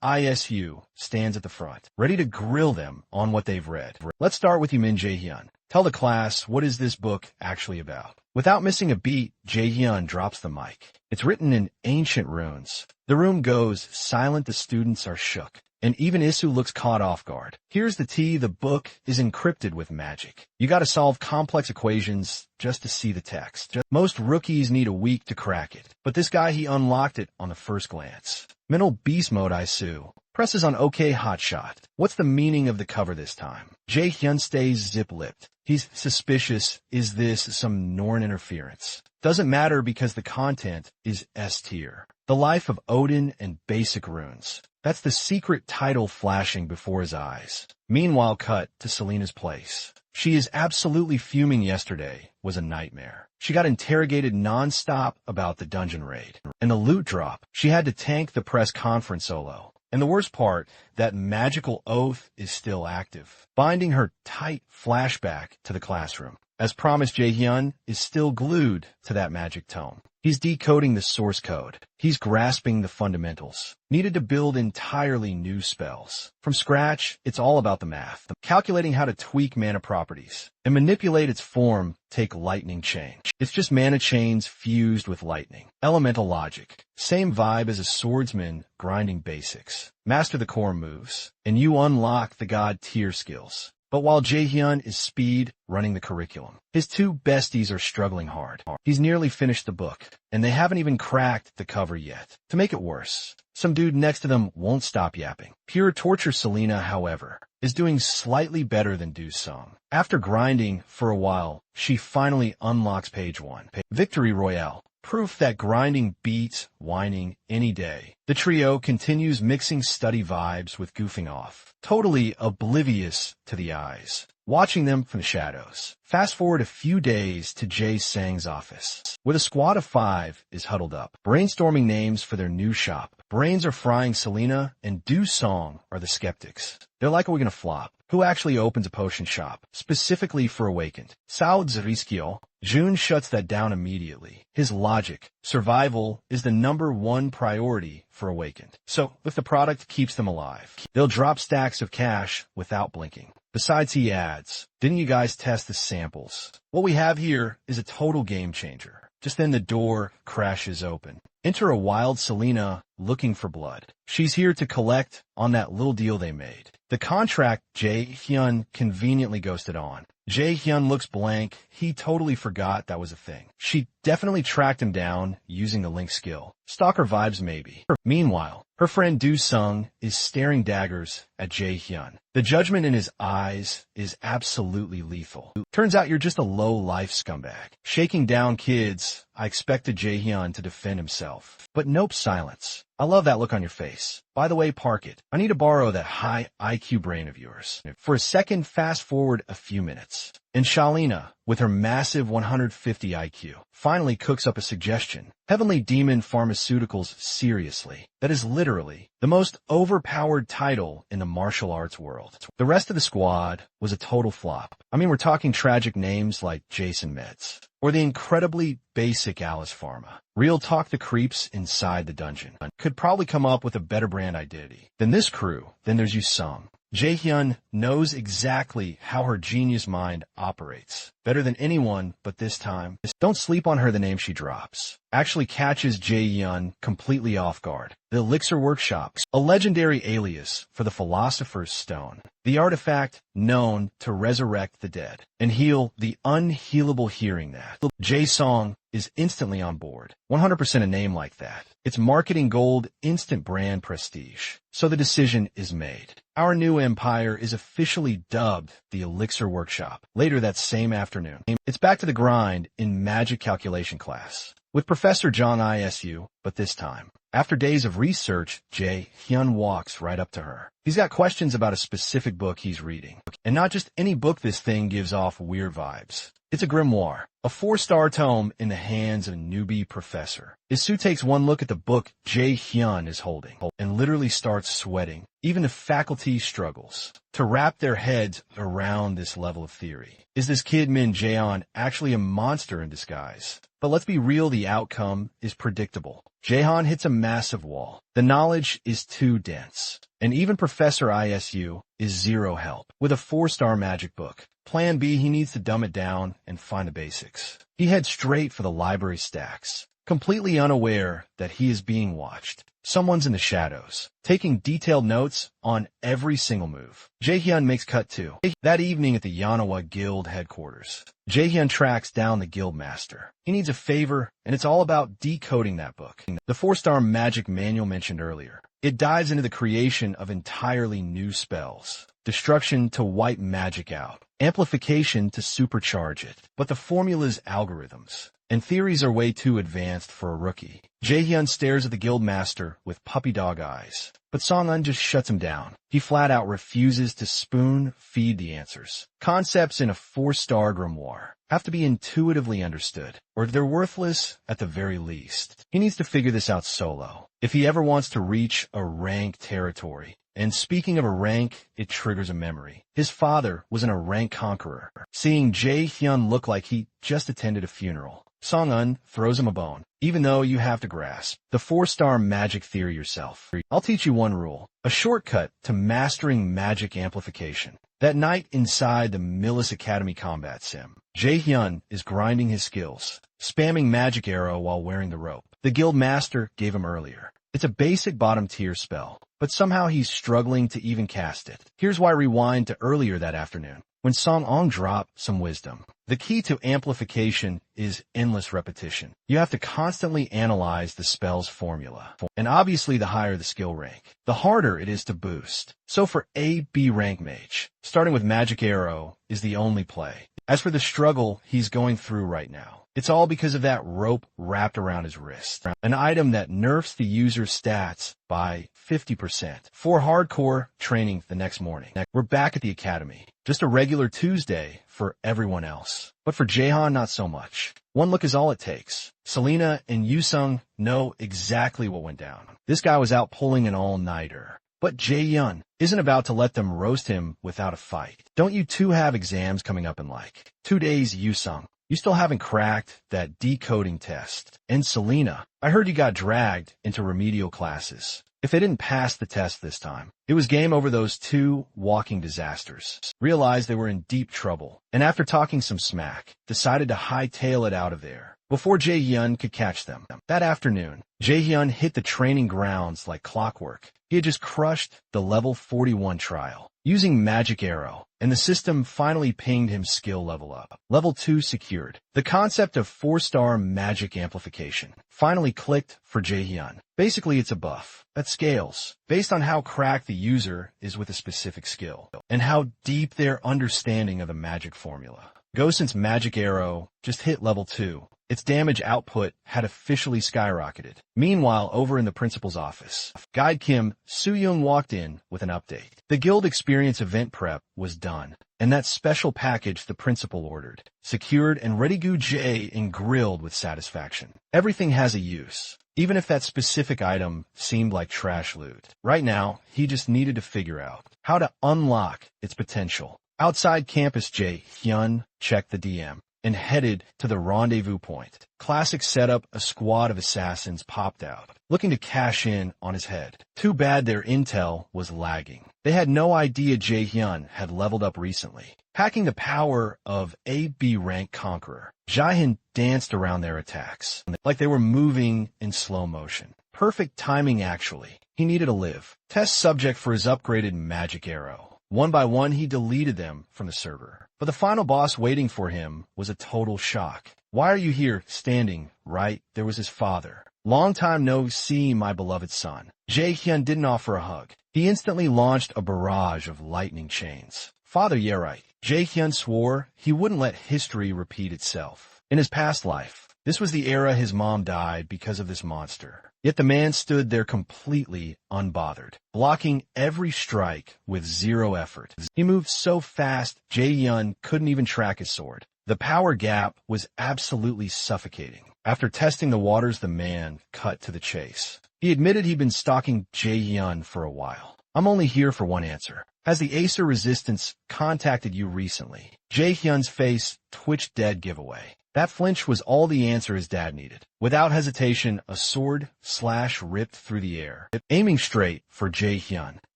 ISU stands at the front, ready to grill them on what they've read. Let's start with you, Min Jae-hyun. Tell the class, what is this book actually about? Without missing a beat, Jae-hyun drops the mic. It's written in ancient runes. The room goes silent, the students are shook. And even Isu looks caught off guard. Here's the tea: the book is encrypted with magic. You gotta solve complex equations just to see the text. Most rookies need a week to crack it. But this guy, he unlocked it on the first glance. Mental beast mode, Isu. Presses on OK hotshot. What's the meaning of the cover this time? Jae-hyun stays zip-lipped. He's suspicious. Is this some Norn interference? Doesn't matter because the content is S tier. The Life of Odin and Basic Runes. That's the secret title flashing before his eyes. Meanwhile, cut to Selena's place. She is absolutely fuming. Yesterday was a nightmare. She got interrogated nonstop about the dungeon raid. And the loot drop. She had to tank the press conference solo. And the worst part, that magical oath is still active, binding her tight. Flashback to the classroom. As promised, Jae-hyun is still glued to that magic tome. He's decoding the source code. He's grasping the fundamentals, needed to build entirely new spells. From scratch, it's all about the math, calculating how to tweak mana properties and manipulate its form. Take lightning chain. It's just mana chains fused with lightning. Elemental logic. Same vibe as a swordsman grinding basics. Master the core moves, and you unlock the god tier skills. But while Jae-hyun is speed running the curriculum, his two besties are struggling hard. He's nearly finished the book, and they haven't even cracked the cover yet. To make it worse, some dude next to them won't stop yapping. Pure torture. Selena, however, is doing slightly better than Do-sung. After grinding for a while, she finally unlocks page 1. Victory Royale. Proof that grinding beats whining any day. The trio continues mixing study vibes with goofing off, totally oblivious to the eyes, watching them from the shadows. Fast forward a few days to Jae Sang's office, where the squad of 5 is huddled up, brainstorming names for their new shop. Brains are frying. Selena and Do-sung are the skeptics. They're like, are we gonna flop? Who actually opens a potion shop, specifically for Awakened? Saud Zariskio. Jun shuts that down immediately. His logic: survival is the #1 priority for Awakened. So if the product keeps them alive, they'll drop stacks of cash without blinking. Besides, he adds, didn't you guys test the samples? What we have here is a total game changer. Just then the door crashes open. Enter a wild Selena looking for blood. She's here to collect on that little deal they made. The contract Jae-hyun conveniently ghosted on. Jae-hyun looks blank. He totally forgot that was a thing. She definitely tracked him down using the link skill. Stalker vibes, maybe. Meanwhile, her friend Do-sung is staring daggers at Jae-hyun. The judgment in his eyes is absolutely lethal. Turns out you're just a low-life scumbag. Shaking down kids. I expected Jae-hyun to defend himself. But nope, silence. I love that look on your face. By the way, park it. I need to borrow that high IQ brain of yours. For a second, fast forward a few minutes. And Shalina, with her massive 150 IQ, finally cooks up a suggestion. Heavenly Demon Pharmaceuticals. Seriously. That is literally the most overpowered title in the martial arts world. The rest of the squad was a total flop. I mean, we're talking tragic names like Jason Meds, or the incredibly basic Alice Pharma. Real talk, the creeps inside the dungeon could probably come up with a better brand identity than this crew. Then there's Yu-sung. Jae-hyun knows exactly how her genius mind operates, better than anyone, but this time, don't sleep on her. The name she drops actually catches Jae-hyun completely off guard. The Elixir Workshop, a legendary alias for the Philosopher's Stone, the artifact known to resurrect the dead and heal the unhealable. Hearing that, Jae-sung is instantly on board. 100% a name like that. It's marketing gold, instant brand prestige. So the decision is made. Our new empire is officially dubbed the Elixir Workshop. Later that same afternoon, it's back to the grind in magic calculation class with Professor John ISU, but this time, after days of research, Jae-hyun walks right up to her. He's got questions about a specific book he's reading. And not just any book, this thing gives off weird vibes. It's a grimoire, a 4-star tome in the hands of a newbie professor. Isu takes one look at the book Jae-hyun is holding and literally starts sweating. Even the faculty struggles to wrap their heads around this level of theory. Is this kid Min Jaeon actually a monster in disguise? But let's be real, the outcome is predictable. Jaehan hits a massive wall. The knowledge is too dense. And even Professor ISU is zero help. With a 4-star magic book, Plan B, he needs to dumb it down and find the basics. He heads straight for the library stacks, completely unaware that he is being watched. Someone's in the shadows, taking detailed notes on every single move. Jaehyun makes cut 2. That evening at the Manhwa Guild headquarters, Jaehyun tracks down the guild master. He needs a favor, and it's all about decoding that book. The 4-star magic manual mentioned earlier. It dives into the creation of entirely new spells. Destruction to wipe magic out. Amplification to supercharge it. But the formula's algorithms and theories are way too advanced for a rookie. Jaehyun stares at the guildmaster with puppy dog eyes, but Song-un just shuts him down. He flat out refuses to spoon-feed the answers. Concepts in a 4-star grimoire have to be intuitively understood, or they're worthless at the very least. He needs to figure this out solo if he ever wants to reach a rank territory. And speaking of a rank, it triggers a memory. His father was a rank conqueror. Seeing Jae-hyun look like he just attended a funeral, Song-un throws him a bone. Even though you have to grasp the 4-star magic theory yourself. I'll teach you one rule, a shortcut to mastering magic amplification. That night inside the Millis Academy combat sim, Jae-hyun is grinding his skills, spamming magic arrow while wearing the rope the guild master gave him earlier. It's a basic bottom-tier spell, but somehow he's struggling to even cast it. Here's why rewind to earlier that afternoon, when Song-un dropped some wisdom. The key to amplification is endless repetition. You have to constantly analyze the spell's formula. And obviously the higher the skill rank, the harder it is to boost. So for a B rank mage, starting with Magic Arrow is the only play. As for the struggle he's going through right now, it's all because of that rope wrapped around his wrist. An item that nerfs the user's stats by 50%. For hardcore training the next morning. We're back at the academy. Just a regular Tuesday for everyone else. But for Jaehan, not so much. One look is all it takes. Selena and Yusung know exactly what went down. This guy was out pulling an all-nighter. But Jae-hyun isn't about to let them roast him without a fight. Don't you two have exams coming up in like 2 days, Yusung? You still haven't cracked that decoding test. And Selena, I heard you got dragged into remedial classes. If they didn't pass the test this time, it was game over. Those two walking disasters realized they were in deep trouble, and after talking some smack, decided to hightail it out of there before Jae-hyun could catch them. That afternoon, Jae-hyun hit the training grounds like clockwork. He had just crushed the level 41 trial using Magic Arrow, and the system finally pinged him skill level up. Level 2 secured. The concept of 4-star magic amplification finally clicked for Jae-hyun. Basically, it's a buff that scales based on how cracked the user is with a specific skill and how deep their understanding of the magic formula. Go since Magic Arrow just hit level 2. Its damage output had officially skyrocketed. Meanwhile, over in the principal's office, Guide Kim Soo-young walked in with an update. The guild experience event prep was done, and that special package the principal ordered, secured and ready to Jae and grilled with satisfaction. Everything has a use, even if that specific item seemed like trash loot. Right now, he just needed to figure out how to unlock its potential. Outside campus, Jae-hyun checked the DM and headed to the rendezvous point. Classic setup, a squad of assassins popped out, looking to cash in on his head. Too bad their intel was lagging. They had no idea Jae-hyun had leveled up recently. Hacking the power of a B-rank conqueror, Jaehyun danced around their attacks, like they were moving in slow motion. Perfect timing, actually. He needed to live. Test subject for his upgraded Magic Arrow. One by one, he deleted them from the server. But the final boss waiting for him was a total shock. Why are you here, standing right? There was his father, Long time no see, my beloved son. Jae-hyun didn't offer a hug. He instantly launched a barrage of lightning chains. Father, yeah right. Jae-hyun swore he wouldn't let history repeat itself. In his past life, this was the era his mom died because of this monster. Yet the man stood there completely unbothered, blocking every strike with zero effort. He moved so fast, Jae-hyun couldn't even track his sword. The power gap was absolutely suffocating. After testing the waters, the man cut to the chase. He admitted he'd been stalking Jae-hyun for a while. I'm only here for one answer. Has the Acer Resistance contacted you recently? Jae-hyun's face twitched dead giveaway. That flinch was all the answer his dad needed. Without hesitation, a sword slash ripped through the air, aiming straight for Jae-hyun.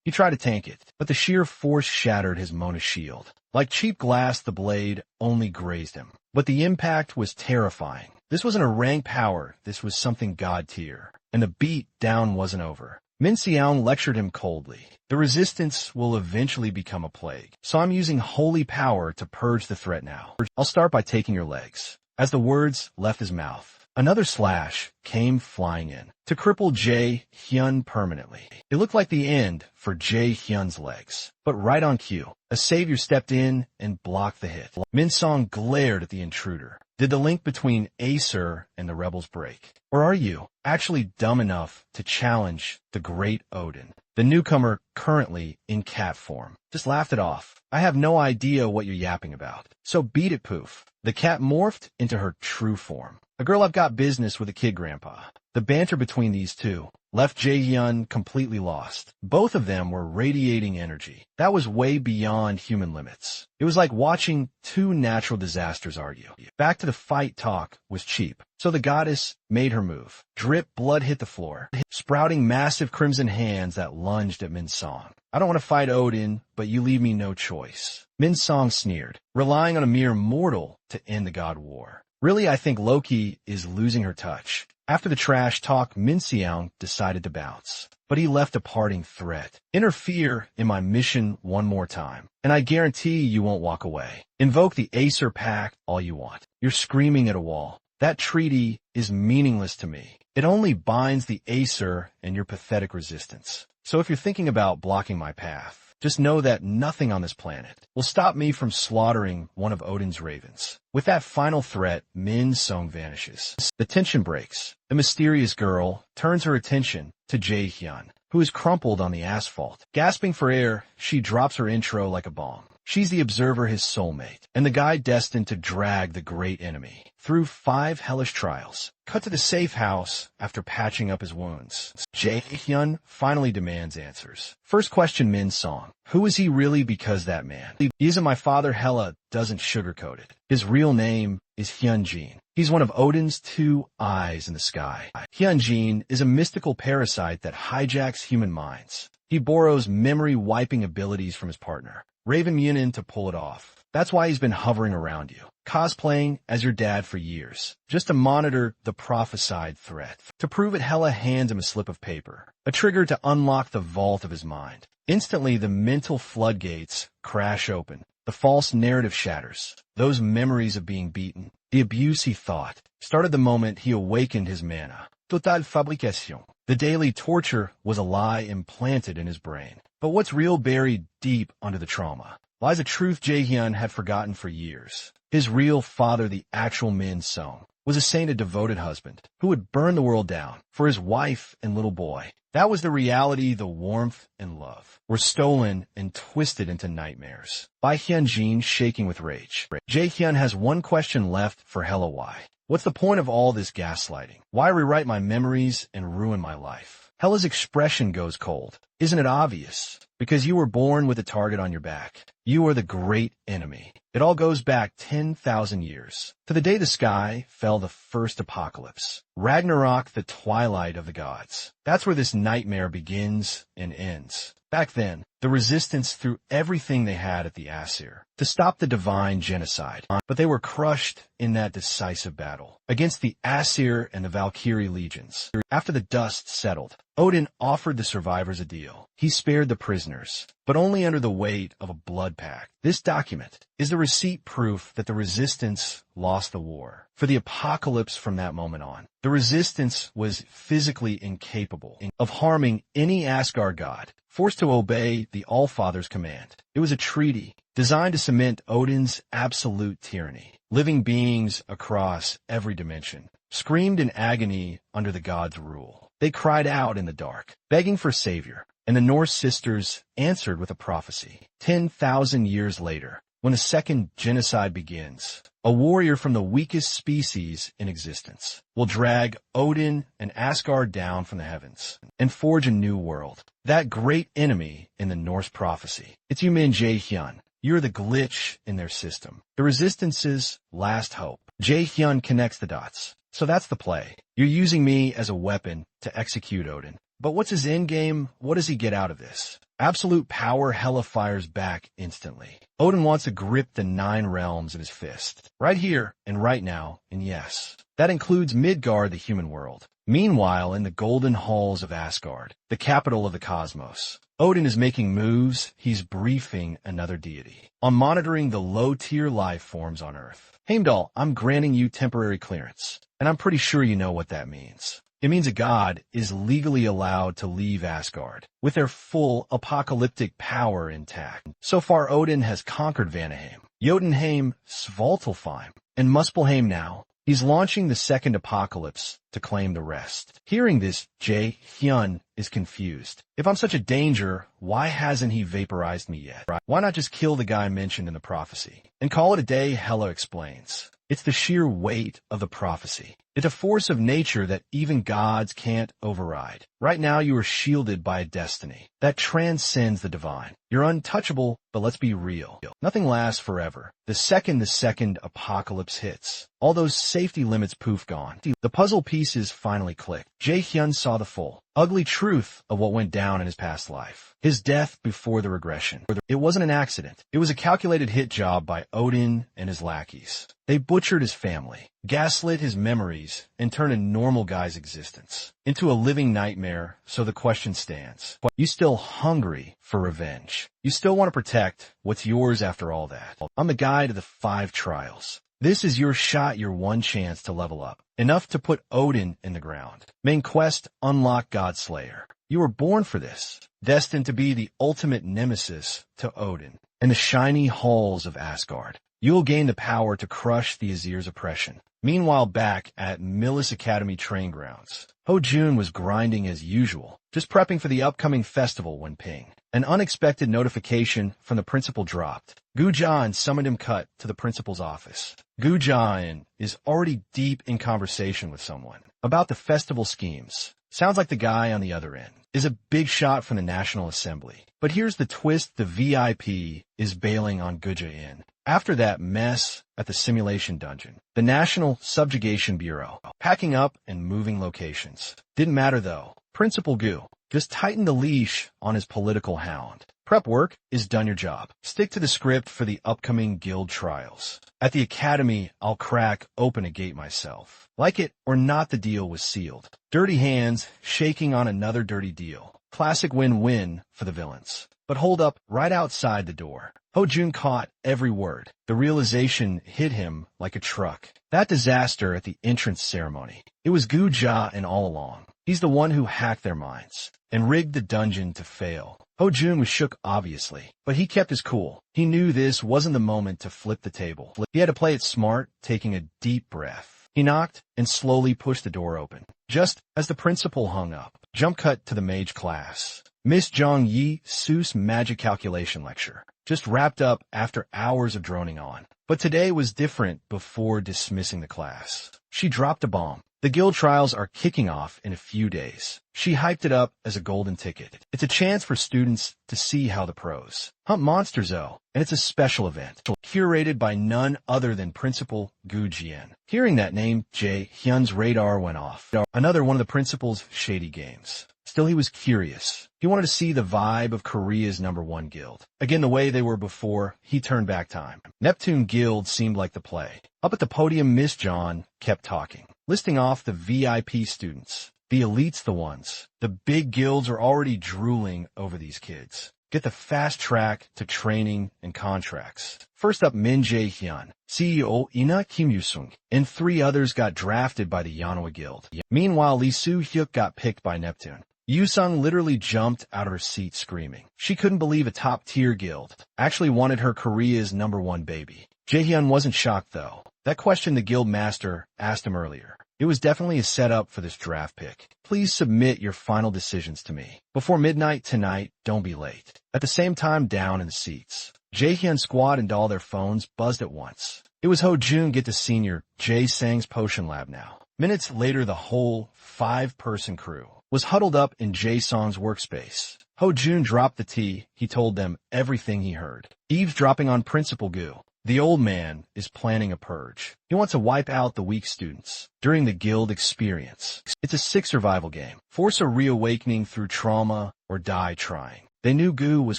He tried to tank it, but the sheer force shattered his Mona shield. Like cheap glass, the blade only grazed him. But the impact was terrifying. This wasn't a rank power, this was something god tier. And the beat down wasn't over. Min Seong lectured him coldly. The resistance will eventually become a plague, so I'm using holy power to purge the threat now. I'll start by taking your legs. As the words left his mouth, another slash came flying in to cripple Jae-hyun permanently. It looked like the end for Jae-hyun's legs, but right on cue, a savior stepped in and blocked the hit. Min Seong glared at the intruder. Did the link between Acer and the rebels break? Or are you actually dumb enough to challenge the great Odin, the newcomer currently in cat form? Just laughed it off. I have no idea what you're yapping about. So beat it, poof. The cat morphed into her true form. A girl, I've got business with a kid, Grandpa. The banter between these two left Jae-hyun completely lost. Both of them were radiating energy. That was way beyond human limits. It was like watching two natural disasters argue. Back to the fight talk was cheap. So the goddess made her move. Drip blood hit the floor, sprouting massive crimson hands that lunged at Min Seong. I don't want to fight Odin, but you leave me no choice. Min Seong sneered, relying on a mere mortal to end the god war. Really, I think Loki is losing her touch. After the trash talk, Min Seong decided to bounce. But he left a parting threat. Interfere in my mission one more time, and I guarantee you won't walk away. Invoke the Acer Pact all you want. You're screaming at a wall. That treaty is meaningless to me. It only binds the Acer and your pathetic resistance. So if you're thinking about blocking my path, just know that nothing on this planet will stop me from slaughtering one of Odin's ravens. With that final threat, Min Seong vanishes. The tension breaks. The mysterious girl turns her attention to Jae-hyun, who is crumpled on the asphalt. Gasping for air, she drops her intro like a bomb. She's the observer, his soulmate, and the guy destined to drag the great enemy through 5 hellish trials. Cut to the safe house after patching up his wounds. Jae-hyun finally demands answers. First question, Min Seong. Who is he really? Because that man, he isn't my father. Hela doesn't sugarcoat it. His real name is Hyunjin. He's one of Odin's 2 eyes in the sky. Hyunjin is a mystical parasite that hijacks human minds. He borrows memory-wiping abilities from his partner, Raven Munin, to pull it off. That's why he's been hovering around you, cosplaying as your dad for years, just to monitor the prophesied threat. To prove it, Hela hands him a slip of paper, a trigger to unlock the vault of his mind. Instantly, the mental floodgates crash open. The false narrative shatters. Those memories of being beaten, the abuse he thought, started the moment he awakened his mana. Total fabrication. The daily torture was a lie implanted in his brain. But what's real, buried deep under the trauma, lies a truth Jae-hyun had forgotten for years. His real father, the actual Min Seong, was a sainted, devoted husband who would burn the world down for his wife and little boy. That was the reality. The warmth and love were stolen and twisted into nightmares by Hyunjin, shaking with rage. Jae-hyun has one question left for Hela. Why? What's the point of all this gaslighting? Why rewrite my memories and ruin my life? Hela's expression goes cold. Isn't it obvious? Because you were born with a target on your back. You are the great enemy. It all goes back 10,000 years, to the day the sky fell, the first apocalypse. Ragnarok, the twilight of the gods. That's where this nightmare begins and ends. Back then, the resistance threw everything they had at the Aesir to stop the divine genocide, but they were crushed in that decisive battle against the Aesir and the Valkyrie legions. After the dust settled, Odin offered the survivors a deal. He spared the prisoners, but only under the weight of a blood pact. This document is the receipt proof that the resistance lost the war. For the apocalypse from that moment on, the resistance was physically incapable of harming any Asgard god, forced to obey the Allfather's command. It was a treaty designed to cement Odin's absolute tyranny. Living beings across every dimension screamed in agony under the god's rule. They cried out in the dark, begging for savior, and the Norse sisters answered with a prophecy. 10,000 years later, when a second genocide begins, a warrior from the weakest species in existence will drag Odin and Asgard down from the heavens and forge a new world. That great enemy in the Norse prophecy. It's you Min Jae-hyun. You're the glitch in their system. The Resistance's last hope. Jae-hyun connects the dots. So that's the play. You're using me as a weapon to execute Odin. But what's his endgame? What does he get out of this? Absolute power Hela fires back instantly. Odin wants to grip the 9 realms in his fist. Right here and right now, and yes, that includes Midgard, the human world. Meanwhile, in the golden halls of Asgard, the capital of the cosmos, Odin is making moves. He's briefing another deity on monitoring the low-tier life forms on Earth. Heimdall, I'm granting you temporary clearance, and I'm pretty sure you know what that means. It means a god is legally allowed to leave Asgard with their full apocalyptic power intact. So far, Odin has conquered Vanaheim, Jotunheim, Svartalfheim, and Muspelheim now. He's launching the second apocalypse to claim the rest. Hearing this, Jae-hyun is confused. If I'm such a danger, why hasn't he vaporized me yet? Why not just kill the guy mentioned in the prophecy? And call it a day, Hela explains. It's the sheer weight of the prophecy. It's a force of nature that even gods can't override. Right now you are shielded by a destiny that transcends the divine. You're untouchable, but let's be real. Nothing lasts forever. The second apocalypse hits, all those safety limits poof gone. The puzzle pieces finally clicked. Jae-hyun saw the full, ugly truth of what went down in his past life. His death before the regression. It wasn't an accident. It was a calculated hit job by Odin and his lackeys. They butchered his family, gaslit his memories, and turned a normal guy's existence into a living nightmare. So the question stands. You still hungry for revenge? You still want to protect what's yours after all that? I'm the guy to the 5 trials. This is your shot, your one chance to level up. Enough to put Odin in the ground. Main quest, unlock Godslayer. You were born for this. Destined to be the ultimate nemesis to Odin and the shiny halls of Asgard. You'll gain the power to crush the Azir's oppression. Meanwhile, back at Millis Academy train grounds, Ho-jun was grinding as usual, just prepping for the upcoming festival when ping. An unexpected notification from the principal dropped. Gu-jin summoned him cut to the principal's office. Gu-jin is already deep in conversation with someone about the festival schemes. Sounds like the guy on the other end is a big shot from the National Assembly. But here's the twist, the VIP is bailing on Gu-jin. After that mess at the simulation dungeon, the National Subjugation Bureau, packing up and moving locations. Didn't matter though. Principal Gu just tightened the leash on his political hound. Prep work is done your job. Stick to the script for the upcoming guild trials. At the academy, I'll crack open a gate myself. Like it or not, the deal was sealed. Dirty hands shaking on another dirty deal. Classic win-win for the villains. But hold up, right outside the door. Ho-jun caught every word. The realization hit him like a truck. That disaster at the entrance ceremony. It was Gu-jin all along. He's the one who hacked their minds and rigged the dungeon to fail. Ho-jun was shook obviously, but he kept his cool. He knew this wasn't the moment to flip the table. He had to play it smart, taking a deep breath. He knocked and slowly pushed the door open. Just as the principal hung up, jump cut to the mage class. Miss Zhang Yi Seuss magic calculation lecture. Just wrapped up after hours of droning on. But today was different before dismissing the class. She dropped a bomb. The guild trials are kicking off in a few days. She hyped it up as a golden ticket. It's a chance for students to see how the pros hunt monsters though, and it's a special event, curated by none other than Principal Gu-jin. Hearing that name, Jae-hyun's radar went off. Another one of the principal's shady games. Still, he was curious. He wanted to see the vibe of Korea's #1 guild. Again, the way they were before, he turned back time. Neptune Guild seemed like the play. Up at the podium, Miss John kept talking, listing off the VIP students. The elites, the ones. The big guilds are already drooling over these kids. get the fast track to training and contracts. First up, Min Jae-hyun, CEO Ina Kim Yu-sung, and 3 others got drafted by the Manhwa Guild. Meanwhile, Lee Soo-hyuk got picked by Neptune. Yu-sung literally jumped out of her seat screaming. She couldn't believe a top-tier guild actually wanted her Korea's #1 baby. Jae-hyun wasn't shocked, though. That question the guild master asked him earlier. It was definitely a setup for this draft pick. Please submit your final decisions to me. Before midnight tonight, don't be late. At the same time, down in the seats, Jae-hyun squad and all their phones buzzed at once. It was Ho-jun get to senior Jae-sang's potion lab now. Minutes later, the whole 5-person crew was huddled up in Jae-sang's workspace. Ho-jun dropped the tea. He told them everything he heard. Eavesdropping on Principal Gu. The old man is planning a purge. He wants to wipe out the weak students during the guild experience. It's a sick survival game. Force a reawakening through trauma or die trying. They knew Gu was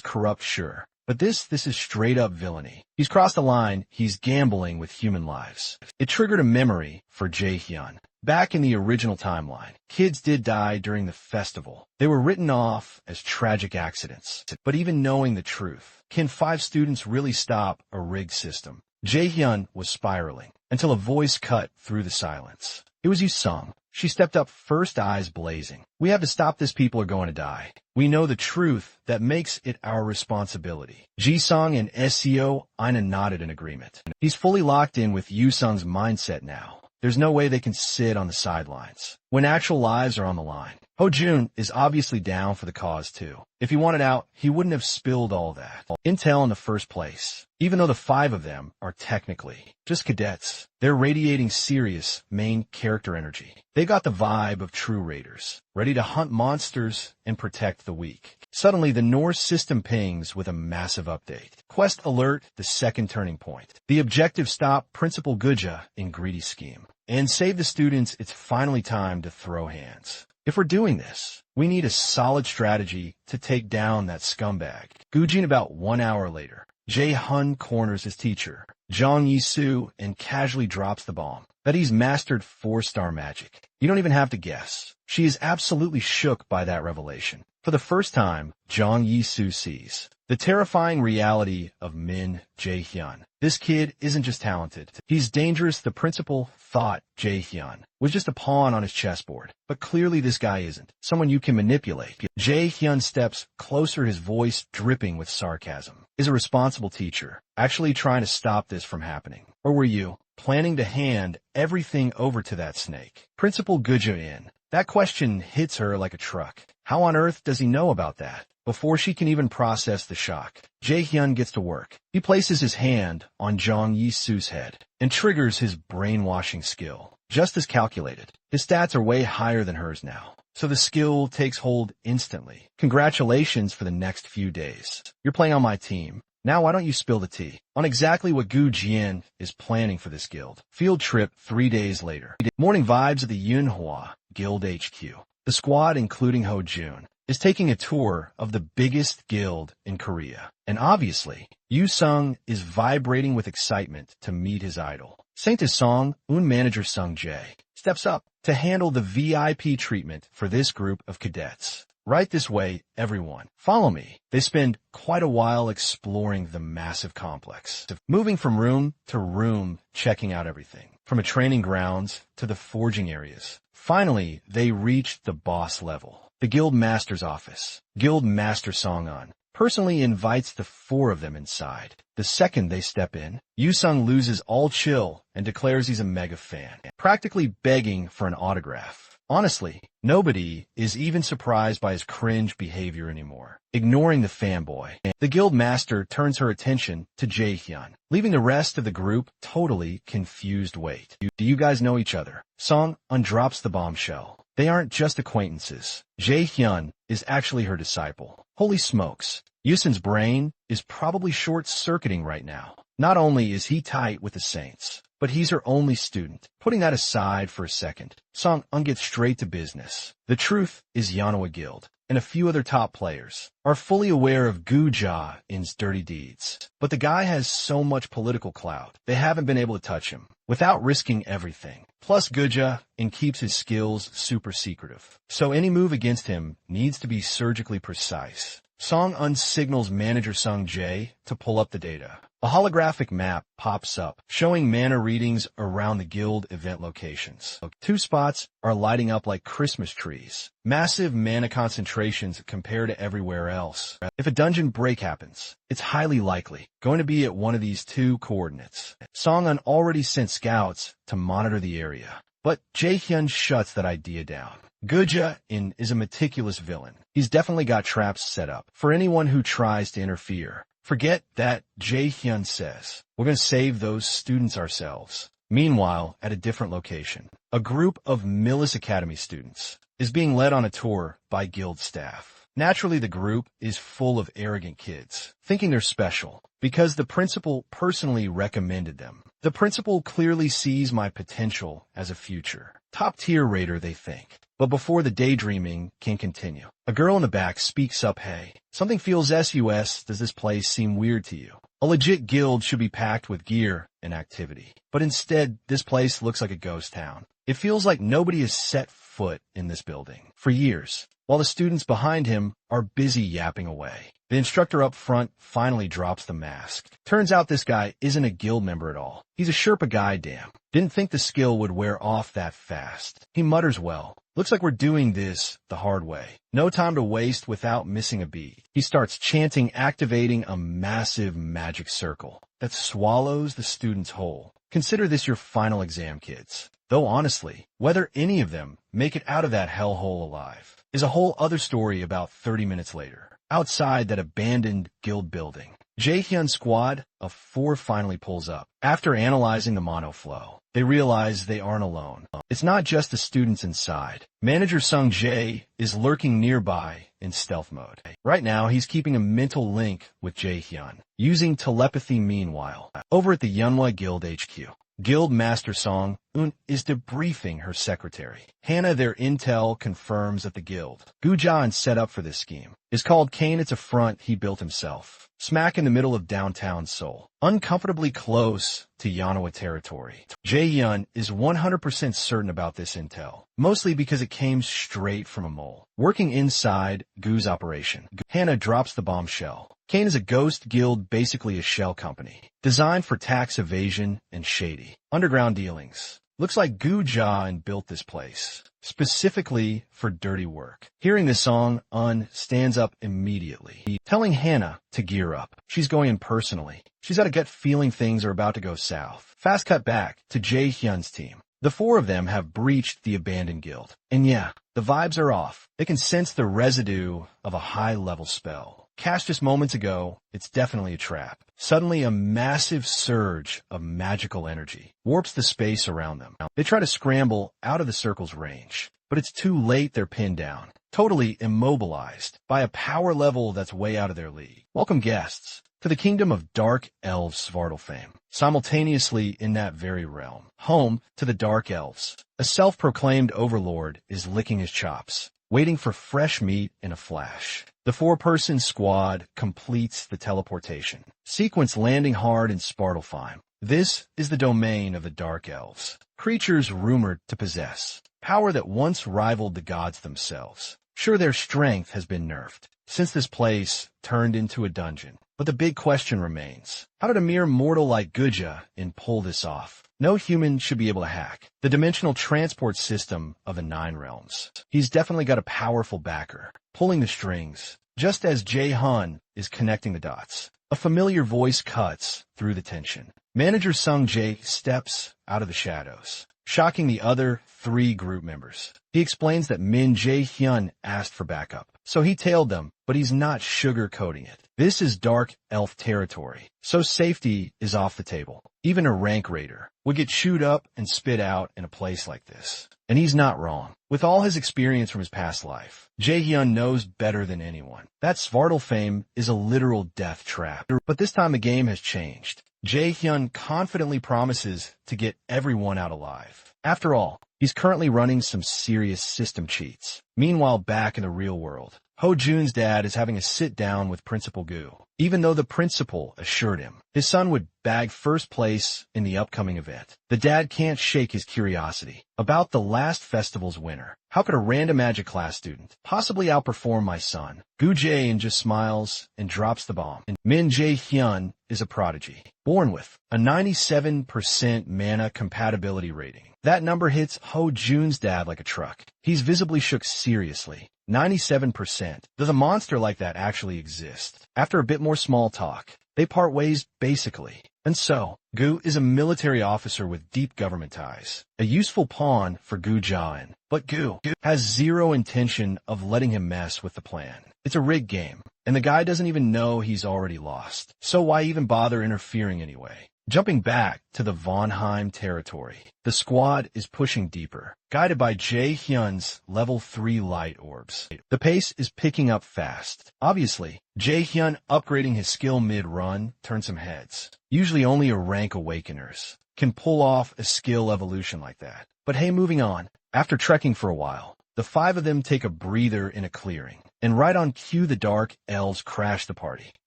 corrupt, sure. But this is straight-up villainy. He's crossed the line. He's gambling with human lives. It triggered a memory for Jae-hyun. Back in the original timeline, kids did die during the festival. They were written off as tragic accidents. But even knowing the truth, can 5 students really stop a rigged system? Jae-hyun was spiraling until a voice cut through the silence. It was Yu-sung. She stepped up first, eyes blazing. We have to stop this. People are going to die. We know the truth. That makes it our responsibility. Ji-sung and SEO Ina nodded in agreement. He's fully locked in with Yu-sung's mindset now. There's no way they can sit on the sidelines when actual lives are on the line. Ho-jun is obviously down for the cause too. If he wanted out, he wouldn't have spilled all that intel in the first place. Even though the 5 of them are technically just cadets, they're radiating serious main character energy. They got the vibe of true raiders, ready to hunt monsters and protect the weak. Suddenly, the Norse system pings with a massive update. Quest alert, the second turning point. The objective: stop Principal Guja in greedy scheme and save the students. It's finally time to throw hands. If we're doing this, we need a solid strategy to take down that scumbag. Gujin about 1 hour later. Jae-hun corners his teacher, Jong Yi-soo, and casually drops the bomb that he's mastered 4-star magic. You don't even have to guess. She is absolutely shook by that revelation. For the first time, Jong Yi-soo sees the terrifying reality of Min Jae-hyun. This kid isn't just talented. He's dangerous. The principal thought Jae-hyun was just a pawn on his chessboard. But clearly this guy isn't someone you can manipulate. Jae-hyun steps closer, his voice dripping with sarcasm. Is a responsible teacher actually trying to stop this from happening? Or were you planning to hand everything over to that snake? Principal Guja in. That question hits her like a truck. How on earth does he know about that? Before she can even process the shock, Jae-hyun gets to work. He places his hand on Jong Yi-soo's head and triggers his brainwashing skill. Just as calculated. His stats are way higher than hers now, so the skill takes hold instantly. Congratulations for the next few days. You're playing on my team. Now why don't you spill the tea on exactly what Gu Jian is planning for this guild. Field trip 3 days later. Morning vibes at the Yunhua Guild HQ. The squad, including Ho-jun, is taking a tour of the biggest guild in Korea. And obviously, Yu-sung is vibrating with excitement to meet his idol. Saint Song, Un manager Sung Jae, steps up to handle the VIP treatment for this group of cadets. Right this way, everyone. Follow me. They spend quite a while exploring the massive complex, moving from room to room, checking out everything, from a training grounds to the forging areas. Finally, they reached the boss level, the Guild Master's office. Guild Master Song-un personally invites the 4 of them inside. The second they step in, Yu-sung loses all chill and declares he's a mega fan, practically begging for an autograph. Honestly, nobody is even surprised by his cringe behavior anymore. Ignoring the fanboy, the guild master turns her attention to Jae-hyun, leaving the rest of the group totally confused. Wait, do you guys know each other? Song undrops the bombshell. They aren't just acquaintances. Jae-hyun is actually her disciple. Holy smokes. Yusun's brain is probably short-circuiting right now. Not only is he tight with the Saints, but he's her only student. Putting that aside for a second, Song-un gets straight to business. The truth is Manhwa Guild and a few other top players are fully aware of Gu Ja-in's dirty deeds. But the guy has so much political clout, they haven't been able to touch him without risking everything. Plus, Gu Ja-in keeps his skills super secretive, so any move against him needs to be surgically precise. Song Un signals manager Sung Jae to pull up the data. A holographic map pops up, showing mana readings around the guild event locations. 2 spots are lighting up like Christmas trees. Massive mana concentrations compared to everywhere else. If a dungeon break happens, it's highly likely going to be at one of these 2 coordinates. Song Un already sent scouts to monitor the area, but Jae-hyun shuts that idea down. Guja-in is a meticulous villain. He's definitely got traps set up for anyone who tries to interfere. Forget that, Jae-hyun says. We're going to save those students ourselves. Meanwhile, at a different location, a group of Millis Academy students is being led on a tour by guild staff. Naturally, the group is full of arrogant kids, thinking they're special, because the principal personally recommended them. The principal clearly sees my potential as a future top-tier raider, they think. But before the daydreaming can continue, a girl in the back speaks up, "Hey, something feels sus. Does this place seem weird to you? A legit guild should be packed with gear and activity. But instead, this place looks like a ghost town. It feels like nobody has set foot in this building for years, while the students behind him are busy yapping away." The instructor up front finally drops the mask. Turns out this guy isn't a guild member at all. He's a Sherpa guy, damn. Didn't think the skill would wear off that fast. He mutters, "Well, looks like we're doing this the hard way. No time to waste without missing a beat." He starts chanting, activating a massive magic circle that swallows the students whole. Consider this your final exam, kids. Though honestly, whether any of them make it out of that hellhole alive is a whole other story about 30 minutes later. Outside that abandoned guild building, Jae-hyun's squad of 4 finally pulls up. After analyzing the monoflow, they realize they aren't alone. It's not just the students inside. Manager Sung Jae is lurking nearby in stealth mode. Right now, he's keeping a mental link with Jae-hyun, using telepathy. Meanwhile, over at the Yeonhwa Guild HQ, Guild Master Song Un is debriefing her secretary. Hannah, their intel confirms that the guild Guja-in set up for this scheme is called Kane. It's a front he built himself, smack in the middle of downtown Seoul, uncomfortably close to Yeonhwa territory. Jae-hyun is 100% certain about this intel, mostly because it came straight from a mole working inside Gu's operation. Hannah drops the bombshell. Kane is a ghost guild, basically a shell company, designed for tax evasion and shady underground dealings. Looks like Guja-in built this place, specifically for dirty work. Hearing this song, Un stands up immediately, telling Hannah to gear up. She's going in personally. She's got a gut feeling things are about to go south. Fast cut back to Jae-hyun's team. The 4 of them have breached the abandoned guild. And yeah, the vibes are off. They can sense the residue of a high-level spell. Cast just moments ago, it's definitely a trap. Suddenly, a massive surge of magical energy warps the space around them. They try to scramble out of the circle's range, but it's too late. They're pinned down, totally immobilized by a power level that's way out of their league. Welcome, guests, to the kingdom of Dark Elves Svartalfheim. Simultaneously in that very realm, home to the Dark Elves, a self-proclaimed overlord is licking his chops, waiting for fresh meat in a flash. The 4-person squad completes the teleportation sequence, landing hard in Svartalfheim. This is the domain of the Dark Elves, creatures rumored to possess power that once rivaled the gods themselves. Sure, their strength has been nerfed since this place turned into a dungeon, but the big question remains: how did a mere mortal like Guja-in pull this off? No human should be able to hack the dimensional transport system of the 9 realms. He's definitely got a powerful backer pulling the strings. Just as Jae-hyun is connecting the dots, a familiar voice cuts through the tension. Manager Sung Jae steps out of the shadows, shocking the other 3 group members. He explains that Min Jae-hyun asked for backup, so he tailed them, but he's not sugarcoating it. This is Dark Elf territory, so safety is off the table. Even a rank raider would get chewed up and spit out in a place like this. And he's not wrong. With all his experience from his past life, Jae-hyun knows better than anyone that Svartalfheim is a literal death trap. But this time the game has changed. Jae-hyun confidently promises to get everyone out alive. After all, he's currently running some serious system cheats. Meanwhile, back in the real world, Ho Jun's dad is having a sit-down with Principal Gu. Even though the principal assured him his son would bag first place in the upcoming event, the dad can't shake his curiosity about the last festival's winner. How could a random magic class student possibly outperform my son? Gu Jae just smiles and drops the bomb. And Min Jae Hyun is a prodigy, born with a 97% mana compatibility rating. That number hits Ho Jun's dad like a truck. He's visibly shook seriously. 97%. Does a monster like that actually exist? After a bit more small talk, they part ways basically. And so, Gu is a military officer with deep government ties, a useful pawn for Gu Jaen. But Gu has zero intention of letting him mess with the plan. It's a rigged game, and the guy doesn't even know he's already lost. So why even bother interfering anyway? Jumping back to the Vonheim territory, the squad is pushing deeper, guided by Jae Hyun's level 3 light orbs. The pace is picking up fast. Obviously, Jae Hyun upgrading his skill mid-run turned some heads. Usually only a rank awakeners can pull off a skill evolution like that. But hey, moving on. After trekking for a while, the 5 of them take a breather in a clearing. And right on cue, the Dark Elves crash the party.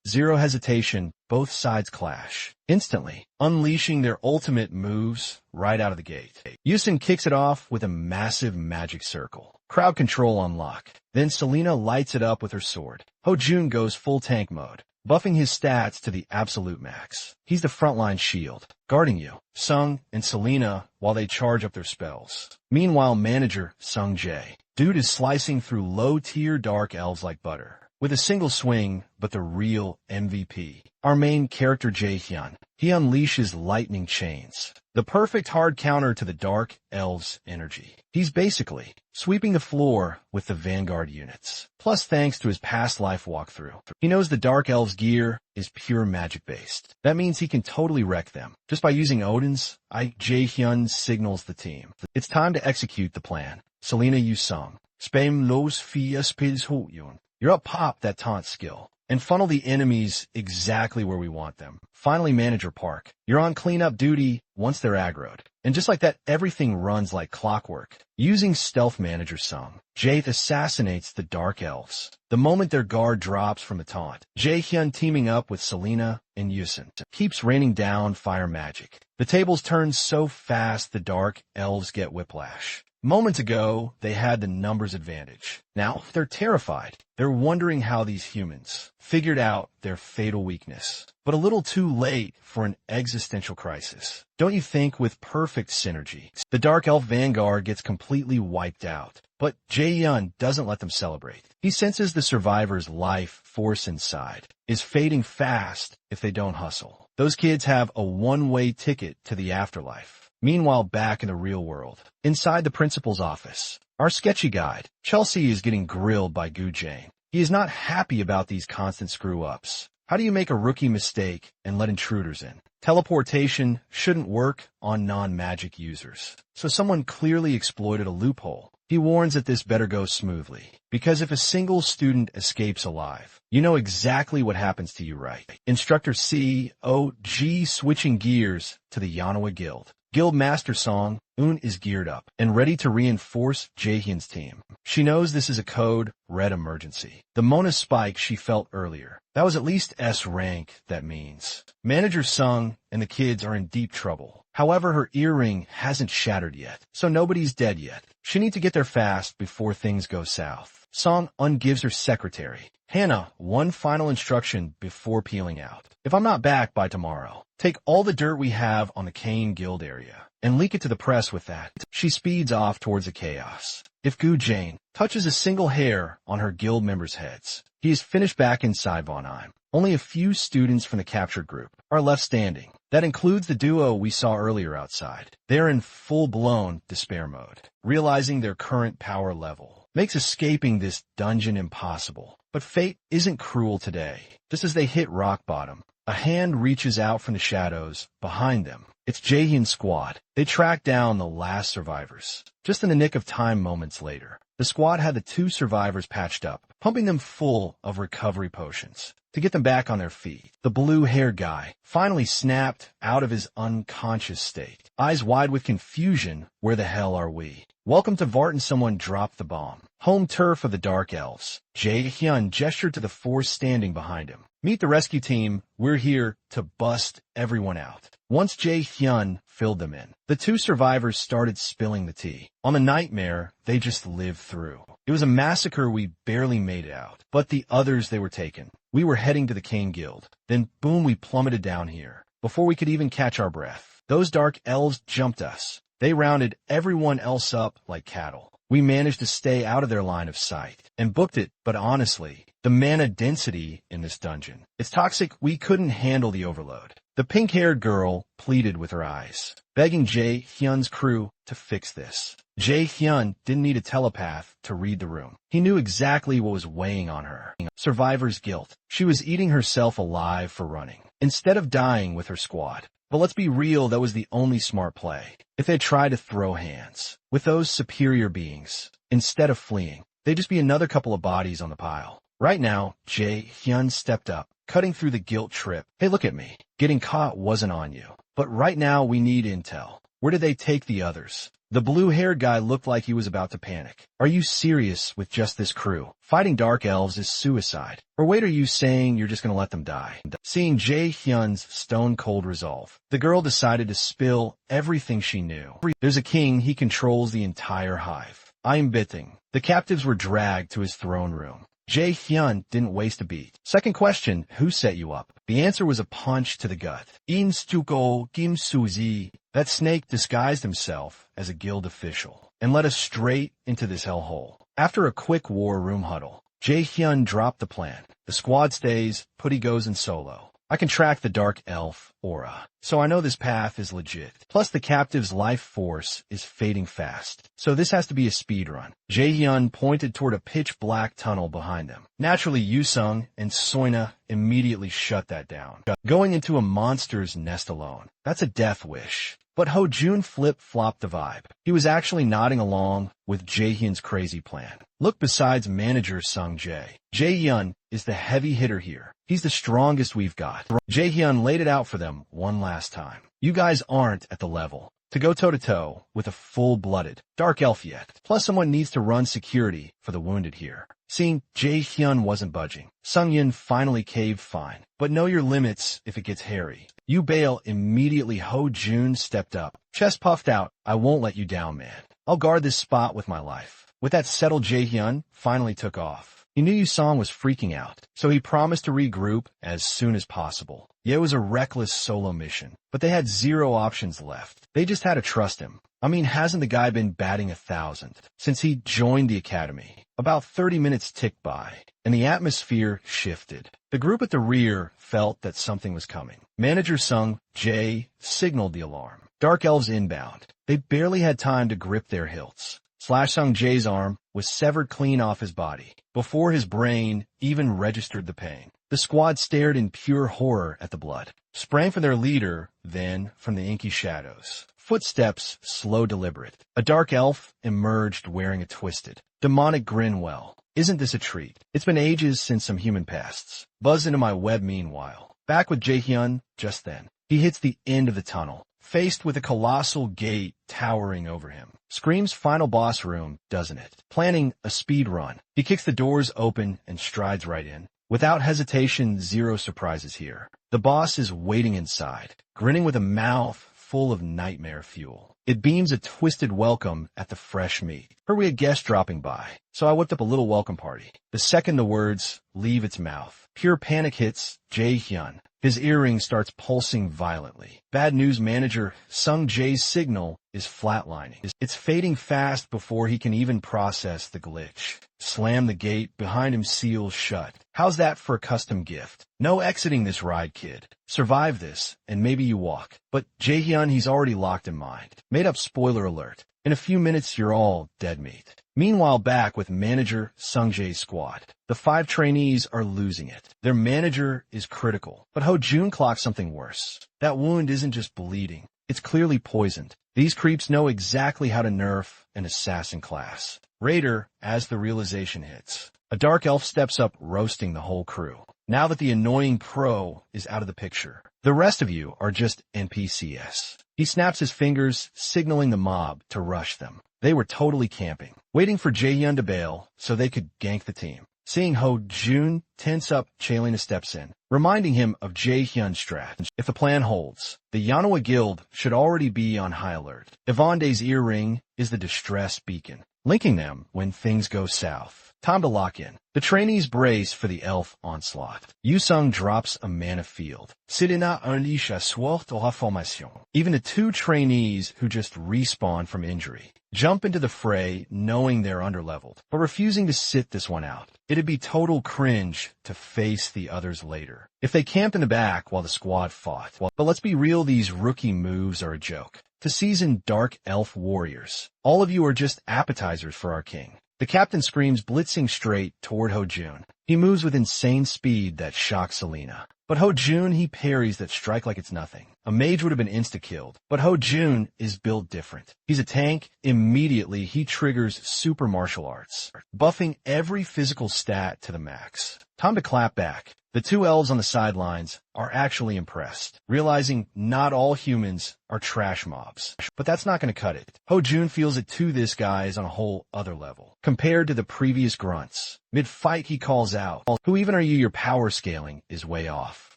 Zero hesitation, both sides clash, instantly, unleashing their ultimate moves right out of the gate. Yusin kicks it off with a massive magic circle. Crowd control on lock. Then Selena lights it up with her sword. Ho Jun goes full tank mode, buffing his stats to the absolute max. He's the frontline shield, guarding you, Sung and Selena, while they charge up their spells. Meanwhile, manager Sung Jae. Dude is slicing through low-tier dark elves like butter. With a single swing, but the real MVP. Our main character Jae Hyun. He unleashes lightning chains. The perfect hard counter to the dark elves' energy. He's basically sweeping the floor with the Vanguard units. Plus, thanks to his past life walkthrough, he knows the dark elves' gear is pure magic-based. That means he can totally wreck them. Just by using Odin's, Jae Hyun signals the team. It's time to execute the plan. Selena Yusung. Spam los fias pils hoyun. You're up pop that taunt skill, and funnel the enemies exactly where we want them. Finally, Manager Park. You're on cleanup duty once they're aggroed. And just like that, everything runs like clockwork. Using Stealth Manager Sung, Jae assassinates the Dark Elves. The moment their guard drops from the taunt, Jae Hyun teaming up with Selena and Yusin keeps raining down fire magic. The tables turn so fast the Dark Elves get whiplash. Moments ago, they had the numbers advantage. Now, they're terrified. They're wondering how these humans figured out their fatal weakness. But a little too late for an existential crisis. Don't you think with perfect synergy? The Dark Elf Vanguard gets completely wiped out. But Jae-yeon doesn't let them celebrate. He senses the survivor's life force inside is fading fast if they don't hustle. Those kids have a one-way ticket to the afterlife. Meanwhile, back in the real world, inside the principal's office, our sketchy guide, Chelsea, is getting grilled by Gu Jane. He is not happy about these constant screw-ups. How do you make a rookie mistake and let intruders in? Teleportation shouldn't work on non-magic users. So someone clearly exploited a loophole. He warns that this better go smoothly, because if a single student escapes alive, you know exactly what happens to you, right? Instructor C.O.G. switching gears to the Yanawa Guild. Guild Master Song, Un is geared up and ready to reinforce Jaehyun's team. She knows this is a code red emergency. The Mona spike she felt earlier, that was at least S rank, that means. Manager Sung and the kids are in deep trouble. However, her earring hasn't shattered yet, so nobody's dead yet. She needs to get there fast before things go south. Song ungives her secretary, Hannah, one final instruction before peeling out. If I'm not back by tomorrow, take all the dirt we have on the Kane Guild area and leak it to the press with that. She speeds off towards the chaos. If Gu Jane touches a single hair on her guild members' heads, he is finished back inside Vonheim. Only a few students from the captured group are left standing. That includes the duo we saw earlier outside. They're in full-blown despair mode, realizing their current power level makes escaping this dungeon impossible. But fate isn't cruel today. Just as they hit rock bottom, a hand reaches out from the shadows behind them. It's Jaehyun's squad. They track down the last survivors. Just in the nick of time moments later, the squad had the 2 survivors patched up, pumping them full of recovery potions. to get them back on their feet. The blue-haired guy finally snapped out of his unconscious state. Eyes wide with confusion, where the hell are we? Welcome to Vartan, someone dropped the bomb. Home turf of the Dark Elves. Jae-hyun gestured to the force standing behind him. Meet the rescue team, we're here to bust everyone out. Once Jae-hyun filled them in, the two survivors started spilling the tea on the nightmare they just lived through. It was a massacre we barely made it out, but the others, they were taken. We were heading to the Kane Guild. Then boom, we plummeted down here. Before we could even catch our breath, those Dark Elves jumped us. They rounded everyone else up like cattle. We managed to stay out of their line of sight and booked it, but honestly, the mana density in this dungeon, it's toxic. We couldn't handle the overload. The pink-haired girl pleaded with her eyes, begging Jae-hyun's crew to fix this. Jae-hyun didn't need a telepath to read the room. He knew exactly what was weighing on her. Survivor's guilt. She was eating herself alive for running, instead of dying with her squad. But let's be real, that was the only smart play. If they tried to throw hands with those superior beings, instead of fleeing, they'd just be another couple of bodies on the pile. Right now, Jae-hyun stepped up, cutting through the guilt trip. Hey, look at me. Getting caught wasn't on you. But right now we need intel. Where did they take the others? The blue-haired guy looked like he was about to panic. Are you serious with just this crew? Fighting Dark Elves is suicide. Or wait, are you saying you're just going to let them die? Seeing Jae-hyun's stone-cold resolve, the girl decided to spill everything she knew. There's a king, he controls the entire hive. I'm betting. The captives were dragged to his throne room. Jae-hyun didn't waste a beat. Second question, who set you up? The answer was a punch to the gut. In Stuko Kim Suzy. That snake disguised himself as a guild official and led us straight into this hellhole. After a quick war room huddle, Jae-hyun dropped the plan. The squad stays, Putty goes in solo. I can track the Dark Elf aura, so I know this path is legit. Plus the captive's life force is fading fast, so this has to be a speed run. Jae-hyun pointed toward a pitch-black tunnel behind them. Naturally, Yusung and Soina immediately shut that down. Going into a monster's nest alone, that's a death wish. But Ho-jun flip-flopped the vibe. He was actually nodding along with Jae-hyun's crazy plan. Look, besides manager Sung-jae, Jae-hyun is the heavy hitter here. He's the strongest we've got. Jae-hyun laid it out for them one last time. You guys aren't at the level to go toe-to-toe with a full-blooded Dark Elf yet. Plus someone needs to run security for the wounded here. Seeing Jae-hyun wasn't budging, Sung-yin finally caved fine. But know your limits if it gets hairy. You bail immediately. Ho-jun stepped up, chest puffed out. I won't let you down, man. I'll guard this spot with my life. With that settled, Jae-hyun finally took off. He knew Yusong was freaking out, so he promised to regroup as soon as possible. Yeah, it was a reckless solo mission, but they had zero options left. They just had to trust him. I mean, hasn't the guy been batting 1,000 since he joined the academy? About 30 minutes ticked by, and the atmosphere shifted. The group at the rear felt that something was coming. Manager Sung-jae signaled the alarm. Dark Elves inbound. They barely had time to grip their hilts. Sung-jae's arm was severed clean off his body before his brain even registered the pain. The squad stared in pure horror at the blood, sprang from their leader, then from the inky shadows. Footsteps, slow, deliberate. A Dark Elf emerged wearing a twisted, demonic grin. Well, isn't this a treat? It's been ages since some human pests buzzed into my web. Meanwhile, back with Jae-hyun just then. He hits the end of the tunnel, faced with a colossal gate towering over him. Screams final boss room, doesn't it? Planning a speed run. He kicks the doors open and strides right in. Without hesitation, zero surprises here. The boss is waiting inside, grinning with a mouth full of nightmare fuel. It beams a twisted welcome at the fresh meat. Heard we had guests dropping by, so I whipped up a little welcome party. The second the words leave its mouth, pure panic hits Jae-hyun. His earring starts pulsing violently. Bad news, manager Sung-jae's signal is flatlining. It's fading fast before he can even process the glitch. Slam the gate behind him, seals shut. How's that for a custom gift? No exiting this ride, kid. Survive this, and maybe you walk. But Jae-hyun, he's already locked in mind. Made up spoiler alert. In a few minutes, you're all dead meat. Meanwhile, back with manager Sung-jae's squad. The 5 trainees are losing it. Their manager is critical. But Ho-jun clocks something worse. That wound isn't just bleeding. It's clearly poisoned. These creeps know exactly how to nerf an assassin class. Raider, as the realization hits. A Dark Elf steps up, roasting the whole crew. now that the annoying pro is out of the picture. The rest of you are just NPCs. He snaps his fingers, signaling the mob to rush them. They were totally camping, waiting for Jaehyun to bail so they could gank the team. Seeing Ho-jun tense up, Chalena steps in, reminding him of Jaehyun's strat. If the plan holds, the Yanoa Guild should already be on high alert. Evande's earring is the distress beacon, linking them when things go south. Time to lock in. The trainees brace for the elf onslaught. Yusung drops a mana field. Sidina unleash a soif de reformation. Even the two trainees who just respawn from injury jump into the fray knowing they're underleveled, but refusing to sit this one out. It'd be total cringe to face the others later if they camped in the back while the squad fought. But let's be real, these rookie moves are a joke. To seasoned dark elf warriors, all of you are just appetizers for our king. The captain screams, blitzing straight toward Ho-jun. He moves with insane speed that shocks Selena. But Ho-jun, he parries that strike like it's nothing. A mage would have been insta-killed, but Ho-jun is built different. He's a tank. Immediately, he triggers super martial arts, buffing every physical stat to the max. Time to clap back. The two elves on the sidelines are actually impressed, realizing not all humans are trash mobs. But that's not going to cut it. Ho-jun feels that this guy is on a whole other level, compared to the previous grunts. Mid-fight he calls out, "Who even are you? Your power scaling is way off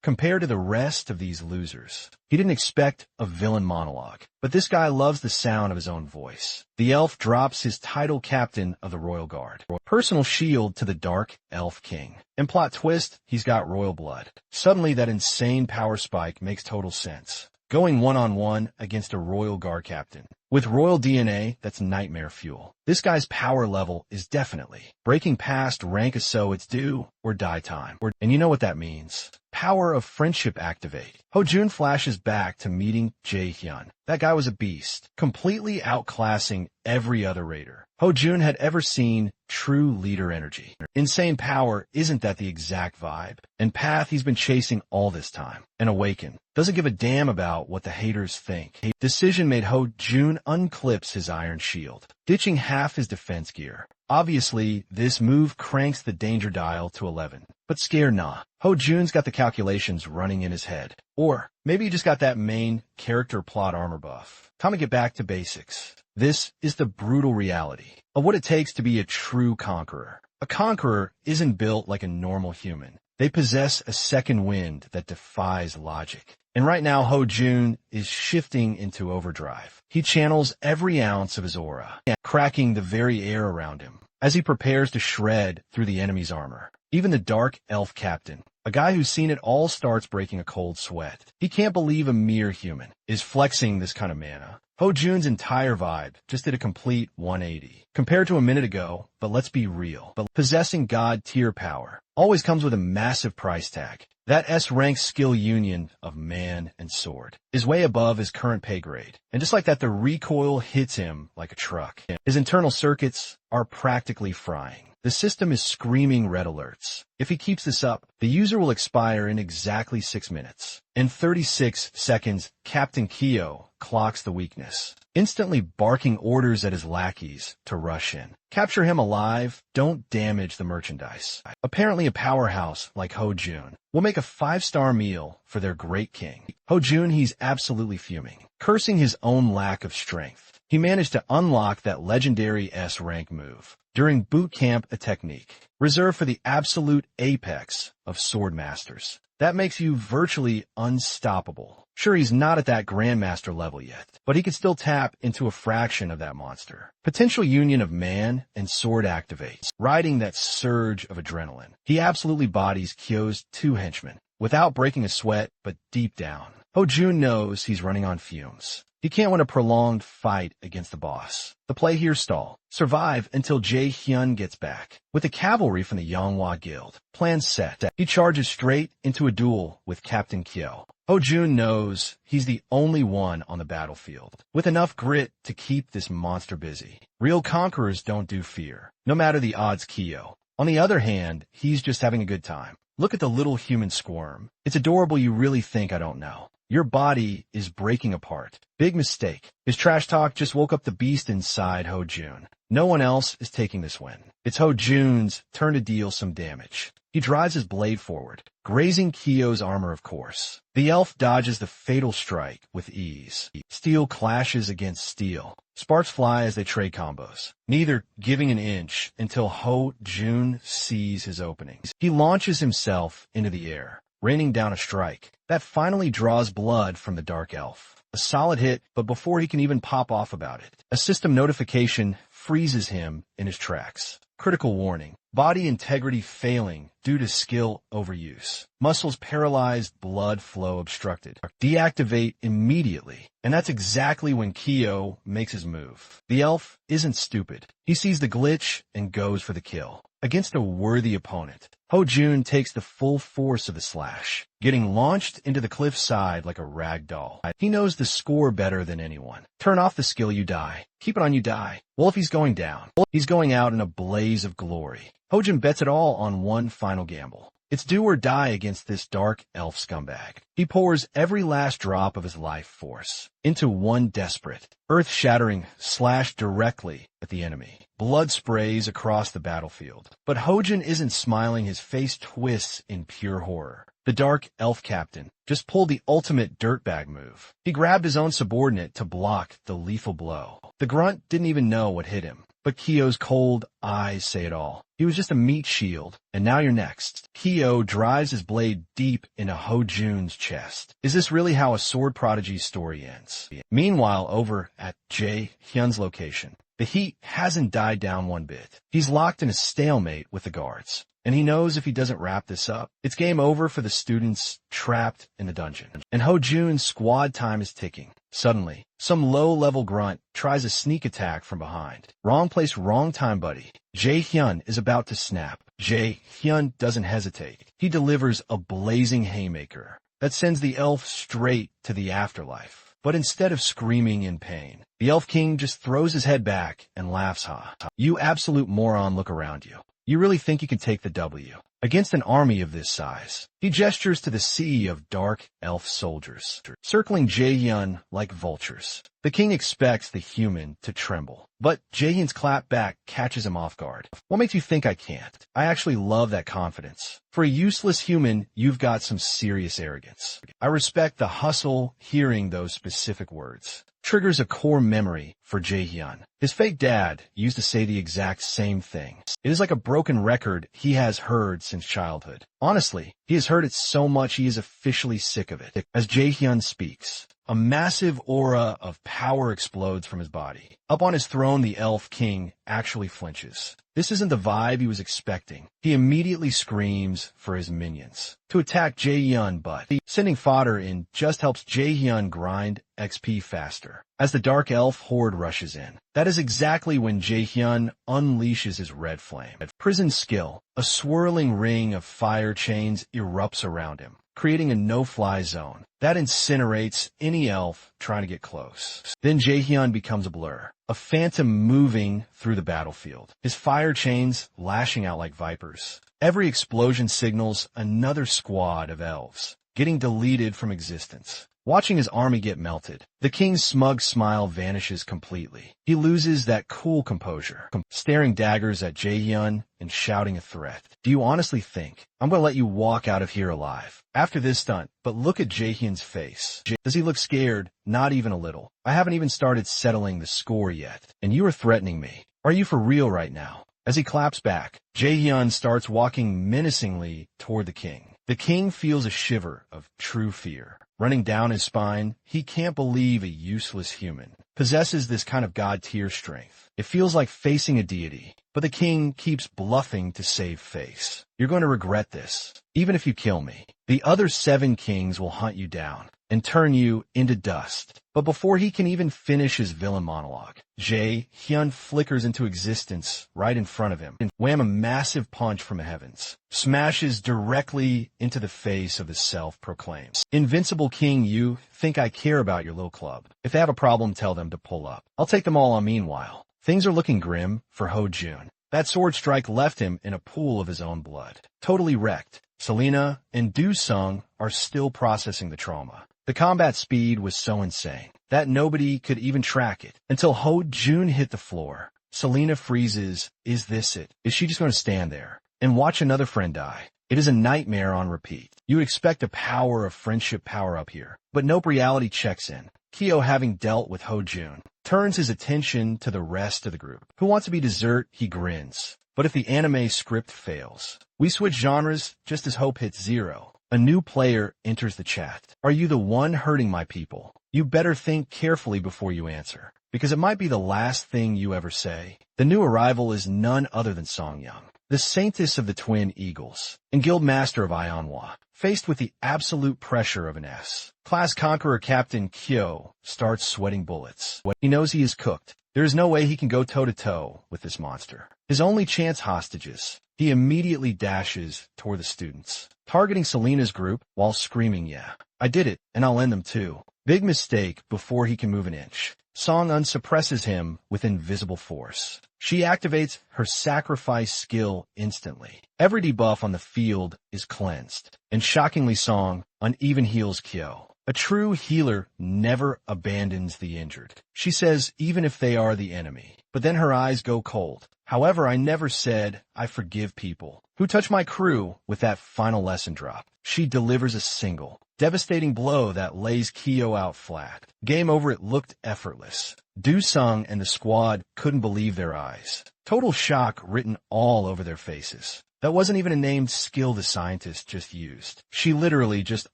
compared to the rest of these losers." He didn't expect a villain monologue, but this guy loves the sound of his own voice. The elf drops his title captain of the Royal Guard, personal shield to the Dark Elf King. And plot twist, he's got royal blood. Suddenly that insane power spike makes total sense. Going one-on-one against a Royal Guard captain. With royal DNA, that's nightmare fuel. This guy's power level is definitely breaking past rank as so it's do or die time. And you know what that means. Power of friendship activate. Ho-jun flashes back to meeting Jaehyun. That guy was a beast, completely outclassing every other raider Ho-jun had ever seen. True leader energy. Insane power, isn't that the exact vibe? And path he's been chasing all this time. And Awaken doesn't give a damn about what the haters think. Decision made Ho-jun unclips his iron shield, ditching half his defense gear. Obviously, this move cranks the danger dial to 11. But scared nah. Ho-jun's got the calculations running in his head. Or maybe he just got that main character plot armor buff. Time to get back to basics. This is the brutal reality of what it takes to be a true conqueror. A conqueror isn't built like a normal human. They possess a second wind that defies logic. And right now, Ho-jun is shifting into overdrive. He channels every ounce of his aura, cracking the very air around him as he prepares to shred through the enemy's armor. Even the Dark Elf Captain, a guy who's seen it all, starts breaking a cold sweat. He can't believe a mere human is flexing this kind of mana. Ho-jun's entire vibe just did a complete 180 compared to a minute ago, but let's be real. But possessing God-tier power always comes with a massive price tag. That S-rank skill union of man and sword is way above his current pay grade. And just like that, the recoil hits him like a truck. His internal circuits are practically frying. The system is screaming red alerts. If he keeps this up, the user will expire in exactly 6 minutes. In 36 seconds, Captain Kyo clocks the weakness, instantly barking orders at his lackeys to rush in. Capture him alive, don't damage the merchandise. Apparently a powerhouse like Ho-jun will make a 5-star meal for their great king. Ho-jun, he's absolutely fuming, cursing his own lack of strength. He managed to unlock that legendary S-rank move during boot camp, a technique reserved for the absolute apex of sword masters. That makes you virtually unstoppable. Sure, he's not at that grandmaster level yet, but he can still tap into a fraction of that monster. Potential union of man and sword activates, riding that surge of adrenaline. He absolutely bodies Kyo's 2 henchmen without breaking a sweat, but deep down, Ho-jun knows he's running on fumes. He can't win a prolonged fight against the boss. The play here stall. Survive until Jaehyun gets back. With the cavalry from the Manhwa Guild, plan set. He charges straight into a duel with Captain Kyo. Ho-jun knows he's the only one on the battlefield, with enough grit to keep this monster busy. Real conquerors don't do fear, no matter the odds. Kyo, on the other hand, he's just having a good time. Look at the little human squirm. It's adorable. You really think I don't know? Your body is breaking apart. Big mistake. His trash talk just woke up the beast inside Ho-jun. No one else is taking this win. It's Ho-jun's turn to deal some damage. He drives his blade forward, grazing Kyo's armor of course. The elf dodges the fatal strike with ease. Steel clashes against steel. Sparks fly as they trade combos, neither giving an inch until Ho Jun sees his openings. He launches himself into the air, raining down a strike that finally draws blood from the dark elf. A solid hit, but before he can even pop off about it, a system notification freezes him in his tracks. Critical warning. Body integrity failing due to skill overuse. Muscles paralyzed, blood flow obstructed. Deactivate immediately. And that's exactly when Kyo makes his move. The elf isn't stupid. He sees the glitch and goes for the kill. Against a worthy opponent, Ho Jun takes the full force of the slash, getting launched into the cliff side like a rag doll. He knows the score better than anyone. Turn off the skill, you die. Keep it on, you die. Well, if he's going down, he's going out in a blaze of glory. Ho Jun bets it all on one final gamble. It's do or die against this dark elf scumbag. He pours every last drop of his life force into one desperate, earth-shattering slash directly at the enemy. Blood sprays across the battlefield. But Ho Jun isn't smiling, his face twists in pure horror. The dark elf captain just pulled the ultimate dirtbag move. He grabbed his own subordinate to block the lethal blow. The grunt didn't even know what hit him. But Kyo's cold eyes say it all. He was just a meat shield, and now you're next. Kyo drives his blade deep into Ho Jun's chest. Is this really how a sword prodigy's story ends? Meanwhile, over at Jae Hyun's location, the heat hasn't died down one bit. He's locked in a stalemate with the guards. And he knows if he doesn't wrap this up, it's game over for the students trapped in the dungeon. And Ho Jun's squad time is ticking. Suddenly, some low-level grunt tries a sneak attack from behind. Wrong place, wrong time, buddy. Jae Hyun is about to snap. Jae Hyun doesn't hesitate. He delivers a blazing haymaker that sends the elf straight to the afterlife. But instead of screaming in pain, the Elf King just throws his head back and laughs, ha. You absolute moron, look around you. You really think you can take the W against an army of this size? He gestures to the sea of dark elf soldiers, circling Jaehyun like vultures. The king expects the human to tremble, but Jaehyun's clap back catches him off guard. What makes you think I can't? I actually love that confidence. For a useless human, you've got some serious arrogance. I respect the hustle hearing those specific words. Triggers a core memory for Jaehyun. His fake dad used to say the exact same thing. It is like a broken record he has heard since childhood. Honestly, he has heard it so much he is officially sick of it. As Jaehyun speaks, a massive aura of power explodes from his body. Up on his throne, the Elf King actually flinches. This isn't the vibe he was expecting. He immediately screams for his minions to attack Jaehyun, but sending fodder in just helps Jaehyun grind XP faster. As the Dark Elf horde rushes in, that is exactly when Jaehyun unleashes his red flame. At prison skill, a swirling ring of fire chains erupts around him, creating a no-fly zone that incinerates any elf trying to get close. Then Jaehyun becomes a blur, a phantom moving through the battlefield, his fire chains lashing out like vipers. Every explosion signals another squad of elves getting deleted from existence. Watching his army get melted, the king's smug smile vanishes completely. He loses that cool composure, staring daggers at Jaehyun and shouting a threat. Do you honestly think I'm going to let you walk out of here alive after this stunt? But look at Jaehyun's face. Does he look scared? Not even a little. I haven't even started settling the score yet, and you are threatening me. Are you for real right now? As he claps back, Jaehyun starts walking menacingly toward the king. The king feels a shiver of true fear running down his spine. He can't believe a useless human possesses this kind of god-tier strength. It feels like facing a deity, but the king keeps bluffing to save face. You're going to regret this, even if you kill me. The other 7 kings will hunt you down and turn you into dust. But before he can even finish his villain monologue, Jae-hyun flickers into existence right in front of him and wham, a massive punch from the heavens smashes directly into the face of the self-proclaimed invincible king. You think I care about your little club? If they have a problem, tell them to pull up. I'll take them all on. Meanwhile, things are looking grim for Ho Jun. That sword strike left him in a pool of his own blood, totally wrecked. Selena and Do-sung are still processing the trauma. The combat speed was so insane that nobody could even track it until Ho Jun hit the floor. Selena freezes. Is this it? Is she just going to stand there and watch another friend die. It is a nightmare on repeat. You would expect a power of friendship power-up here, but nope, reality checks in. Kyo, having dealt with Ho-jun, turns his attention to the rest of the group. Who wants to be dessert? He grins. But if the anime script fails, we switch genres just as hope hits zero. A new player enters the chat. Are you the one hurting my people? You better think carefully before you answer, because it might be the last thing you ever say. The new arrival is none other than Song-young, the saintess of the Twin Eagles, and guild master of Manhwa. Faced with the absolute pressure of an S-class conqueror, Captain Kyo starts sweating bullets. He knows he is cooked. There is no way he can go toe-to-toe with this monster. His only chance, hostages. He immediately dashes toward the students, targeting Selena's group while screaming, "Yeah, I did it, and I'll end them too." Big mistake before he can move an inch. Song-un suppresses him with invisible force. She activates her sacrifice skill instantly. Every debuff on the field is cleansed, and shockingly Song-un even heals Kyo. A true healer never abandons the injured. She says even if they are the enemy. But then her eyes go cold. However, I never said I forgive people who touch my crew. With that final lesson drop, she delivers a single, devastating blow that lays Kyo out flat. Game over. It looked effortless. Do-sung and the squad couldn't believe their eyes. Total shock written all over their faces. That wasn't even a named skill the scientist just used. She literally just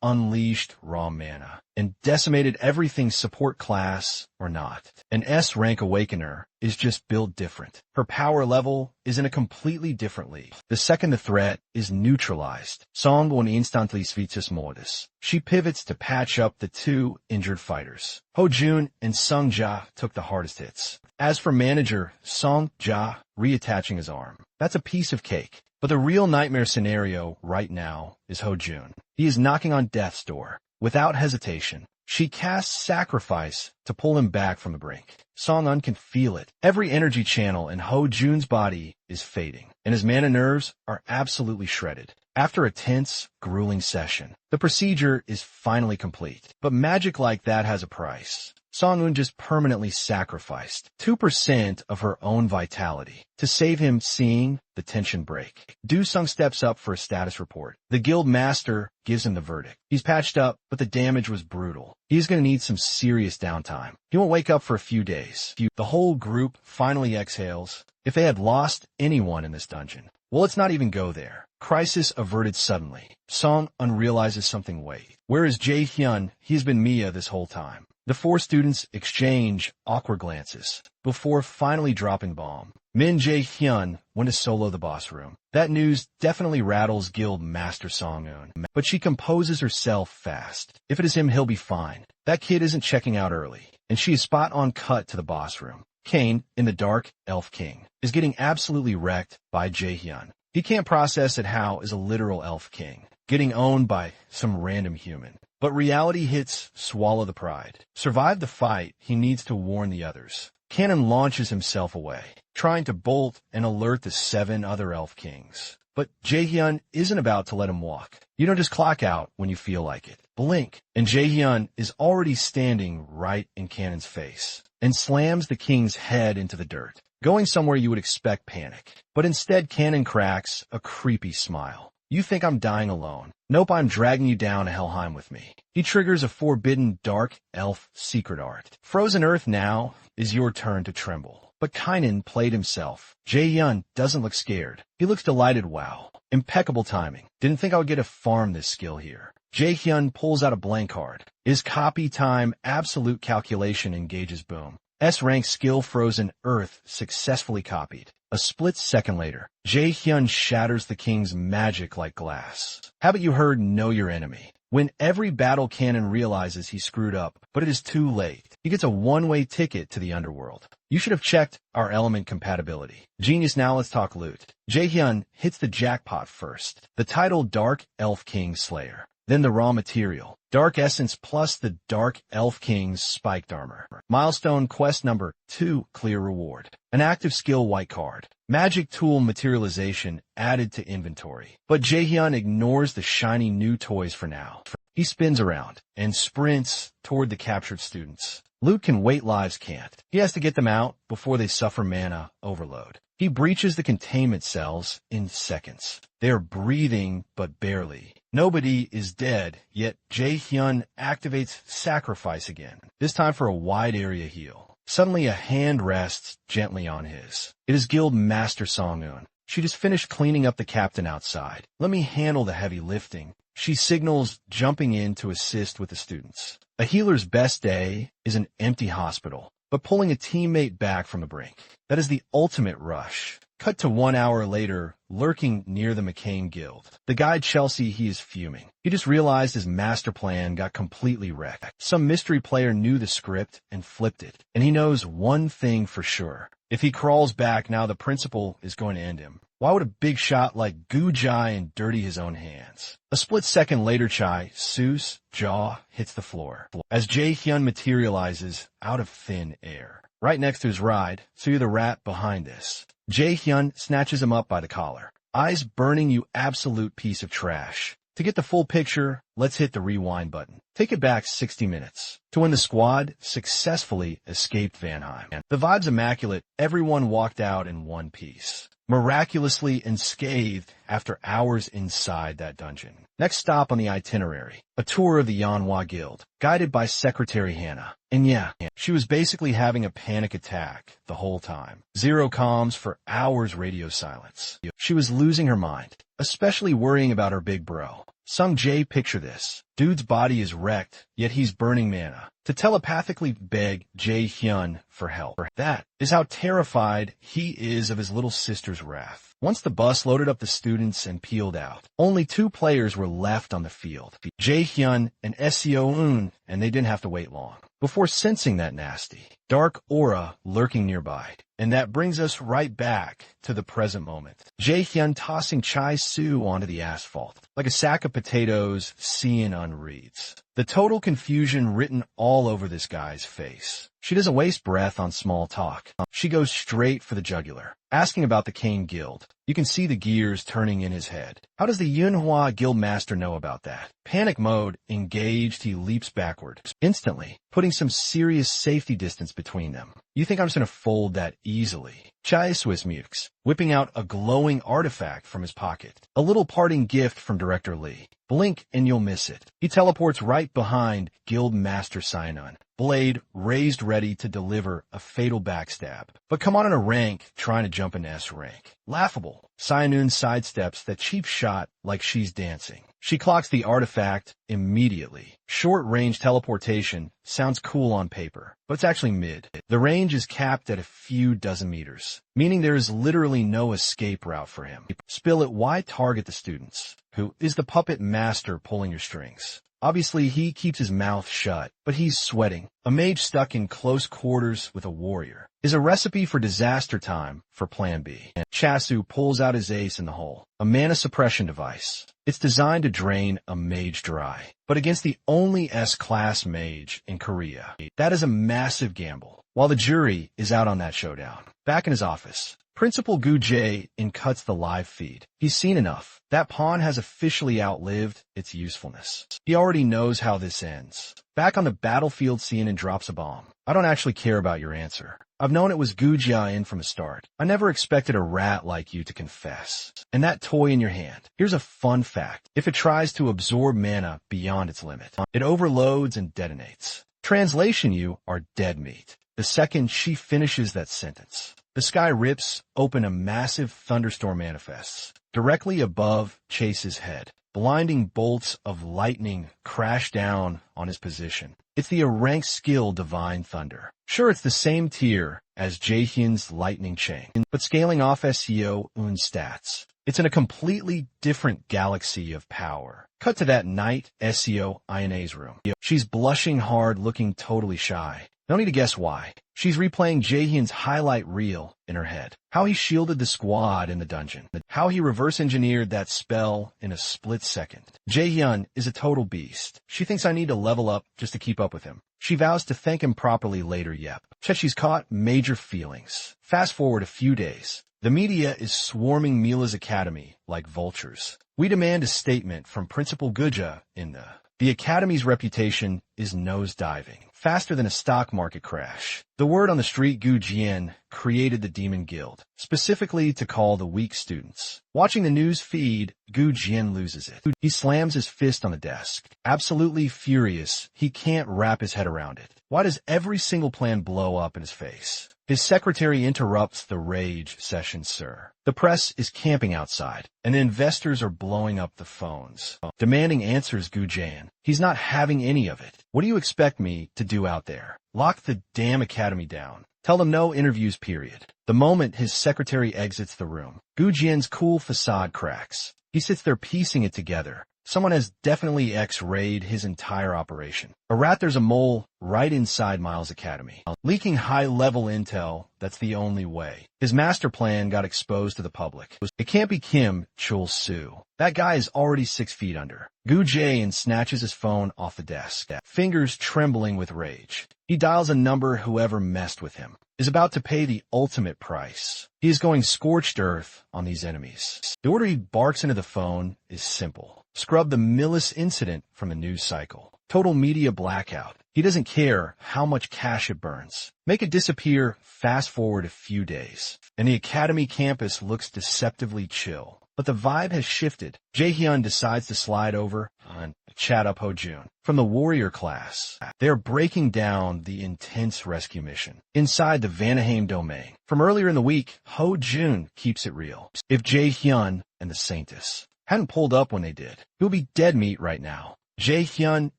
unleashed raw mana and decimated everything, support class or not. An S-rank awakener is just built different. Her power level is in a completely different league. The second the threat is neutralized, Song-un instantly switches modus. She pivots to patch up the two injured fighters. Ho-jun and Sung-ja took the hardest hits. As for manager, Song-ja reattaching his arm. That's a piece of cake. But the real nightmare scenario right now is Ho-jun. He is knocking on death's door. Without hesitation, she casts sacrifice to pull him back from the brink. Song-un can feel it. Every energy channel in Ho-jun's body is fading, and his mana nerves are absolutely shredded. After a tense, grueling session, the procedure is finally complete. But magic like that has a price. Song-un just permanently sacrificed 2% of her own vitality to save him, seeing the tension break. Do-sung steps up for a status report. The guild master gives him the verdict. He's patched up, but the damage was brutal. He's going to need some serious downtime. He won't wake up for a few days. The whole group finally exhales. If they had lost anyone in this dungeon, well, let's not even go there. Crisis averted suddenly. Song-un realizes something. Wait, where is Jae-hyun? He's been Mia this whole time. The four students exchange awkward glances before finally dropping bomb. Min Jae-hyun went to solo the boss room. That news definitely rattles Guild Master Song-un, but she composes herself fast. If it is him, he'll be fine. That kid isn't checking out early, and she is spot on cut to the boss room. Kane, in the Dark Elf King, is getting absolutely wrecked by Jae-hyun. He can't process it how is a literal elf king getting owned by some random human. But reality hits swallow the pride. Survive the fight, he needs to warn the others. Cannon launches himself away, trying to bolt and alert the 7 other elf kings. But Jae-hyun isn't about to let him walk. You don't just clock out when you feel like it. Blink, and Jae-hyun is already standing right in Cannon's face and slams the king's head into the dirt, going somewhere you would expect panic. But instead, Cannon cracks a creepy smile. You think I'm dying alone? Nope, I'm dragging you down to Helheim with me. He triggers a forbidden dark elf secret art. Frozen Earth, now is your turn to tremble. But Kynan played himself. Jae-hyun doesn't look scared. He looks delighted. Wow. Impeccable timing. Didn't think I would get to farm this skill here. Jae-hyun pulls out a blank card. Is copy time absolute calculation engages boom. S-rank skill Frozen Earth successfully copied. A split second later, Jae-hyun shatters the king's magic like glass. Haven't you heard know your enemy? When every battle Cannon realizes he screwed up, but it is too late. He gets a one-way ticket to the underworld. You should have checked our element compatibility. Genius. Now let's talk loot. Jae-hyun hits the jackpot first. The title Dark Elf King Slayer. Then the raw material, Dark Essence plus the Dark Elf King's spiked armor. Milestone quest number 2, clear reward. An active skill white card. Magic tool materialization added to inventory. But Jae-hyun ignores the shiny new toys for now. He spins around and sprints toward the captured students. Loot can wait, lives can't. He has to get them out before they suffer mana overload. He breaches the containment cells in seconds. They are breathing, but barely. Nobody is dead, yet Jae-hyun activates Sacrifice again, this time for a wide area heal. Suddenly a hand rests gently on his. It is Guild Master Song-eun. She just finished cleaning up the captain outside. Let me handle the heavy lifting. She signals, jumping in to assist with the students. A healer's best day is an empty hospital, but pulling a teammate back from the brink. That is the ultimate rush. Cut to 1 hour later, lurking near the McCain Guild. The guy Chelsea, he is fuming. He just realized his master plan got completely wrecked. Some mystery player knew the script and flipped it, and he knows one thing for sure. If he crawls back now, the principal is going to end him. Why would a big shot like Gu Jai dirty his own hands? A split second later, Chai Su's jaw hits the floor as Jae-hyun materializes out of thin air. Right next to his ride, Suyu the rat behind this. Jae-hyun snatches him up by the collar. Eyes burning, you absolute piece of trash. To get the full picture, let's hit the rewind button. Take it back 60 minutes to when the squad successfully escaped Vanheim. The vibe's immaculate. Everyone walked out in one piece, miraculously unscathed after hours inside that dungeon. Next stop on the itinerary, a tour of the Manhwa Guild, guided by Secretary Hannah. And yeah, she was basically having a panic attack the whole time. Zero comms for hours, radio silence. She was losing her mind, especially worrying about her big bro. Sung Jae, picture this. Dude's body is wrecked, yet he's burning mana to telepathically beg Jae-hyun for help. That is how terrified he is of his little sister's wrath. Once the bus loaded up the students and peeled out, only 2 players were left on the field, Jae-hyun and Seo-eun, and they didn't have to wait long before sensing that nasty, dark aura lurking nearby. And that brings us right back to the present moment. Jae-hyun tossing Chai Su onto the asphalt, like a sack of potatoes seeing unreads. The total confusion written all over this guy's face. She doesn't waste breath on small talk. She goes straight for the jugular, asking about the Kane Guild. You can see the gears turning in his head. How does the Yunhua Guild Master know about that? Panic mode, engaged, he leaps backward, instantly, putting some serious safety distance between them. You think I'm just gonna fold that easily? Chai Swiss mukes, whipping out a glowing artifact from his pocket. A little parting gift from Director Lee. Blink and you'll miss it. He teleports right behind Guild Master Sainon, blade raised ready to deliver a fatal backstab. But come on in a rank trying to jump into S rank. Laughable. Sainon sidesteps that cheap shot like she's dancing. She clocks the artifact immediately. Short-range teleportation sounds cool on paper, but it's actually mid. The range is capped at a few dozen meters, meaning there is literally no escape route for him. Spill it, why target the students? Who is the puppet master pulling your strings? Obviously, he keeps his mouth shut, but he's sweating. A mage stuck in close quarters with a warrior is a recipe for disaster time for Plan B. Chasu pulls out his ace in the hole, a mana suppression device. It's designed to drain a mage dry, but against the only S-class mage in Korea. That is a massive gamble, while the jury is out on that showdown. Back in his office, Principal Gu Jae cuts the live feed. He's seen enough. That pawn has officially outlived its usefulness. He already knows how this ends. Back on the battlefield scene and drops a bomb. I don't actually care about your answer. I've known it was Gu Jae from the start. I never expected a rat like you to confess. And that toy in your hand. Here's a fun fact. If it tries to absorb mana beyond its limit, it overloads and detonates. Translation, you are dead meat. The second she finishes that sentence, the sky rips open, a massive thunderstorm manifests. Directly above Chase's head, blinding bolts of lightning crash down on his position. It's the rank skill Divine Thunder. Sure, it's the same tier as Jae-hyun's Lightning Chain, but scaling off Seo-eun's stats. It's in a completely different galaxy of power. Cut to that night, Seo-eun's room. She's blushing hard, looking totally shy. No need to guess why. She's replaying Jae-hyun's highlight reel in her head. How he shielded the squad in the dungeon. How he reverse-engineered that spell in a split second. Jae-hyun is a total beast. She thinks I need to level up just to keep up with him. She vows to thank him properly later, yep. Yet she's caught major feelings. Fast forward a few days. The media is swarming Mila's academy like vultures. We demand a statement from Principal Guja in the The Academy's reputation is nosediving, faster than a stock market crash. The word on the street, Gu Jian created the Demon Guild, specifically to call the weak students. Watching the news feed, Gu Jian loses it. He slams his fist on the desk. Absolutely furious, he can't wrap his head around it. Why does every single plan blow up in his face? His secretary interrupts the rage session, sir. The press is camping outside, and the investors are blowing up the phones, demanding answers, Gu Jian. He's not having any of it. What do you expect me to do out there? Lock the damn academy down. Tell them no interviews, period. The moment his secretary exits the room, Gu Jian's cool facade cracks. He sits there piecing it together. Someone has definitely X-rayed his entire operation. A rat, there's a mole right inside Miles' academy. Leaking high-level intel, that's the only way. His master plan got exposed to the public. It can't be Kim Chul-soo. That guy is already 6 feet under. Gu Jian snatches his phone off the desk, fingers trembling with rage. He dials a number. Whoever messed with him is about to pay the ultimate price. He is going scorched earth on these enemies. The order he barks into the phone is simple. Scrub the Millis incident from the news cycle. Total media blackout. He doesn't care how much cash it burns. Make it disappear. Fast forward a few days, and the academy campus looks deceptively chill. But the vibe has shifted. Jae-hyun decides to slide over and chat up Ho-jun from the warrior class. They're breaking down the intense rescue mission inside the Vanaheim domain. From earlier in the week, Ho-jun keeps it real. If Jae-hyun and the Saintess hadn't pulled up when they did, he'll be dead meat right now. Jae-hyun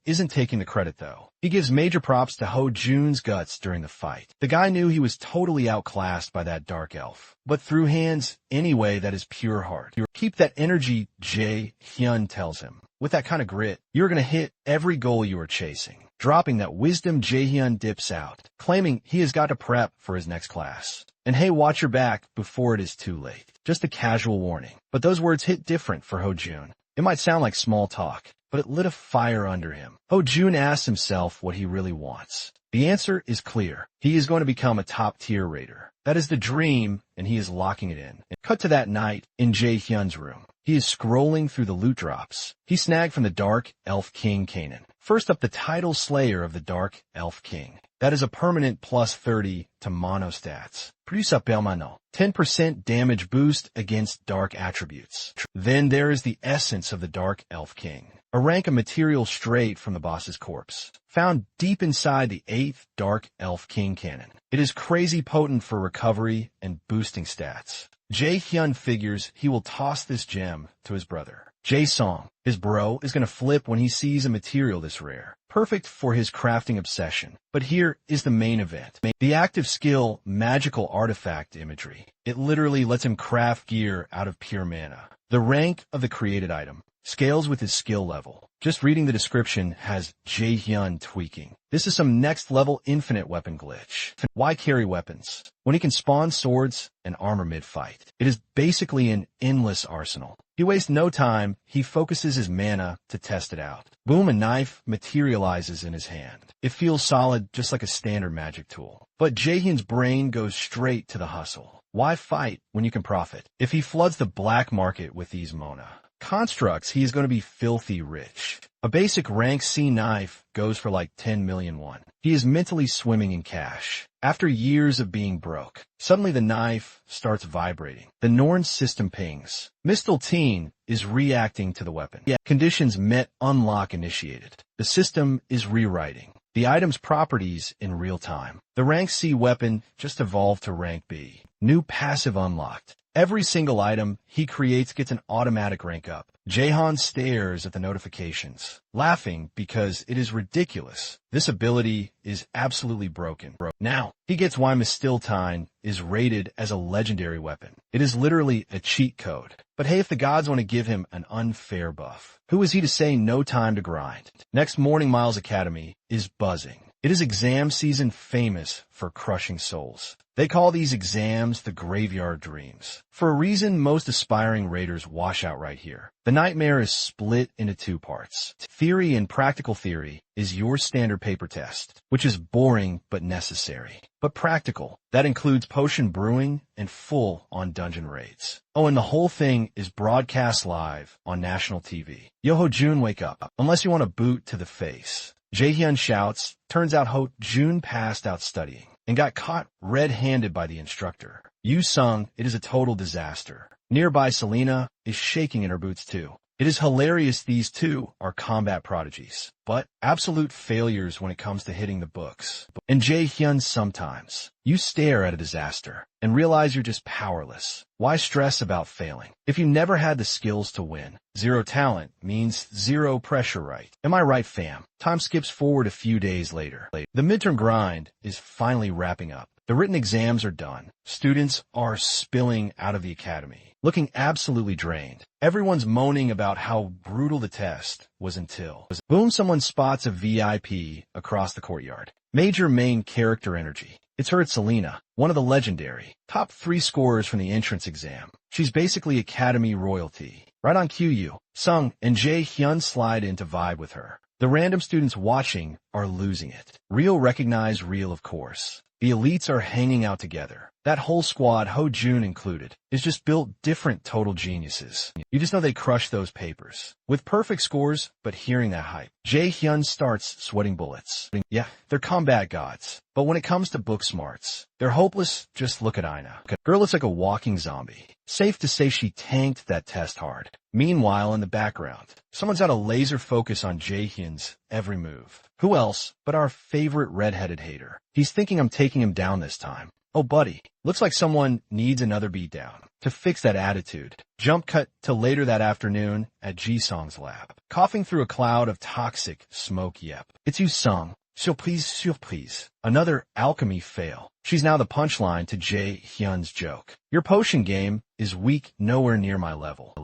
isn't taking the credit, though. He gives major props to Ho-jun's guts during the fight. The guy knew he was totally outclassed by that dark elf, but threw hands anyway. That is pure heart. Keep that energy, Jae-hyun tells him. With that kind of grit, you're going to hit every goal you are chasing. Dropping that wisdom, Jae-hyun dips out, claiming he has got to prep for his next class. And hey, watch your back before it is too late. Just a casual warning. But those words hit different for Ho-jun. It might sound like small talk, but it lit a fire under him. Ho-jun asks himself what he really wants. The answer is clear. He is going to become a top-tier raider. That is the dream, and he is locking it in. Cut to that night in Jae-hyun's room. He is scrolling through the loot drops he snagged from the Dark Elf King Kanan. First up, the title slayer of the Dark Elf King. That is a permanent plus 30 to mono stats. Plus up Belmano. 10% damage boost against dark attributes. Then there is the essence of the Dark Elf King. A rank of material straight from the boss's corpse, found deep inside the 8th Dark Elf King Cannon. It is crazy potent for recovery and boosting stats. Jae-hyun figures he will toss this gem to his brother. Jae-song, his bro, is going to flip when he sees a material this rare. Perfect for his crafting obsession. But here is the main event. The active skill, magical artifact imagery. It literally lets him craft gear out of pure mana. The rank of the created item scales with his skill level. Just reading the description has Jae-hyun tweaking. This is some next-level infinite weapon glitch. Why carry weapons when he can spawn swords and armor mid-fight? It is basically an endless arsenal. He wastes no time. He focuses his mana to test it out. Boom, a knife materializes in his hand. It feels solid, just like a standard magic tool. But Jae-hyun's brain goes straight to the hustle. Why fight when you can profit? If he floods the black market with these Mona constructs, he is going to be filthy rich. A basic rank C knife goes for like 10 million won. He is mentally swimming in cash. After years of being broke, suddenly the knife starts vibrating. The Norn system pings. Mistal Teen is reacting to the weapon. Conditions met unlock initiated. The system is rewriting the item's properties in real time. The rank C weapon just evolved to rank B. New passive unlocked. Every single item he creates gets an automatic rank up. Jaehan stares at the notifications, laughing because it is ridiculous. This ability is absolutely broken. Now, he gets why Mistiltine is rated as a legendary weapon. It is literally a cheat code. But hey, if the gods want to give him an unfair buff, who is he to say no time to grind? Next morning, Miles Academy is buzzing. It is exam season famous for crushing souls. They call these exams the graveyard dreams. For a reason most aspiring raters wash out right here. The nightmare is split into two parts. Theory and practical theory is your standard paper test, which is boring but necessary. But practical, that includes potion brewing and full-on dungeon raids. Oh, and the whole thing is broadcast live on national TV. Yo-Ho Jun, wake up. Unless you want a boot to the face. Jaehyun shouts, turns out Ho Jun passed out studying and got caught red-handed by the instructor. Yu Sung, it is a total disaster. Nearby Selena is shaking in her boots too. It is hilarious these two are combat prodigies, but absolute failures when it comes to hitting the books. And Jaehyun, sometimes you stare at a disaster and realize you're just powerless. Why stress about failing? If you never had the skills to win, zero talent means zero pressure, right? Am I right, fam? Time skips forward a few days later. The midterm grind is finally wrapping up. The written exams are done. Students are spilling out of the academy, looking absolutely drained. Everyone's moaning about how brutal the test was until, boom, someone spots a VIP across the courtyard. Major main character energy. It's her, Selena, one of the legendary top 3 scorers from the entrance exam. She's basically academy royalty. Right on cue, Yu Sung and Jaehyun slide in to vibe with her. The random students watching are losing it. Real recognize real, of course. The elites are hanging out together. That whole squad, Ho Jun included, is just built different total geniuses. You just know they crush those papers. With perfect scores, but hearing that hype, Jaehyun starts sweating bullets. Yeah, they're combat gods. But when it comes to book smarts, they're hopeless. Just look at Aina. Girl looks like a walking zombie. Safe to say she tanked that test hard. Meanwhile, in the background, someone's got a laser focus on Jaehyun's every move. Who else but our favorite redheaded hater? He's thinking I'm taking him down this time. Oh, buddy, looks like someone needs another beatdown to fix that attitude. Jump cut to later that afternoon at Ji-sung's lab. Coughing through a cloud of toxic smoke, yep. It's Yu Sung. Surprise, surprise. Another alchemy fail. She's now the punchline to Jae-hyun's joke. Your potion game is weak, nowhere near my level.